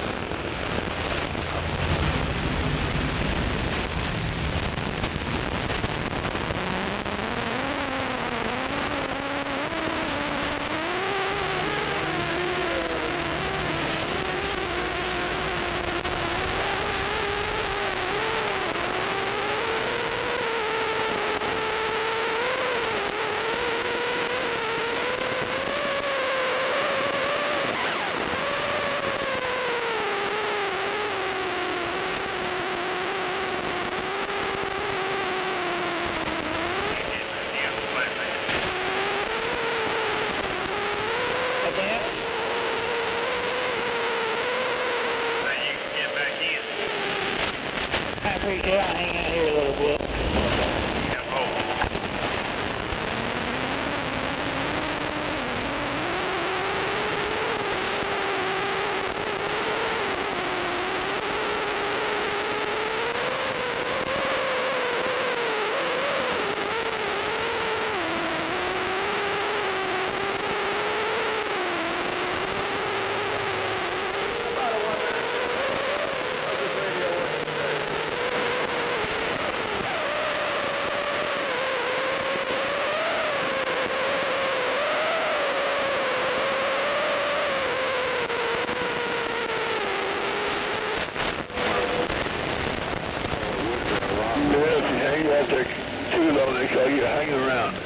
Yeah, I'll hang out here a little bit. Too low, they call you hanging around.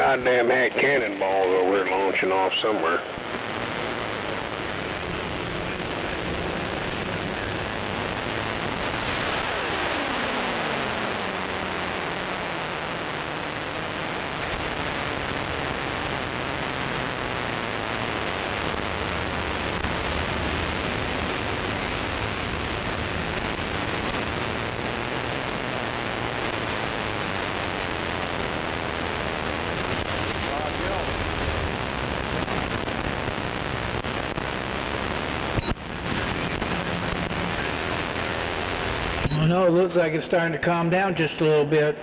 goddamn had cannonballs over there launching off somewhere. No, it looks like it's starting to calm down just a little bit.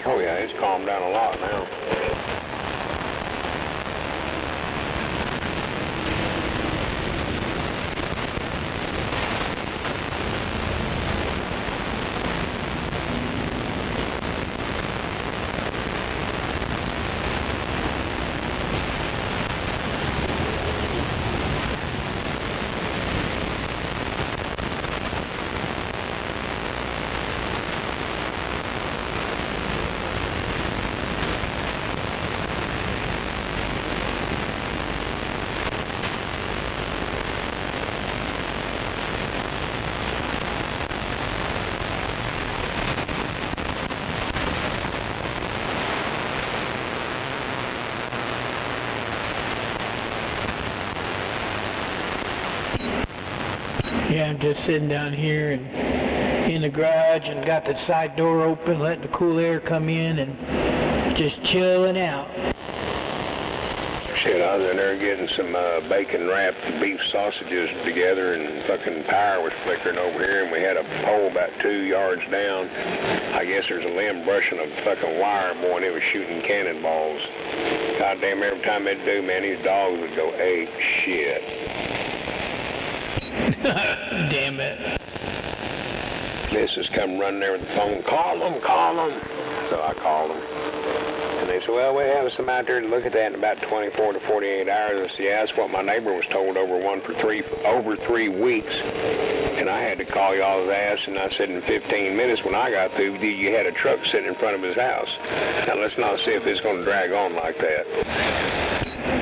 Oh yeah, it's calmed down a lot now. Yeah, I'm just sitting down here and in the garage and got the side door open, letting the cool air come in and just chilling out. Shit, I was in there getting some bacon-wrapped beef sausages together, and fucking power was flickering over here, and we had a pole about 2 yards down. I guess there's a limb brushing a fucking wire, boy, and it was shooting cannonballs. Goddamn, every time it'd do, man, these dogs would go ape shit. Damn it. Missus come running there with the phone, call them. So I called them. And they said, well, we have some out there to look at that in about 24 to 48 hours. I said, yeah, that's what my neighbor was told over 3 weeks. And I had to call y'all's ass, and I said in 15 minutes when I got through, you had a truck sitting in front of his house. Now let's not see if it's going to drag on like that.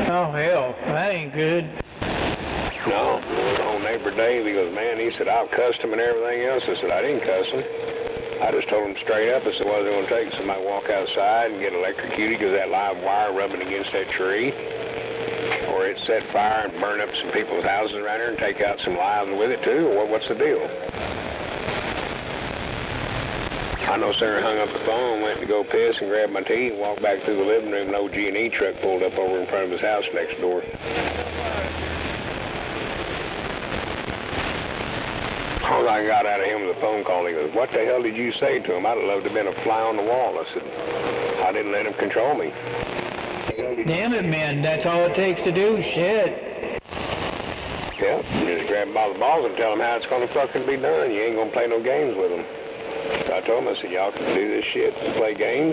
Oh, hell, that ain't good. No, old neighbor Dave, he goes, man, he said, I've cussed him and everything else. I said, I didn't cuss him. I just told him straight up. I said, what is it going to take? Somebody walk outside and get electrocuted because that live wire rubbing against that tree? Or it set fire and burn up some people's houses around here and take out some lives with it too? Or what's the deal? I no sooner hung up the phone, went to go piss and grab my tea and walked back through the living room, and an old G&E truck pulled up over in front of his house next door. All I got out of him was a phone call. He goes, what the hell did you say to him? I'd have loved to have been a fly on the wall. I said, I didn't let him control me. Damn it, man. That's all it takes to do. Shit. Yeah, just grab him by the balls and tell him how it's going to fucking be done. You ain't going to play no games with him. So I told him, I said, y'all can do this shit and play games,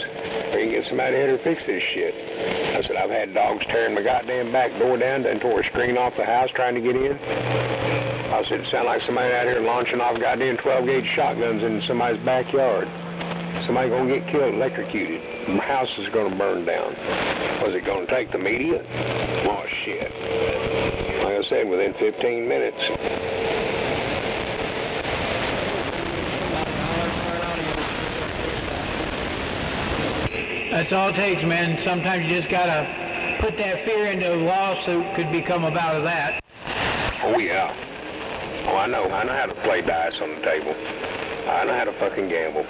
or you can get somebody here to fix this shit. I said, I've had dogs tearing my goddamn back door down and tore a screen off the house trying to get in. I said, it sounded like somebody out here launching off goddamn 12-gauge shotguns in somebody's backyard. Somebody gonna get killed, electrocuted. My house is gonna burn down. Was it gonna take the media? Oh, shit. Like I said, within 15 minutes. That's all it takes, man. Sometimes you just gotta put that fear into a lawsuit could become about that. Oh, yeah. Oh, I know how to play dice on the table. I know how to fucking gamble.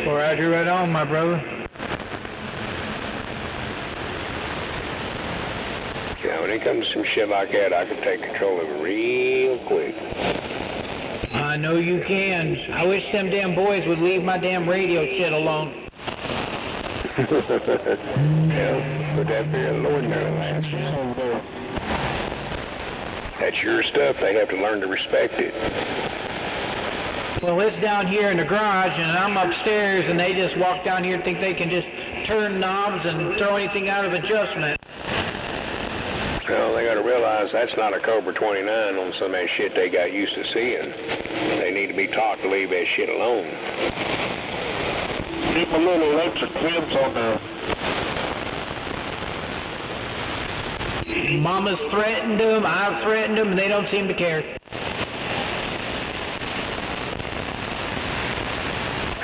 Well, Roger, right on, my brother. Yeah, when it comes to some shit like that, I can take control of it real quick. I know you can. I wish them damn boys would leave my damn radio shit alone. Yeah, put that fear of the Lord in their lives. That's your stuff. They have to learn to respect it. Well, it's down here in the garage, and I'm upstairs, and they just walk down here and think they can just turn knobs and throw anything out of adjustment. Well, they got to realize that's not a Cobra 29 on some of that shit they got used to seeing. They need to be taught to leave that shit alone. Keep a little electric fence on there. Mama's threatened them, I've threatened them, and they don't seem to care.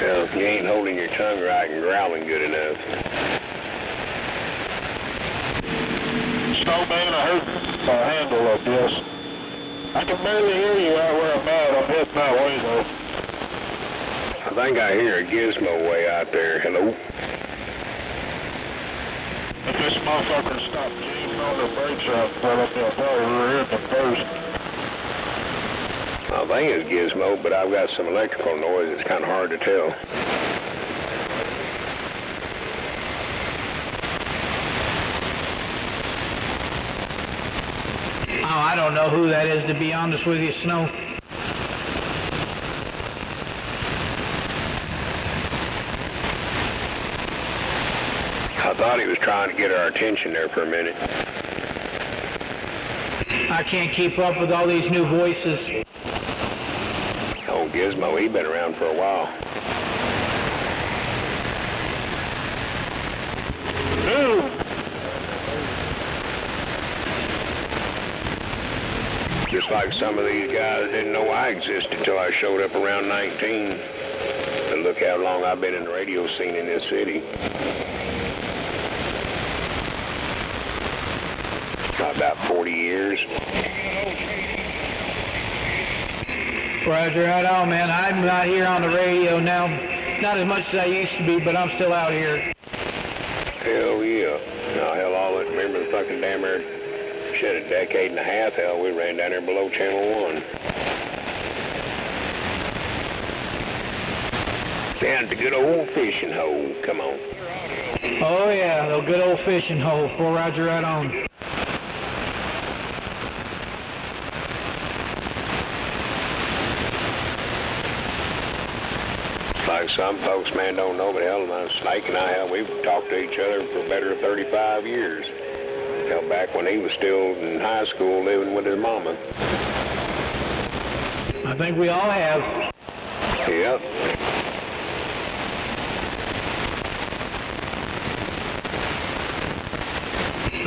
Well, you ain't holding your tongue right and growling good enough. Snowman, I heard a handle of this. I can barely hear you out where I'm at. I'm heading that way, though. I think I hear a gizmo way out there. Hello? If this motherfucker stopped jamming on the brakes out in front of me, I probably heard them first. I think it's gizmo, but I've got some electrical noise. It's kind of hard to tell. Oh, I don't know who that is, to be honest with you, Snow. I thought he was trying to get our attention there for a minute. I can't keep up with all these new voices. Oh, Gizmo, he's been around for a while. Just like some of these guys didn't know I existed till I showed up around 19. And look how long I've been in the radio scene in this city. About 40 years. Roger, right on, man. I'm not here on the radio now. Not as much as I used to be, but I'm still out here. Hell yeah. Now, hell, all that, remember the fucking damn air, shit, a decade and a half, hell, we ran down there below Channel 1. Down to the good old fishing hole. Come on. Oh, yeah, the good old fishing hole. Well, Roger, right on. Like some folks, man, don't know, but hell, Snake and I, we've talked to each other for better than 35 years. Hell, back when he was still in high school living with his mama. I think we all have. Yep.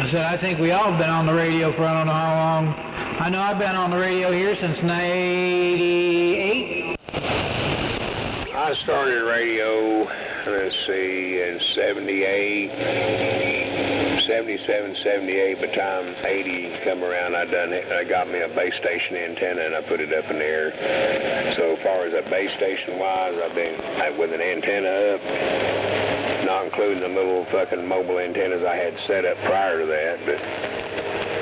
I said, I think we all have been on the radio for I don't know how long. I know I've been on the radio here since 98. I started radio, let's see, in 78, 77, 78. By the time 80 come around, I got me a base station antenna and I put it up in the air. So as far as a base station wise, I've been with an antenna up, not including the little fucking mobile antennas I had set up prior to that, but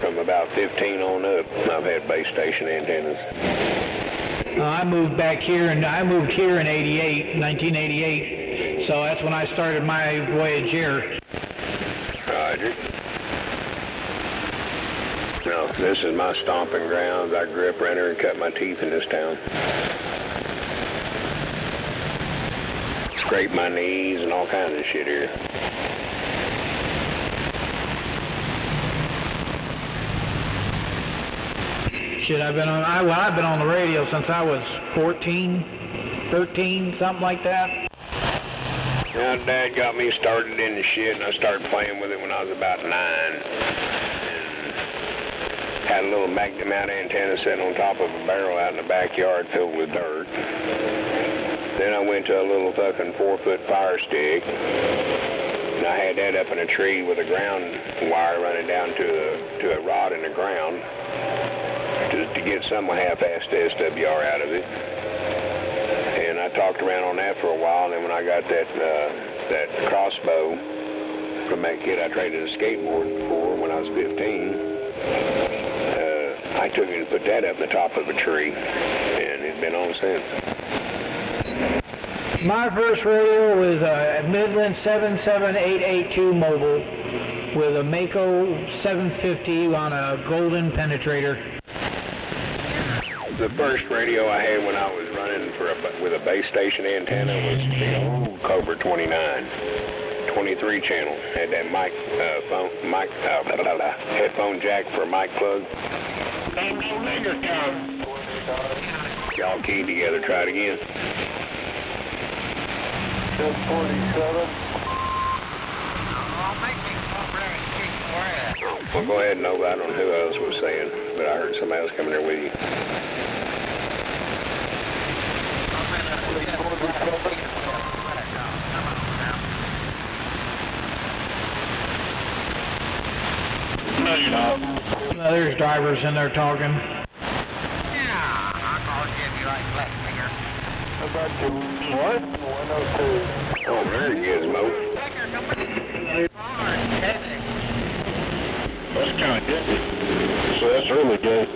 from about 15 on up, I've had base station antennas. I moved back here, and I moved here in 1988, so that's when I started my voyage here. Roger. No, this is my stomping grounds. I grew up around here and cut my teeth in this town. Scraped my knees and all kinds of shit here. Shit, I've been on the radio since I was 14, 13, something like that. Now, Dad got me started in the shit, and I started playing with it when I was about 9. And had a little magnum mount antenna sitting on top of a barrel out in the backyard filled with dirt. Then I went to a little fucking 4-foot fire stick, and I had that up in a tree with a ground wire running down to a rod in the ground to get some half-assed SWR out of it. And I talked around on that for a while, and then when I got that crossbow from that kid I traded a skateboard for when I was 15, I took it and put that up in the top of a tree, and it's been on since. My first radio was a Midland 77882 mobile with a Mako 750 on a golden penetrator. The first radio I had when I was running with a base station antenna was the old Cobra 29. 23 channel. Had that headphone jack for a mic plug. Y'all keyed together. Try it again. 1047. Well, go ahead, Nova. I don't know who else was saying, but I heard somebody else coming there with you. No, you're not. There's drivers in there talking. What? 102. Oh, there he is, Mo. That's kind of good. So that's really good.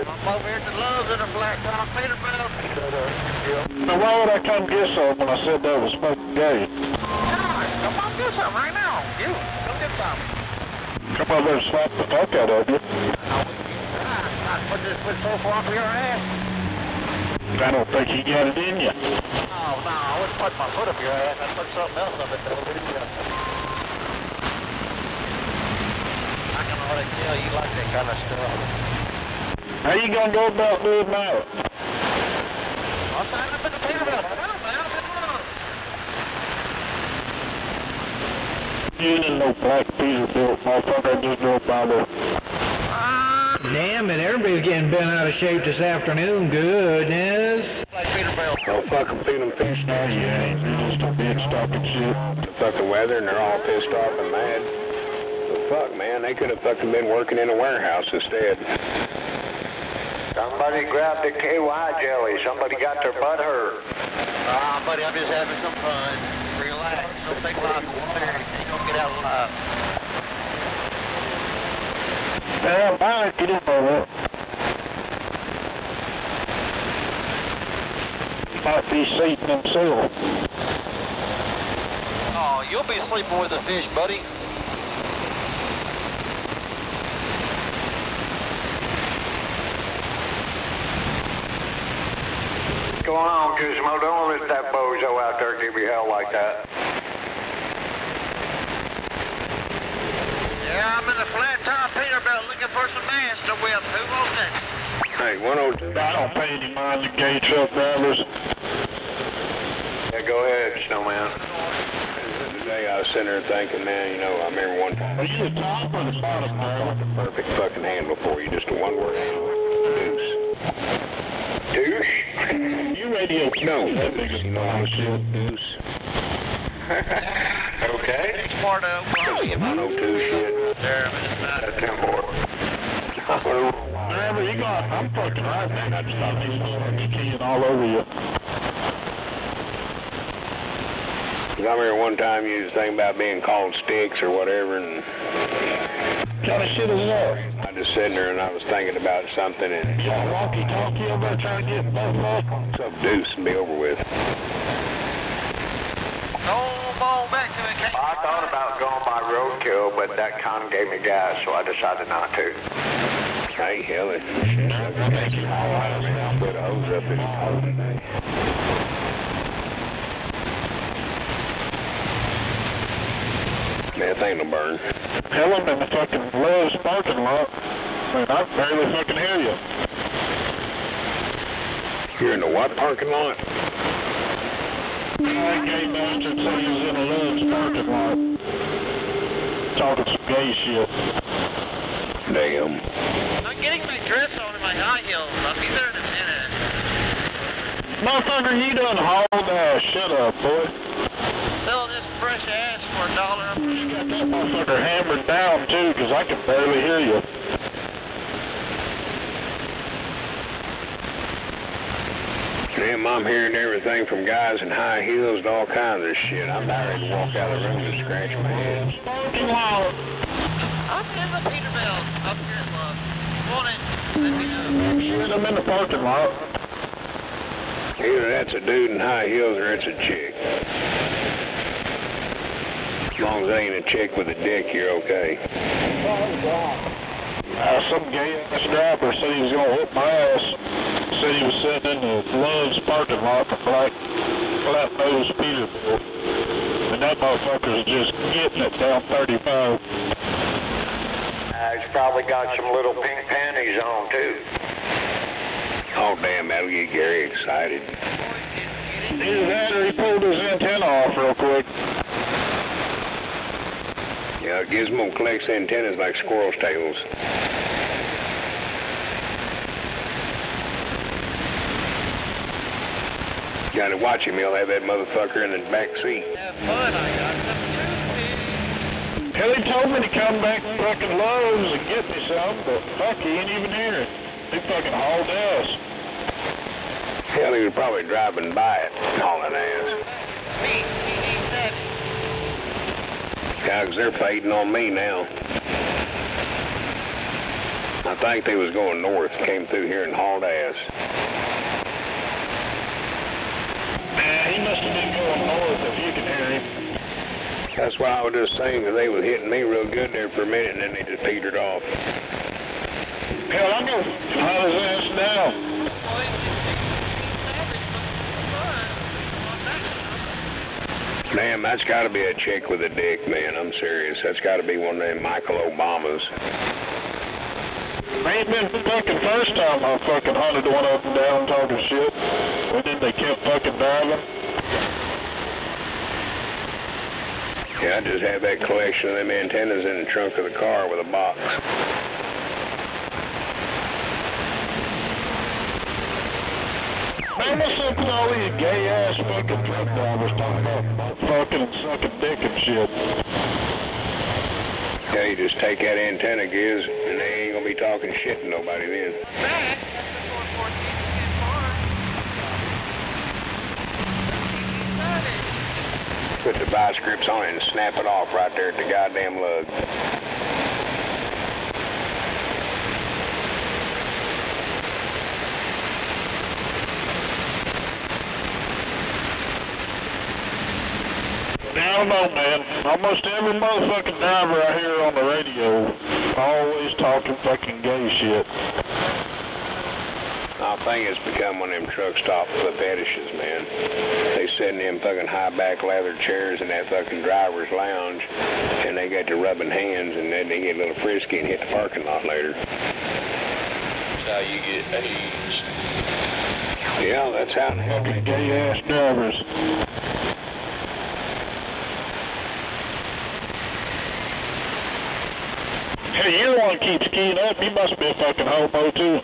I'm over here at the Loves in a flat top Peterbilt. Now, why would I come get some when I said that was fucking gay? Come on, get some right now. You, come get some. Come over and slap the fuck out of you. I put this foot so far up your ass. I don't think you got it in you. Oh, no, I wouldn't put my foot up your ass. I'd put something else up it, though. I can already tell you like that kind of stuff. How you gonna go about doing that? I'll sign up in the Peterbilt. You didn't know black Peterbilt, motherfucker. I just drove by there. Damn it, everybody's getting bent out of shape this afternoon. Goodness. Black Peterbilt. Oh, fucking feed them fish now. You ain't. You're just a big stocking shit. The fucking weather, and they're all pissed off and mad. Well, fuck, man. They could have fucking been working in a warehouse instead. Somebody grabbed the KY jelly. Somebody got their butt hurt. Buddy, I'm just having some fun. Relax. Don't take life away. You don't get out alive. Yeah, bye. Get in there. Might be seating himself. Oh, you'll be sleeping with the fish, buddy. What's going on, Gizmo? Don't let that bozo out there give you hell like that. Yeah, I'm in the flat top Peterbilt looking for some ass to whip. Who wants it? Hey, 102. I don't pay any mind to gay truck drivers. Yeah, go ahead, Snowman. Today I was sitting there thinking, man, you know, I remember one time. Are you the top or the bottom, bro? The perfect fucking handle for you, just a one-word handle. Deuce. Douche? You radio No. that nigga's no shit. Deuce. Okay. Smart up. 102 shit. There, That's 10-4. Wherever you got, I'm fucking right, man. I just thought he was fucking keying all over you. I remember one time you was thinking about being called sticks or whatever, and What kind of shit is that? I was just sitting there and I was thinking about something, and You got a walkie-talkie over there trying to get both up? some deuce and be over with. No ball back to it, Kate. I thought about going by roadkill, but that kind of gave me gas, so I decided not to. Hey, hell, it's shit. I was thinking, all right, man, I'll put a hose up in the hole today. Man, that thing will burn. Hell, I'm in the fucking Lowe's parking lot. Man, I barely fucking hear you. You're in the what parking lot? That gay bastard said he was in a Lowe's parking lot. Talking some gay shit. Damn. I'm getting my dress on in my high heels. I'll be there in a minute. Motherfucker, you done hauled ass. Shut up, boy. Selling this fresh ass for $1. You got that motherfucker hammered down, too, because I can barely hear you. Damn, I'm hearing everything from guys in high heels to all kinds of shit. I'm about ready to walk out of the room and scratch my head. Parking lot. I'm in the Peterbilt up here at Love. Want it? Let me know. I'm in the parking lot. Either that's a dude in high heels or it's a chick. As long as it ain't a chick with a dick, you're okay. Some gay-ass driver said he was going to whip my ass. Said he was sitting in the Love's parking lot for flat-nosed Peterbilt. And that motherfucker's just getting it down 35. He's probably got some little pink panties on, too. Oh, damn, that'll get Gary excited. Either that or he pulled his antenna off real quick. Yeah, Gizmo collects antennas like squirrel's tails. Gotta watch him, he'll have that motherfucker in the back seat. Have fun, I got some too. Hell, he told me to come back to fucking Lowe's and get me some, but fuck, he ain't even here. He fucking hauled ass. Hell, he was probably driving by it, hauling ass. Yeah, 'cause they're fading on me now. I think they was going north, came through here and hauled ass. Man, he must have been going north if you can hear him. That's why I was just saying that they was hitting me real good there for a minute and then they just petered off. Hell, I'm going to haul his ass down. Damn, that's got to be a chick with a dick, man. I'm serious. That's got to be one of them Michael Obamas. Ain't been fucking first time I fucking hunted one up and down talking shit. And then they kept fucking driving. Yeah, I just had that collection of them antennas in the trunk of the car with a box. Man, what's up with all these gay-ass fucking truck drivers talking about fucking and sucking dick and shit? Yeah, you just take that antenna, Giz, and they ain't gonna be talking shit to nobody then. Put the vice grips on it and snap it off right there at the goddamn lug. I don't know, man. Almost every motherfucking driver I hear on the radio always talking fucking gay shit. I think it's become one of them truck stop fetishes, man. They sit in them fucking high back leather chairs in that fucking driver's lounge, and they get to rubbing hands, and then they get a little frisky and hit the parking lot later. That's how you get AIDS. Yeah, that's how fucking gay-ass drivers. Hey, you're the one who keeps keying up. You must be a fucking homo, too.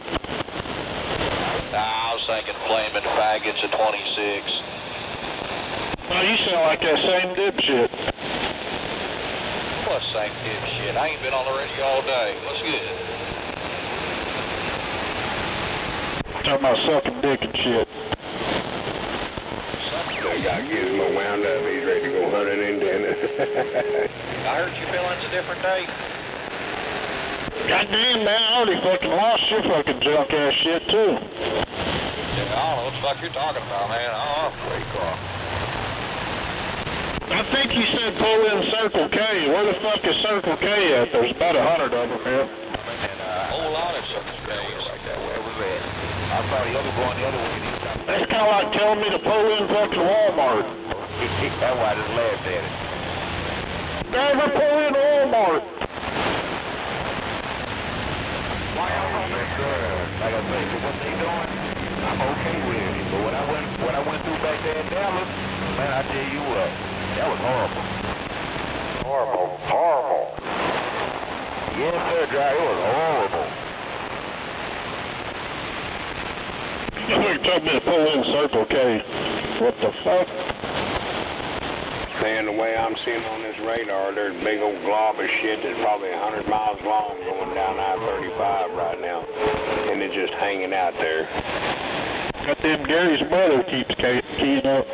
I was thinking flaming faggots at 26. Well, you sound like that same dipshit. What same dipshit? I ain't been on the radio all day. What's good? Talking about sucking dick and shit. They got to get him all wound up. He's ready to go hunting antenna. I heard you feeling's a different day. Goddamn, man, I already fucking lost your fucking junk ass shit, too. Yeah, I don't know what the fuck you're talking about, man. I don't know. Great car. I think you said pull in Circle K. Where the fuck is Circle K at? There's about 100 of them here. And a whole lot of Circle K's like that. Where was that? I saw the other going the other way. That's kind of like telling me to pull in fucking Walmart. That's why I just laughed at it. Never pull in Walmart. Like I say, for what they doing, I'm okay with it. But what I went through back there in Dallas, man, I tell you what, that was horrible. Horrible. Yes, sir, Dry, it was horrible. You told me to pull in Circle K. What the fuck? Man, the way I'm seeing on this radar, there's a big old glob of shit that's probably 100 miles long going down I-35 right now. And it's just hanging out there. Got them Gary's brother keeps keying up.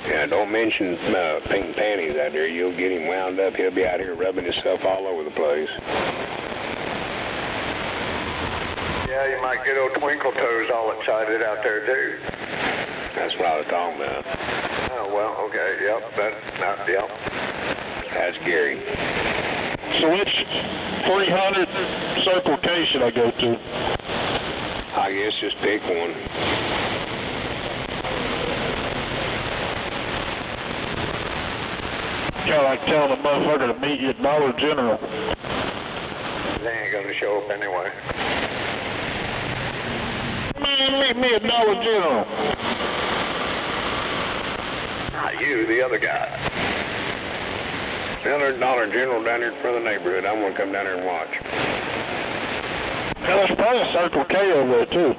Yeah, don't mention pink panties out there. You'll get him wound up. He'll be out here rubbing himself all over the place. Yeah, you might get old Twinkle Toes all excited out there, too. That's what I was talking about. Oh, well, okay, yep, yep. That's Gary. So which 300 Circle K should I go to? I guess just pick one. Kind of like telling a motherfucker to meet you at Dollar General. They ain't gonna show up anyway. Man, meet me at Dollar General. Not you, the other guy. There's Dollar General down here in front of the neighborhood. I'm gonna come down there and watch. Now, there's probably a Circle K over there, too.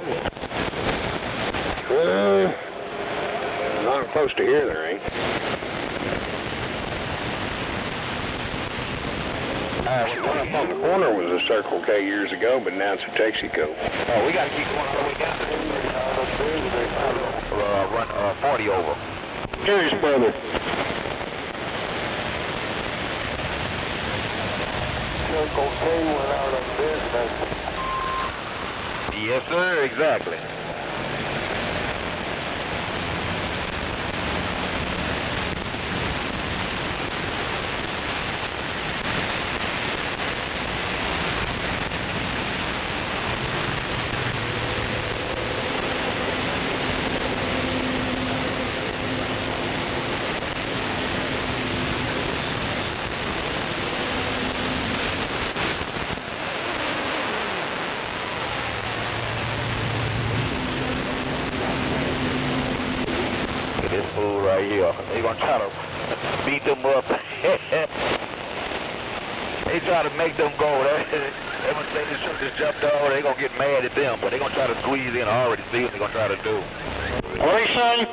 Not close to here, there ain't. One up on the corner was a Circle K years ago, but now it's a Texaco. Oh, we gotta keep going all the way down to 40 over. Gary's brother. Circle K went out of business. Yes, sir, exactly. This fool right here, they gonna try to beat them up. They try to make them go. They gonna say this truck just jumped over, they gonna get mad at them, but they gonna try to squeeze in. I already see what they gonna try to do. What are you saying?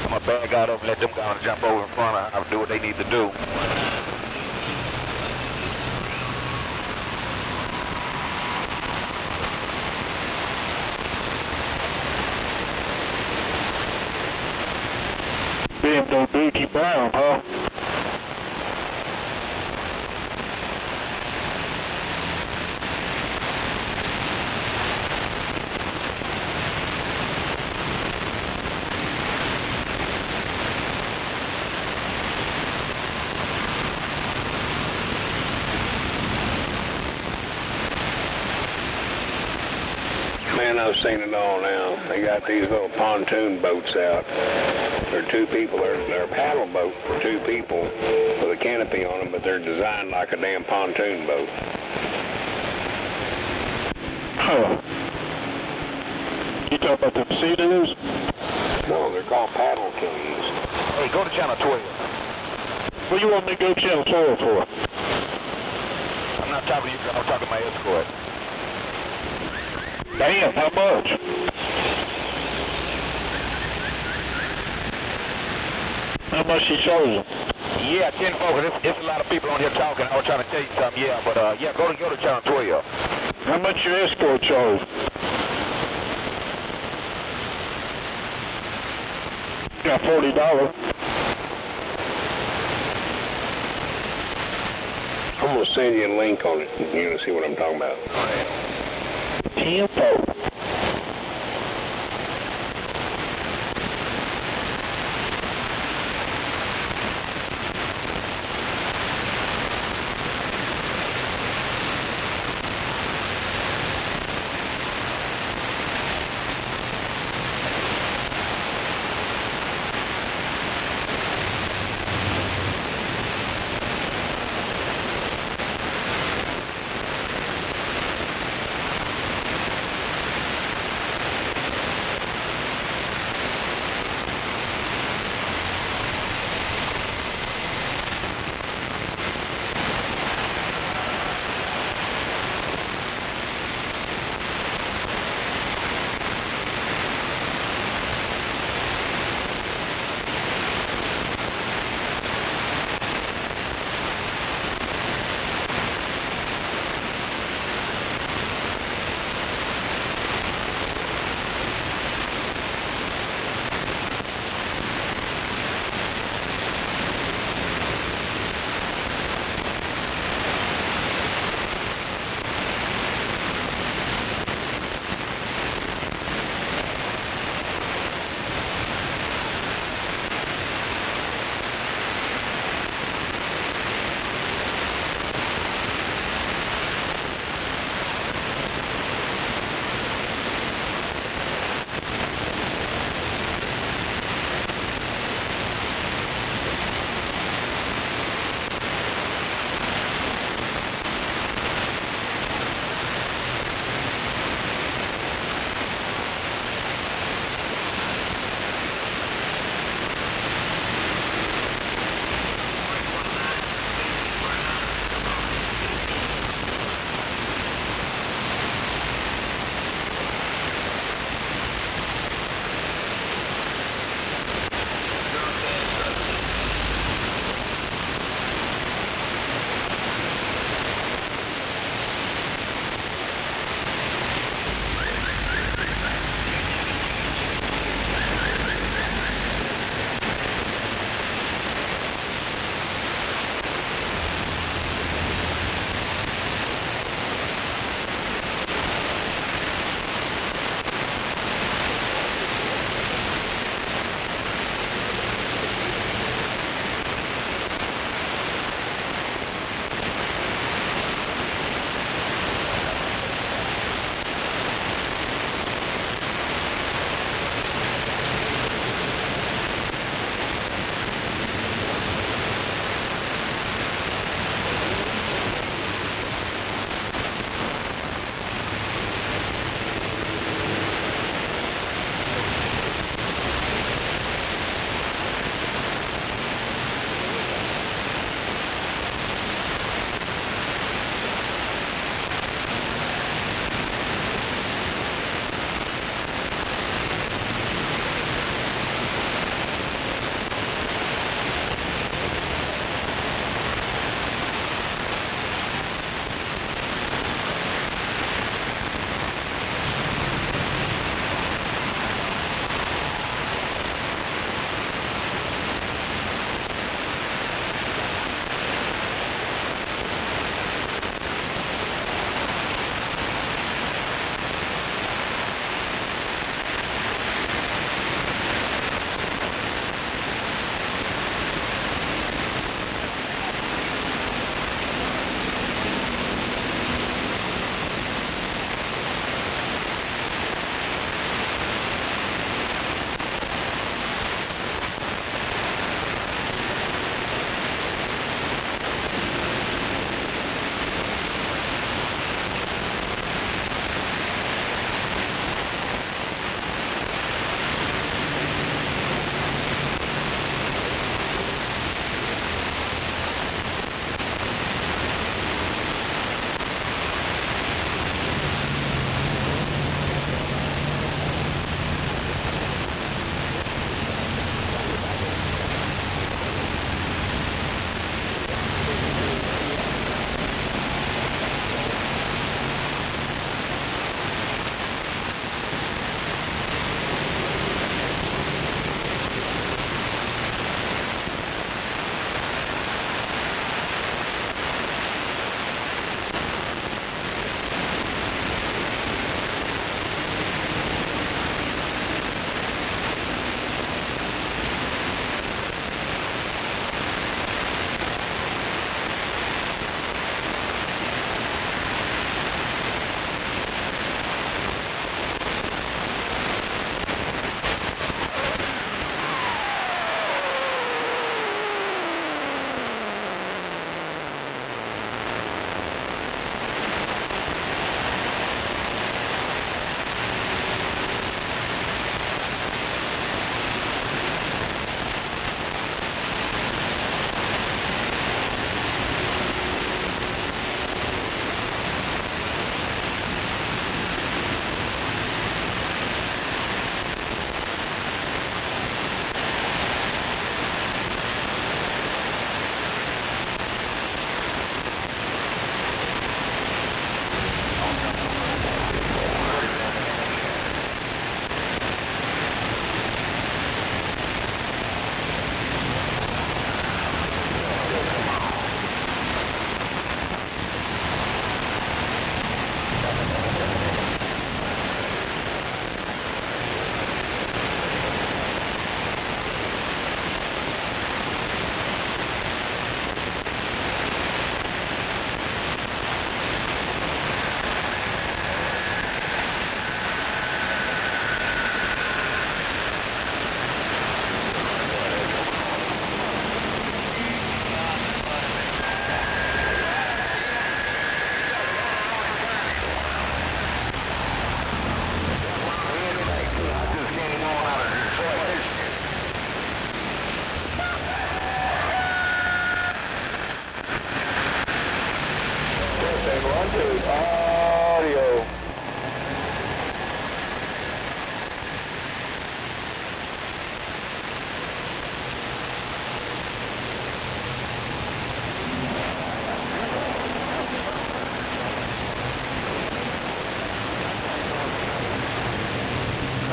I'm gonna back out of them, let them go and jump over in front of them, I'll do what they need to do. BMW Brown, huh? Man, I've seen it all now. They got these little pontoon boats out. They're two people. They're a paddle boat for two people with a canopy on them, but they're designed like a damn pontoon boat. Huh. You talking about them Sea-Doos? No, they're called paddle canoes. Hey, go to channel 12. What do you want me to go channel 12 for? I'm not talking to you, I'm talking to my escort. Damn, how much? How much she charging? Yeah, 10-4, it's a lot of people on here talking. I was trying to tell you something, yeah, but yeah, go to channel 12. How much your escort charge? Got $40. I'm going to send you a link on it. You're going to see what I'm talking about. 10-4.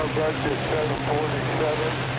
bunch is 747.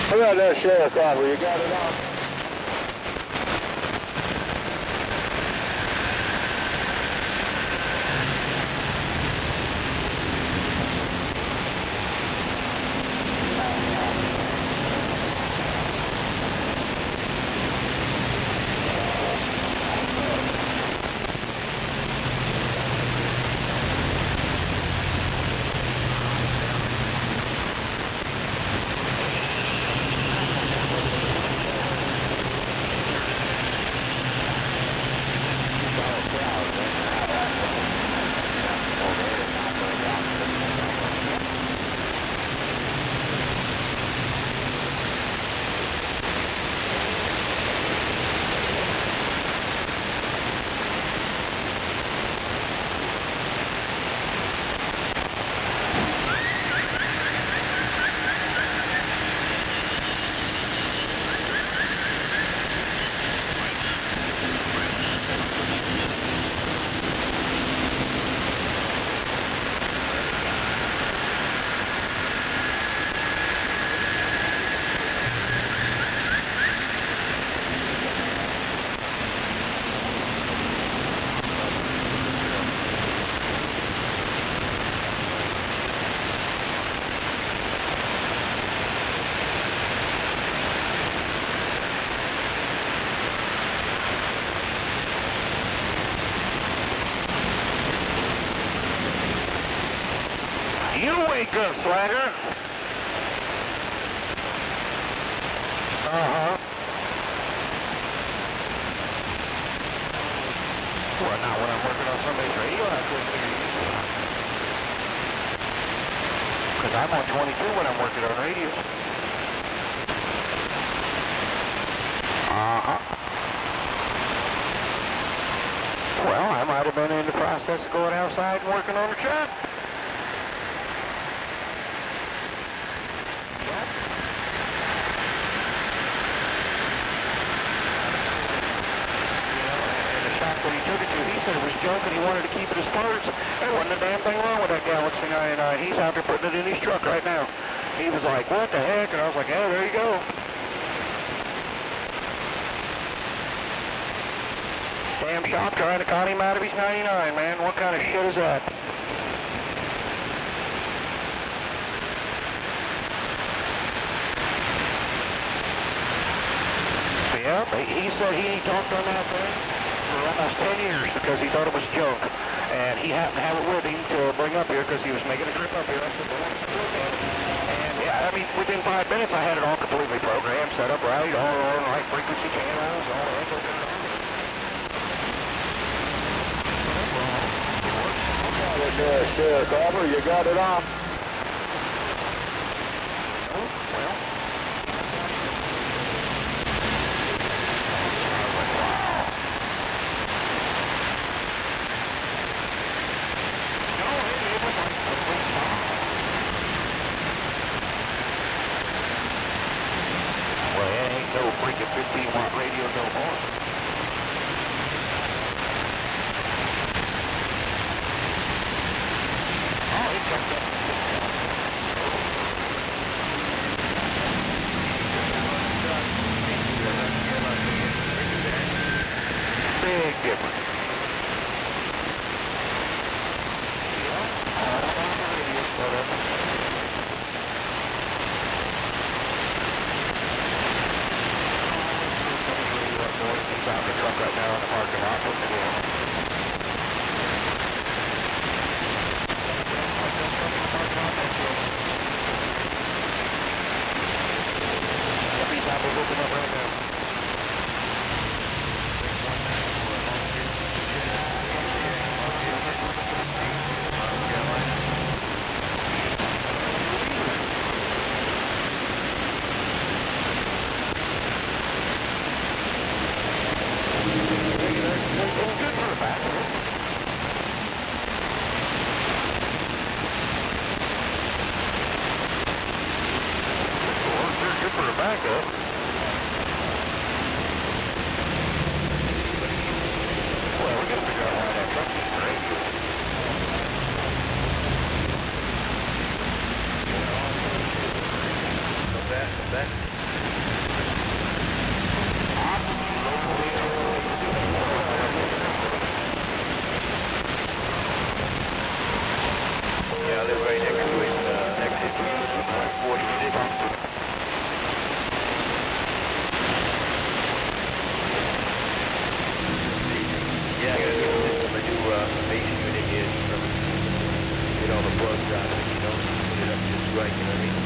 How about that sharecropper? You got it on? You wake up, Swagger. Well, not when I'm working on somebody's radio, I couldn't hear you. Because I'm on 22 when I'm working on radio. Well, I might have been in the process of going outside and working on the truck. When he took it to, he said it was junk and he wanted to keep it as parts. There wasn't a damn thing wrong with that Galaxy 99. He's out there putting it in his truck right now. He was like, what the heck? And I was like, yeah, there you go. Damn shop trying to con him out of his 99, man. What kind of shit is that? Yeah, he said he talked on that thing for almost 10 years because he thought it was junk. And he happened to have it with him to bring up here because he was making a trip up here. I said, well, let's look at it. And yeah, I mean, within 5 minutes I had it all completely programmed, set up right, all on right frequency channels, all that. Sharecropper, you got it off? Well, it ain't no freaking 15-watt radio no more. Oh, it jumped up. right next to it, exit 146. Yeah, I gotta get a new base unit here from get all the plugs out of it, you know, put it up just right, you know what I mean?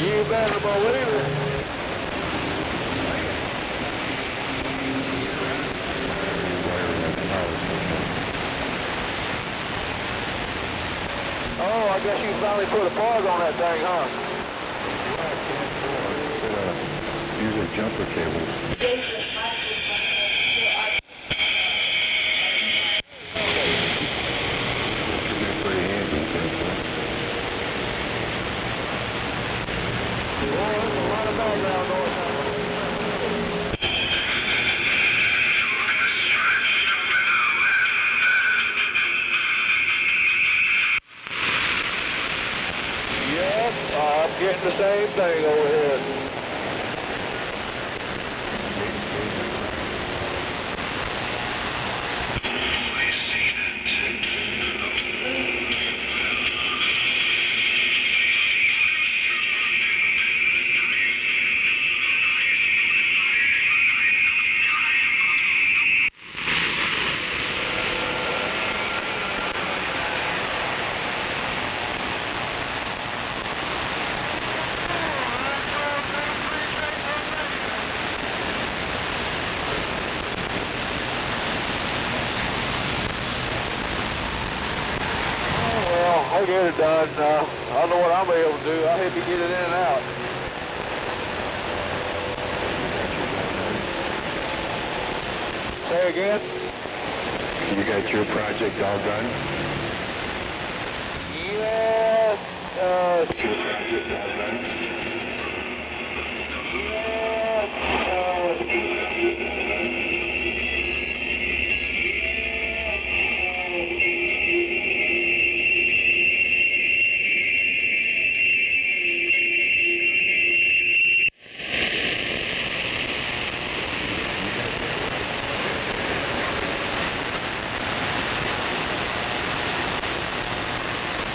You better believe it. Oh, I guess you finally put a plug on that thing, huh? Usually jumper cables. Yep, I'm getting the same thing over here. it done. I don't know what I'll be able to do. I hope you get it in and out. Say again? You got your project all done? Yes. Your project all done?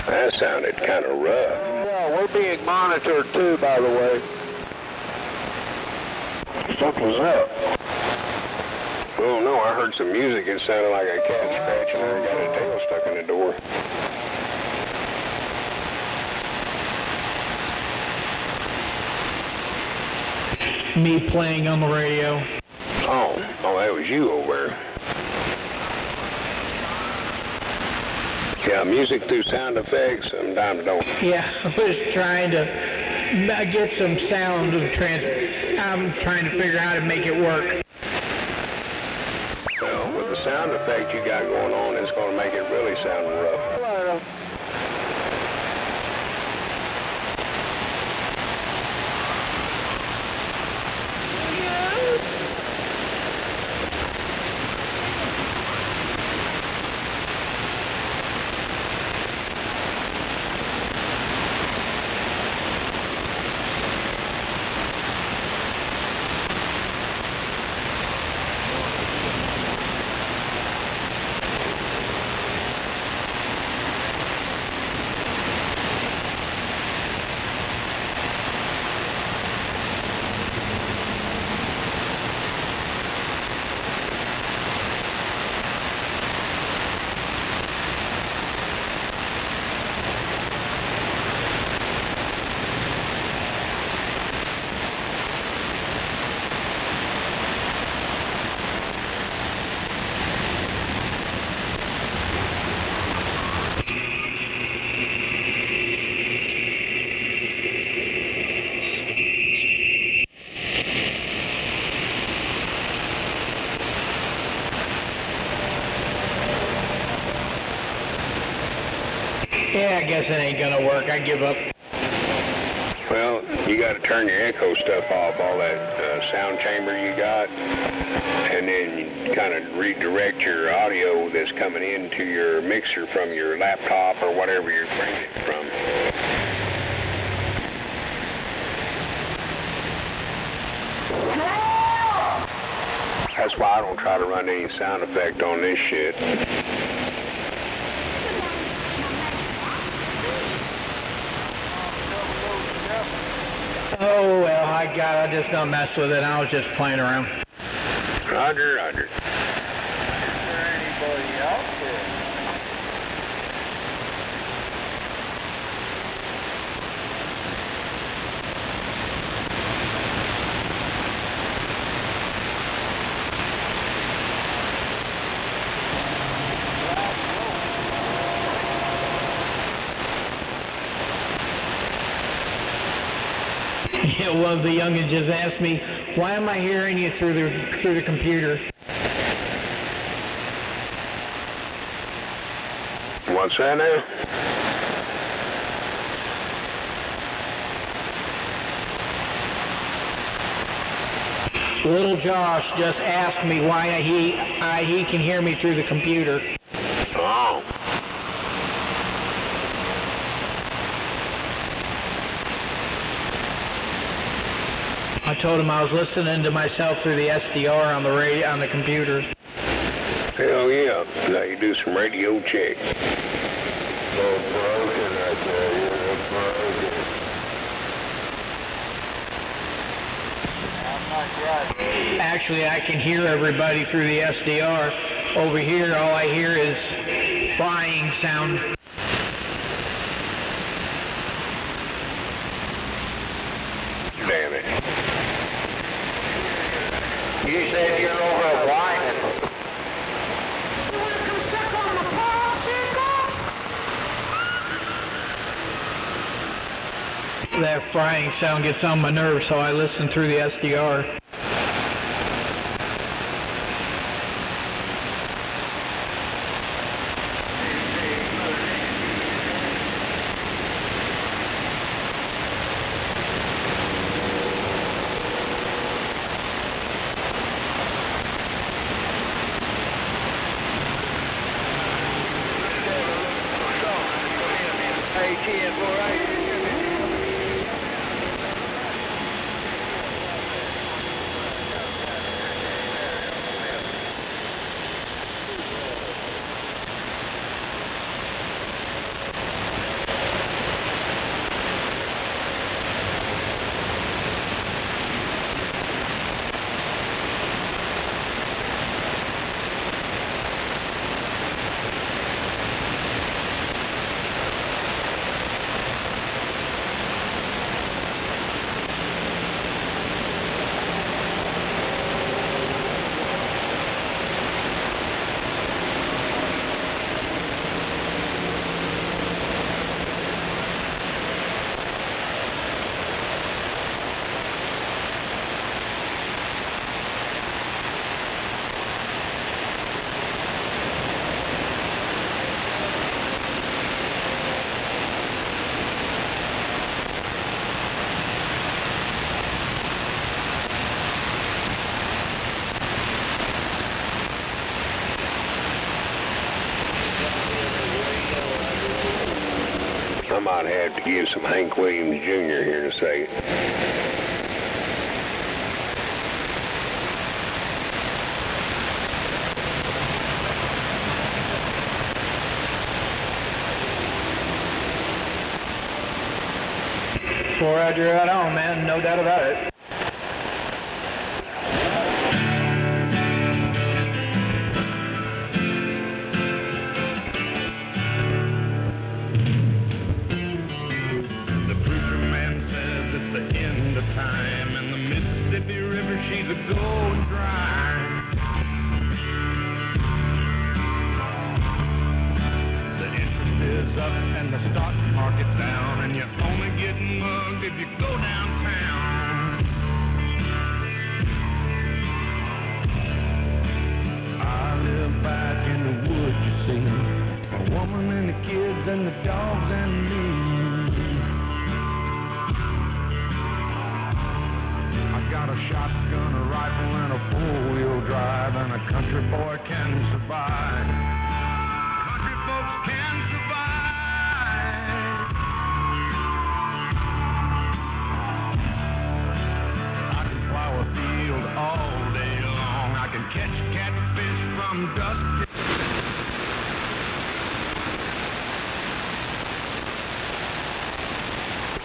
That sounded kind of rough. Yeah, we're being monitored too, by the way. Something's up. Oh no, I heard some music. It sounded like a cat scratching or got a tail stuck in the door. Me playing on the radio. Oh, that was you over there. Yeah, music through sound effects sometimes don't. Yeah, I was trying to get some sound of I'm trying to figure out how to make it work. Well, with the sound effect you got going on, it's going to make it really sound rough. Yeah, I guess it ain't gonna work. I give up. Well, you got to turn your echo stuff off, all that sound chamber you got, and then you kind of redirect your audio that's coming into your mixer from your laptop or whatever you're bringing it from. That's why I don't try to run any sound effect on this shit. Oh, well, I just don't mess with it. I was just playing around. Roger, roger. Is there anybody out there? Yeah, one of the youngins just asked me, why am I hearing you through the computer? What's that now? Little Josh just asked me why he can hear me through the computer. Oh. I told him I was listening to myself through the SDR on the radio on the computer. Hell yeah. Now you do some radio check. Oh, broken right there. You're broken. Actually, I can hear everybody through the SDR. Over here, all I hear is flying sound. Damn it. You said you're over whining. that frying sound gets on my nerves, so I listen through the SDR. I might have to give some Hank Williams Jr. here in a second. Roger, right on, man. No doubt about it.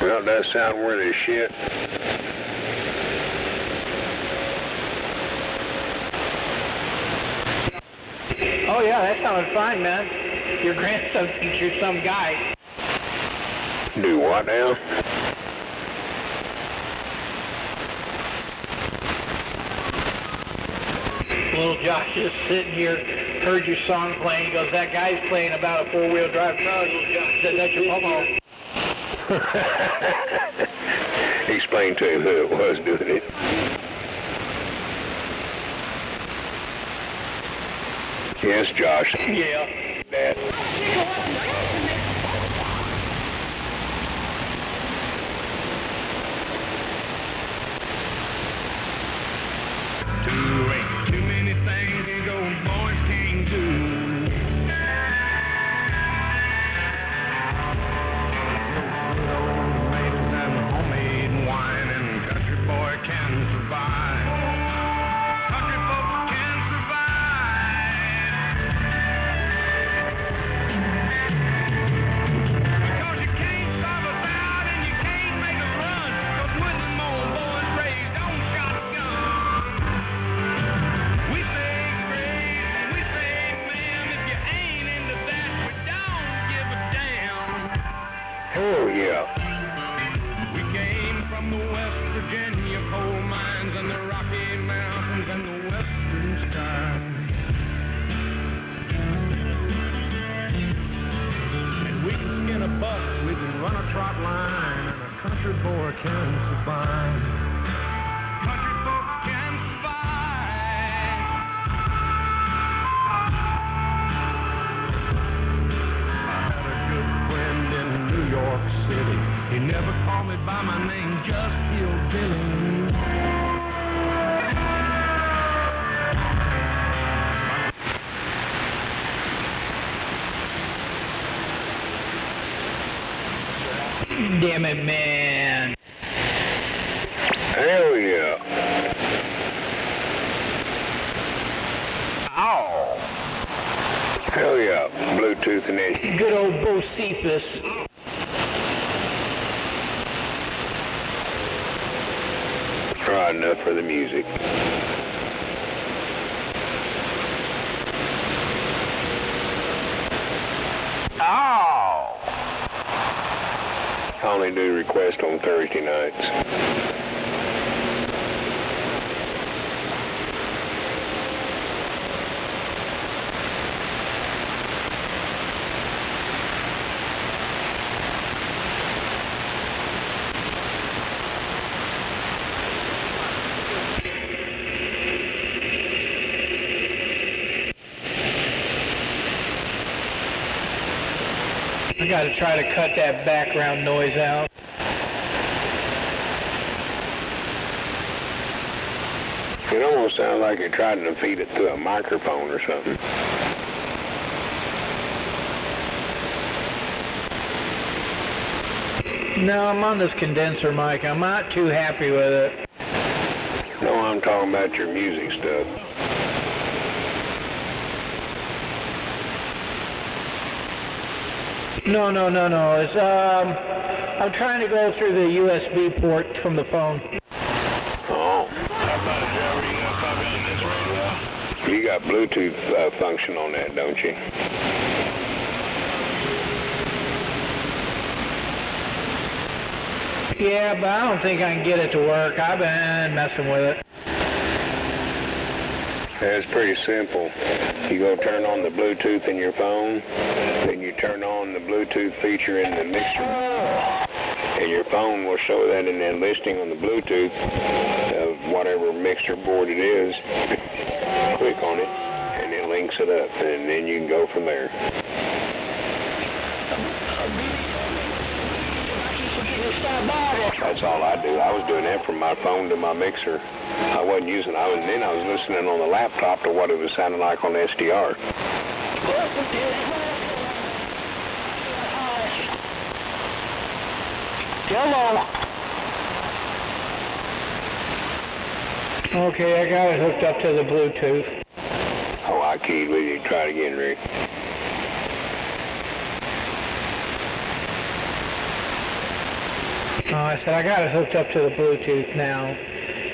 Well, it does sound worthy as shit. Oh yeah, that sounded fine, man. Your grandson thinks you're some guy. Do what now? Little Josh is sitting here, heard your song playing, goes, that guy's playing about a four-wheel drive truck. Little Josh said, that's your mama. Explain to him who it was doing it. Yes, Josh. Yeah. Bad. Too many things these old boys can't do. Tomatoes and homemade wine, and country boy can survive. Country folks can survive. just hillbilly. Damn it, man. Hell yeah. Oh. Hell yeah. Bluetooth and it. Good old Bocephus. Right, enough for the music. Oh. I only do request on Thursday nights. I gotta try to cut that background noise out. It almost sounds like you're trying to feed it through a microphone or something. No, I'm on this condenser mic. I'm not too happy with it. No, I'm talking about your music stuff. No. It's I'm trying to go through the USB port from the phone. Oh. You got Bluetooth function on that, don't you? Yeah, but I don't think I can get it to work. I've been messing with it. It's pretty simple. You go turn on the Bluetooth in your phone, then you turn on the Bluetooth feature in the mixer, and your phone will show that in that listing on the Bluetooth of whatever mixer board it is. Click on it, and it links it up, and then you can go from there. That's all I do. I was doing that from my phone to my mixer. I wasn't using it. I was listening on the laptop to what it was sounding like on SDR. Hello. Okay, I got it hooked up to the Bluetooth. Oh, I keyed with you. Try it again, Rick. Oh, I said I got it hooked up to the Bluetooth now.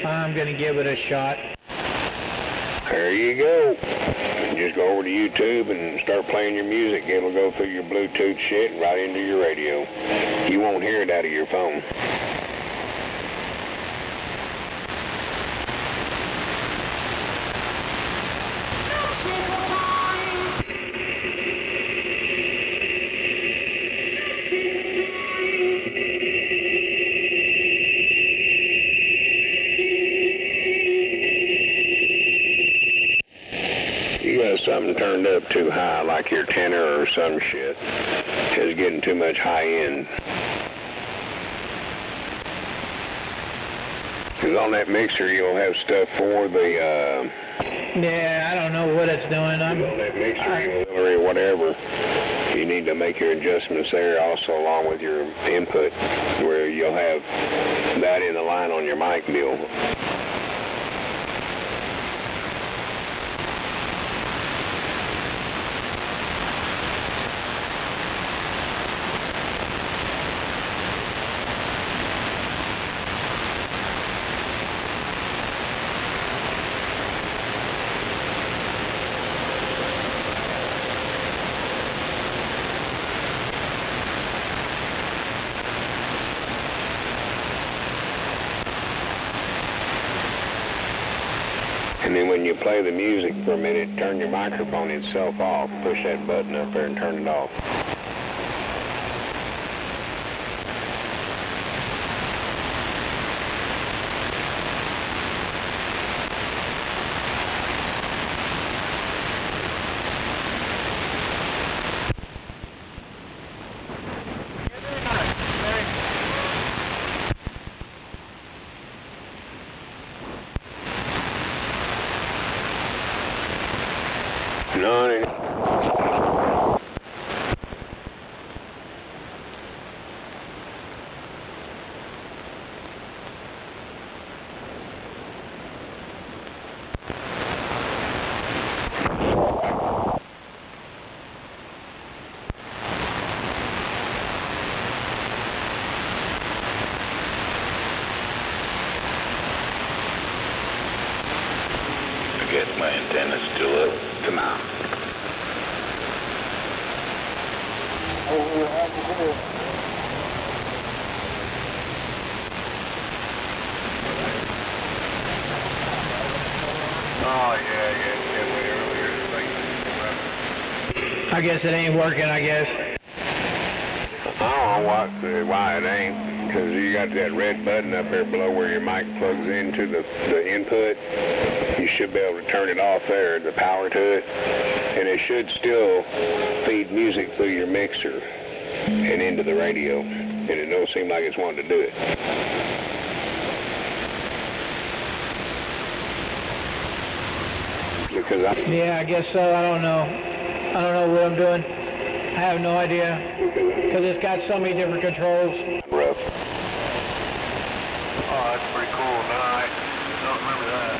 I'm going to give it a shot. There you go. Just go over to YouTube and start playing your music. It'll go through your Bluetooth shit right into your radio. You won't hear it out of your phone. Something turned up too high, like your tenor or some shit. It's getting too much high end. Because on that mixer, you'll have stuff for the, Yeah, I don't know what it's doing. On that mixer, or whatever. You need to make your adjustments there also along with your input, where you'll have that in the line on your mic bill. And then when you play the music for a minute, turn your microphone itself off. Push that button up there and turn it off. None. I guess my antenna's still up. Come on. Oh, yeah, way earlier. I guess it ain't working, I guess. I don't know why it ain't, because you got that red button up there below where your mic plugs into the input. You should be able to turn it off there, the power to it, and it should still feed music through your mixer and into the radio, and it don't seem like it's wanting to do it. Because Yeah, I guess so. I don't know. I don't know what I'm doing. I have no idea. Because it's got so many different controls. Rough. Oh, that's pretty cool. No, I don't remember that.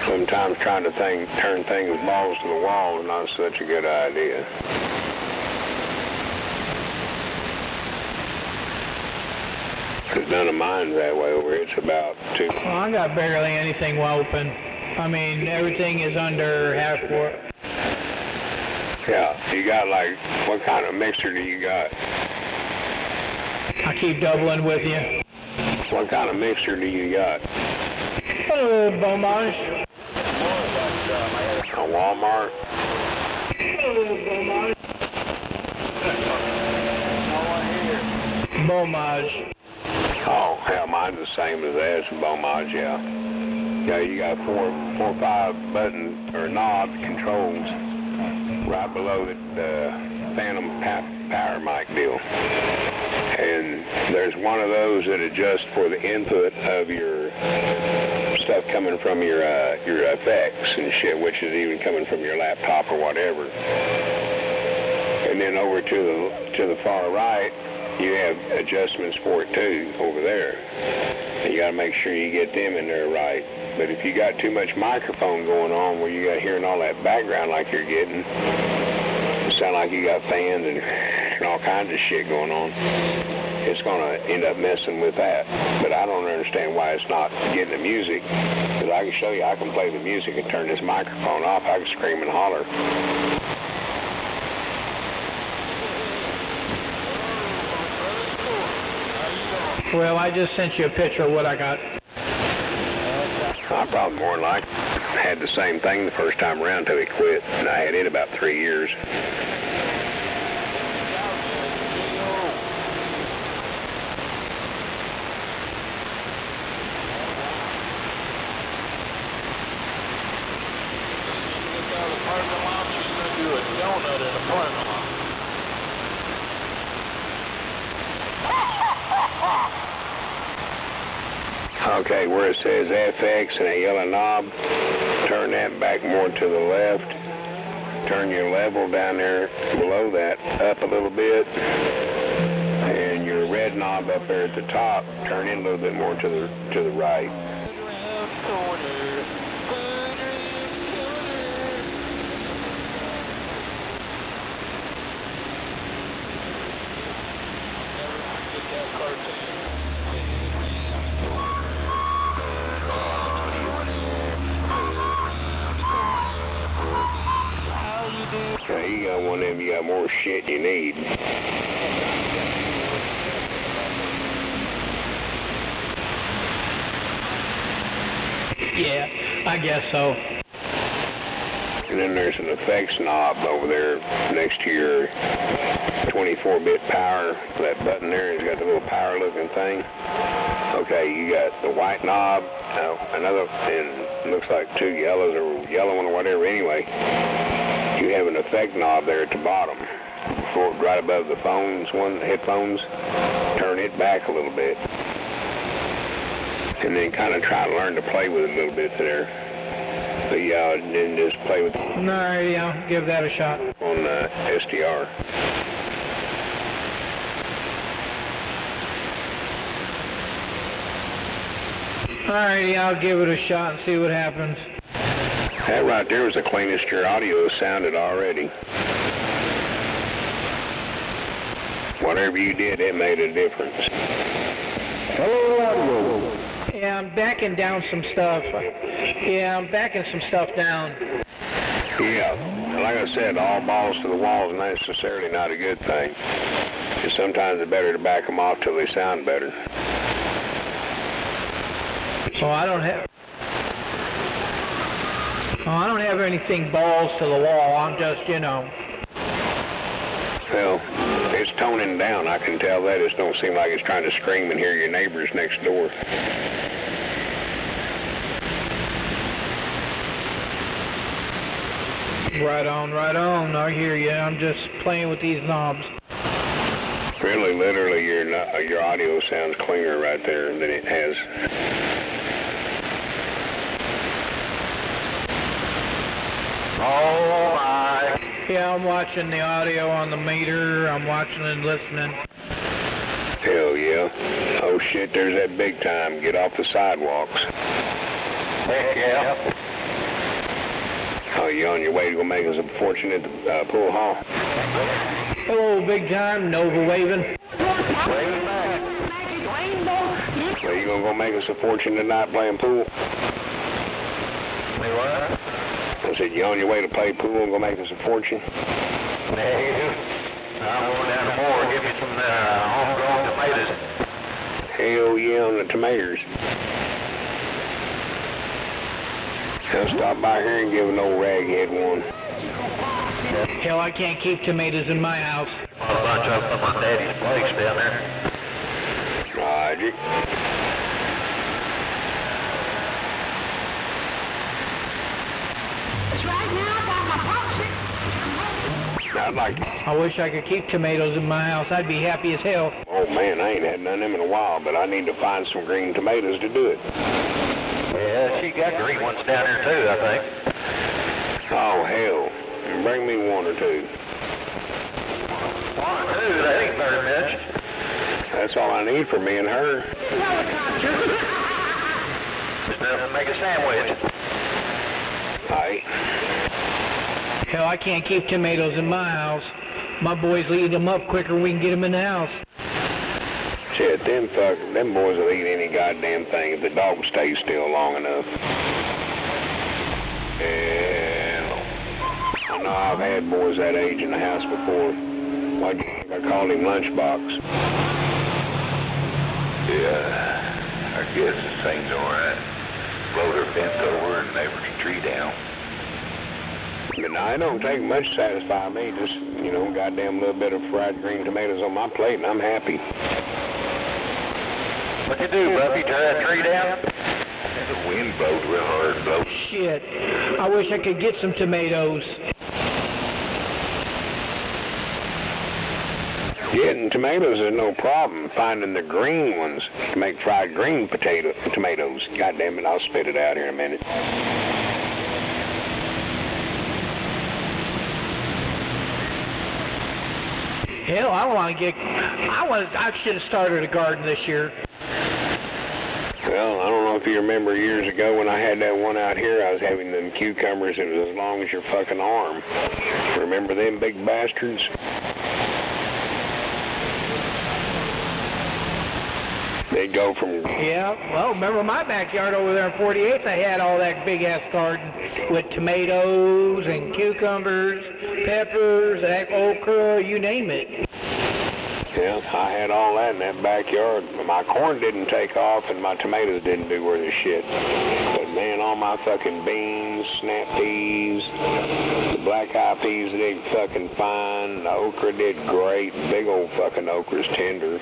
Sometimes trying to turn things balls to the wall is not such a good idea. Because none of mine's that way over here. It's about 2. Well, I got barely anything open. I mean, everything is under half port. Yeah, you got like, what kind of mixer do you got? I keep doubling with you. What kind of mixer do you got? Beaumont. A Walmart? Beaumont. Oh, hell, mine's the same as that. It's a Beaumont, yeah. Yeah, you got four or five button or knob controls right below the phantom power mic deal. And there's one of those that adjusts for the input of your stuff coming from your effects and shit, which is even coming from your laptop or whatever. And then over to the far right, you have adjustments for it too over there. And you got to make sure you get them in there right. But if you got too much microphone going on where you got hearing all that background like you're getting, it sound like you got fans and all kinds of shit going on, it's going to end up messing with that. But I don't understand why it's not getting the music. Because I can show you, I can play the music and turn this microphone off. I can scream and holler. Well, I just sent you a picture of what I got. I probably more than likely had the same thing the first time around until he quit, and I had it about 3 years. Okay, where it says FX and a yellow knob, turn that back more to the left. Turn your level down there below that up a little bit. And your red knob up there at the top, turn in a little bit more to the right. Okay, you got one of them, you got more shit you need. Yeah, I guess so. And then there's an effects knob over there next to your 24-bit power. That button there has got the little power looking thing. Okay, you got the white knob, another, and looks like two yellows or yellow one or whatever anyway. You have an effect knob there at the bottom. right above the phones, headphones, turn it back a little bit. And then kind of try to learn to play with it a little bit there. But yeah, and then just play with Alrighty, I'll give that a shot. On SDR. Alrighty, I'll give it a shot and see what happens. That right there was the cleanest your audio sounded already. Whatever you did, it made a difference. Hello, audio. Yeah, I'm backing down some stuff. Yeah, I'm backing some stuff down. Yeah, like I said, all balls to the wall is not necessarily not a good thing. Because sometimes it's better to back them off till they sound better. Well, I don't have anything balls to the wall. I'm just, you know. Well, it's toning down. I can tell that. It don't seem like it's trying to scream and hear your neighbors next door. Right on, right on. I hear you. I'm just playing with these knobs. Really, literally, your audio sounds cleaner right there than it has. Oh my. Yeah, I'm watching the audio on the meter. I'm watching and listening. Hell yeah. Oh shit, there's that big time. Get off the sidewalks. Heck yeah. Oh, you on your way to go make us a fortune at the pool hall? Hello, big time. Nova waving. Waving back. So you gonna go make us a fortune tonight playing pool? Say what? I said, you on your way to play pool and go make us a fortune? Negative. I'm going down to Moore. Give me some homegrown tomatoes. Hell yeah, on the tomatoes. I'll stop by here and give an old raghead one. Hell, I can't keep tomatoes in my house. A bunch of them on Daddy's place down there. Roger. I wish I could keep tomatoes in my house. I'd be happy as hell. Oh man, I ain't had none of them in a while, but I need to find some green tomatoes to do it. Yeah, she got green ones down there too, I think. Oh hell, bring me one or two. One or two, that ain't very much. That's all I need for me and her. Just enough to make a sandwich. Aight. Hell, I can't keep tomatoes in my house. My boys will eat them up quicker than we can get them in the house. Shit, them boys will eat any goddamn thing if the dog stays still long enough. Hell. I know I've had boys that age in the house before. Why do you think I called him Lunchbox? Yeah, I guess this thing's alright. Blowed her fence over and neighbor's tree down. But no, it don't take much to satisfy me. Just, you know, goddamn little bit of fried green tomatoes on my plate and I'm happy. What you do, Buffy? Tear that tree down? The wind blowed real hard, though. Shit. I wish I could get some tomatoes. Getting tomatoes is no problem. Finding the green ones to make fried green tomatoes. God damn it, I'll spit it out here in a minute. Hell, I should have started a garden this year. Well, I don't know if you remember years ago when I had that one out here, I was having them cucumbers that was as long as your fucking arm. Remember them big bastards? They'd go from... Yeah, well, remember my backyard over there in 48th, I had all that big-ass garden with tomatoes and cucumbers, peppers, okra, you name it. Yeah, I had all that in that backyard. My corn didn't take off and my tomatoes didn't do worth a shit. But man, all my fucking beans, snap peas, the black-eyed peas did fucking fine. The okra did great. Big old fucking okra's tender.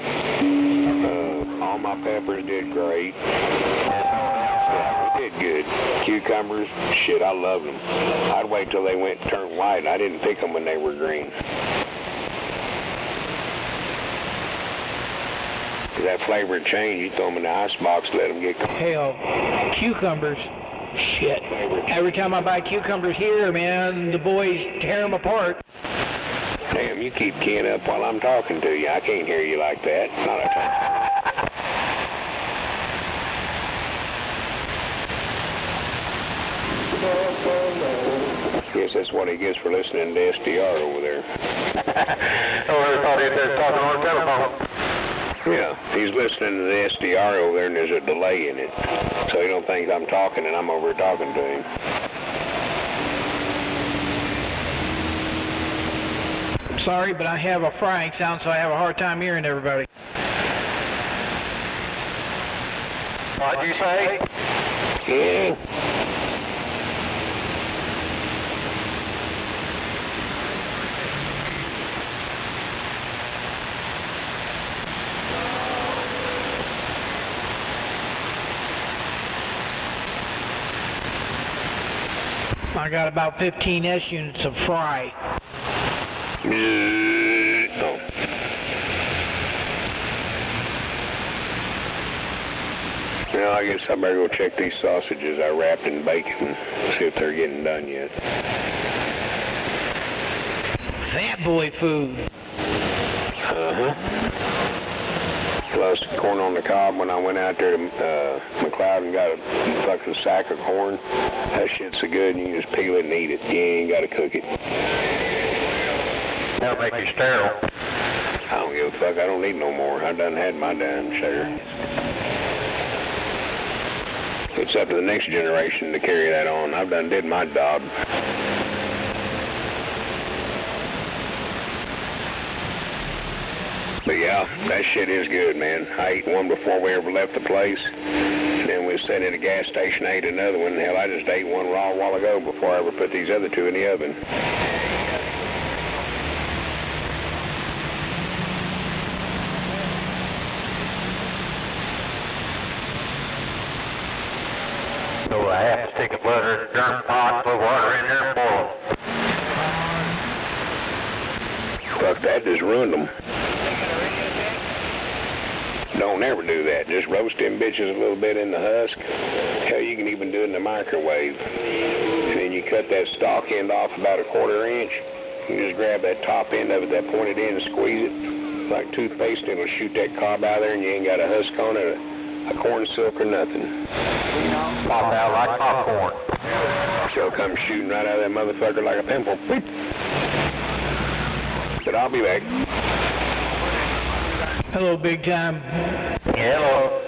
All my peppers did great. Yeah, we did good. Cucumbers, shit, I love them. I'd wait till they turned white. I didn't pick them when they were green. That flavor change, you throw them in the icebox, let them get cold. Hell, cucumbers. Shit. Every time I buy cucumbers here, man, the boys tear them apart. Damn, you keep keying up while I'm talking to you. I can't hear you like that. Not a time. Guess that's what he gets for listening to SDR over there. Oh, I thought he was talking on the telephone. Yeah, he's listening to the SDR over there and there's a delay in it. So he don't think I'm talking and I'm over talking to him. Sorry, but I have a frying sound, so I have a hard time hearing everybody. What'd you say? Yeah. I got about 15 S units of fry. No. Well, I guess I better go check these sausages I wrapped in bacon, see if they're getting done yet. Fat boy food. Uh-huh. Plus corn on the cob when I went out there to McLeod and got a fucking sack of corn. That shit's so good you can just peel it and eat it. You ain't got to cook it. That'll make you sterile. I don't give a fuck. I don't need no more. I done had my damn share. It's up to the next generation to carry that on. I've done did my job. But yeah, that shit is good, man. I ate one before we ever left the place. And then we sat at a gas station, ate another one. Hell, I just ate one raw a while ago before I ever put these other two in the oven. So a half a stick of butter, darn pot, put water in there and boil them. Fuck, that just ruined them. Don't ever do that. Just roast them bitches a little bit in the husk. Hell, you can even do it in the microwave. And then you cut that stalk end off about a 1/4 inch. You just grab that top end of it, that pointed end, and squeeze it like toothpaste, and it'll shoot that cob out there, and you ain't got a husk on it, a corn silk or nothing. Pop out like popcorn. She'll come shooting right out of that motherfucker like a pimple. Beep. But I'll be back. Hello, big time. Hello.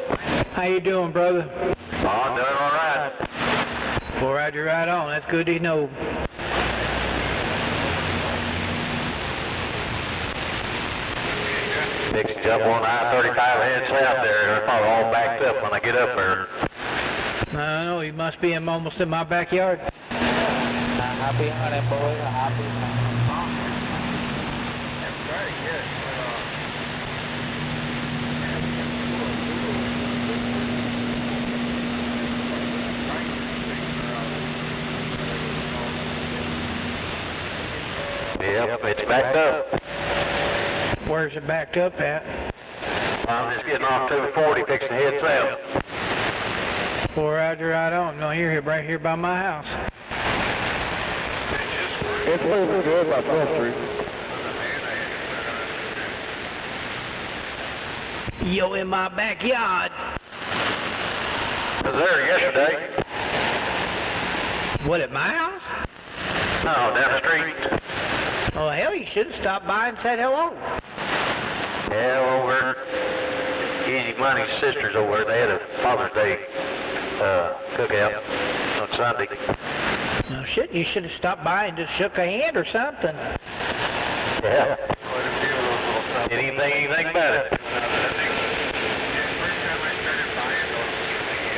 How you doing, brother? Oh, I'm doing all right. Well, roger, right on. That's good to know. Fixing to jump on I-35 head south there. They're probably all backed up when I get up there. No, you must be almost in my backyard. Happy hunting, boy. Happy hunting. That's very good. Yep, it's backed up. Where's it backed up at? I'm just getting off 240, fixing to head south. Well, roger, right on. No, you're here, right here by my house. It's moving good by 12th Street. Yo, in my backyard. I was there yesterday. What, at my house? No, down the street. Oh, hell, you should have stopped by and said hello. Yeah, over Easy Money's sisters over there, they had a Father's Day cookout on Sunday. No shit, you should have stopped by and just shook a hand or something. Yeah. Anything about it.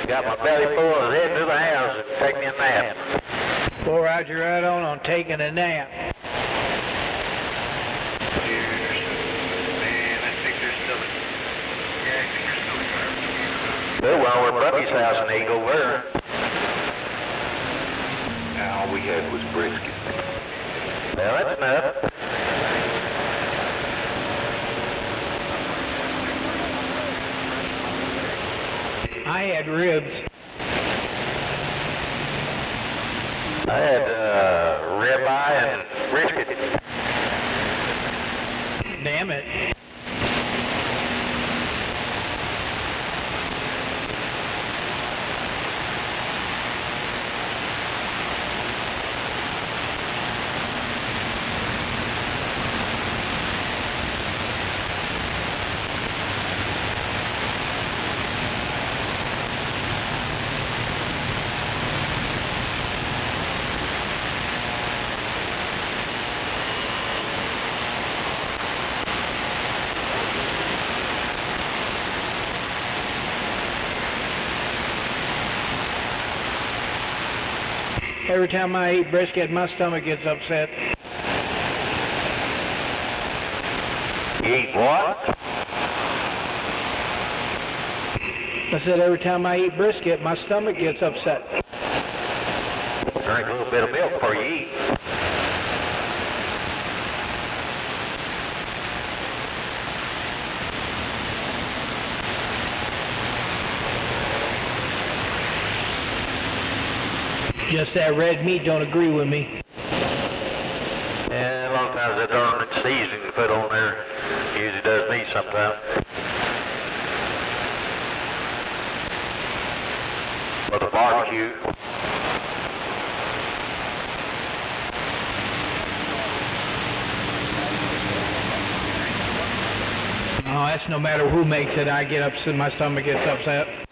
Got my belly full and heading to the house and take me a nap. Well, roger, right on taking a nap. Well, we're at Bucky's house in Eagle there. All we had was brisket. Well, that's enough. I had ribs. I had ribeye and brisket. Damn it. Every time I eat brisket, my stomach gets upset. You eat what? I said every time I eat brisket, my stomach gets upset. Drink a little bit of milk before you eat. Just that red meat don't agree with me. Yeah, a lot of times that darn seasoning you put on there usually does me sometimes. For the barbecue. Oh, that's no matter who makes it, I get upset, my stomach gets upset.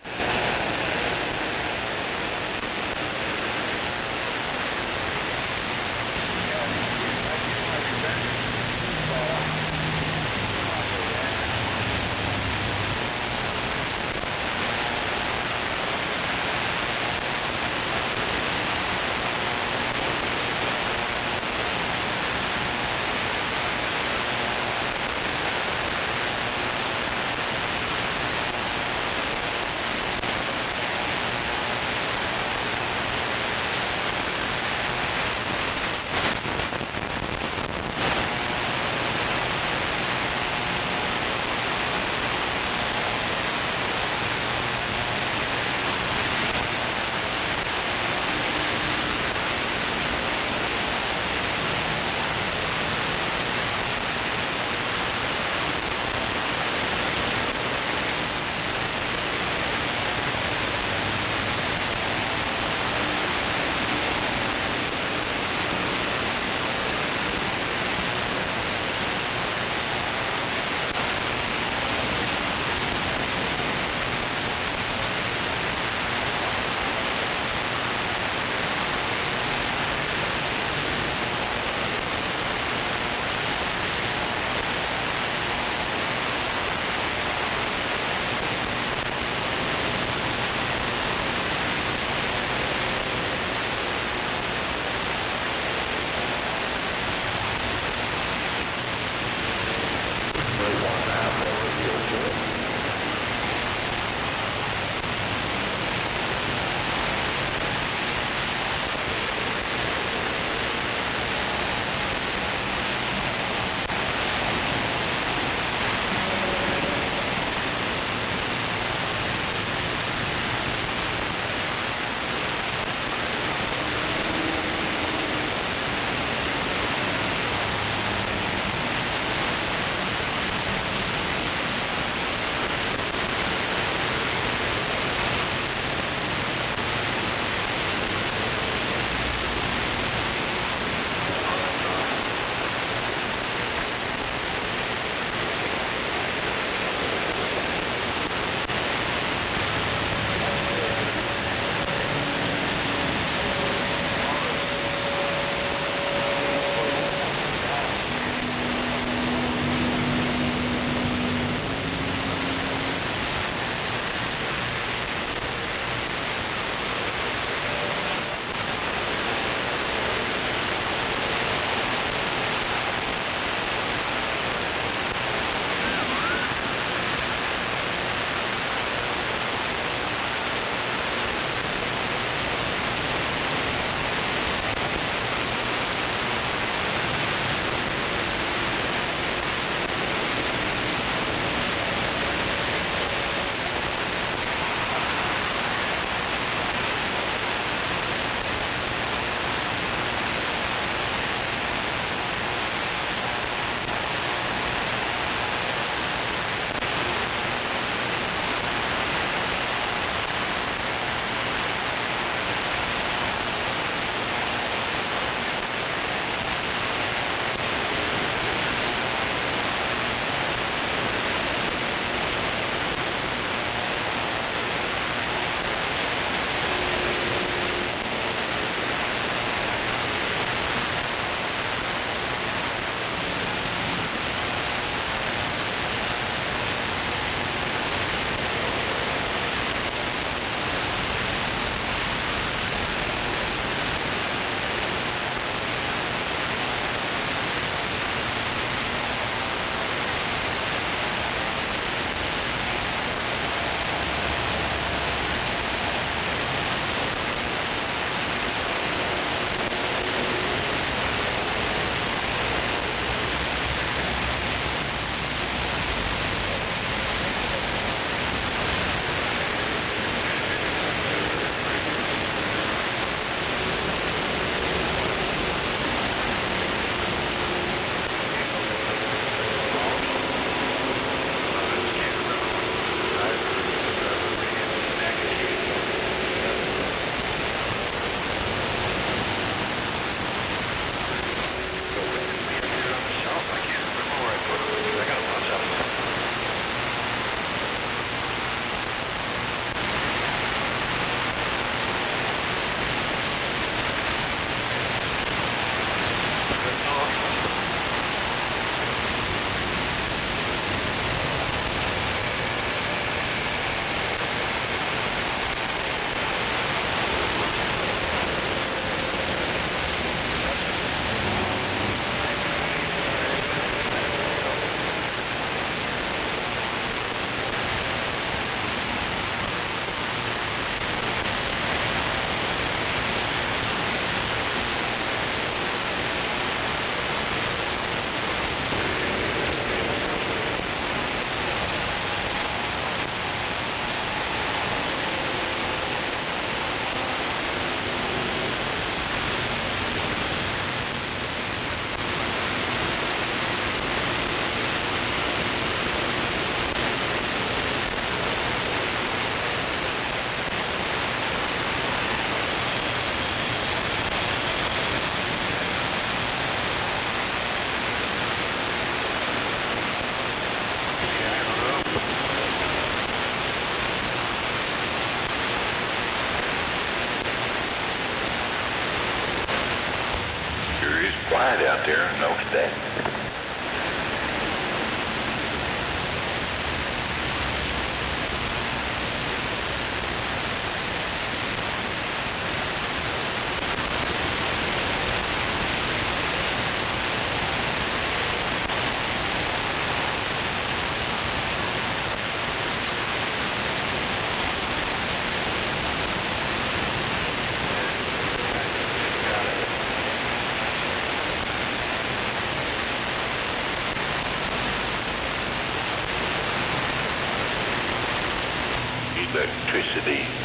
electricity.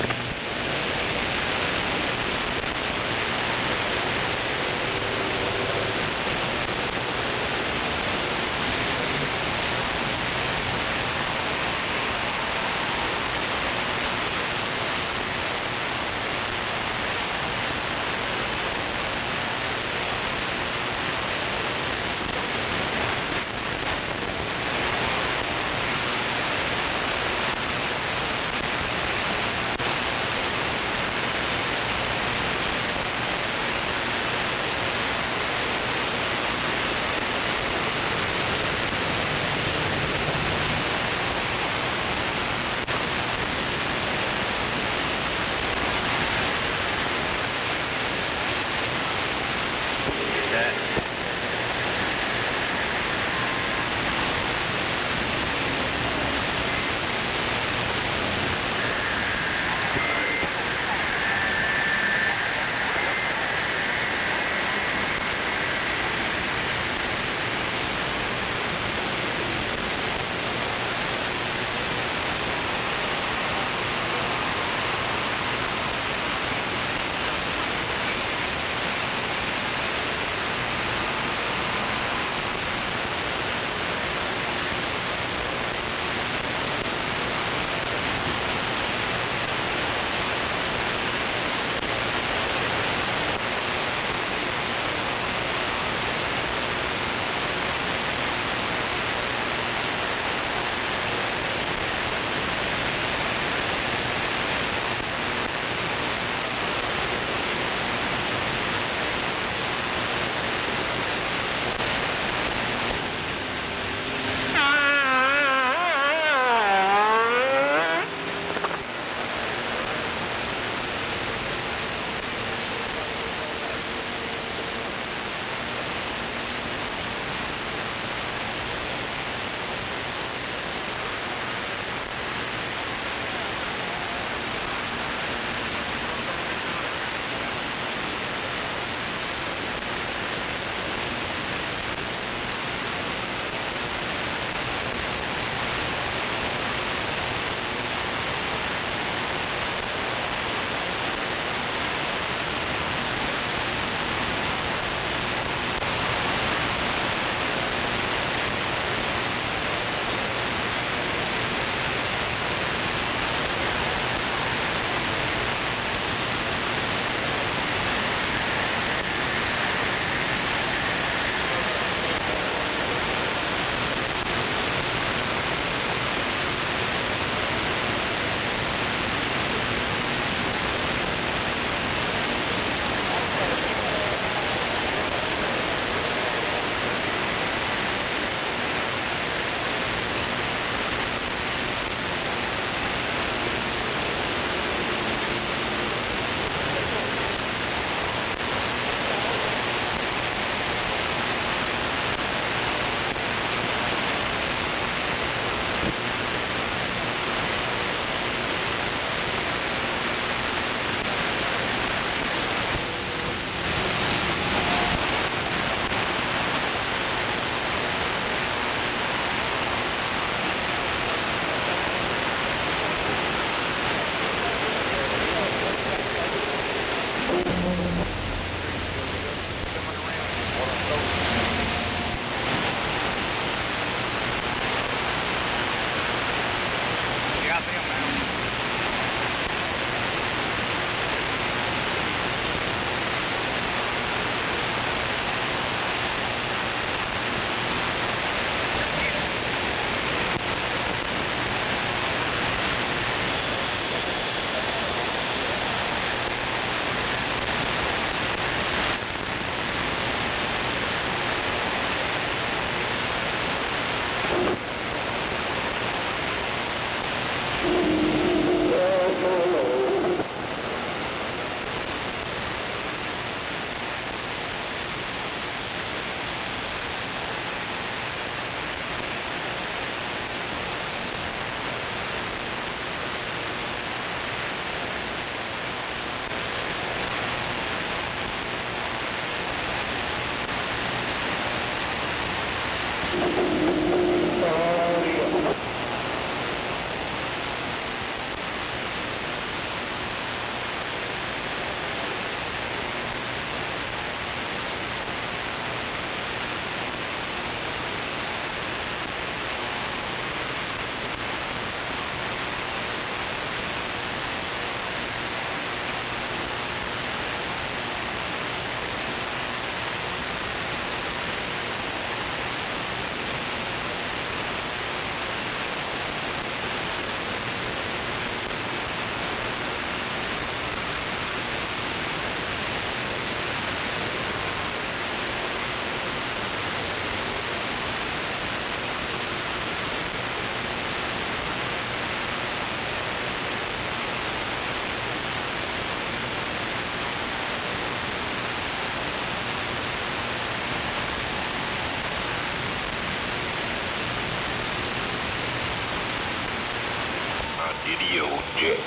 Idiot jet.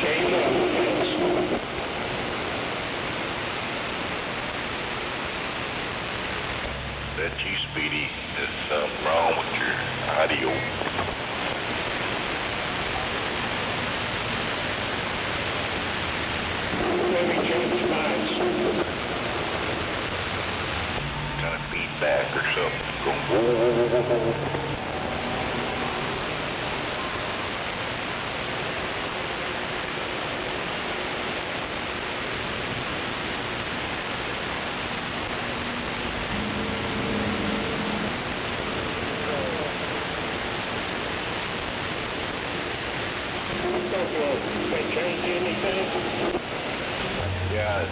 Shame on you. That's you, Speedy. There's something wrong with your audio. Let me change minds. Kind of feedback or something. Going whoa, whoa, whoa, whoa, whoa, whoa. Yeah,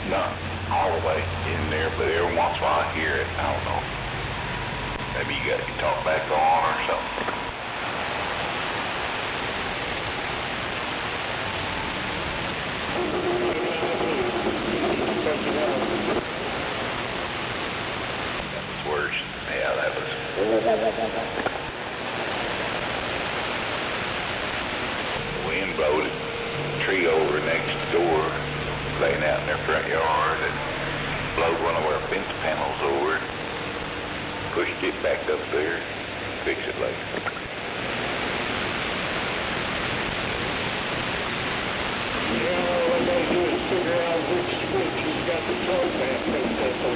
not all the way in there, but every once in a while I hear it. I don't know. Maybe you got your talk back on or something. That was worse. Yeah, that was. The wind blowed a tree over next door, laying out in their front yard, and blowed one of our fence panels over, pushed it back up there, fix it later. Yeah, all I gotta do is figure out which switch has got the torque back hooked up on.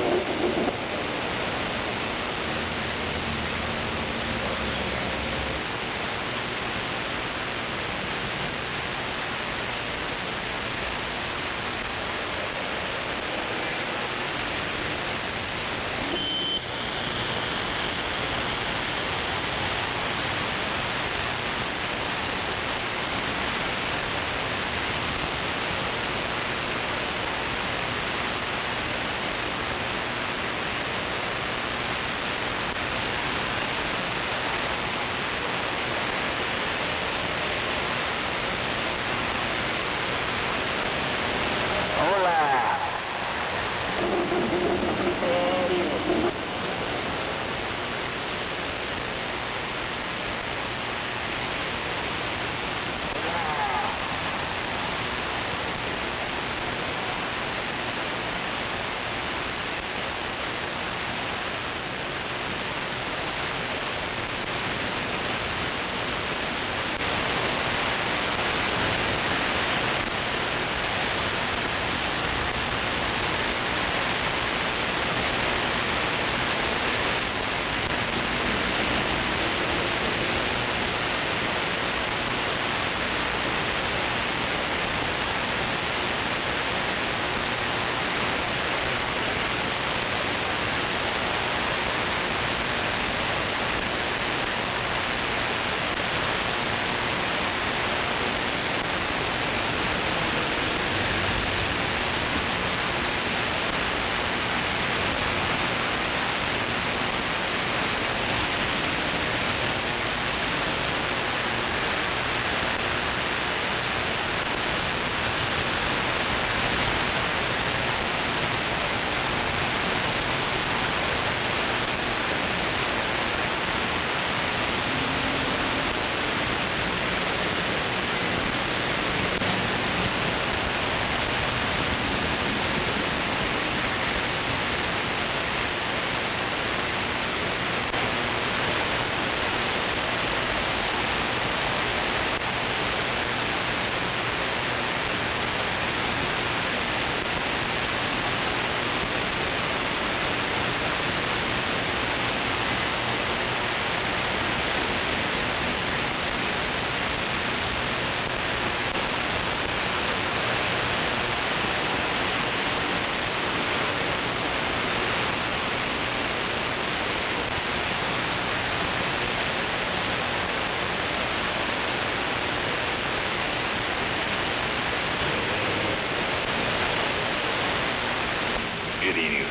Any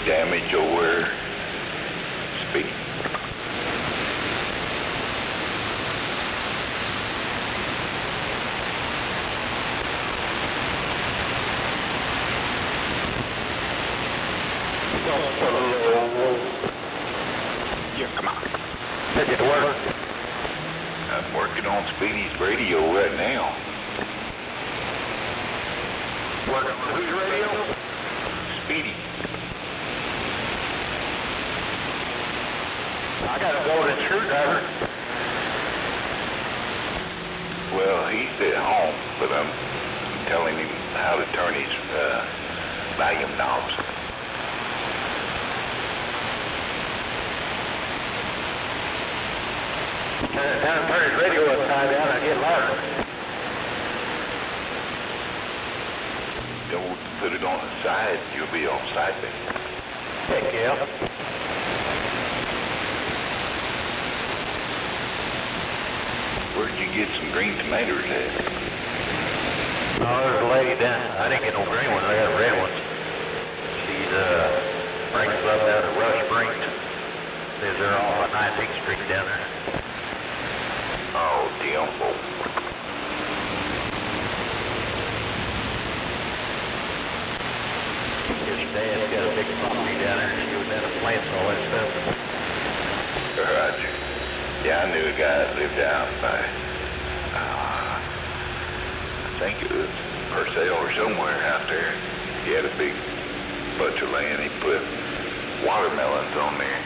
damage or speed? Yeah, come on. Took it to work. I'm working on Speedy's radio right now. Working on whose radio? Speedy. I got a golden screwdriver. Well, he's at home, but I'm telling him how to turn his volume knobs. Turn his radio upside down and get louder. Don't put it on the side, you'll be on side bay. Heck yeah. Where'd you get some green tomatoes at? Oh, there's a lady down. I didn't get no green ones. I got red ones. She's brings them up down to Rush Springs. Says they're off on 19th Street down there. Oh, Diombo. His dad's got a big property down there. She was down and plants all that stuff. Roger. Yeah, I knew a guy that lived out by, I think it was Purcell or somewhere out there. He had a big bunch of land. He put watermelons on there.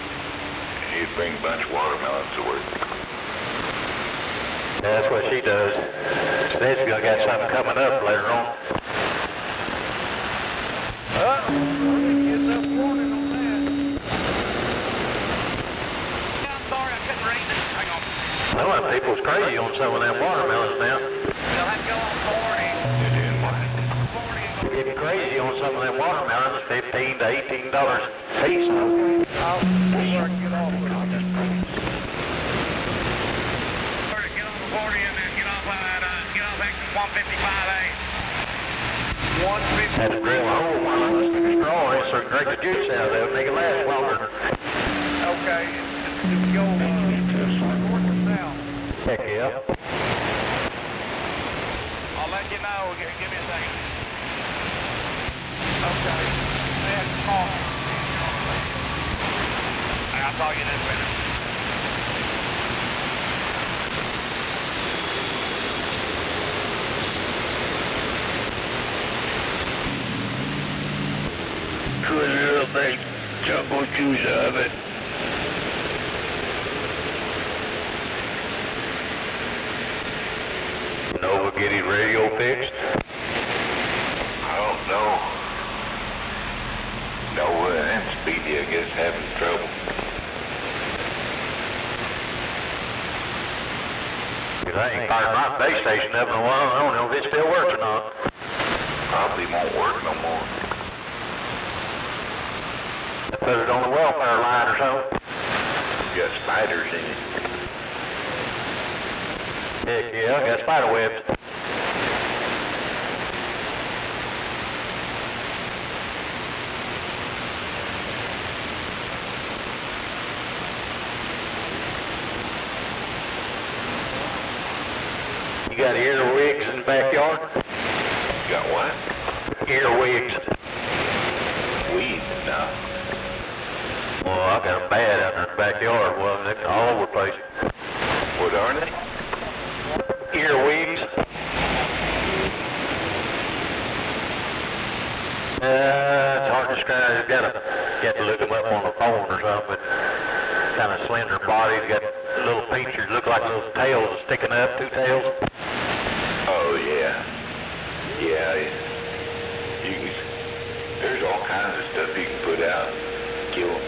He'd bring a bunch of watermelons to work. Yeah, that's what she does. Dad's got something coming up later on. Well, them people's crazy on some of them watermelons now. Getting crazy on some of them watermelons, $15 to $18 a piece. Had to drill a hole while I was sticking a straw in so I could drink the juice out of it, make it last longer. Okay, it's go north or south? Heck yeah. I'll let you know. Give me a second. Okay. That's call. I'll call you this minute. Put a little bit jungle juice of it. Nova get his radio fixed? I don't know. Nova and Speedy, I guess, having trouble. Cause I ain't fired my base station up in a while. I don't know if it still works or not. Probably won't work no more. Put it on the welfare line or something. Got spiders in it. Heck yeah, I got spider webs. You got earwigs in the backyard? Got what? Earwigs. Weeds? No. Well, I got them bad out in the backyard. Well, they're all over the place. What are they? Earwigs. It's hard to describe. You got to look them up on the phone or something. But kind of slender bodies, got little features, look like little tails sticking up, two tails. Oh yeah, yeah. You can. There's all kinds of stuff you can put out, kill them.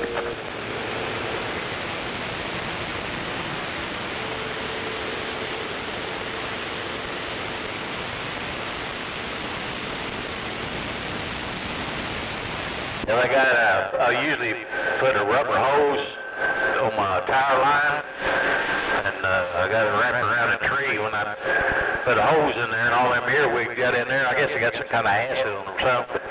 And I usually put a rubber hose on my tire line, and I got it wrapped around a tree. When I put a hose in there and all them earwigs got in there, I guess they got some kind of acid on them or something.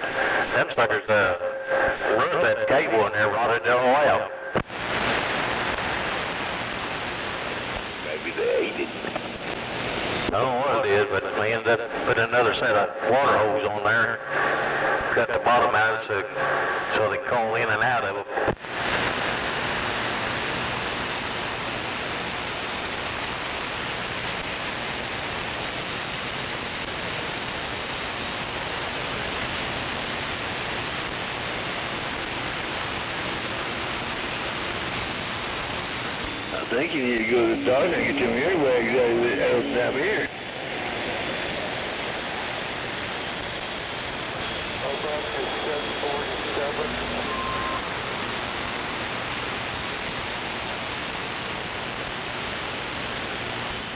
Them suckers run that cable in there, rotted it all out. Maybe they ate it. I don't know what it is, but we ended up putting another set of water hose on there and cut the bottom out so they can call in and out of them. think you need to go to the doctor and get them airbags out of down here.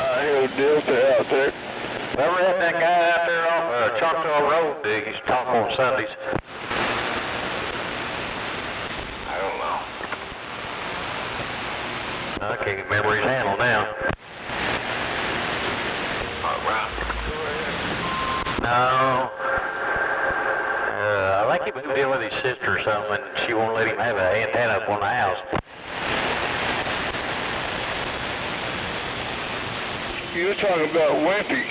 I hear Delta out there. Ever had that guy out there off Choctaw Road that used to talk on Sundays? I don't know. I can't remember his handle now. All right. No. I think he moved in with his sister or something, and she won't let him have an antenna up on the house. You were talking about Wimpy.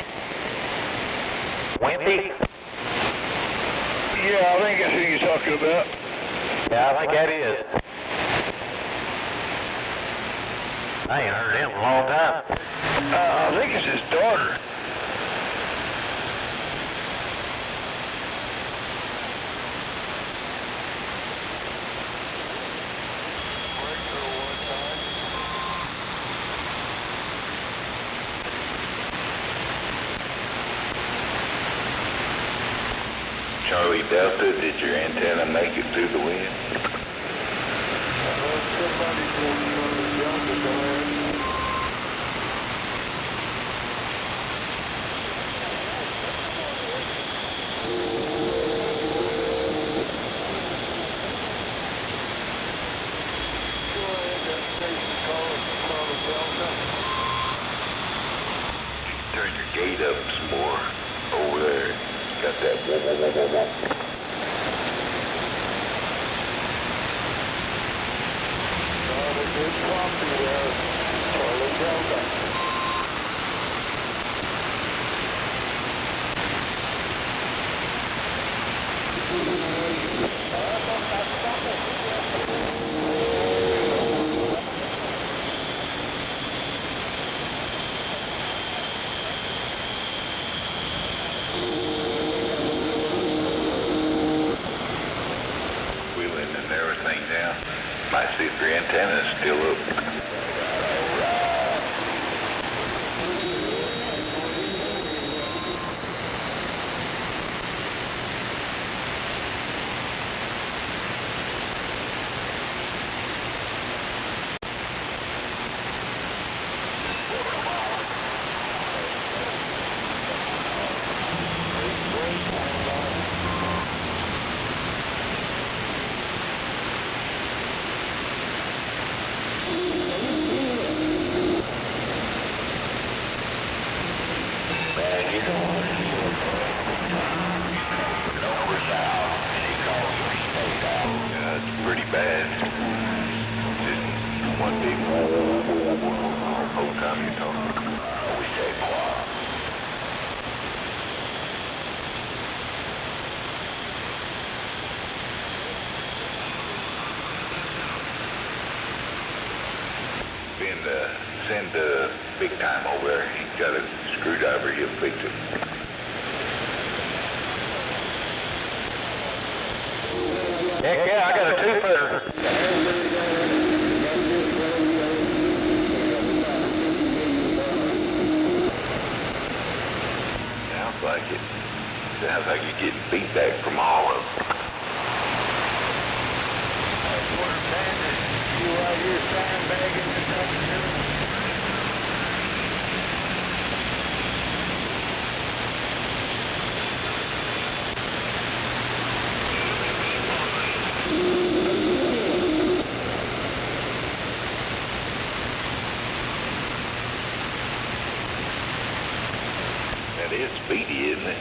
Wimpy? Yeah, I think that's who you're talking about. Yeah, I think that is. I ain't heard him in a long time. I think it's his daughter. Charlie Delta, did your antenna make it through the wind? Turn your gate up some more over there. Got that whoa, whoa, whoa, whoa, whoa. Wheeling and everything down. Might see if your antenna is still up. Pretty bad. Just one big whoa, whoa, whoa, whoa, whoa, the whole time you're talking. We stay quiet. Send Big Time over there. He's got a screwdriver. He'll fix it. Heck yeah, I got a two-footer. Sounds like it. Sounds like you're getting feedback from all of them. That's what I'm saying. You out here sandbagging or something? That is speedy, isn't it?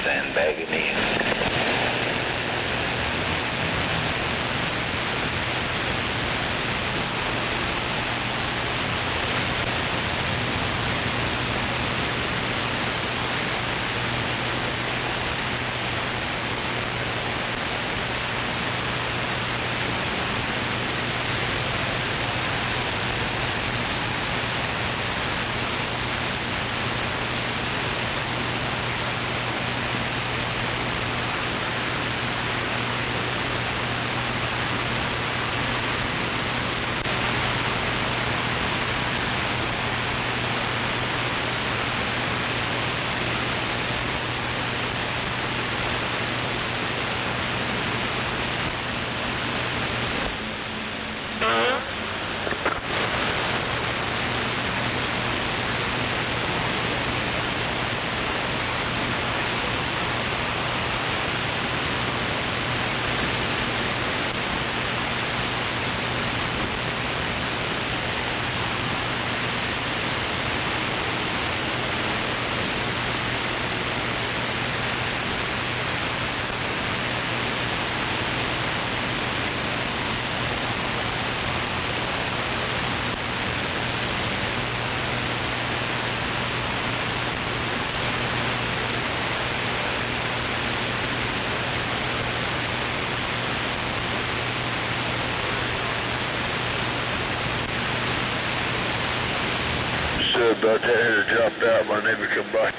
sandbagging in. About that header dropped out, my neighbor come by.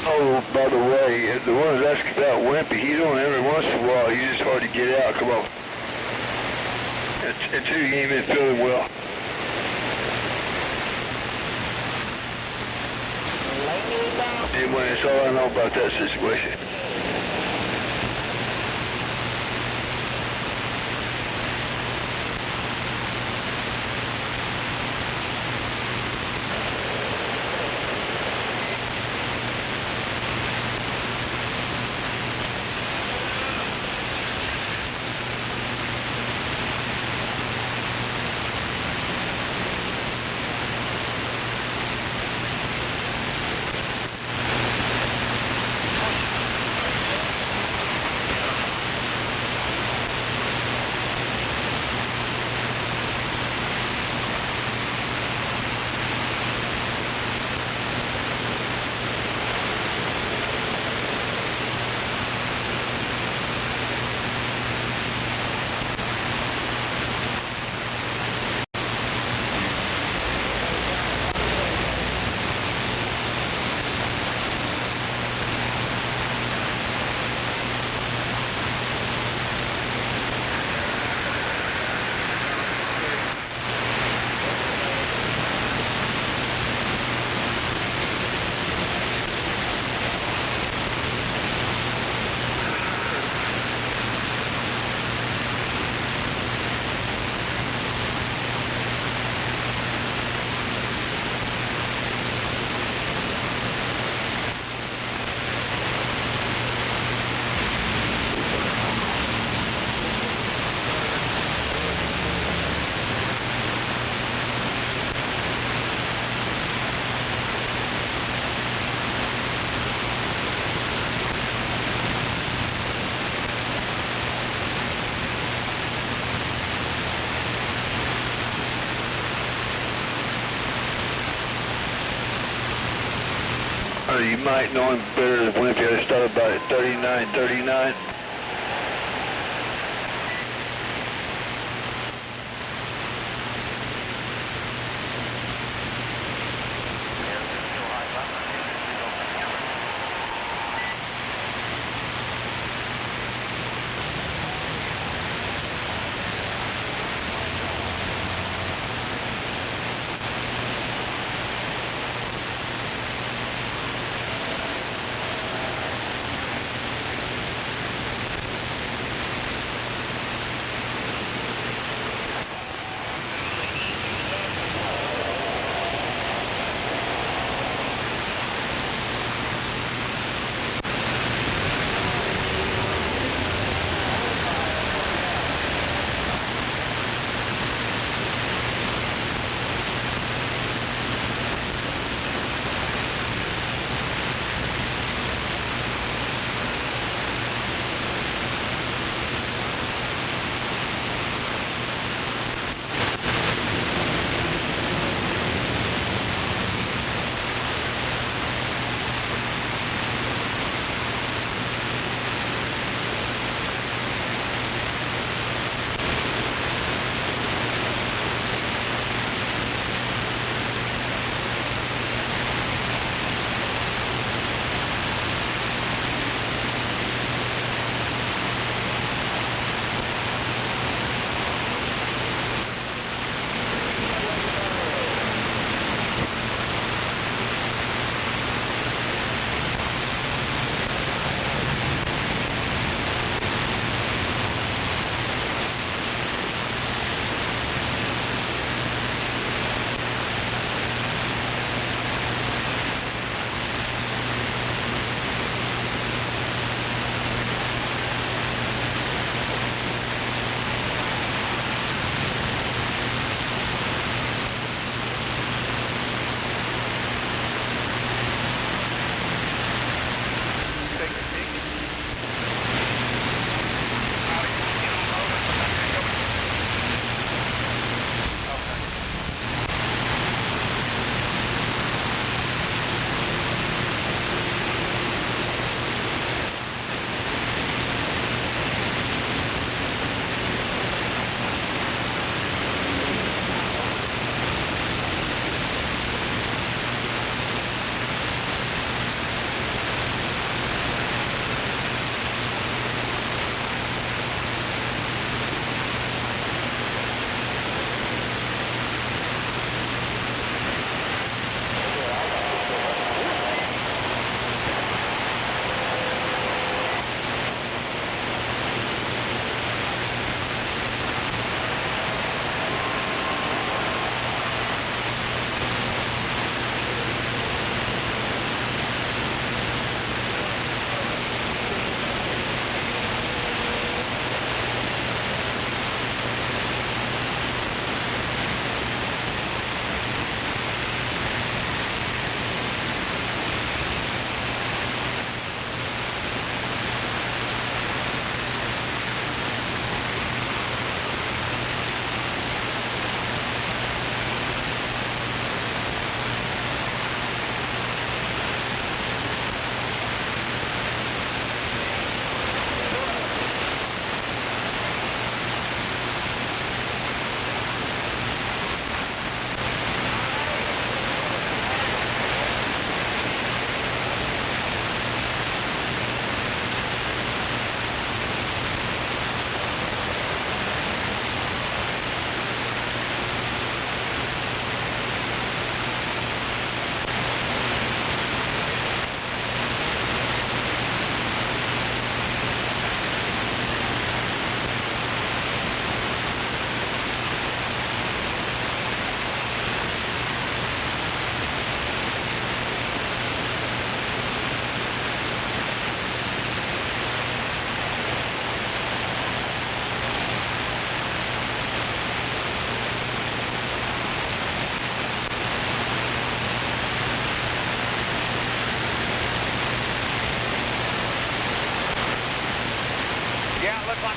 Oh, by the way, the one that's asking about Wimpy, he's on every once in a while, he's just hard to get out, come on. And two, he ain't been feeling well. Anyway, that's all I know about that situation. You might know him better than Wimpy. I just thought about it, 3939.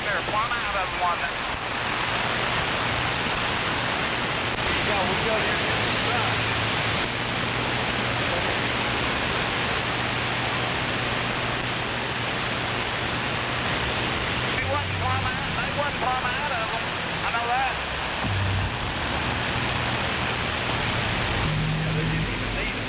there. Plumb out of one. Yeah, we got here. They wasn't plumb out of them. I know that. Yeah, they didn't even need them.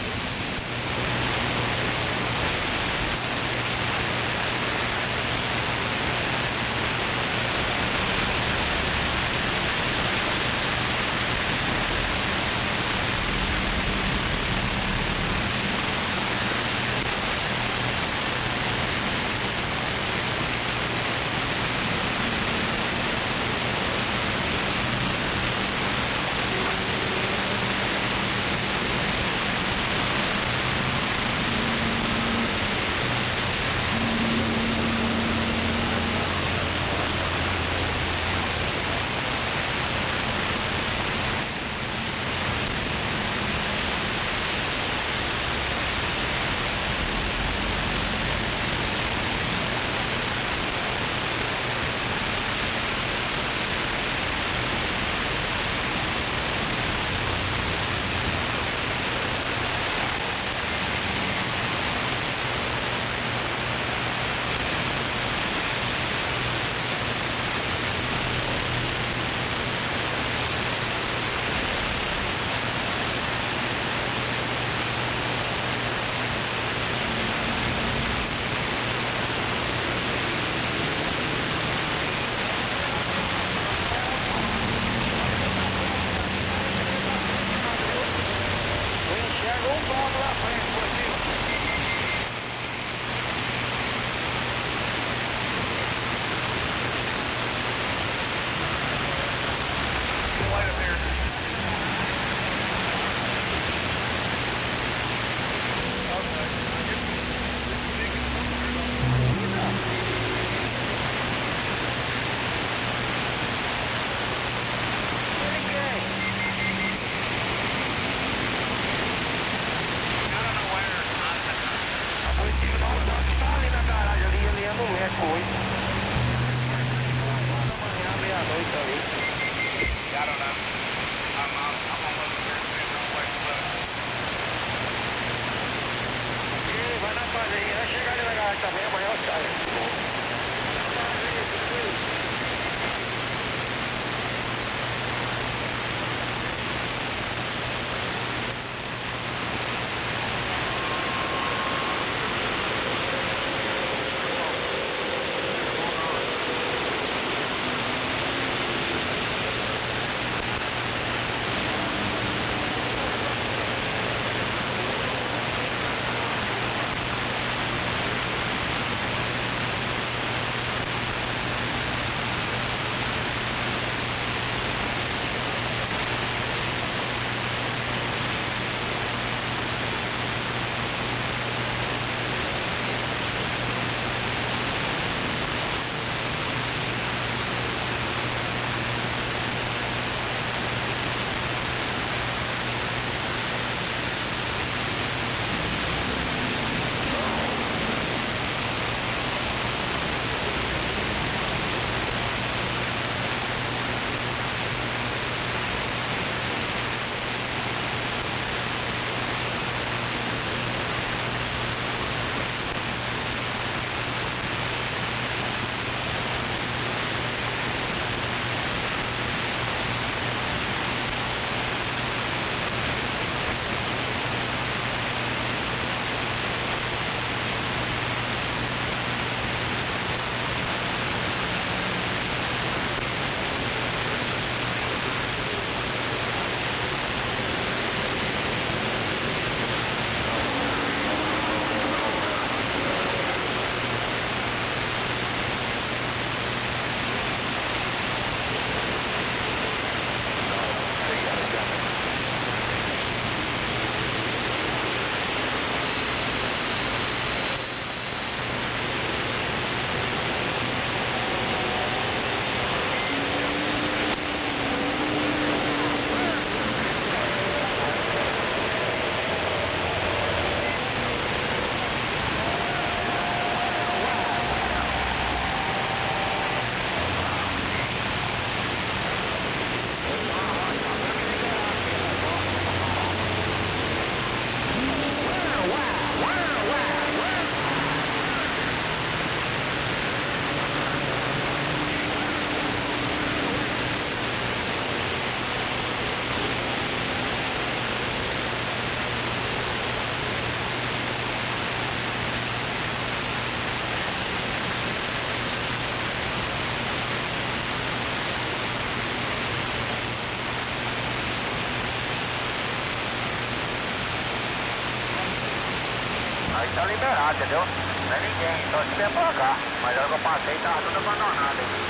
Ahí está liberado, entendeu? Não é ninguém, só se vier pra cá. Mas a hora que eu passei, tava tudo abandonado aí.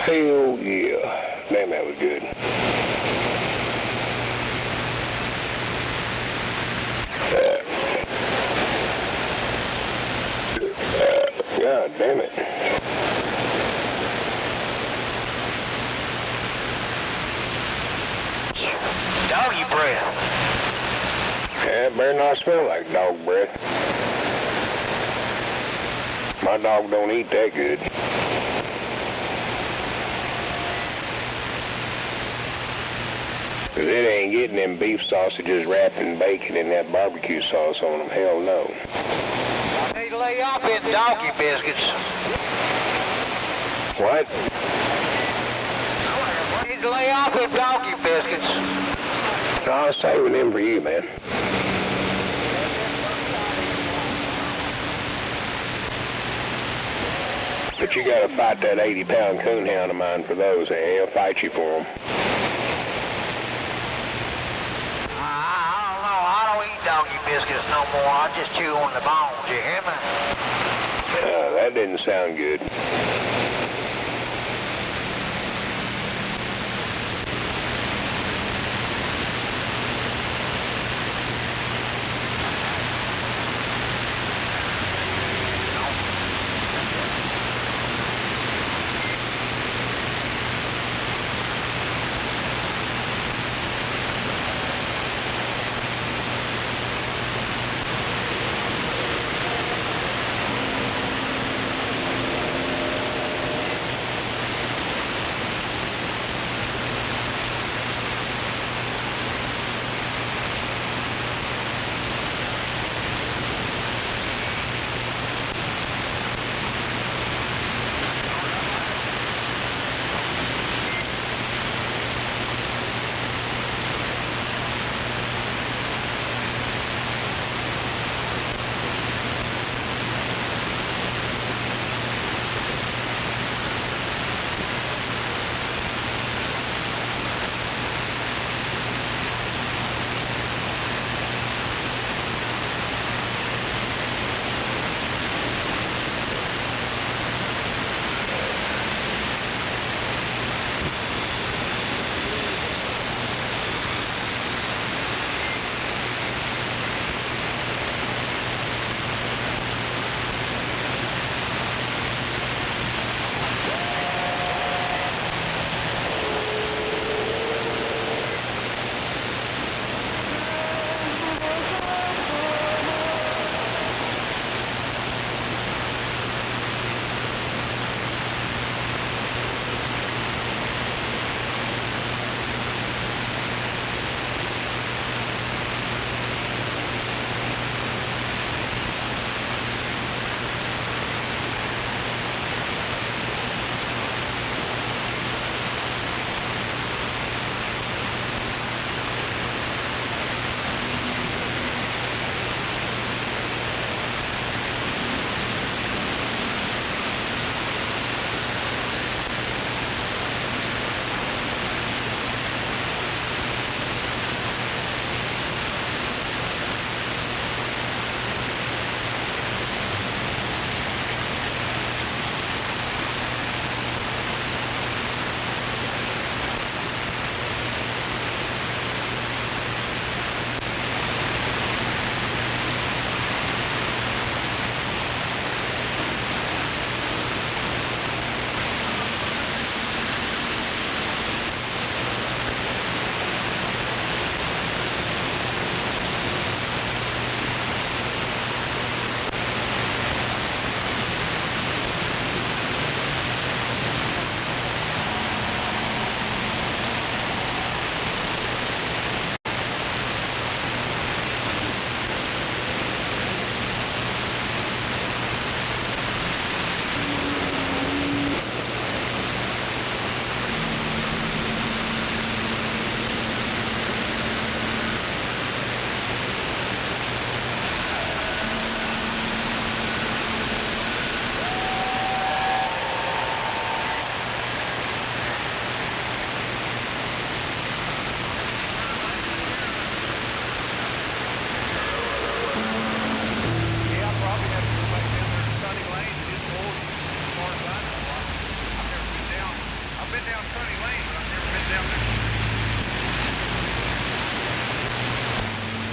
Hell yeah. Damn, that was good. God damn it. Doggy breath. Yeah, it better not smell like dog breath. My dog don't eat that good. Cause it ain't getting them beef sausages wrapped in bacon and that barbecue sauce on them. Hell no. I need to lay off in donkey biscuits. What? I need to lay off in donkey biscuits. No, I was saving them for you, man. But you gotta fight that 80-pound coonhound of mine for those. He'll fight you for them. Doggy biscuits no more. I just chew on the bones, you hear me? That didn't sound good.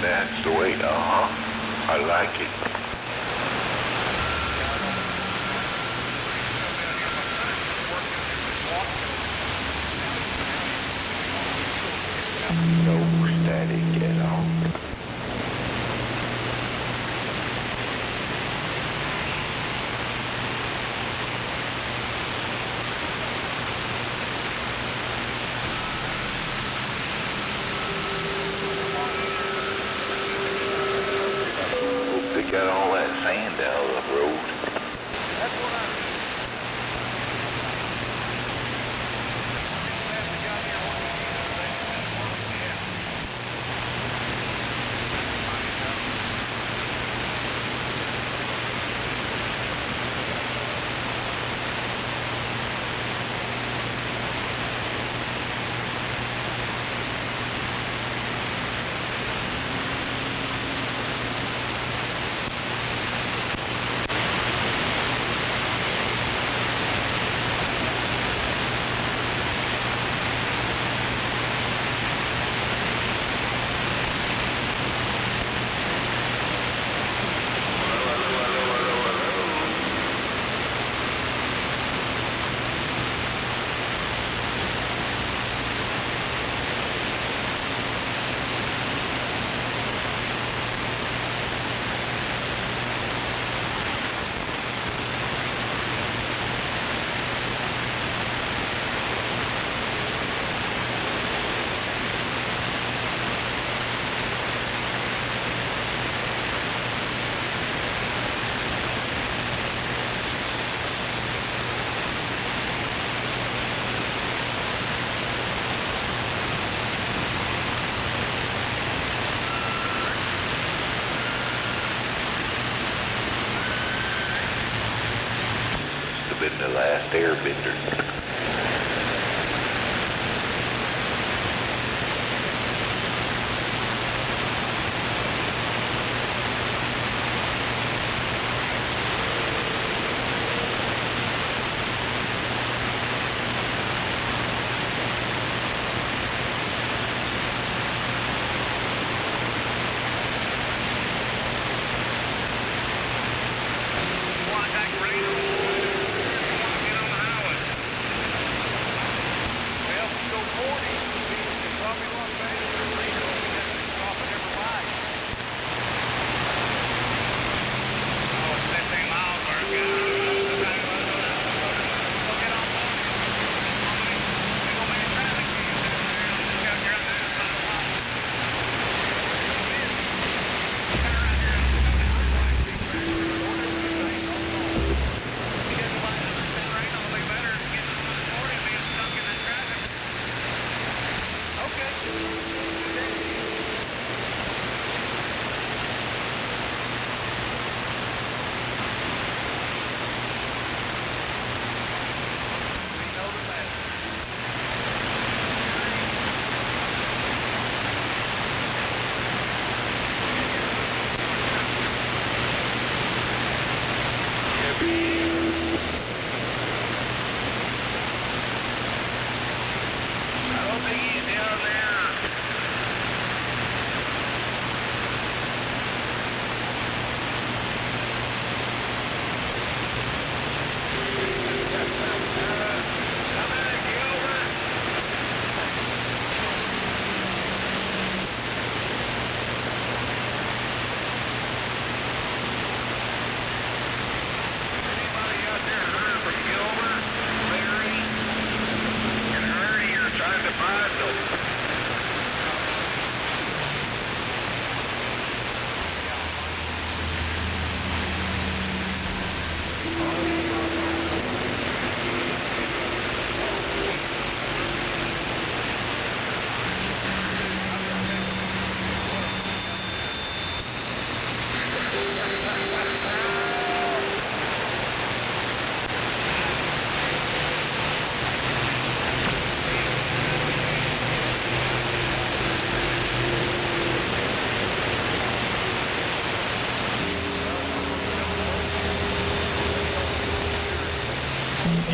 That's the way, I like it. So static at all. Hope they got all that sand out of the road. Been the last airbender.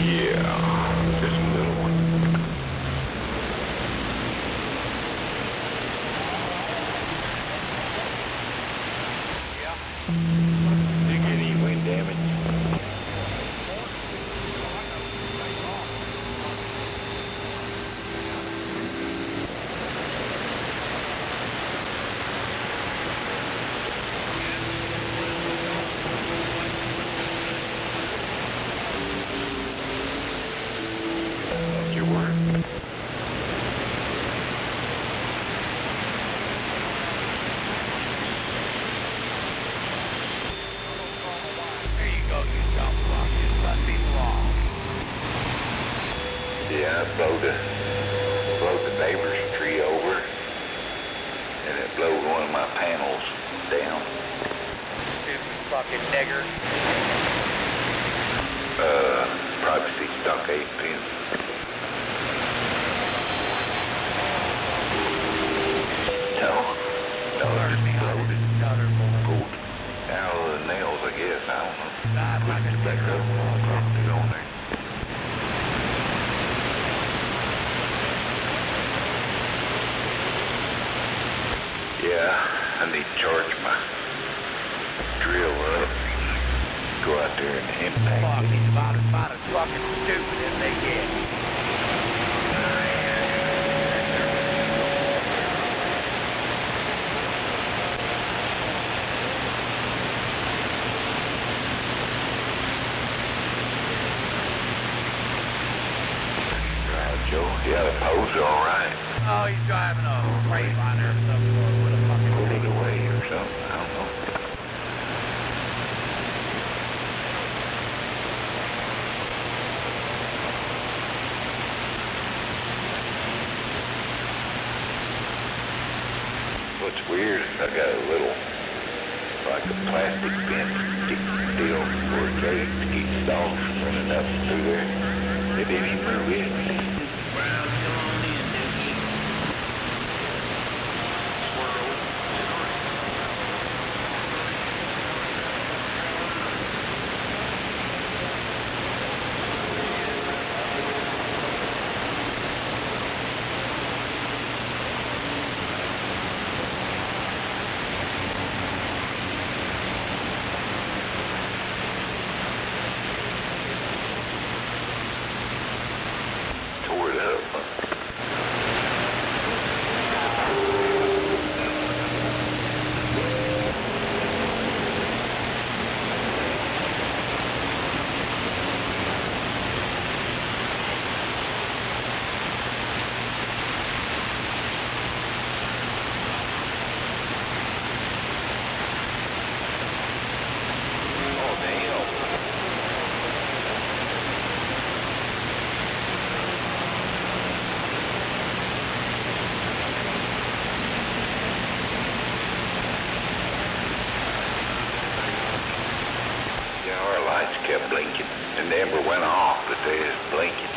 Yeah, just a little one. Yeah, it blowed the neighbor's tree over, and it blowed one of my panels down. Stupid fucking nigger. Privacy stockade pin. No, it's loaded. Pulled out of the nails, I guess. I don't know. Put it back up, dropped it on there. Yeah, I need to charge my drill up. Go out there and impact Fuck, it. he's about as fucking stupid as they get. Joe, yeah, the pole's all right. Oh, he's driving a Freightliner or some sort with a fucking Pulled it away or something, I don't know. What's weird is I got a little, like a plastic fence deal for a gate to keep the dogs from running up through there. It didn't even move it. Tore it up, huh? Our lights kept blinking, and the ember went off, but they was blinking.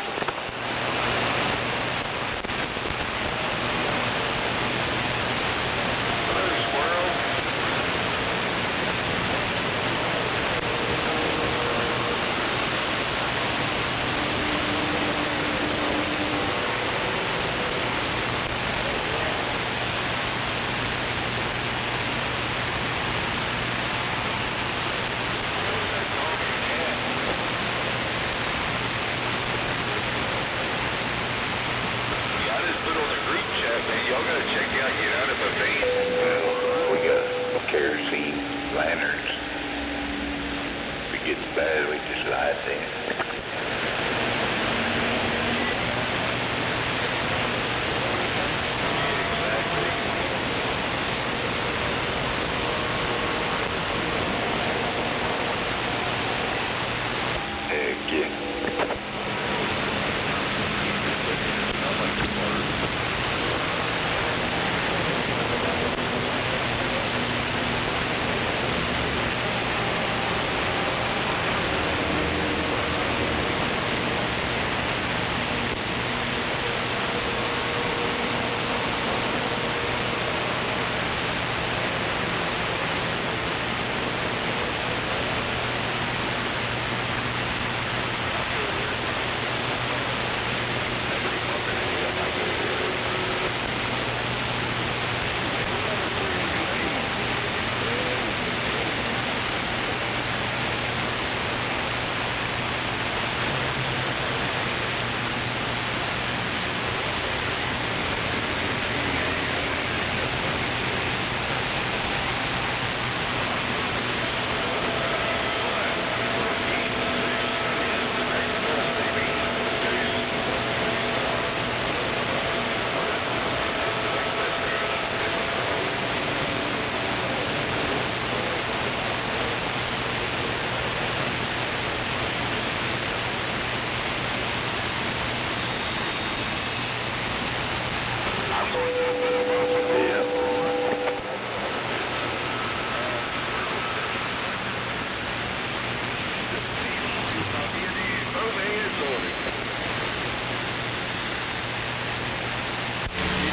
Y'all gotta check out, get out of a van. Well, we got kerosene lanterns. If it gets bad, we just light them. Heck yeah.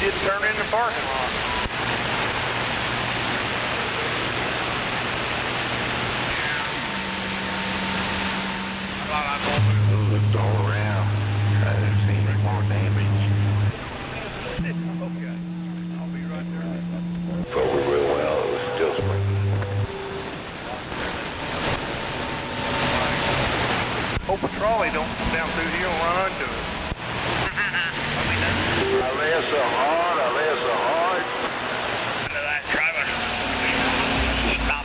just turn in the parking lot. Looked all around. I didn't see any more damage. Okay. I'll be right there. Forward real well. It was still sprinting. Hope a trolley don't come down through here and run into it. I lay so hard. Under that driver. Stop.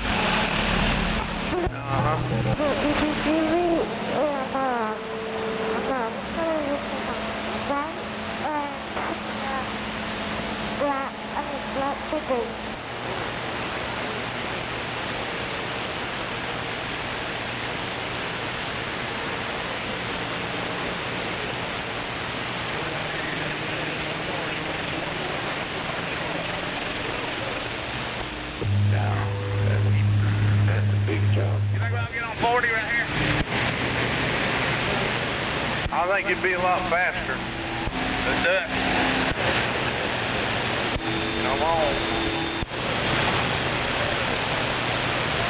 That's a big job. You think I'll get on 40 right here? I think it'd be a lot faster. Let's do it. Come on.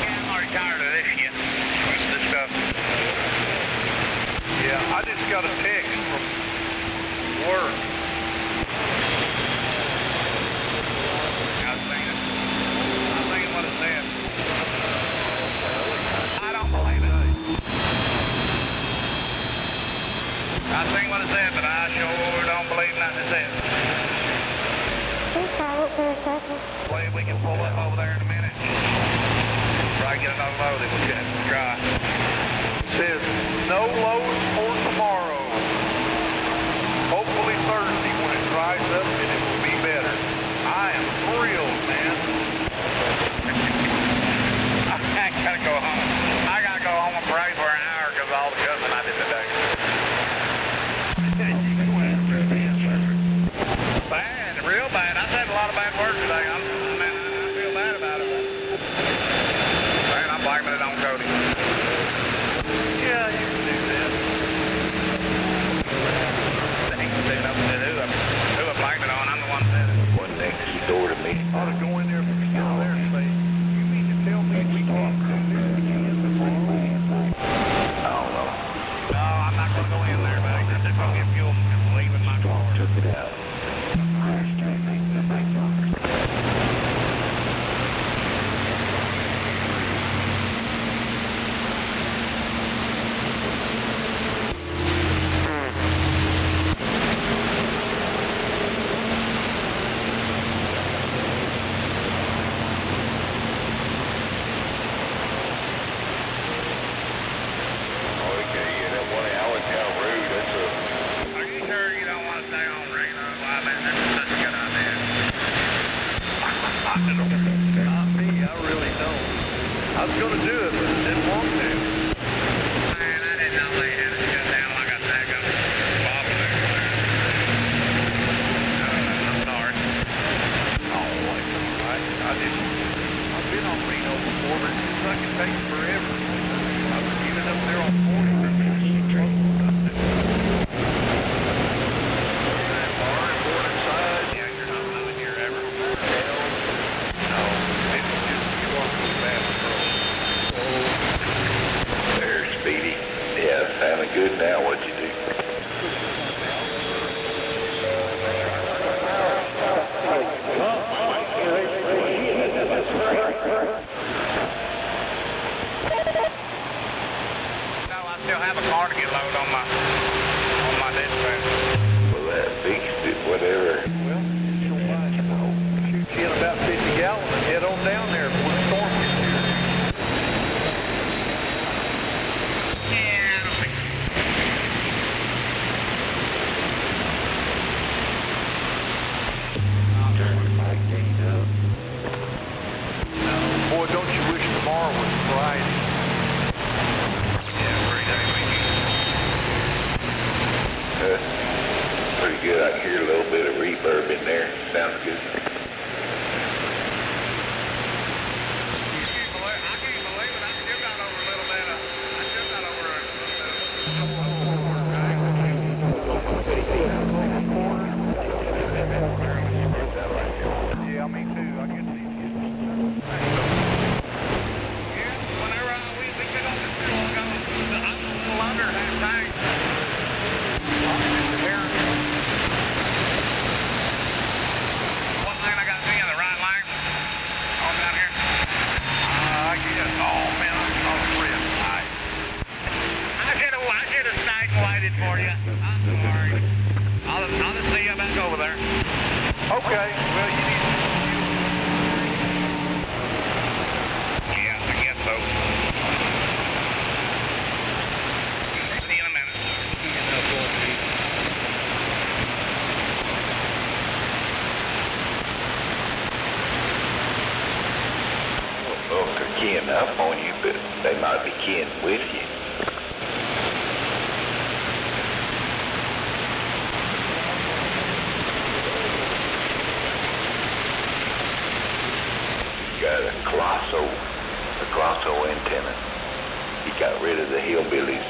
I'm already tired of this shit. This stuff. Yeah, I just got a text from work. I was thinking what it said. I don't believe it. I seen what it said, but I sure don't believe nothing it said. Believe we can pull up over there in a minute. Probably get another load if we can try. Says no loads for tomorrow. Hopefully Thursday when it dries up and it will be better. I am thrilled, man. I gotta go home. I gotta go home and pray for an hour because of all the cussing I did today. Bad, real bad. I said a lot of bad words today. I feel bad about it. Man, I'm blaming it on Cody. Yeah, you can do that. He can say nothing to who I blamed it on. I'm the one that said it. One next door to me. Ought to go in there if you're still there and say, you mean to tell me we can't do this again tomorrow? I don't know. No, I'm not going to go in there, buddy. I'm just going to get fuel and leave in my car. Took it out. Are you sure you don't want to stay on Reno? I mean, that's such a good idea. Not me, I really don't. I was going to do it, but I didn't want to. Man, I didn't know they had it shut down like I said. Bob was there. I'm sorry. Oh, it's all right. I've been on Reno before, but it seems like it takes forever. I was even up there on 40 for the street. That bar and board inside. Yeah, you're not moving here ever. Hell, no. It's just you walk so fast. There's Speedy. Yeah, sounding good now. What'd you do? No, I still have a car to get load on my dispatch. Well, that fixed it, whatever. Well, shoot you in about 50 gallons and head on down there before the storm gets here. Yeah, I don't think Turn your bike gate up. Boy, don't you wish tomorrow was Friday. yeah, 3-day weekend. Pretty good. I can hear a little bit of reverb in there. Sounds good. I can't believe it. I still got over a little bit of. I still got over a little bit of. Okay, well, you need to... Yeah, I guess so. See you in a minute. I don't know if they're keying up on you, but they might be keying with you. Got a colossal antenna. He got rid of the hillbillies.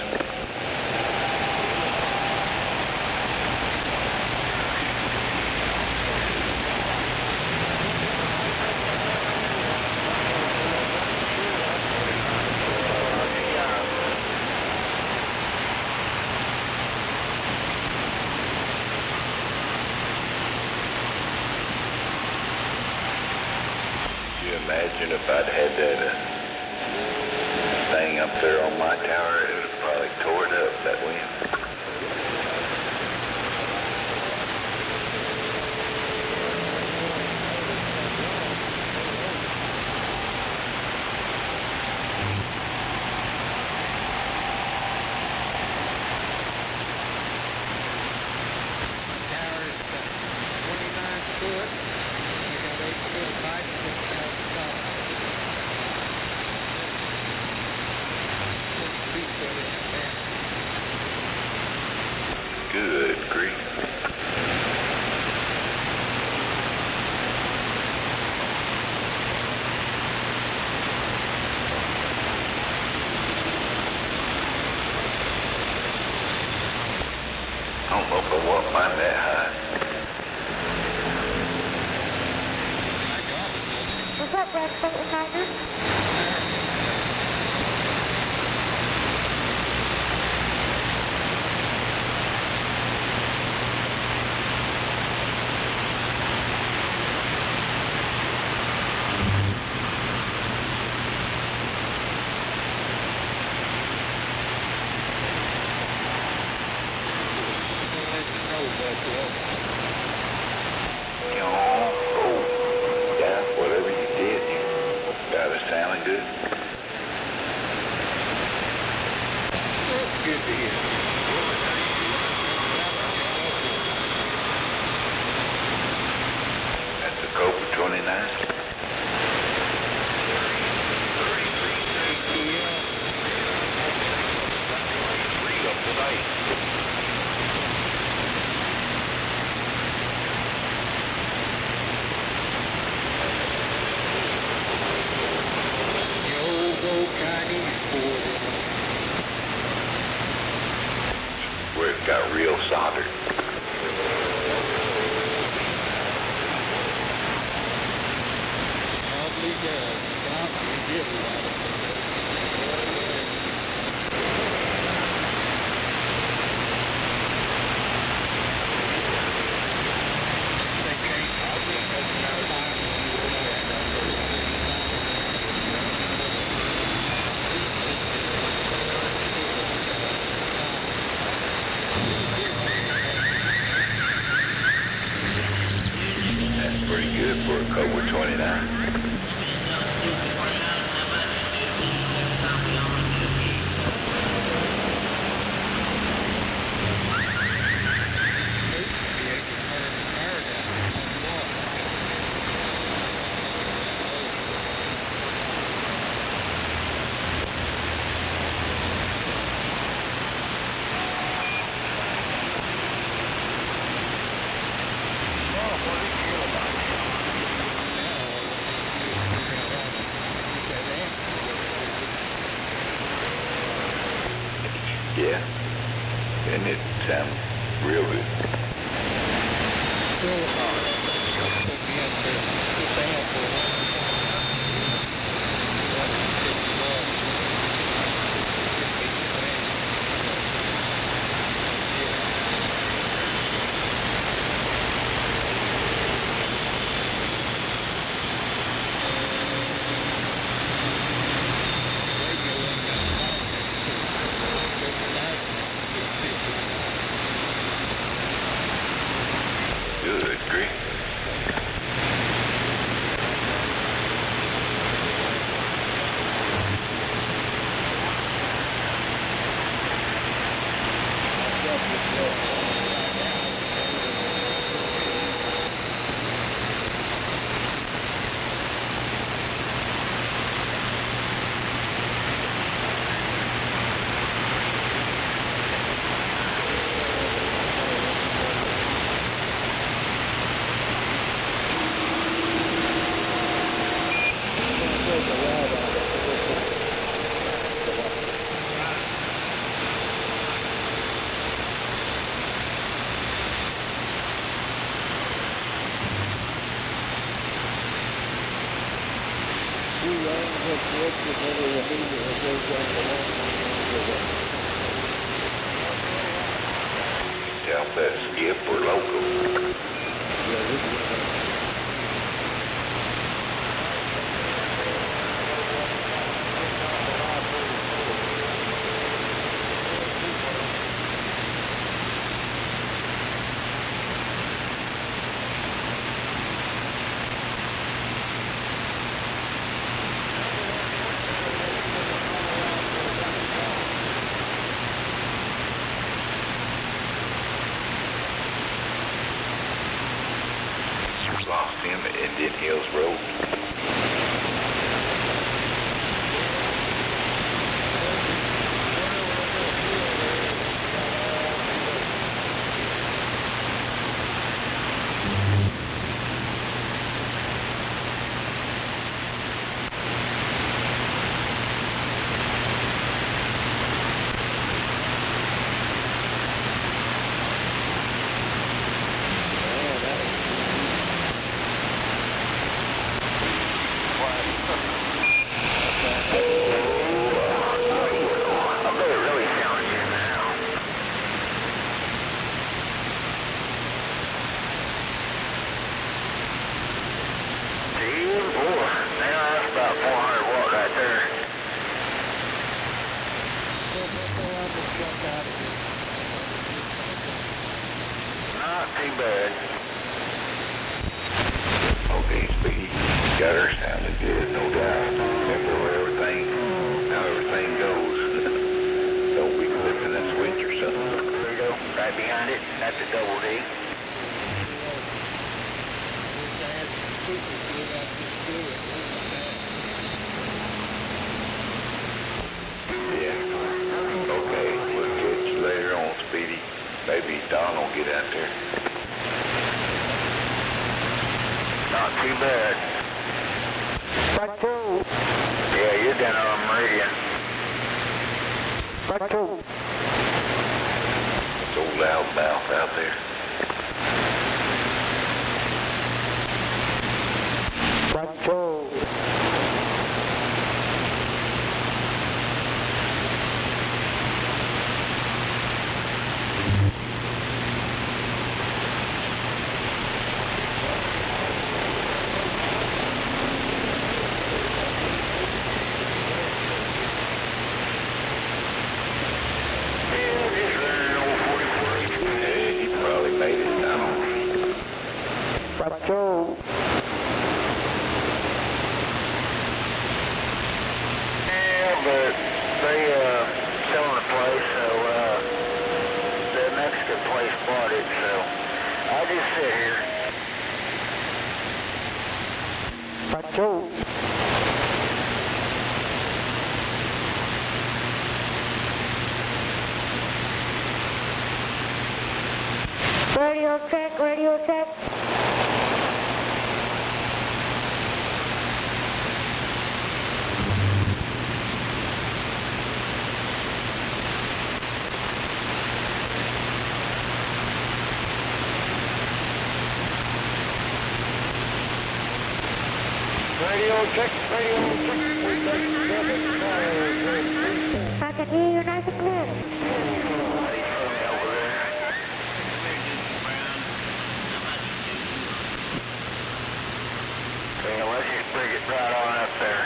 Imagine if I'd had that thing up there on my tower, it would have probably tore it up, that wind. Tower is 29 foot. You got 8 foot of height and 6,000 top. 6 feet for the antenna. Good grief. I don't know if I want mine that high. What's up, Black Sultan Tiger? Yeah, whatever you did, you got it sounding good. That's good to hear. That's a Cobra 29. The old gold Chinese board. Where it got real soldered. Probably does. Stop and get one. That's pretty good for a Cobra 29. Yeah, and it sounds real good. Still hard. Put me up there. Too bad for it. Good grief. Tell them that skip or local. Lost him at Indian Hills Road. Not too bad. Okay, Speedy. Got her sounding good, no doubt. Remember how everything goes. Don't be flipping that switch or something. There you go. Right behind it. That's a double D. Yeah. Okay. We'll catch you later on, Speedy. Maybe Don will get out there. Not too bad. Back two. Yeah, you're down on Meridian. Back two. It's old loudmouth out there. Back two. Radio check. Radio check. I can hear you nice and clear. Bring it right on up there.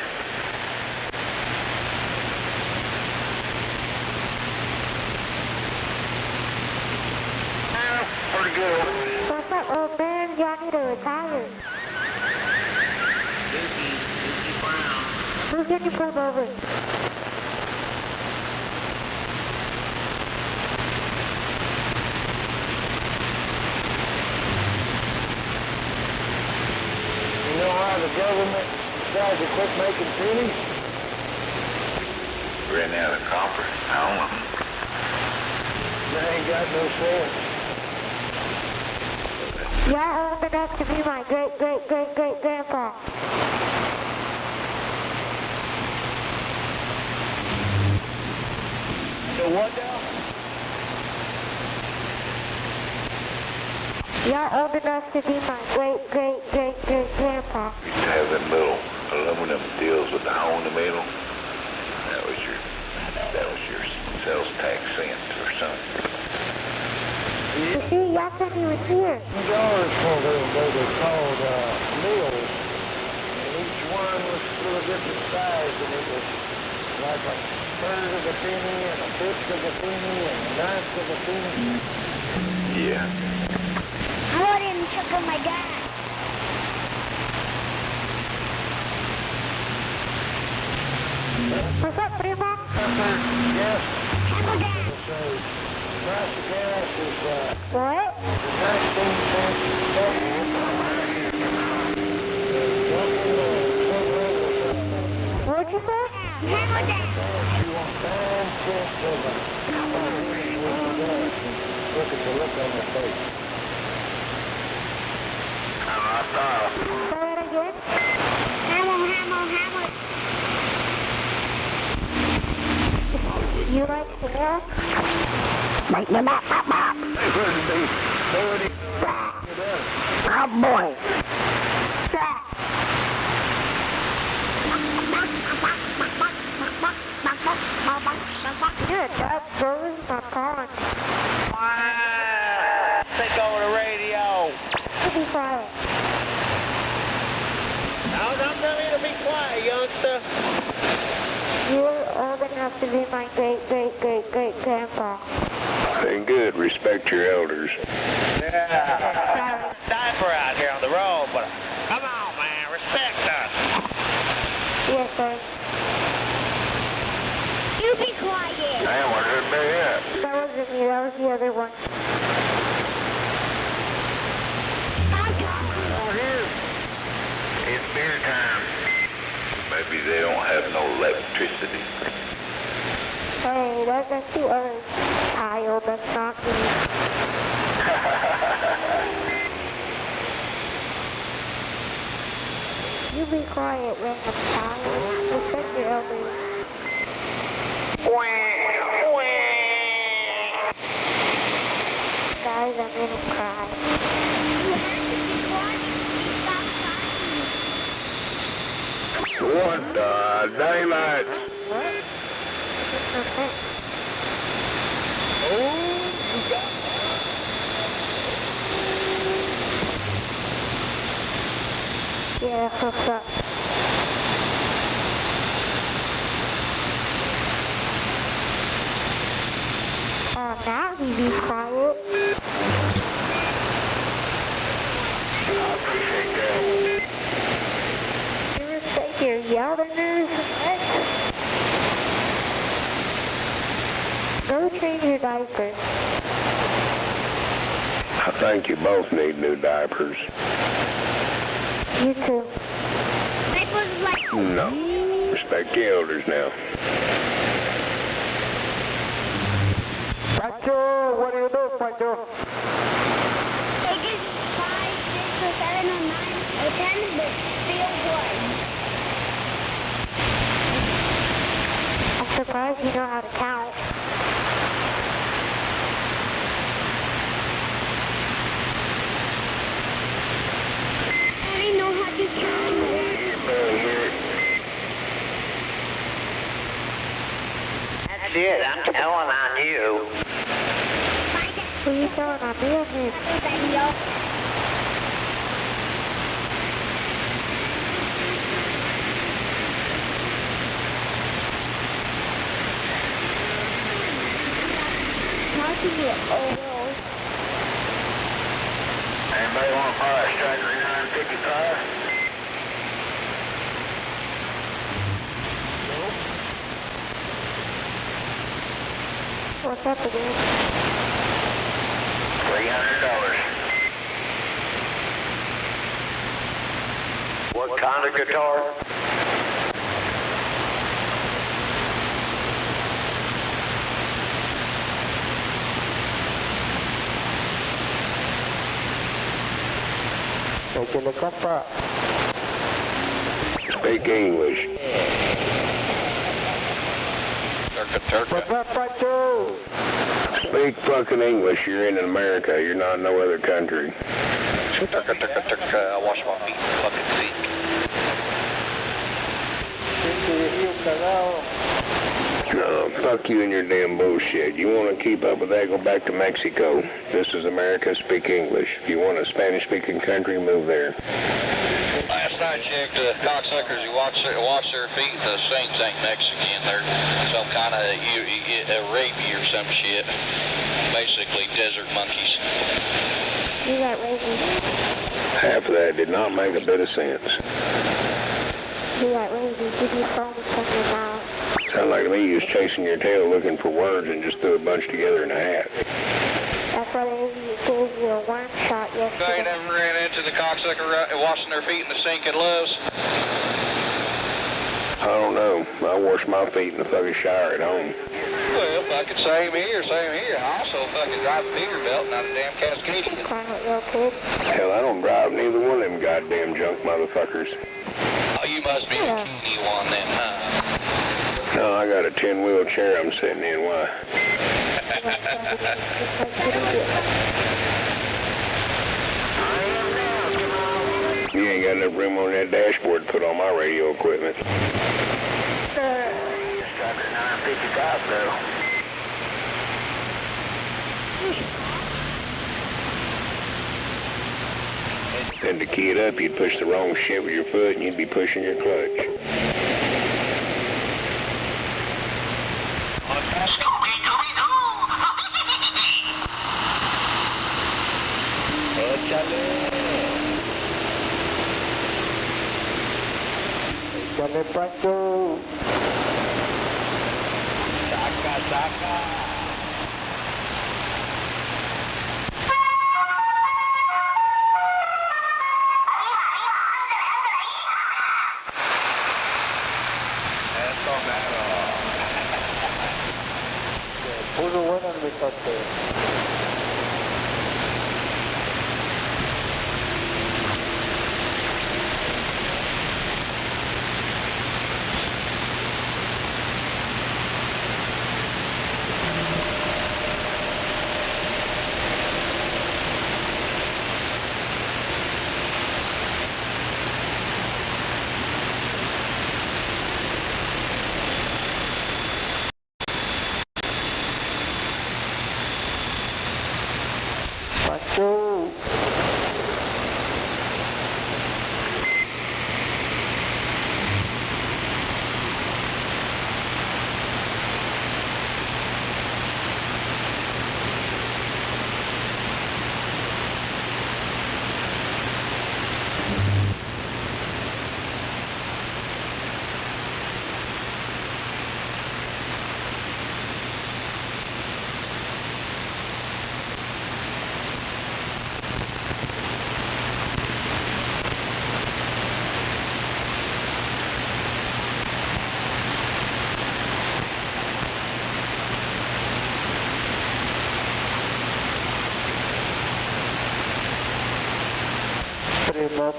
Pretty good. What's up, old man? Y'all need to retire. Who's getting you pulled over? You know why the government decided to quit making pennies? Ran out of copper. I don't know. They ain't got no sense. Y'all old enough to be my great-great-great-great-grandpa. So what now? Y'all old enough to be my great-great-great-great-grandpa. Used to have them little aluminum deals with the hole in the middle. That was your sales tax cent or something. See, y'all said he was here. These ours called mills. And each one was a little different size, and it was like a third of a penny and a fifth of a penny and a ninth of a penny. Yeah. I went in and took on my dad. What's up, Primo? Yes. Hammer gas. The price of gas is, What? 19 cents. What'd you say? Hammer gas. You want 9 cents of a look at the look on your face. Say it again. Hammer. You like hair? Make me back. Oh boy. You're a dog, bro. My pond. Take over the radio. Be quiet. I'm telling you to be quiet, youngster. You're old enough to be my great-grandpa. Ain't good. Respect your elders. Yeah. Diaper out here on the road, but come on, man. Respect us. Yes, sir. You be quiet. Damn, where's that big at? That wasn't me. That was the other one. Over here. It's beer time. Maybe they don't have no electricity. Hey, that's the other child. That's not me. You be quiet, random child. Respect your elders. Guys, I'm gonna cry. You have to be quiet. Stop crying. What the daylight? What? Okay. You got Yeah, what's up? Now he be quiet. I appreciate that. You respect your elders. Go change your diapers. I think you both need new diapers. You too. No. Respect the elders now. Pancho, what do you do, Pancho? They give 5, 6, or 7, or 9, or 10, but feel good. I'm surprised you know how to count. I know how to count. That's it. I'm telling on you. Who are you telling on me or him? How can you old? Anybody want to buy a Striker 955? What's up again? $300. What kind of guitar? Open the cup. Speak English. Pancho. Speak fucking English. You're in America. You're not in no other country. I wash my feet. Fucking seat. No, fuck you and your damn bullshit. You want to keep up with that, go back to Mexico. This is America, speak English. If you want a Spanish-speaking country, move there. Last I checked, cocksuckers who wash their feet in the sinks ain't Mexican. They're some kind of Arabian or some shit. Basically, desert monkeys. You got rabies. Half of that did not make a bit of sense. You got rabies. Did you foam from your mouth? Sounded like to me you was chasing your tail looking for words and just threw a bunch together in a hat. That's why they gave you a worm shot yesterday. I ain't never ran into the cocksucker washing their feet in the sink at Love's. I don't know. I wash my feet in the fucking shower at home. Well, fucking same here. I also fucking drive a Peterbilt, not a damn Cascadian. Hell, I don't drive neither one of them goddamn junk motherfuckers. Oh, you must be a Kenny one then, huh? No, I got a 10-wheel chair I'm sitting in. Why? You ain't got enough room on that dashboard to put all my radio equipment. Just dropped it 955 though. And to key it up, you'd push the wrong shit with your foot and you'd be pushing your clutch. Échale, Pancho. Saca. Puso bueno el mitote.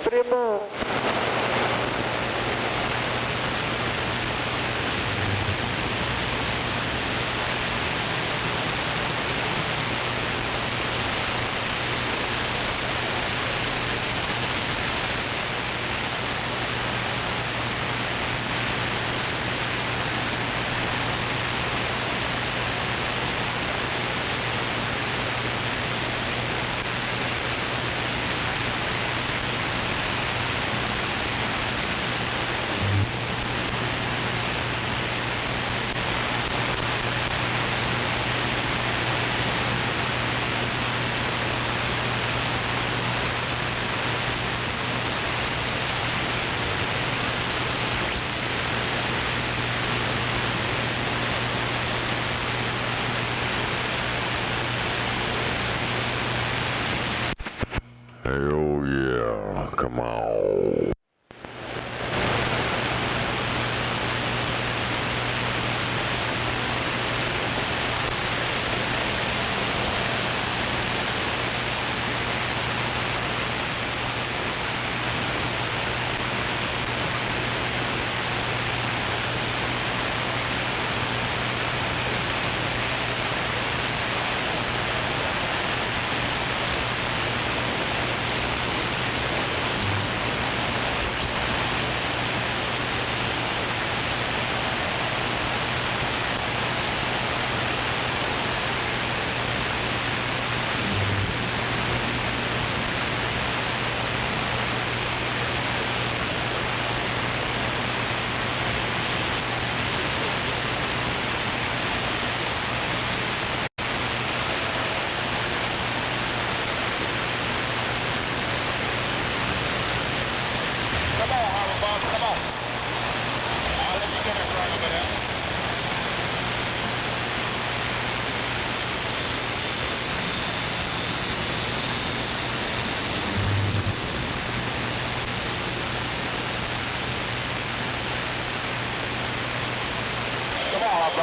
Primo. Oh yeah, come on.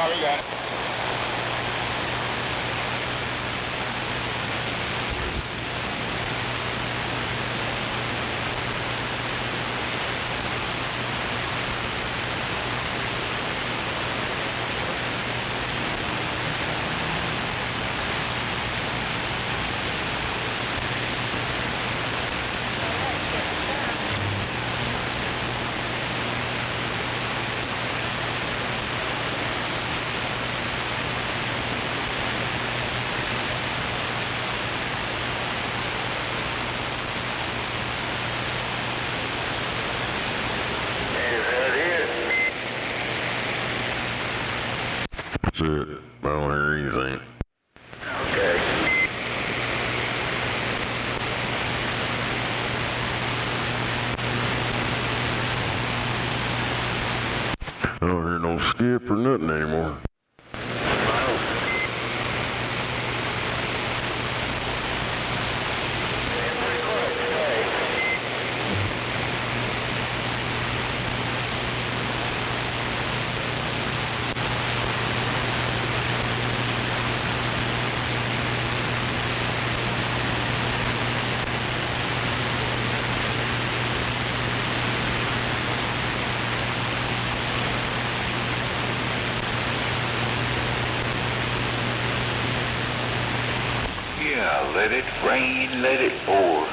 Charlie, got it. That's it. I don't hear anything. Okay. I don't hear no skip or nothing anymore. Yeah, let it rain, let it pour.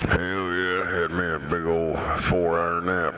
Hell yeah, had me a big old 4-hour nap.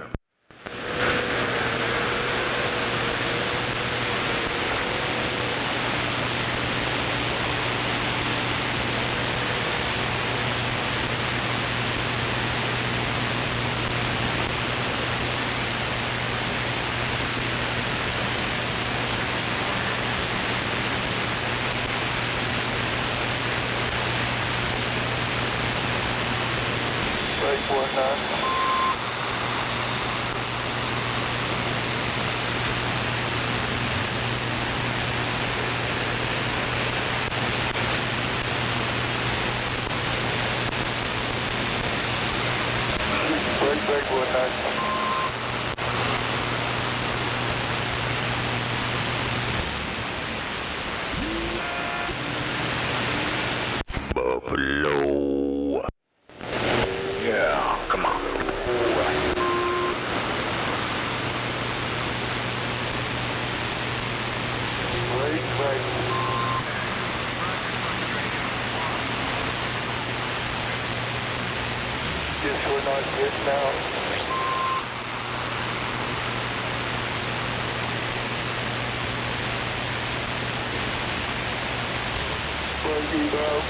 just we're not getting out. Buggy out.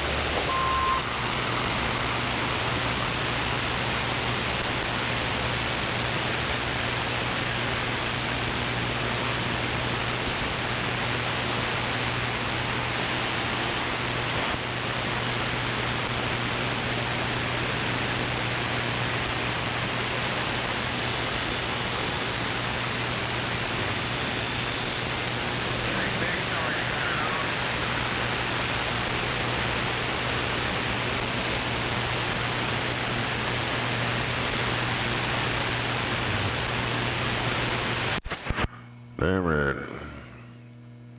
Damn it.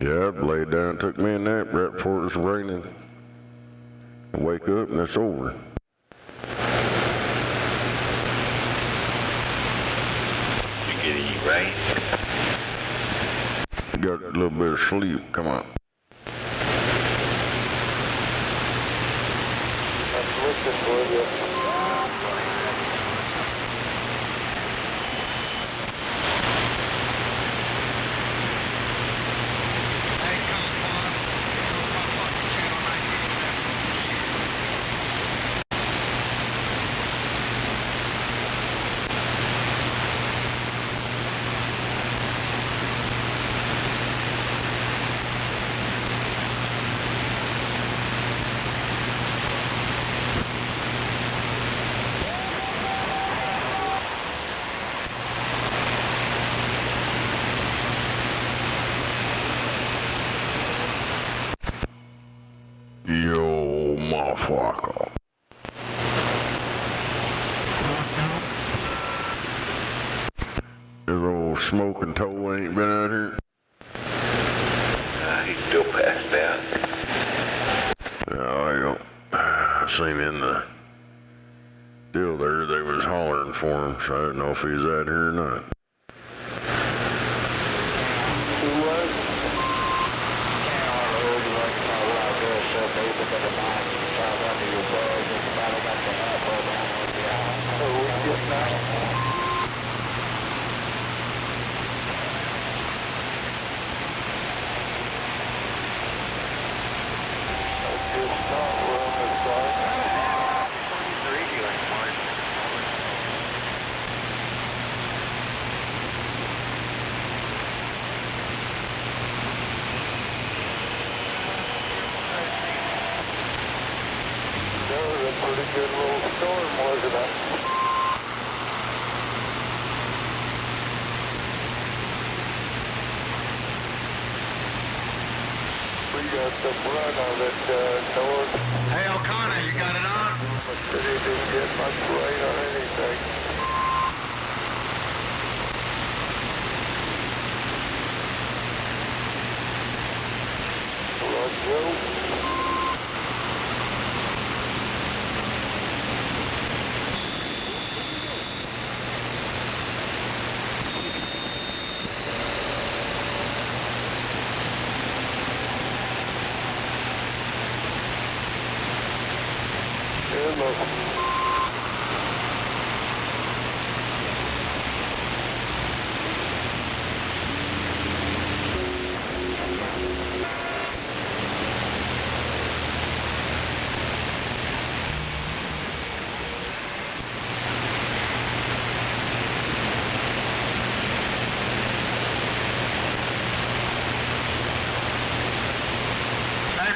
Yeah, I laid down, took me a nap right before it was raining. I wake up and it's over. You get any rain? Got a little bit of sleep, come on. I'm looking for you. Yo, motherfucker. This old smoking toe ain't been out here? He's still passed out. Yeah, I seen in the deal there, they was hollering for him, so I didn't know if he was out here or not. Who was? Pretty good little storm, wasn't it? We got some run on it, north. Hey, O'Connor, you got it on? But it didn't get much rain or anything. Roger.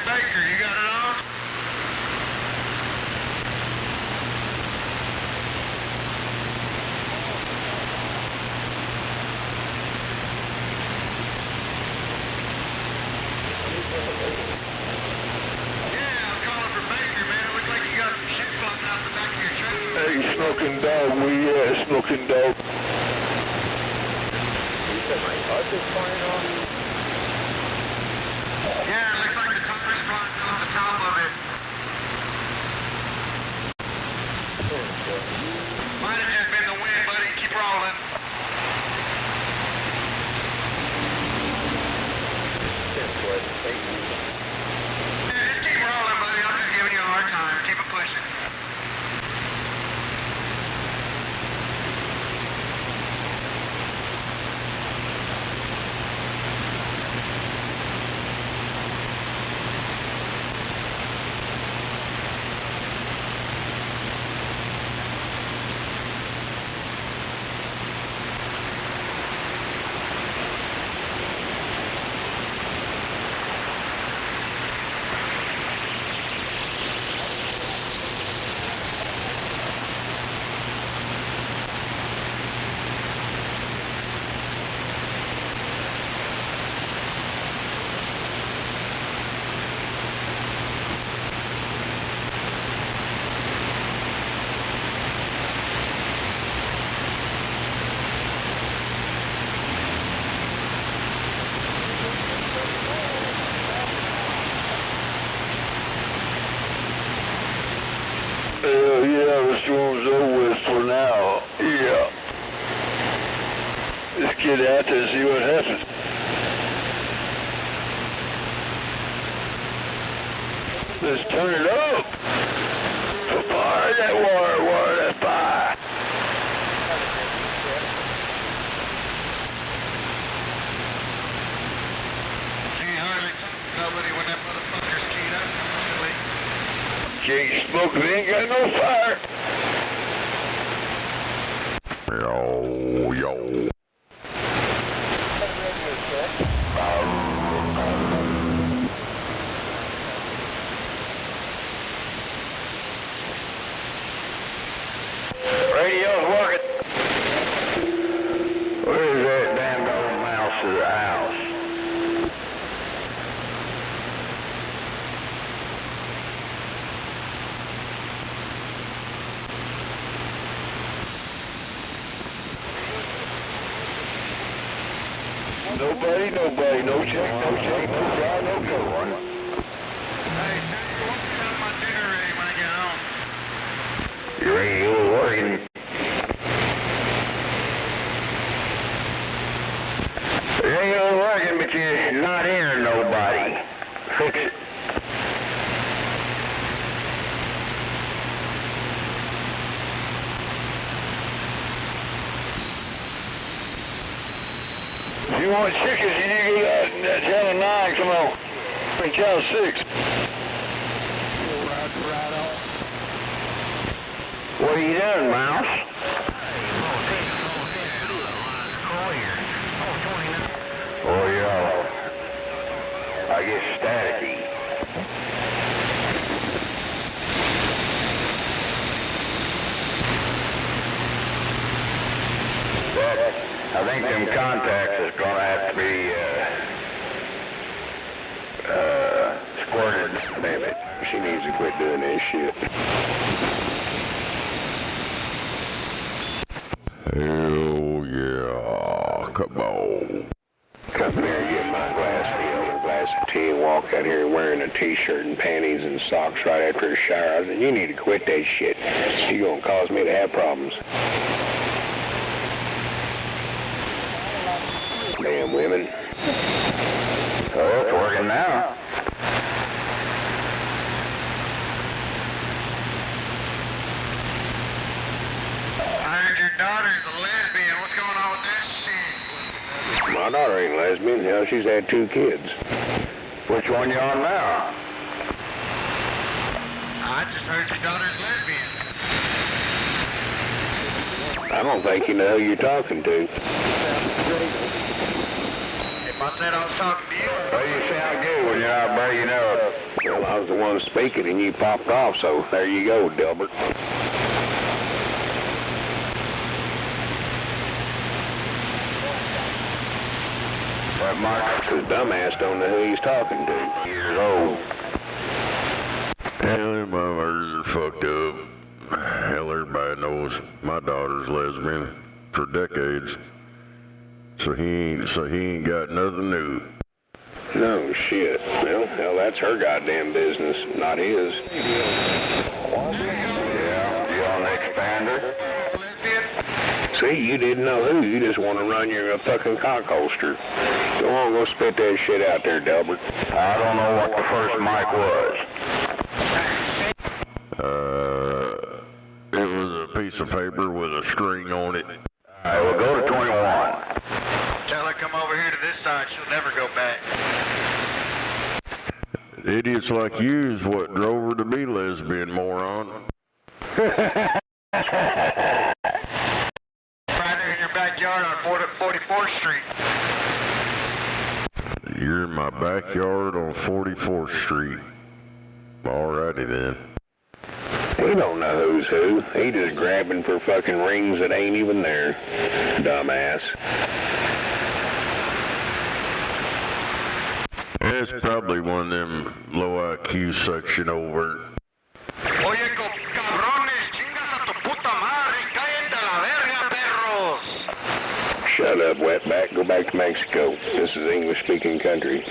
Baker, you got it on? Hey, Smoking Dog, where you at, Smoking Dog? You said my touch is flying on? Yeah, it looks like the touch is flying on the top of it. Might have just been the wind, buddy. Keep rolling. Yeah, just keep rolling, buddy. I'm just giving you a hard time. Keep it pushing. Yeah, the storm's over with for now. Yeah. Let's get out there and see what happens. Let's turn it up. Fire that water, that fire. Nobody when that motherfucker's keyed up. Can't smoke, we ain't got no fire. Yo. Radio's working. Where's that damn old mouse to the house? Nobody, no check, no drive, no go. Hey, you want to have my dinner ready when I get home? Your radio working. Radio working, but you're not hearing nobody. Fix it. If you want chickens, you need to go that channel 9, come on. Channel 6. Right on. What are you doing, Mouse? Oh, yeah. I get staticky. I think them contacts is gonna have to be, squirted. Damn it. She needs to quit doing this shit. Hell yeah. Come on. Come here and get my glass of tea and walk out here wearing a t-shirt and panties and socks right after a shower. I said, you need to quit that shit. You're going to cause me to have problems. Damn women. Oh, it's working now. I heard your daughter's a lesbian. What's going on with that shit? My daughter ain't lesbian. Hell, she's had 2 kids. Which one you on now? I just heard your daughter's lesbian. I don't think you know who you're talking to. If I said I was talking to you. Well, you sound good when you're not breaking up. Well, I was the one speaking and you popped off, so there you go, Delbert. But Mark, The dumbass don't know who he's talking to. years old. Hell, them motherfuckers are fucked up. Hell, everybody knows my daughter's lesbian for decades. So he ain't got nothing new. No shit. Well, hell, that's her goddamn business, not his. Yeah, you on the expander? See, you didn't know who. You just want to run your fucking cock holster. Go on, go spit that shit out there, Delbert. I don't know what the first mic was. It was a piece of paper with a string on it. Alright, we'll go to 21. Tell her come over here to this side. She'll never go back. Idiots like you is what drove her to be lesbian, moron. Right there in your backyard on 44th Street. You're in my backyard on 44th Street. Alrighty then. We don't know who's who. He just grabbing for fucking rings that ain't even there. Dumbass. It's probably one of them low IQ section over. Oye, cabrones, chingas a tu puta madre, cállate a la verga, perros. Shut up, wetback. Go back to Mexico. This is English-speaking country.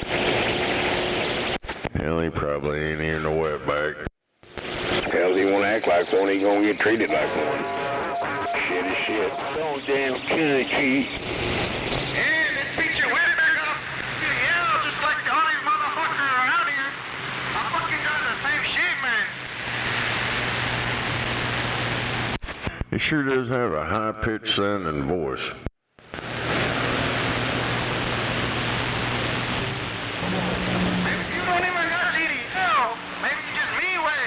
Hell, he probably ain't even a wetback. Hell, he won't act act like one, he gonna get treated like one. Shit is shit. Don't damn country. Hey, this feature way back up. Yeah, just like all these motherfuckers around here. I fucking got the same shit, man. He sure does have a high-pitched sounding voice. Maybe you don't even got CDL. Maybe you just leeway.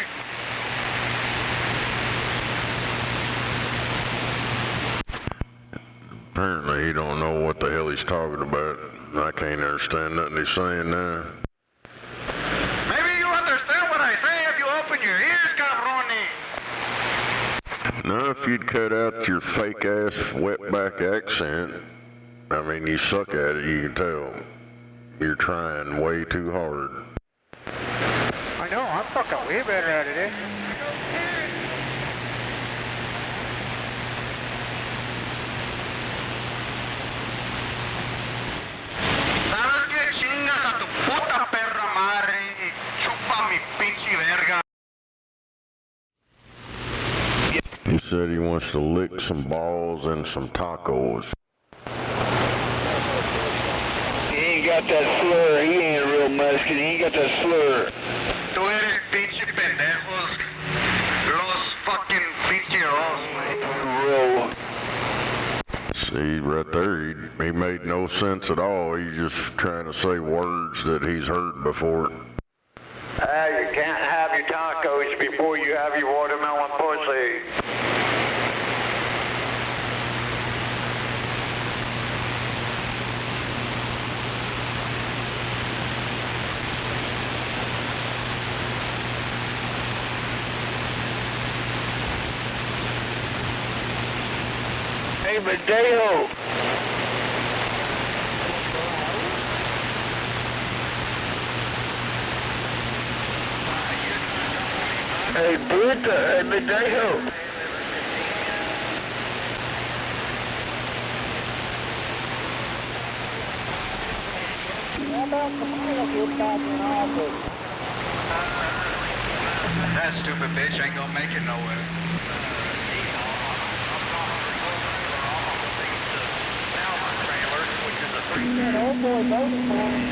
Apparently he don't know what the hell he's talking about. I can't understand nothing he's saying now. Maybe you understand what I say if you open your ears, cabroni. Now, if you'd cut out your fake-ass wetback accent, I mean, you suck at it, you can tell. You're trying way too hard. I know, I'm fucking way better at it, eh? ¿Sabes qué? Chingas a tu puta perra madre y chupa mi pinche verga. He said he wants to lick some balls and some tacos. He ain't got that slur. He ain't real Mexican. He ain't got that slur. Tú eres pinche pendejos. Los fucking pincheros, Roll. See, right there, he made no sense at all. He's just trying to say words that he's heard before. You can't have your tacos before you have your watermelon pussy. Hey, Mateo. Hey, puta, hey, Mateo. That stupid bitch ain't gonna make it nowhere. Old boy voted for him.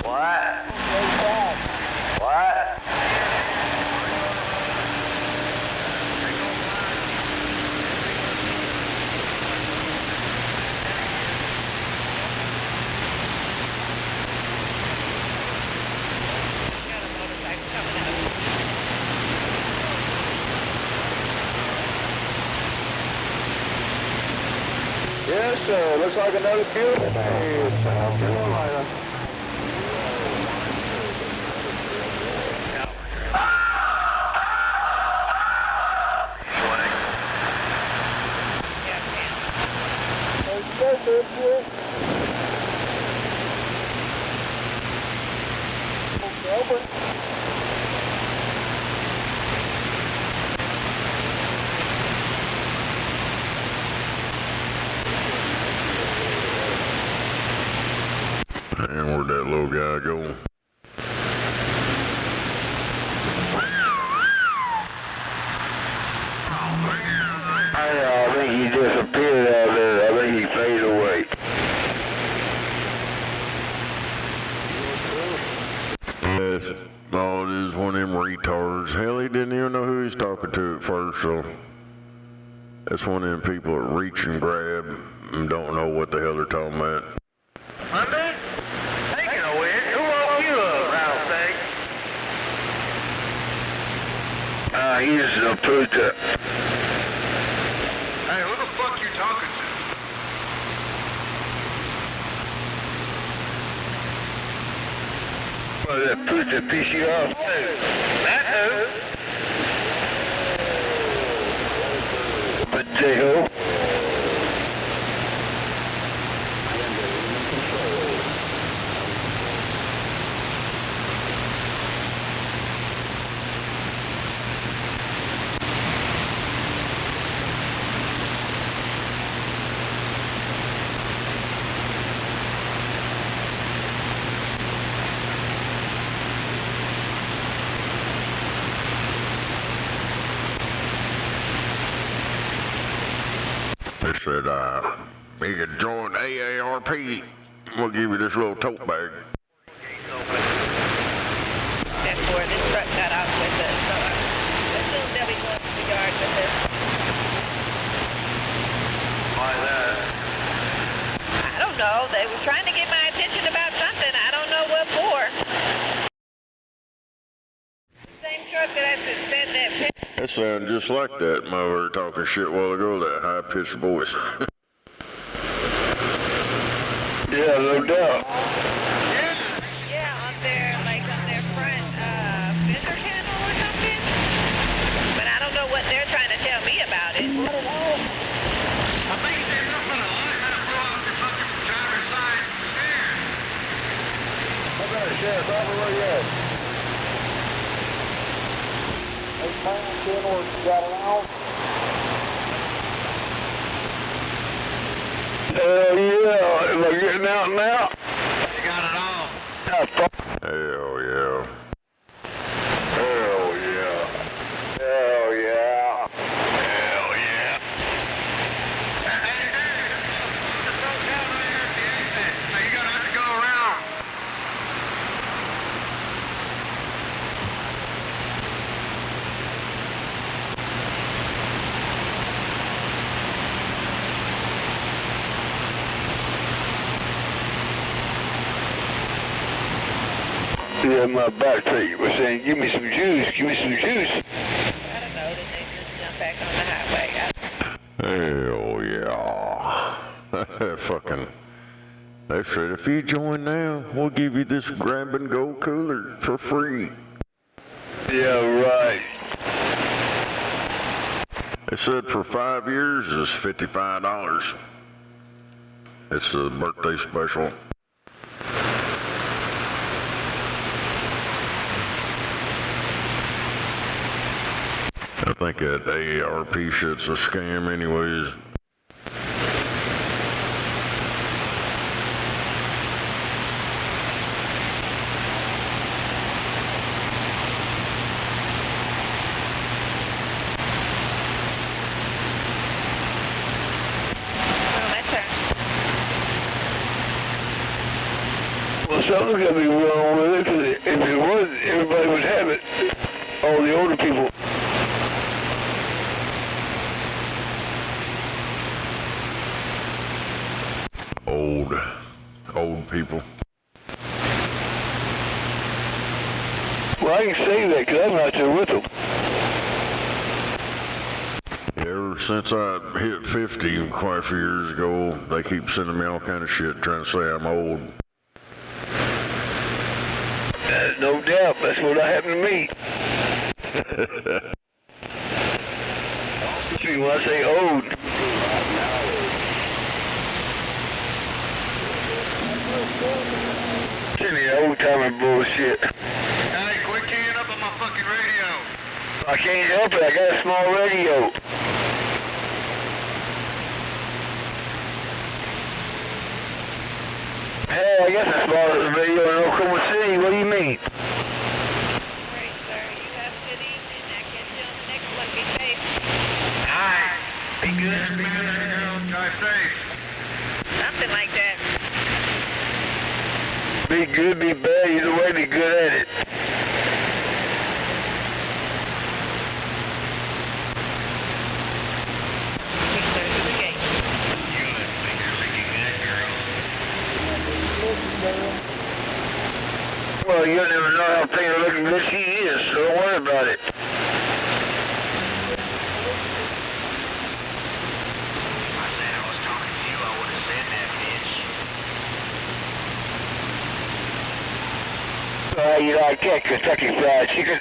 What? What? Yes, sir. Looks like another fuel. Hey, South Carolina. And where'd that little guy go? I think he disappeared out there. I think he faded away. Yes. Oh, it is one of them retards. Hell, he didn't even know who he's talking to at first, so that's one of them people that reach and grab and don't know what the hell they're talking about. Monday? Taking a win. Who woke you up, Rattlesnake? He's a puta. Hey, who the fuck you talking to? Well, that puta piss you off. That who? Potato. said, you can join AARP. We'll give you this little tote bag. That's where this truck got out with us. So I assume they'll be going to the yard with us. Why that? I don't know. They were trying to get my attention about something. I don't know what for. Same truck that I said that picture. That sounded just like that mother talking shit a while ago, that high-pitched voice. Yeah, no doubt. Yeah, on their front fender panel or something. But I don't know what they're trying to tell me about it. I don't know. I think there's nothing a light that blew off the fucking driver's side there. Okay, Sheriff, over where you at? Hey, man, Kenworth, you got it on? Hell yeah, am I getting out now? You got it on. Hell yeah. Hell yeah. Hell yeah. Hell yeah. Hey, the truck down there at the exit. So you're gonna have to go around. Yeah, my backpack was saying, give me some juice, give me some juice. I don't know. Did they just jump back on the highway? Hell yeah. Fucking. They said, if you join now, we'll give you this grab-and-go cooler for free. Yeah, right. They said for 5 years is $55. It's a birthday special. I think that AARP shit's a scam anyways. Well, something's got to be wrong with it, because if it wasn't, everybody would have it. All the older people. Old people. Well, I can say that because I'm not there with them. Ever since I hit 50 quite a few years ago, they keep sending me all kind of shit trying to say I'm old. No doubt, that's what happened to me. See, when I say old. It's any old-timer bullshit. Hey, quit keying up on my fucking radio. I can't help it, I got a small radio. Hey, I guess a small radio in Oklahoma City, what do you mean? Great, sir. You have a good evening. I catch you on the next one. Be safe. Alright. Be good, girl. Drive safe. Something like that. Be good, be bad, either way, be good at it. Well, you'll never know how things looking good she is, so don't worry about it. You like that Kentucky Fried Chicken?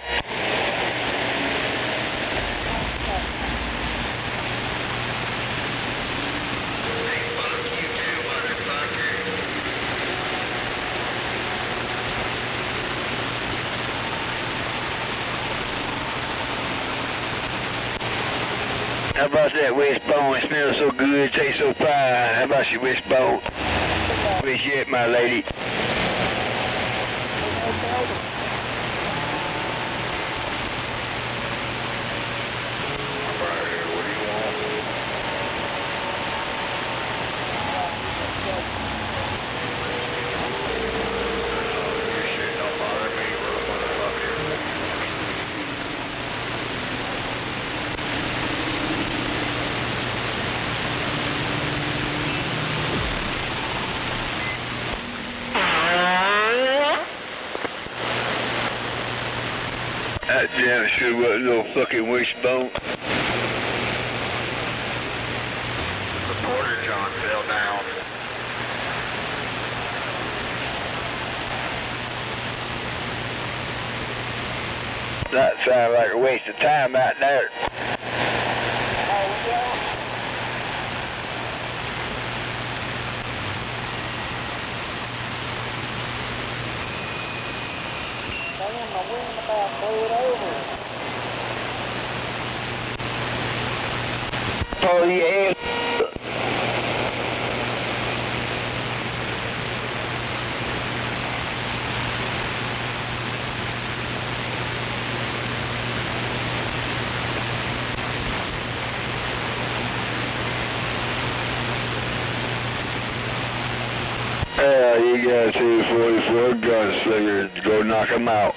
How about that wishbone? It smells so good, tastes so fine. How about your wishbone? Where's you at, my lady? damn, sure wasn't no fucking wishbone. The porter john fell down. That sounds like a waste of time out there. Oh, yeah. You got a 244 gunslinger. Go knock him out.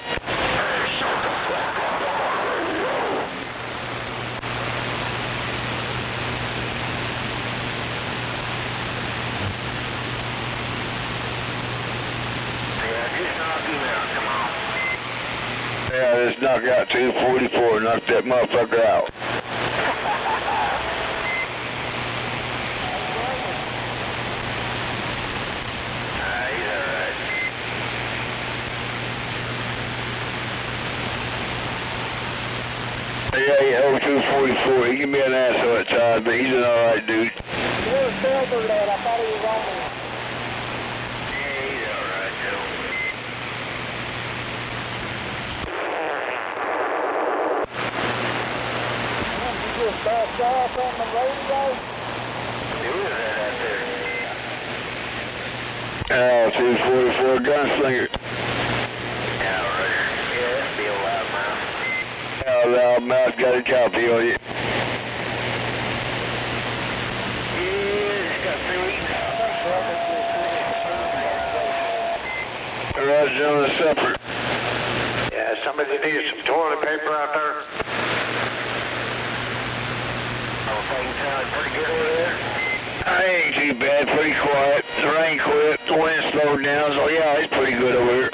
Yeah, just knock out 244. Knock that motherfucker out. Yeah, 244. He can be an asshole at times, but he's an alright dude. Where's Silver at? I thought he was on me. Yeah, he's alright, Joe. You just backed off on the radio? Who is that out there? 244 gunslinger. Yeah, Roger. Yeah, that's Bill Loudmouth. Loudmouth got a copy on you. Roger on the supper. Yeah, somebody needs some toilet paper out there. Oh, things sound pretty good over there. I ain't too bad, pretty quiet. The rain quit, the wind slowed down, so yeah, it's pretty good over here.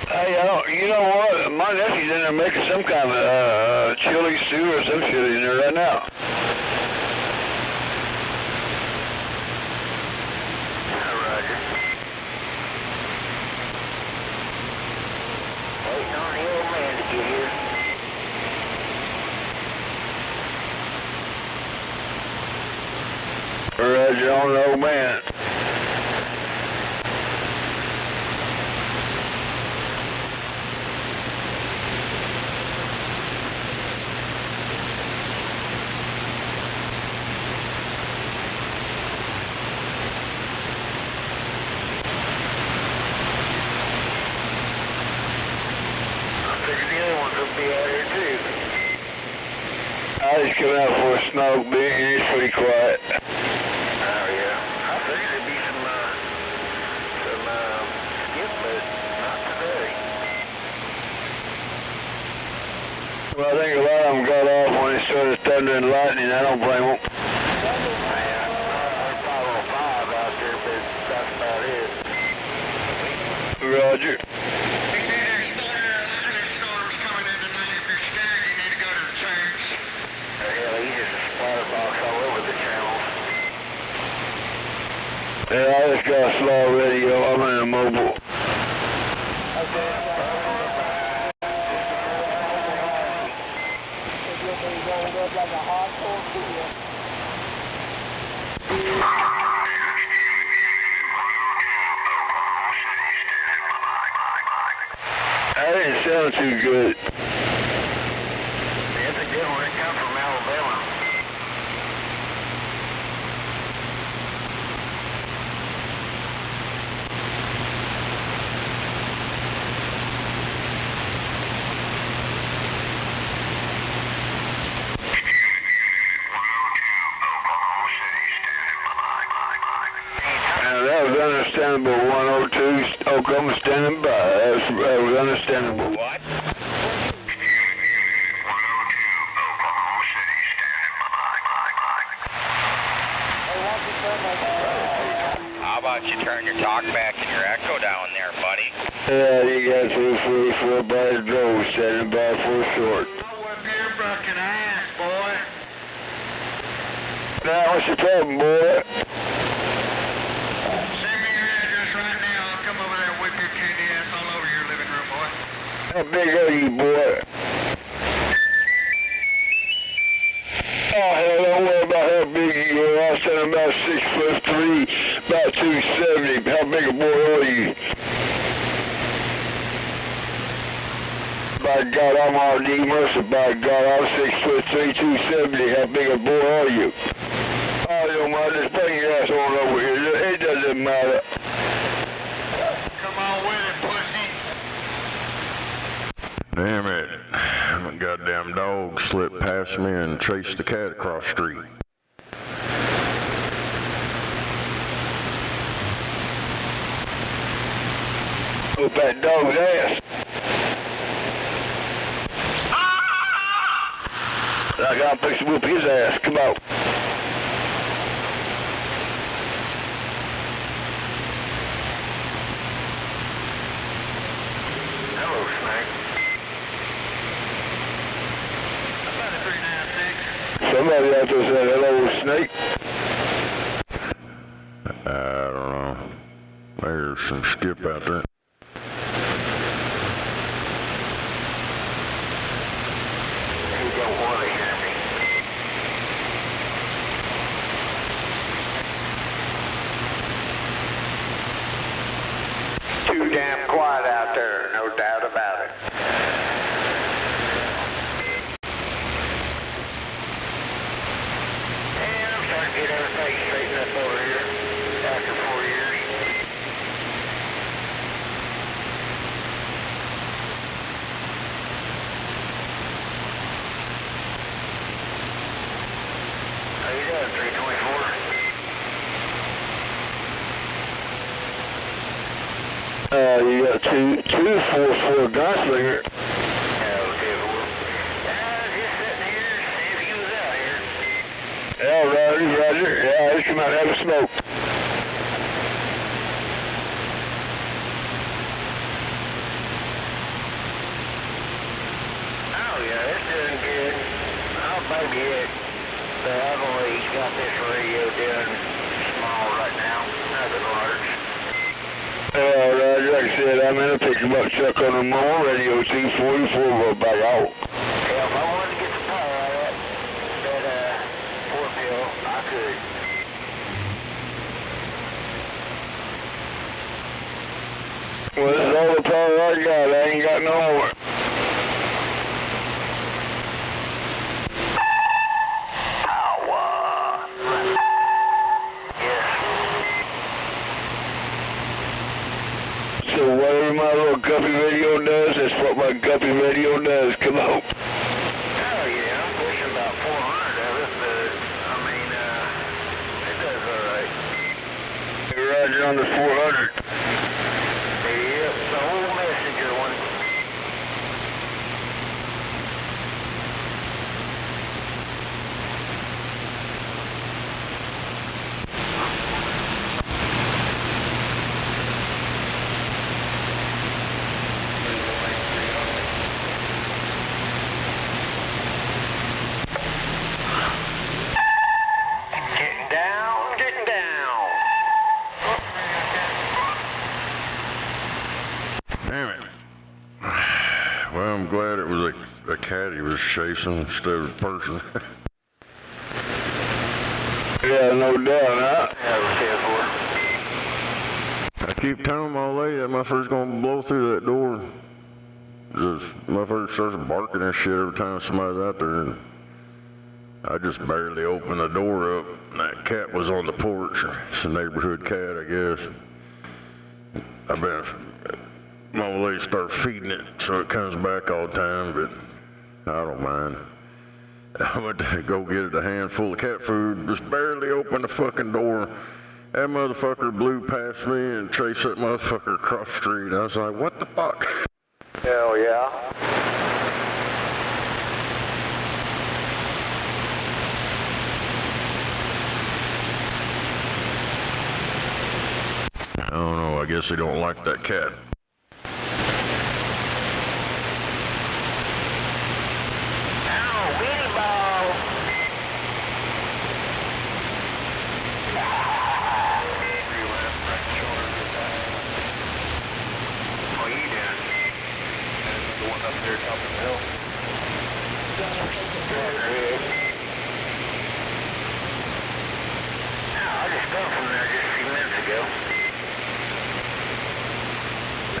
Hey, you know what? My nephew's in there making some kind of chili stew or some shit in there right now. Roger. Waiting on the old man to get here. Roger on the old man. I just come out for a smoke, but it's pretty quiet. Oh, yeah. I figured there'd be some skip, but not today. Well, I think a lot of them got off when it started thunder and lightning. I don't blame them. Yeah, 505 out there, but that's about it. Roger. Yeah, I just got a small radio. I'm in a mobile. That didn't sound too good. That's a good one. It comes from Alabama. That was understandable. 102, Oklahoma standing by. That was understandable. What? 102, Oklahoma City standing by. don't you turn your talk back and your echo down there, buddy? Yeah, you got 244 by the drove, standing by for a short. Whip your fucking ass, boy. Now, what's your problem, boy? Send me your address right now. I'll come over there and whip your candy ass all over your living room, boy. How big are you, boy? Oh, hell, don't worry about how big you are. I said I'm about 6'3", about 270. How big a boy are you? By God, I'm R.D. Mercer. By God, I'm 6'3", 270. How big a boy are you? Oh, you don't mind. Just bring your ass on over here. It doesn't matter. Come on with it, pussy. Damn it. My goddamn dog slipped past me and chased the cat across the street. Whoop that dog's ass. I gotta fix to whoop his ass. Come on. Hello, Snake. Somebody out there said hello, Snake. I don't know. There's some skip out there. You don't want to hear me. Too damn quiet out there, no doubt about it. And I'm starting to get everything straightened up over here after 4 years. How you doing, 324? You got 244 Gunslinger. Yeah, okay, well, just sitting here, see if you was out here. Yeah, Roger. Yeah, let's come out and have a smoke. Oh, yeah, it's doing good. Oh, baby, I've always got this radio doing small right now. Nothing large. Yeah, Roger, like I said, I'm in a pickup truck on the mower, radio 244, we'll back out. Yeah, if I wanted to get the power out of that 4-pill, I could. Well, this is all the power I got. I ain't got no more. So whatever my little guppy radio does, that's what my guppy radio does. Come on. Oh, yeah, I'm pushing about 400 of it, but, I mean, it does all right. Hey, Roger, on the 400. Yep, the whole messenger one. Getting down. Damn it. Well, I'm glad it was a cat he was chasing instead of a person. Yeah, no doubt, huh? I keep telling my lady that motherfucker's gonna blow through that door. Just motherfucker starts barking and shit every time somebody's out there, and I just barely opened the door up, and that cat was on the porch. It's a neighborhood cat, I guess. My lady started feeding it so it comes back all the time, but I don't mind. I went to go get it a handful of cat food, just barely opened the fucking door. That motherfucker blew past me and chased that motherfucker across the street. I was like, what the fuck? Hell yeah. guess he don't like that cat.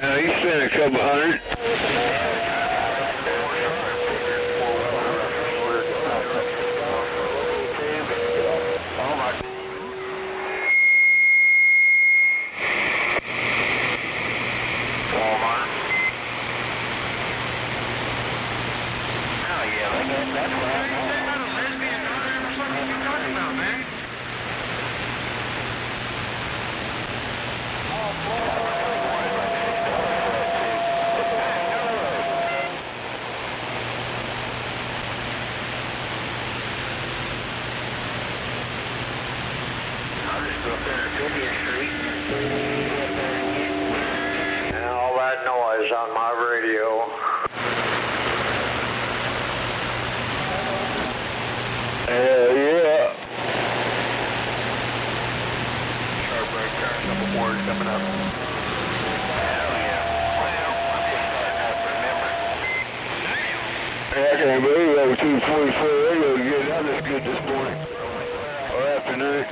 He spent a couple hundred. And all that noise on my radio. Hell yeah. Sharp right turn, couple more coming up. Hell yeah. Well, I'm just starting up to remember. I can't believe that was 244 radio to get out this good this morning. Or afternoon.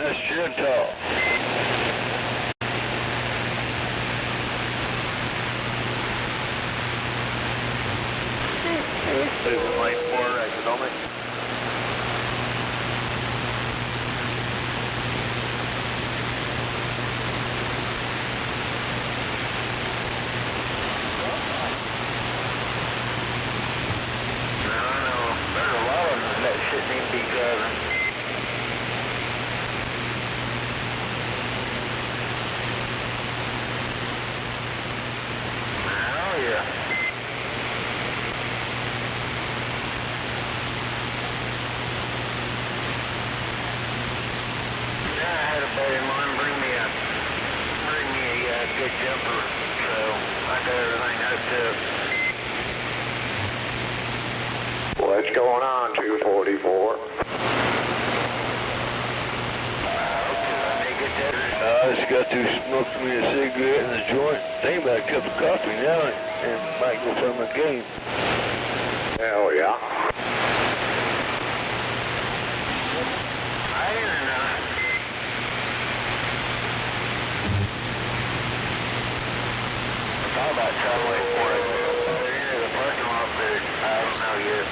That's gentle. Moving lane 4, economic. Good jumper, so I got everything hooked up. What's going on, 244? I just got to smoke me a cigarette and a joint. Think about a cup of coffee now and might go play my game. Hell yeah. How about traveling for it? The parking lot there, I don't know yet.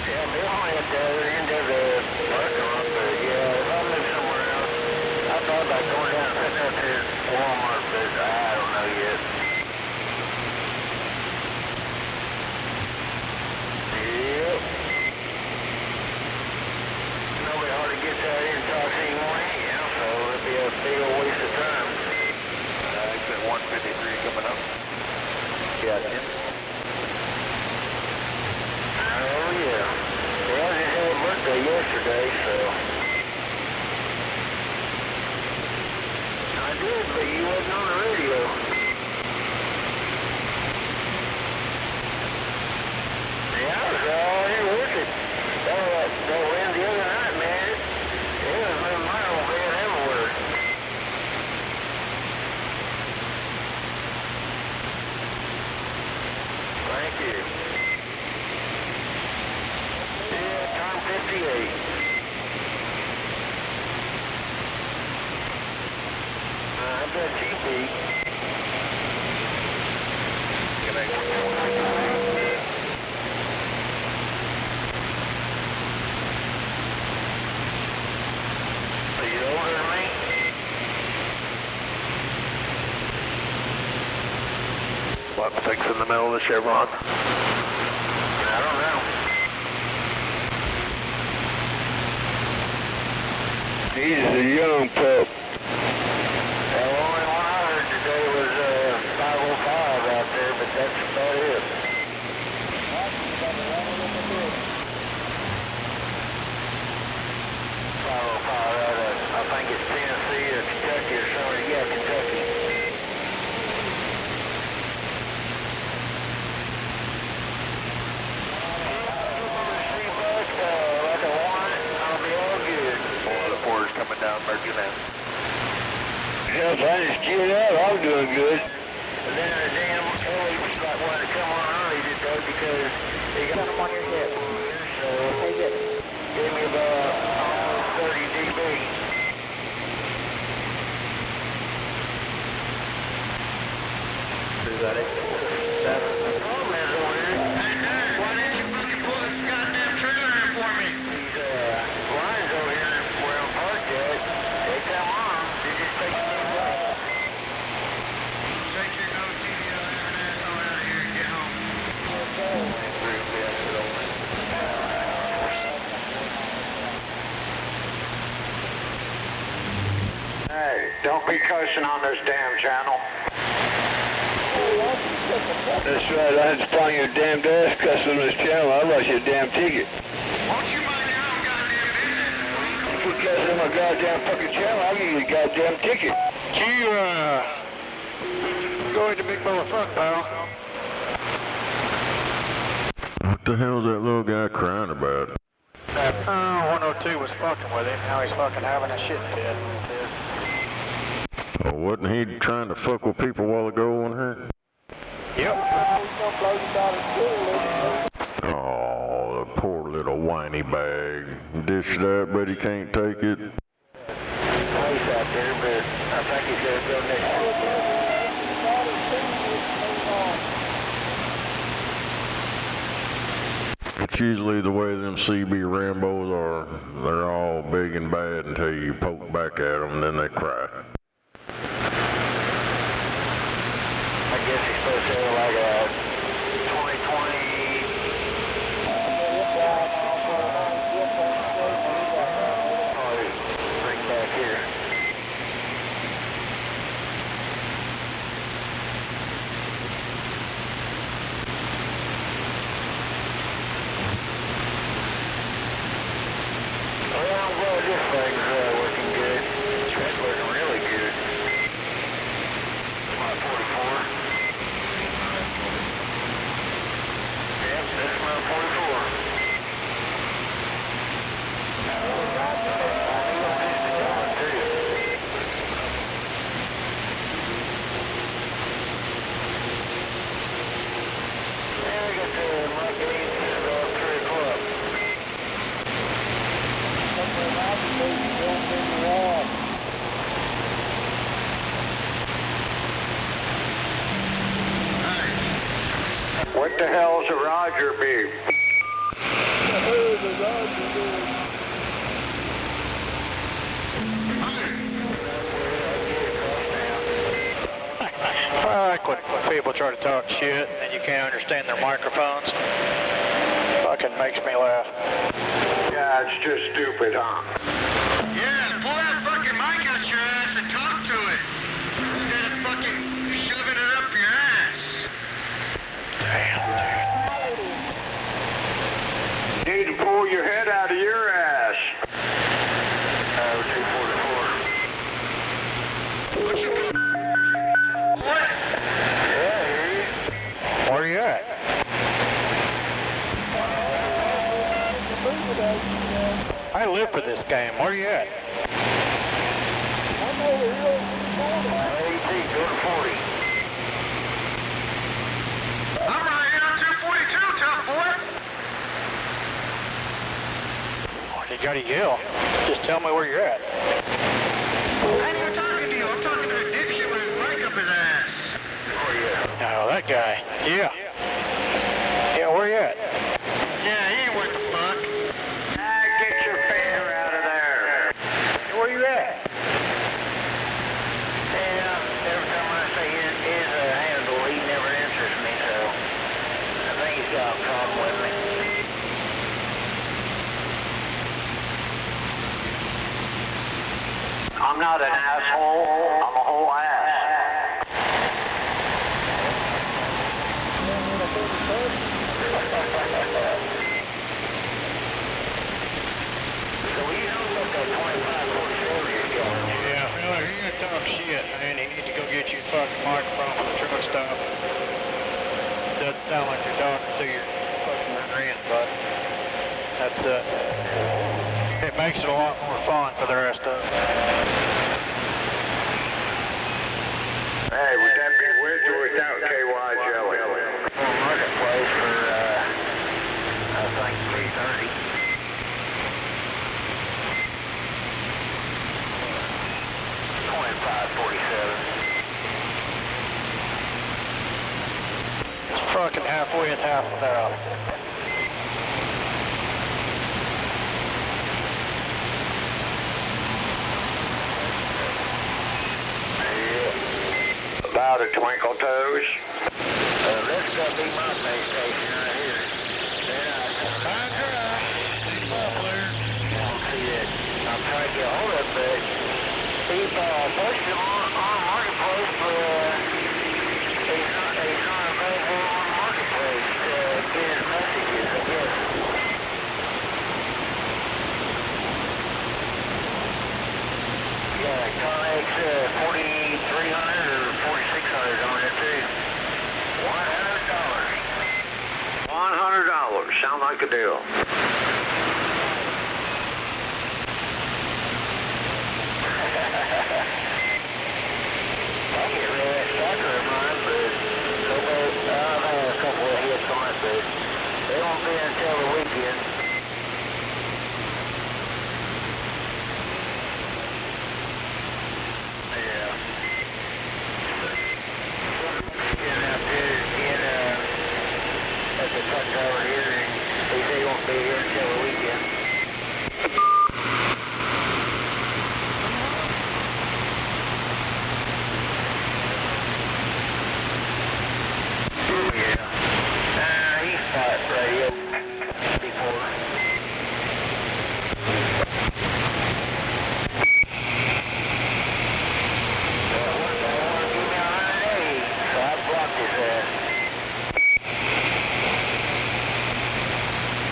Yeah, they only at the other end of the parking lot, but yeah, if I live somewhere else, I thought about going down and sitting out there at Walmart, but I don't know yet. Yep. Nobody hardly gets out here and talks anymore anyhow, so it'll be a big old waste of time. It's at 153 coming up. Yeah, Tim. Oh yeah. Well, I just had a birthday yesterday, so. I did, but you wasn't on the radio. Yeah, I was all here with it. That wind the other night, man, it was moving my old bed everywhere. Thank you. Yeah, turn 58. I bet you beat. Are you older than me? What, fixing the middle of the Chevron? I don't know. He's a young pup. The only one I heard today was 505 out there, but that's about it. 505 out of, I think it's Tennessee or Kentucky or something. Yeah, Kentucky. Coming down Mercury now. Hell, if I just get out, I'm doing good. But then the damn Ellie was like wanting to come on early today because they got them on your hip. So they gave me about almost 30 dB. Is that it? The problem is over here. Hey, Derek, why didn't you fucking pull this goddamn trailer in for me? These lines over here where I'm parked at, they come on, they just take the damn line. Take your no TV international out of here and get home. Hey, don't be cussing on this damn channel. That's right, I had to find your damn ass cussing on this channel. I lost you a damn ticket. Won't you mind your own goddamn business? If you cuss on my goddamn fucking channel, I'll give you a goddamn ticket. You, go ahead to big bowl of fuck, pal. What the hell's that little guy crying about? That 102 was fucking with him. Now he's fucking having a shit fit. Oh, wasn't he trying to fuck with people a while ago on her? Yep. Oh, the poor little whiny bag. Dish that, but he can't take it. Place out there, but I think he's going to go next week. It's usually the way them CB Rambos are. They're all big and bad until you poke back at them, and then they cry. I guess he's supposed to have like a 2020. Probably bring back here. Well, I'm glad this thing's working good. It's working really good. 44. Yep, that's my 44. And we got the marketing at about 3 o'clock. What the hell's a Roger beam? I like when people try to talk shit and you can't understand their microphones. Fucking makes me laugh. Yeah, it's just stupid, huh? Yeah, pull that fucking mic out your ass and talk to it. Instead of fucking shoving it up your ass. You need to pull your head out of your ass. 244. What? Yeah, here you. Where you at? I live for this game. Where you at? I'm over here. AT, go to 40. I'm right here on 242, tough boy. You gotta yell. Just tell me where you're at. I ain't even talking to you. I'm talking to a dipshit with his mic up his ass. Oh, yeah. No, that guy. Yeah. Yeah, where you at? Yeah, he ain't worth the fuck. Get your finger out of there. Where you at? Yeah, every time I say his handle, he never answers me, so I think he's got a problem with me. I'm not an asshole, I'm a whole ass. So you know what that 25-47 is going? Yeah, well, if you're gonna talk shit, man, you need to go get you a fucking microphone from the truck stop. Doesn't sound like you're talking to your fucking rear end, but that's it makes it a lot more fun for the rest of us. Hey, would that be with or without KY jelly? Marketplace for, I think 330. It's fucking halfway and half without. About a twinkle toes. This is gonna be my base station right here. Fine dry. See muffler. I don't see that. I'm trying to get hold of it, but he posted him on Marketplace, but he's not available on Marketplace to get his messages, I guess. Yeah, Connex 4300 or 4600 on it too. $100. $100. Sound like a deal. I get rid of that sucker of mine, but I've had a couple of hits on it, but they won't be until the weekend. Yeah. Getting out there again at the truck driver here, and they say he won't be here until the weekend.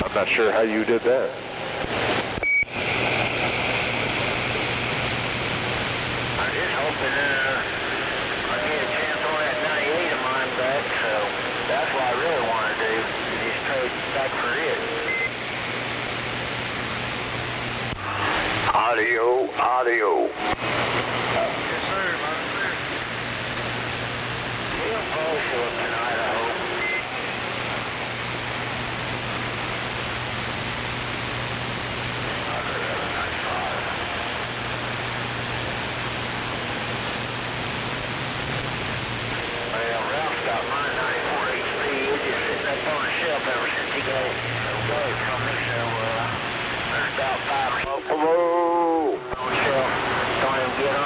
I'm not sure how you did that. I'm just hoping I get a chance on that 98 of mine back, so that's what I really want to do, just trade back for it. Audio, audio. Yes, sir, He'll probably show up tonight, I hope. Got my 94 HP, it's just sitting up on the shelf ever since he got it from me, so there's about 5 or so. Hello! On the shelf, don't even get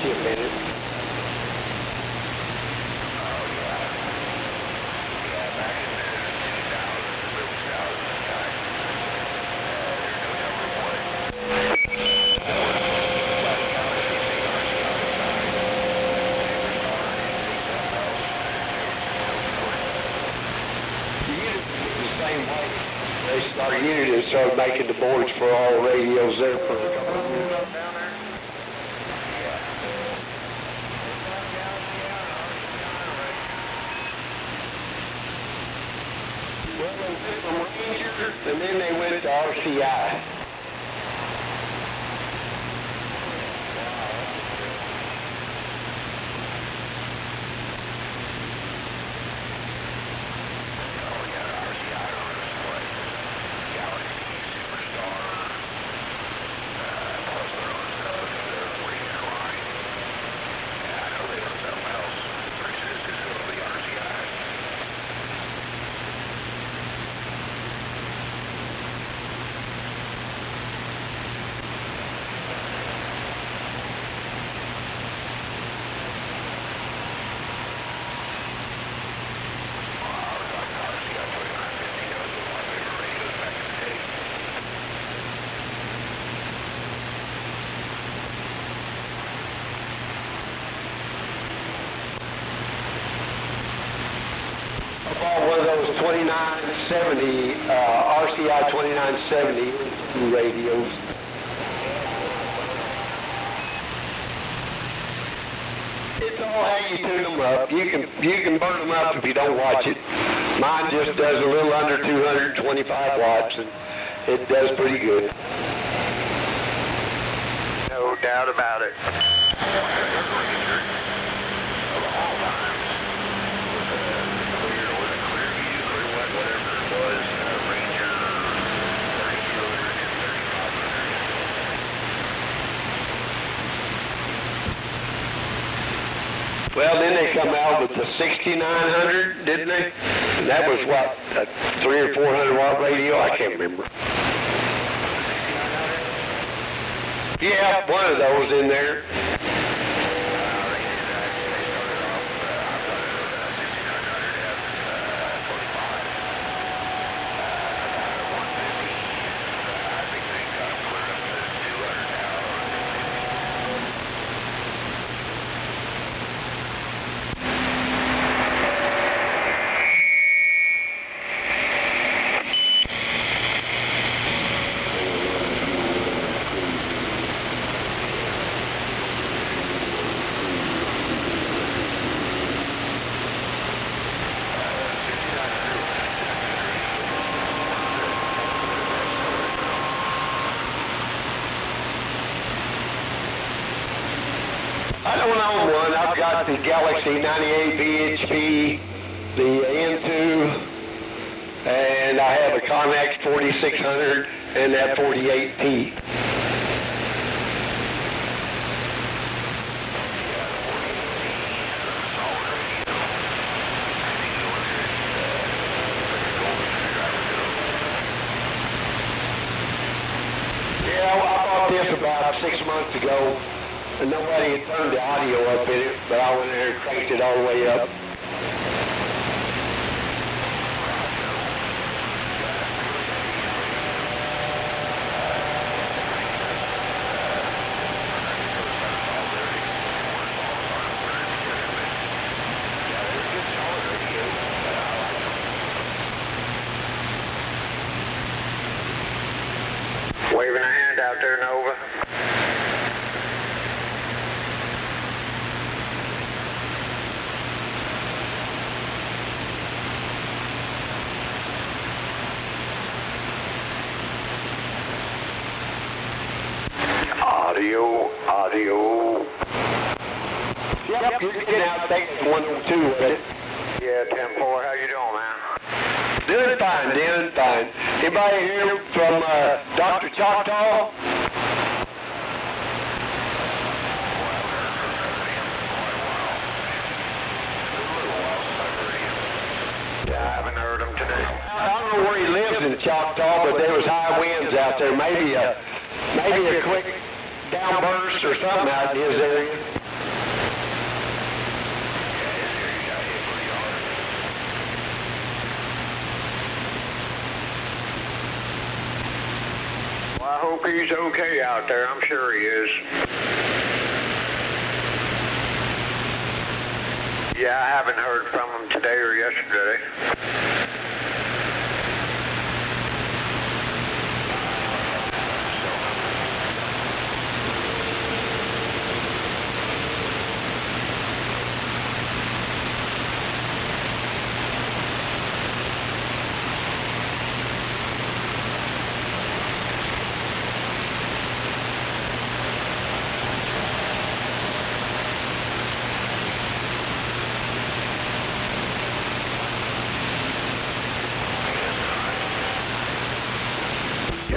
you a minute. Our unit has started making the boards for all radios there for a couple of years. Well, they went from Ranger, and then they went to RCI. One of those 2970, RCI 2970 radios. It's all how you tune them up. You can burn them up if you don't watch it. Mine just does a little under 225 watts, and it does pretty good. No doubt about it. Well, then they come out with the 6900, didn't they? And that was what, a 300 or 400 watt radio? I can't remember. Yeah, one of those in there. I don't own one. I've got the Galaxy 98 VHP, the N2, and I have a Connex 4600 and that 48P. Yeah, I bought this about 6 months ago. And nobody had turned the audio up in it, but I went in there and cranked it all the way up. Waving a hand out there, Nova. Audio. Yep, you're getting out. Take 102 with it. Yeah, 10-4. How you doing, man? Doing fine. Anybody here from Dr. Choctaw? Yeah, I haven't heard him today. I don't know where he lives in Choctaw, but there was high winds out there. Maybe a quick downburst or something out in his area. hope he's okay out there. I'm sure he is. Yeah, I haven't heard from him today or yesterday.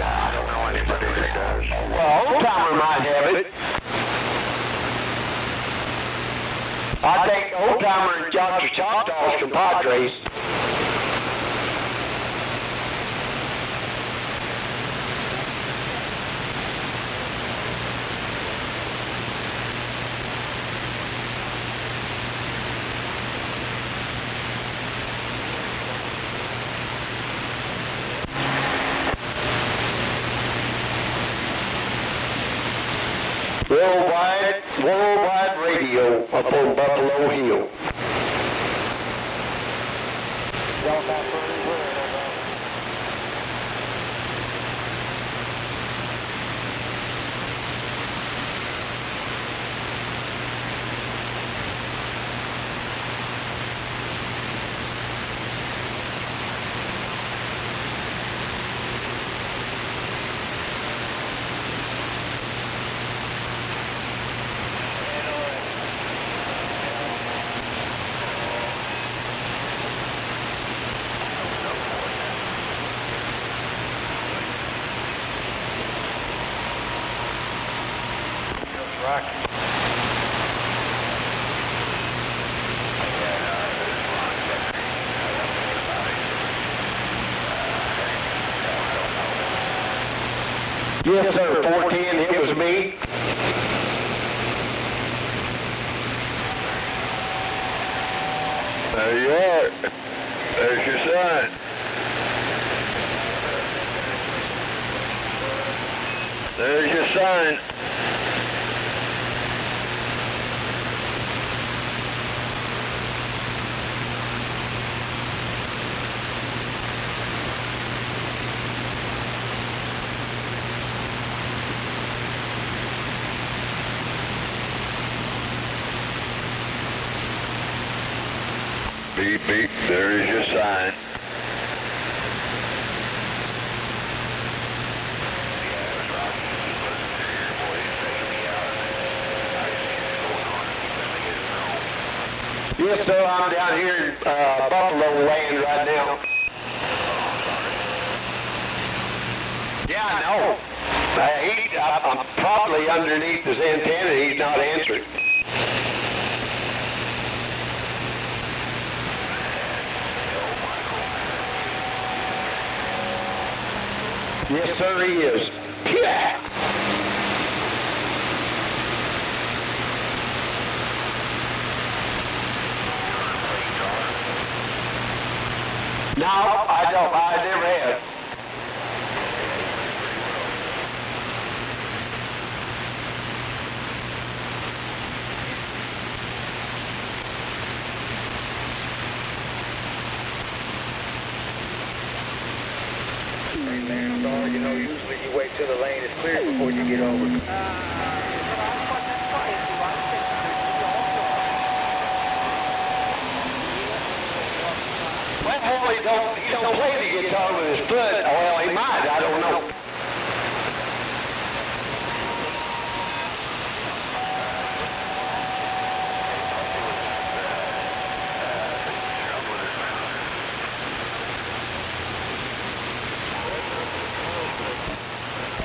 I don't know anybody that does. Well, Old Timer might have it. I think Old Timer and Dr. Choctaw's compadres. Worldwide radio up on Buffalo Hill. Yes, sir, 410, it was me. There you are. There's your sign. There's your sign. Beep, beep, there is your sign. Yes, sir, I'm down here in Buffalo land right now. Yeah, I know. I'm probably underneath his antenna. He's not answering. Yes, sir, he is. Yeah. No, I don't. I never have. You know, usually you wait till the lane is clear before you get over. Well, he don't play the guitar with his foot. Well, he might. I don't know.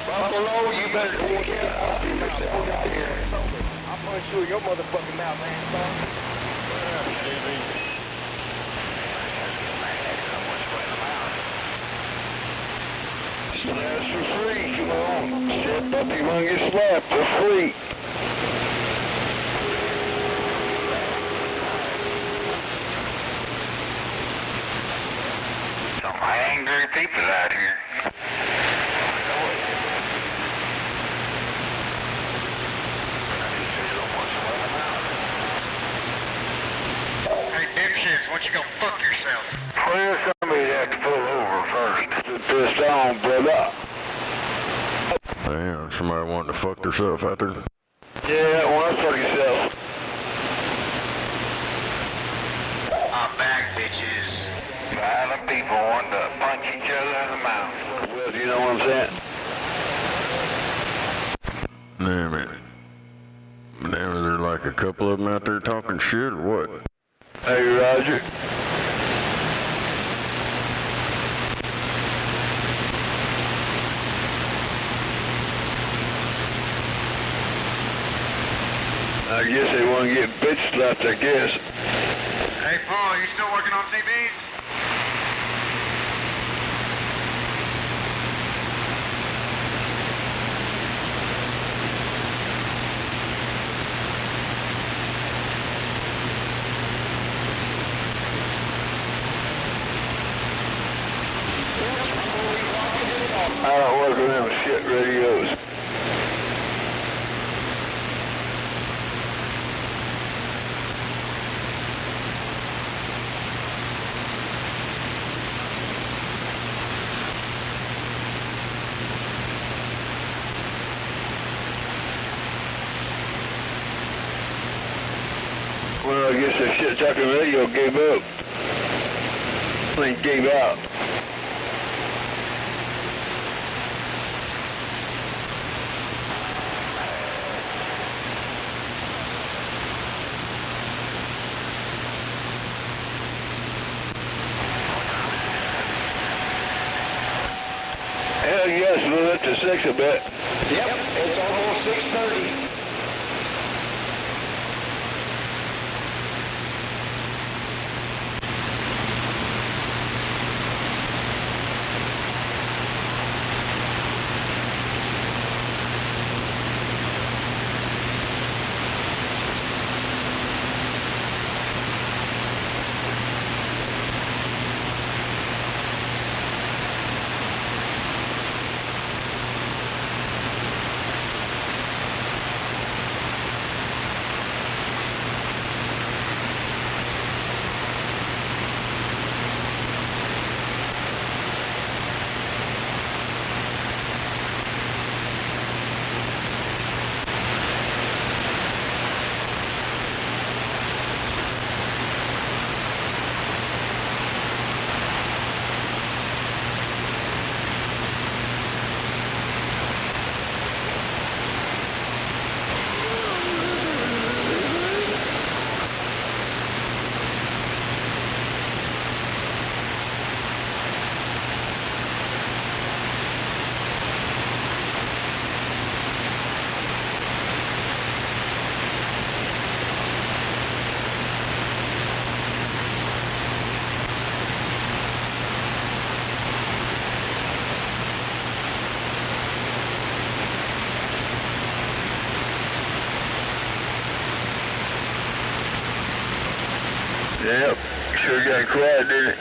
Buffalo, you better take care of yourself out here. I'll punch you in your motherfucking mouth, man. Slaps for free, come on. Step up, you want to get slapped for free. Some angry people out here. you go fuck yourself. Well, somebody had to pull over first. Pissed on, brother. Damn, somebody wanting to fuck themselves out there. Yeah, want to fuck yourself. I'm back, bitches. Violent people wanting to punch each other in the mouth. Well, you know what I'm saying? Damn it. Damn, is there like a couple of them out there talking shit or what? Hey, Roger. I guess they want to get bitch slapped, I guess. Hey, Paul, you still working on CBs? I don't work with them shit radios. Well, I guess the shit talking radio gave up. They gave out. Hell yes, we'll up to 6 a bit. Yep, it's almost 6:30. Yep, sure got quiet, didn't it?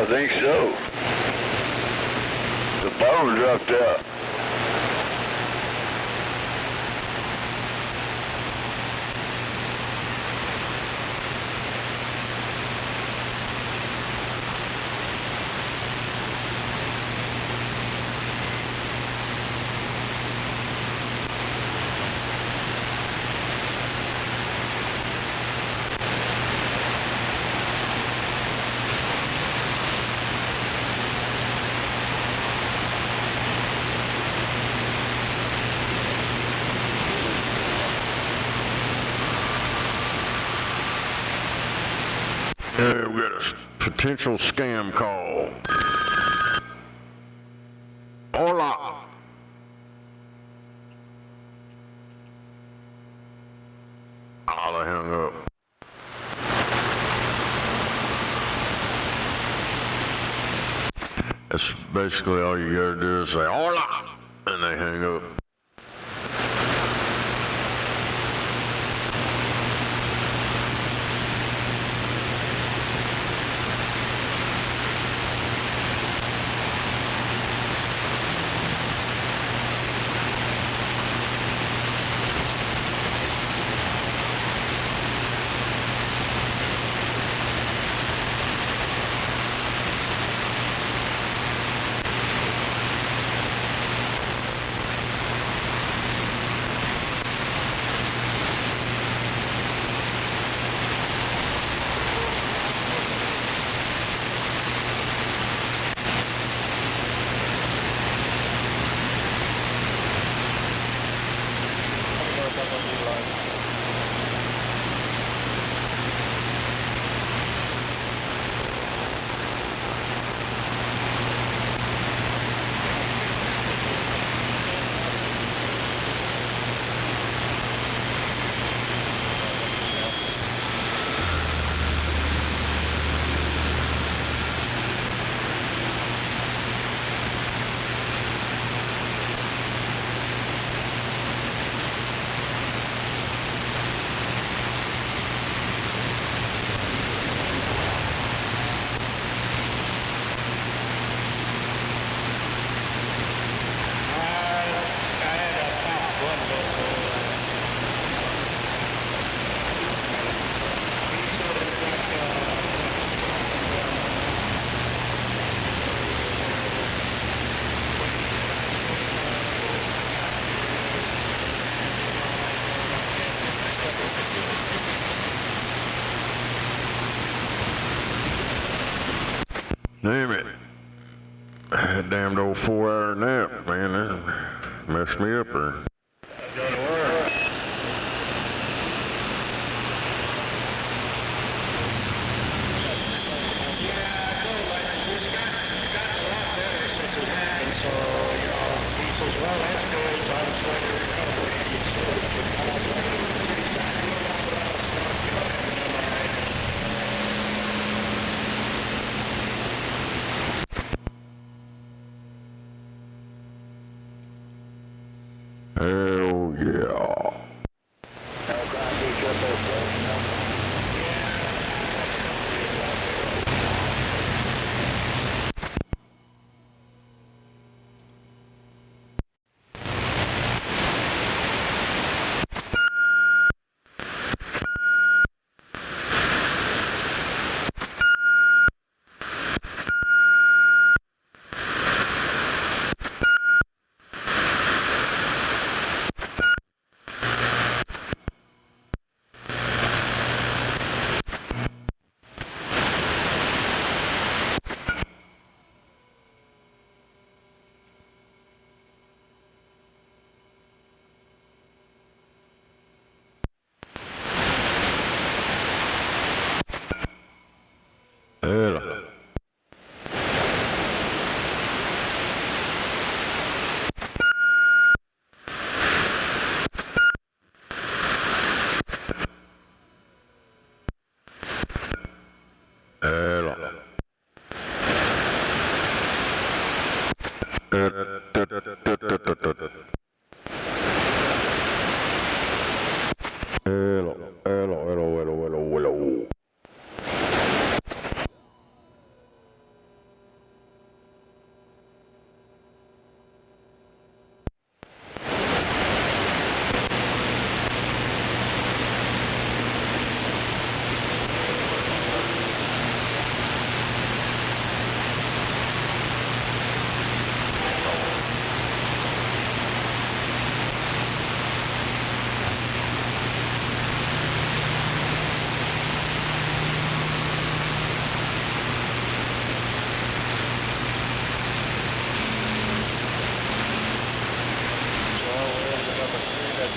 think so. The phone dropped out. Yeah, we got a potential scam call. Hola. Oh, they hung up. That's basically all you gotta do is say hola, and they hang up. Damn it. That damned old 4-hour nap, man, that messed me up there. Go to work. Hell yeah.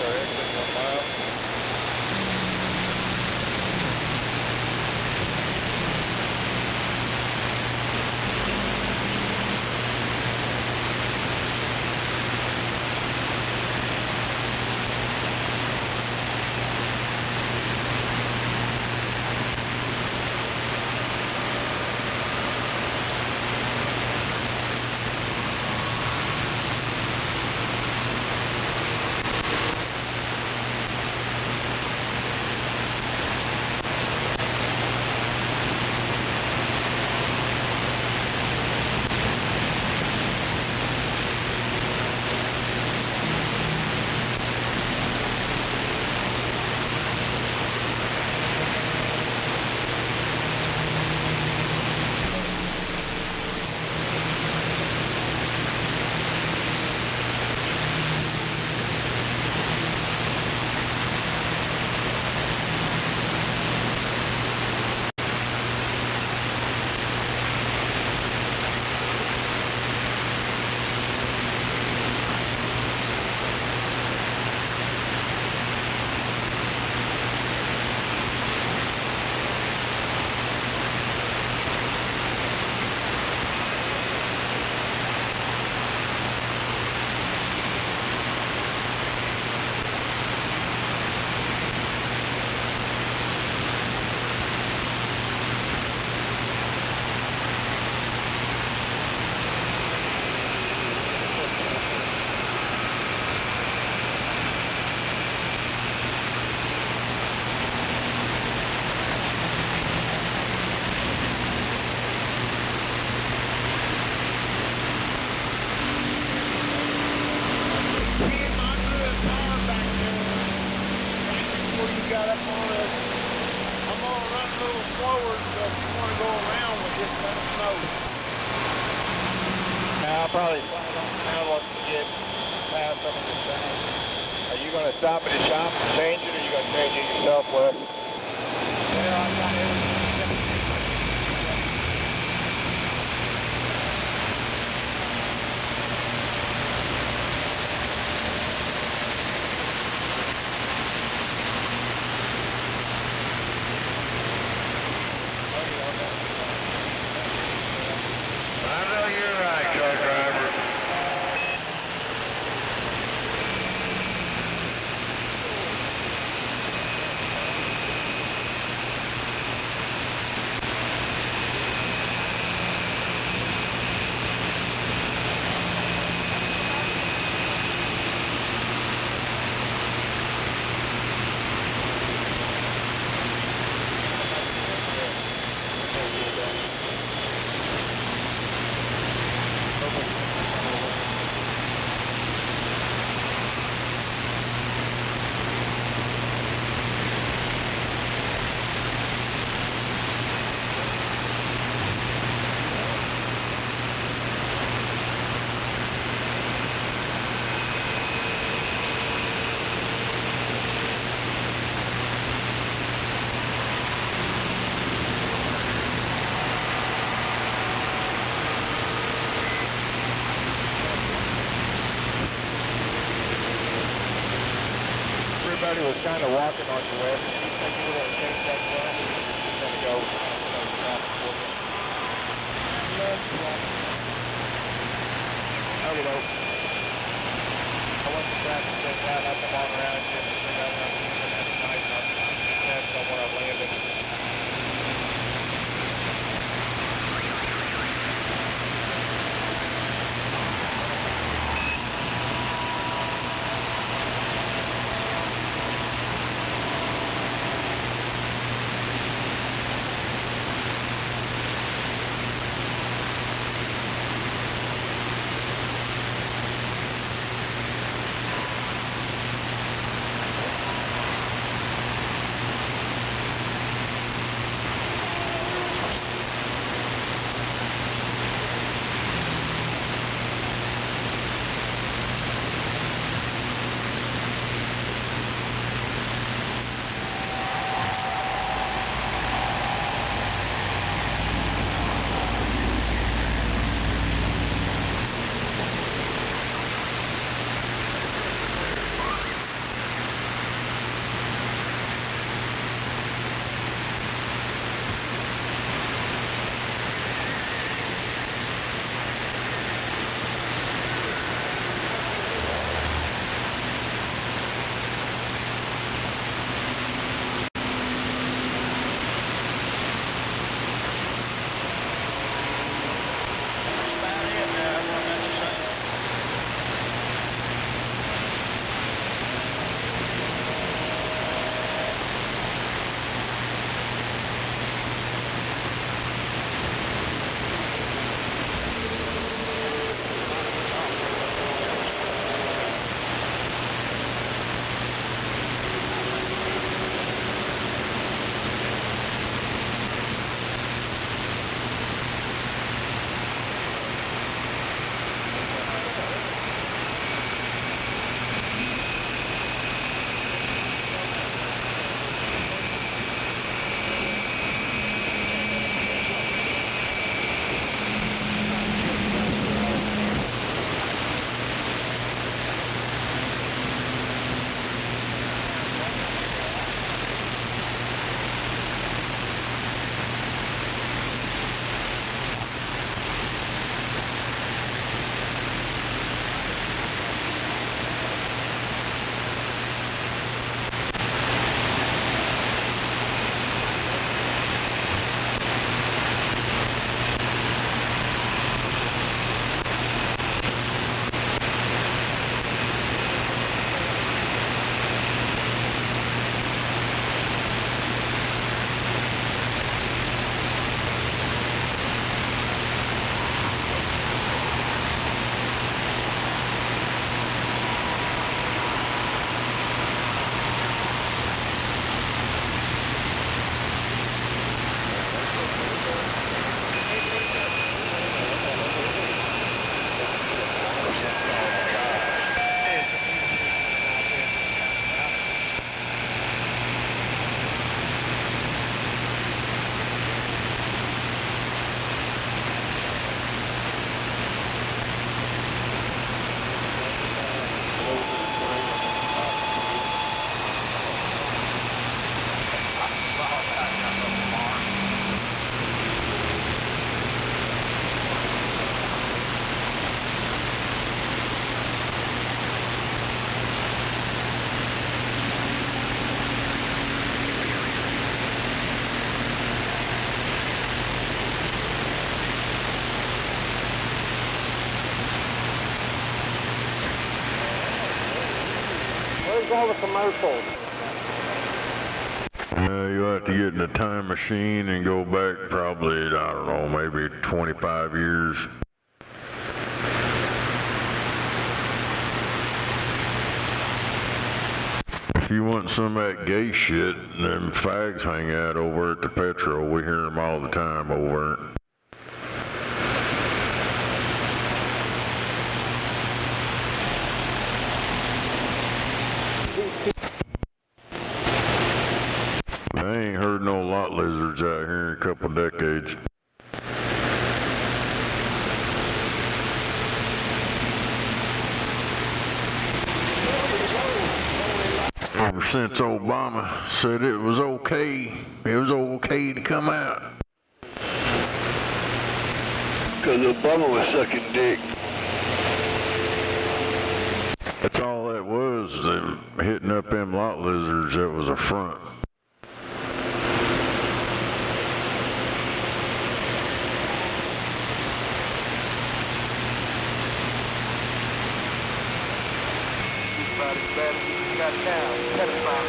our exit 1 mile. Probably now once you get past some of the signs. Are you going to stop at the shop and change it, or are you going to change it yourself, Wes? Yeah, I got it. I know you're right, truck driver. Everybody was kind of walking on you, Wes. You think you were going to change that front, or you just going to go stop for me? Okay, though. I want the traffic cleaned out. I'll come on around you. Clean out around the end that night, and I'll catch on when I'm landing. all the commercials. You have to get in a time machine and go back probably, I don't know, maybe 25 years. If you want some of that gay shit, them fags hang out over at the Petro. We hear them all the time over there. I ain't heard no lot lizards out here in a couple decades. Ever since Obama said it was okay to come out. 'Cause Obama was sucking dick. That's all that was, them hitting up them lot lizards. That was a front. About as bad as you got now. Pedophile.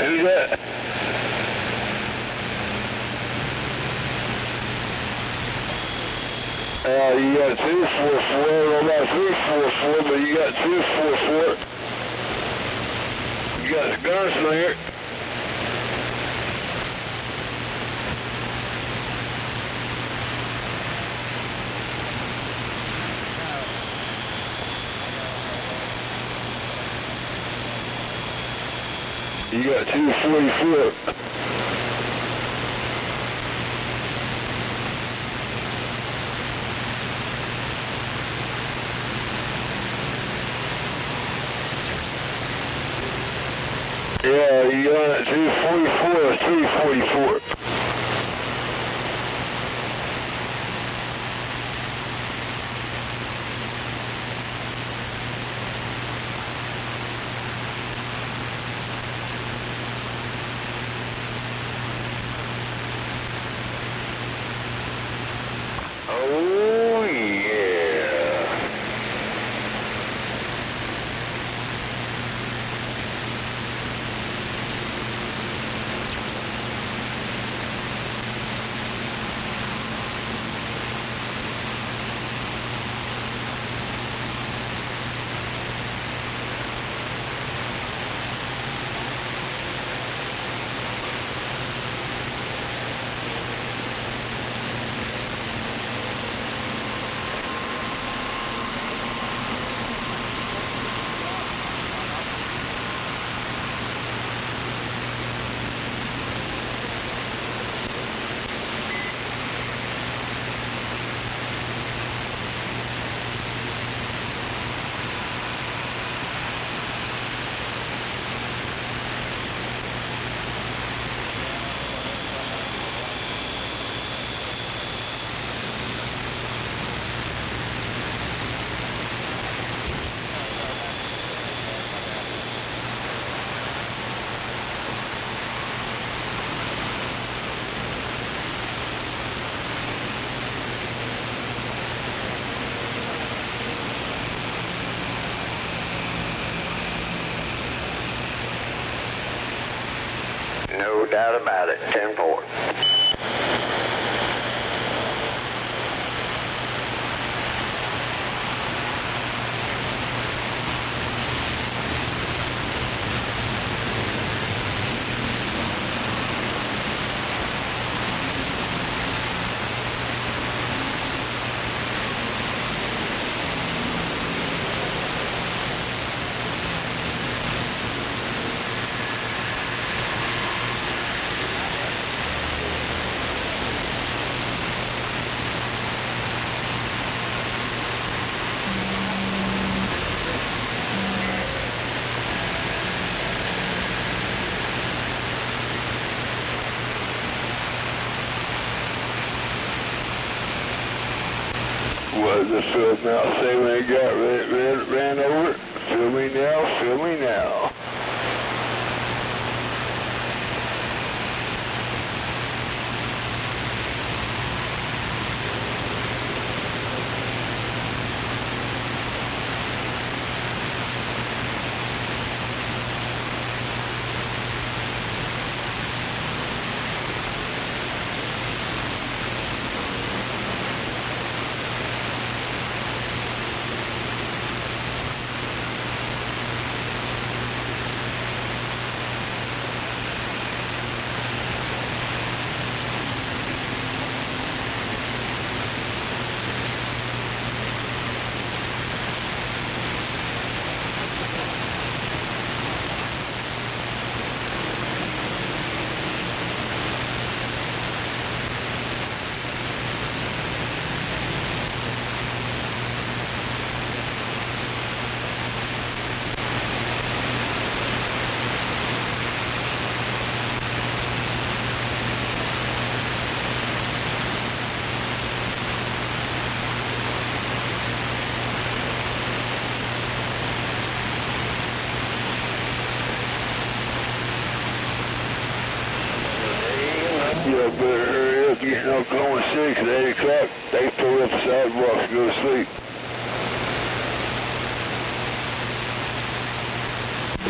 Who's that? You got 244, I'm not 344, but you got 244. You got the gunslinger. You got 244. Yeah, you got 244 or 344. Oh, yeah. doubt about it. 10-4. What does the field now say when it got ran over? Fill me now, fill me now. You better hurry up, get no going 6 at 8 o'clock. They pull up the sidewalk and go to sleep.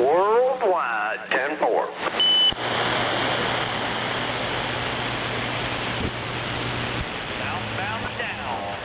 Worldwide, 10-4. Southbound down.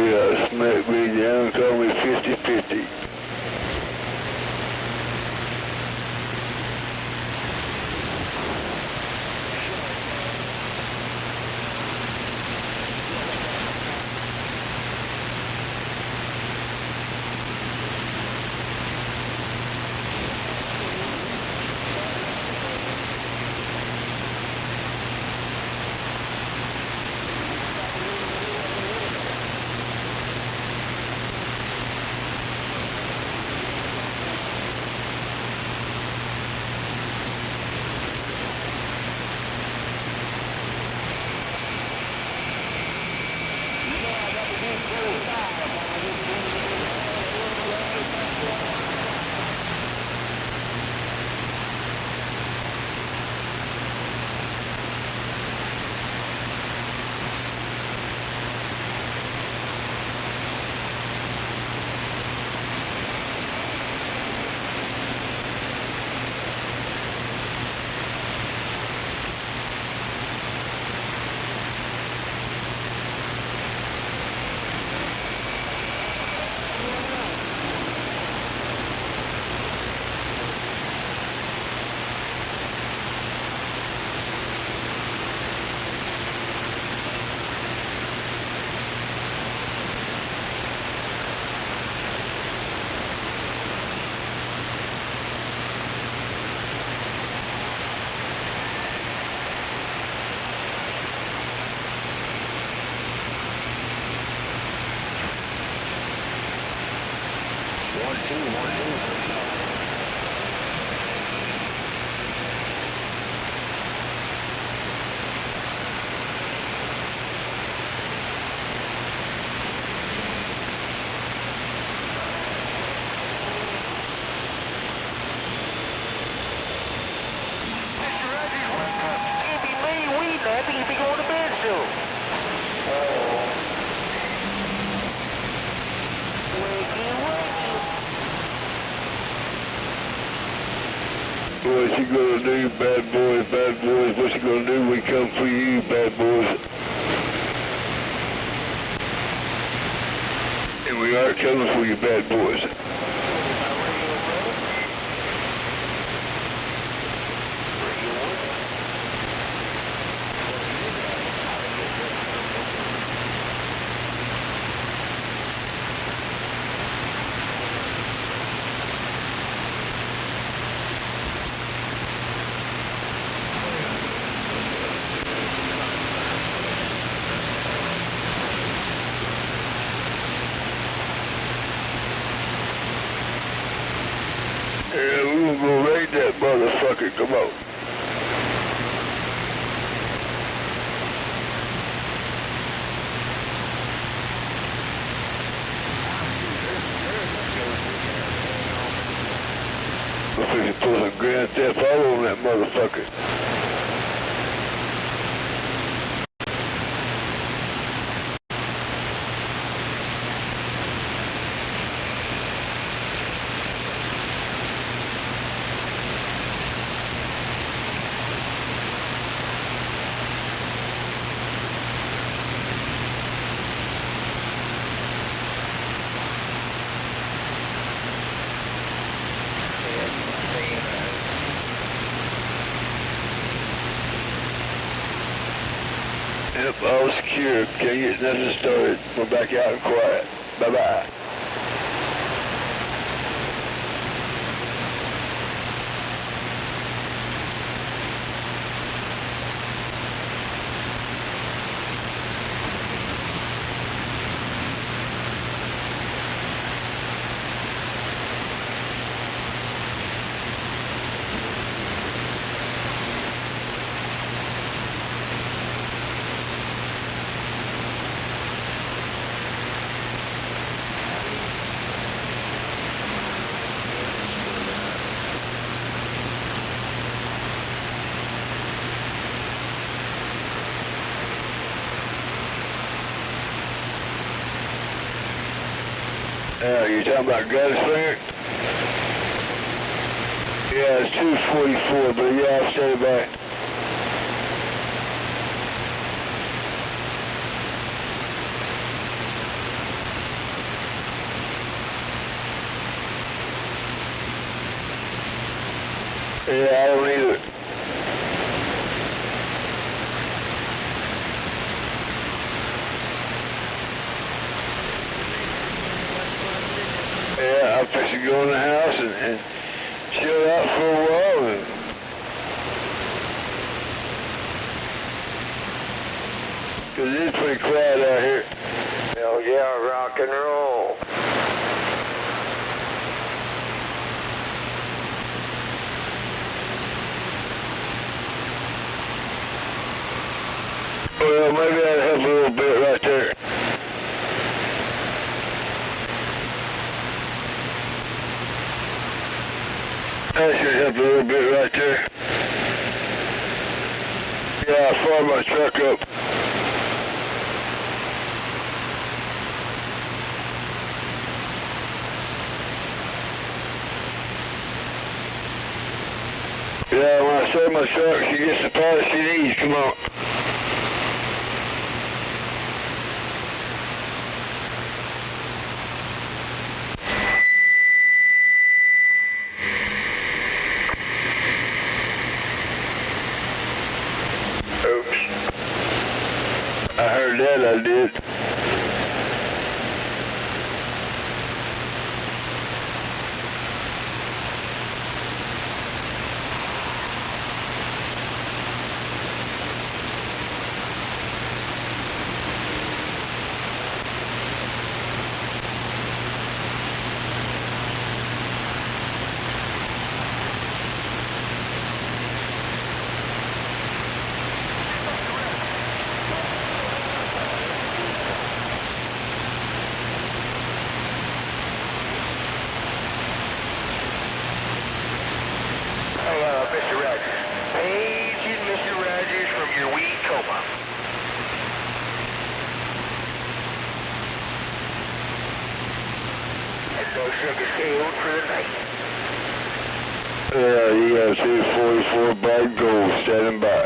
Nake Vi Ion, call me 50-50. What you gonna do, bad boys, what you gonna do? We come for you, bad boys. And we are coming for you, bad boys. Yeah, we gonna go raid that motherfucker, come on. We're fixing to pull some Grand Theft Auto on that motherfucker. Yep, all secure. Can't get nothing started. We're back out and quiet. Bye-bye. You talking about gunslinger? Yeah, it's 244, but yeah, I'll stay back. Yeah, I don't either. Yeah, I'm fixing to go in the house and chill out for a while. Cause it is pretty quiet out here. Hell yeah, rock and roll. Well, maybe that'll help a little bit right there. That should help a little bit right there. Yeah, I fired my truck up. Yeah, when I start my truck, she gets the power she needs. Come on. Oops. I heard that, I did. Mr. Rogers. Paging Mr. Rogers from your wee coma. And no sugar sailed for the night. You got 244 bright gold standing by.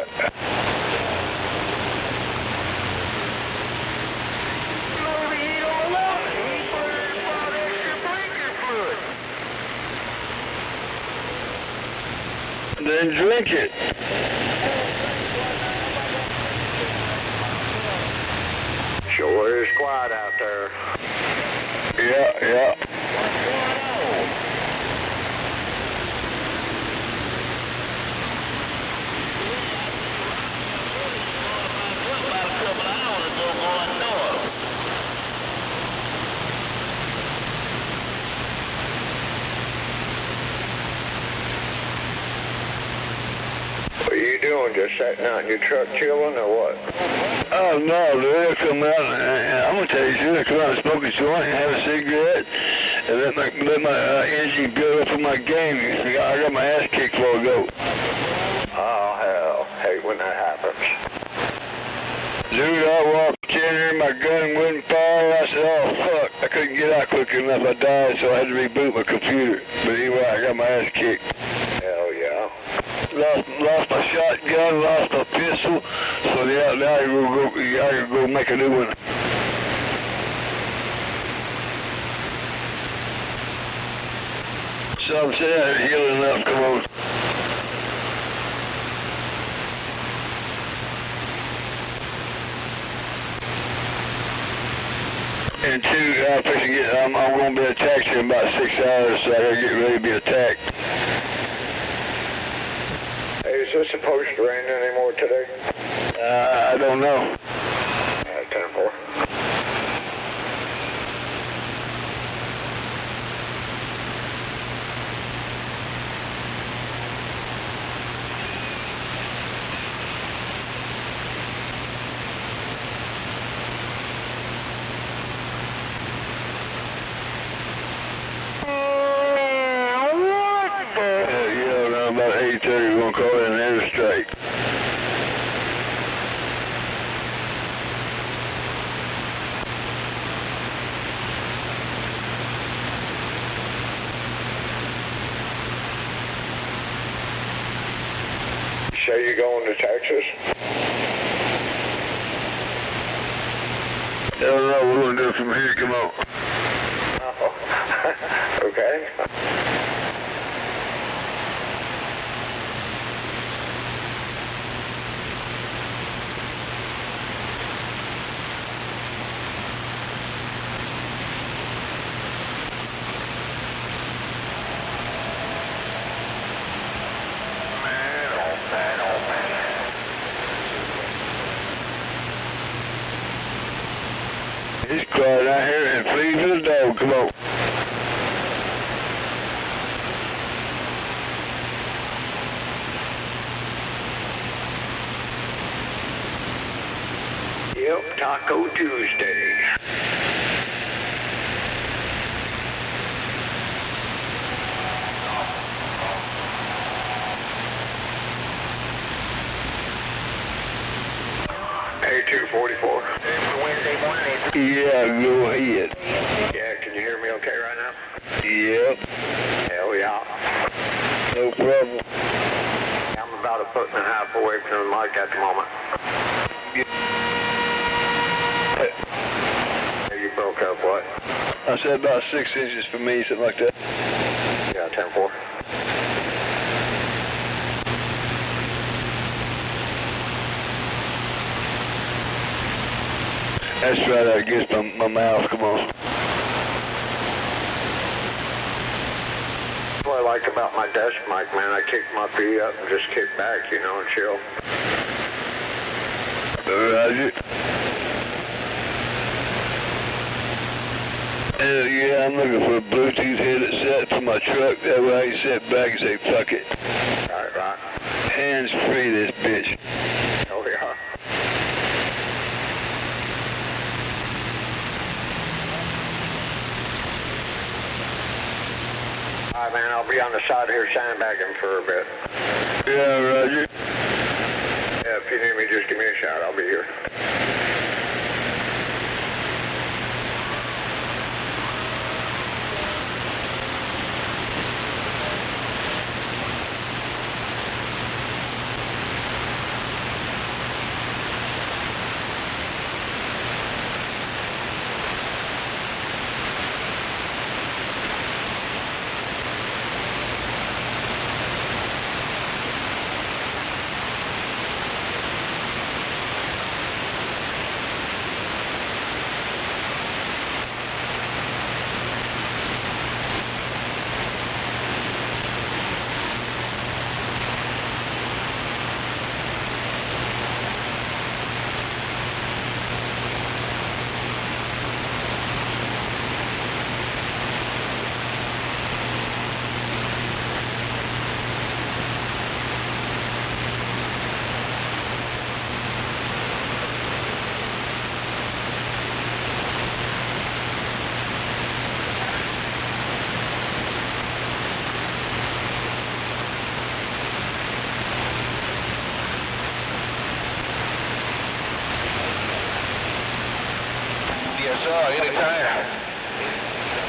Then drink it. Sure is quiet out there. Yeah. What are you doing? Just sitting out in your truck chilling or what? Oh no, they'll come out and I'm gonna tell you, they'll come out and smoke a joint and have a cigarette and let my energy build up for my game. I got my ass kicked before I go. Oh hell, hate when that happens. Dude, I walked in there, my gun wouldn't fire. I said, oh fuck, I couldn't get out quick enough. I died, so I had to reboot my computer. But anyway, I got my ass kicked. Hell yeah. Lost my shotgun, lost my pistol, so yeah, now I gotta go make a new one. So I'm sitting out here healing up, come on. And two, I'm gonna be attacked in about 6 hours, so I gotta get ready to be attacked. Hey, is this supposed to rain anymore today? I don't know. 10-4. About 8:30, we're gonna call it an airstrike. So you going to Texas? I don't know, we're gonna do it from here, come on. Oh, okay. He's crying out here and fleeing to the dog. Come on. Yep, Taco Tuesday. A244. Wednesday morning. Yeah, go ahead. Yeah, can you hear me okay right now? Yep. Hell yeah. No problem. I'm about a foot and a half away from the mic at the moment. You broke up what? I said about 6 inches for me, something like that. Yeah, 10-4. That's right against my mouth, come on. What I like about my desk mic, man, I kick my feet up and just kick back, you know, and chill. Roger. Yeah, I'm looking for a Bluetooth headset set for my truck. That way I can sit back and say, fuck it. Right. Hands free this bitch. Oh, yeah. All right, man, I'll be on the side here sandbagging for a bit. Yeah, Roger. Yeah, if you need me, just give me a shout. I'll be here.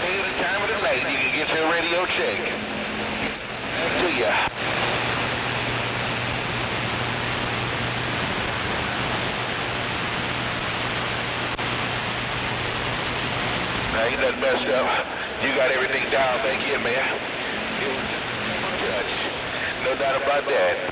Anytime of the night, you can get your radio check. To ya. Now, ain't nothing messed up. You got everything down back here, man. It was just a touch. No doubt about that.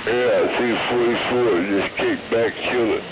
Yeah, 244, just kick back, chill it.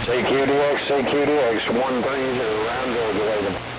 CQDX, 130, round Georgia, waiting.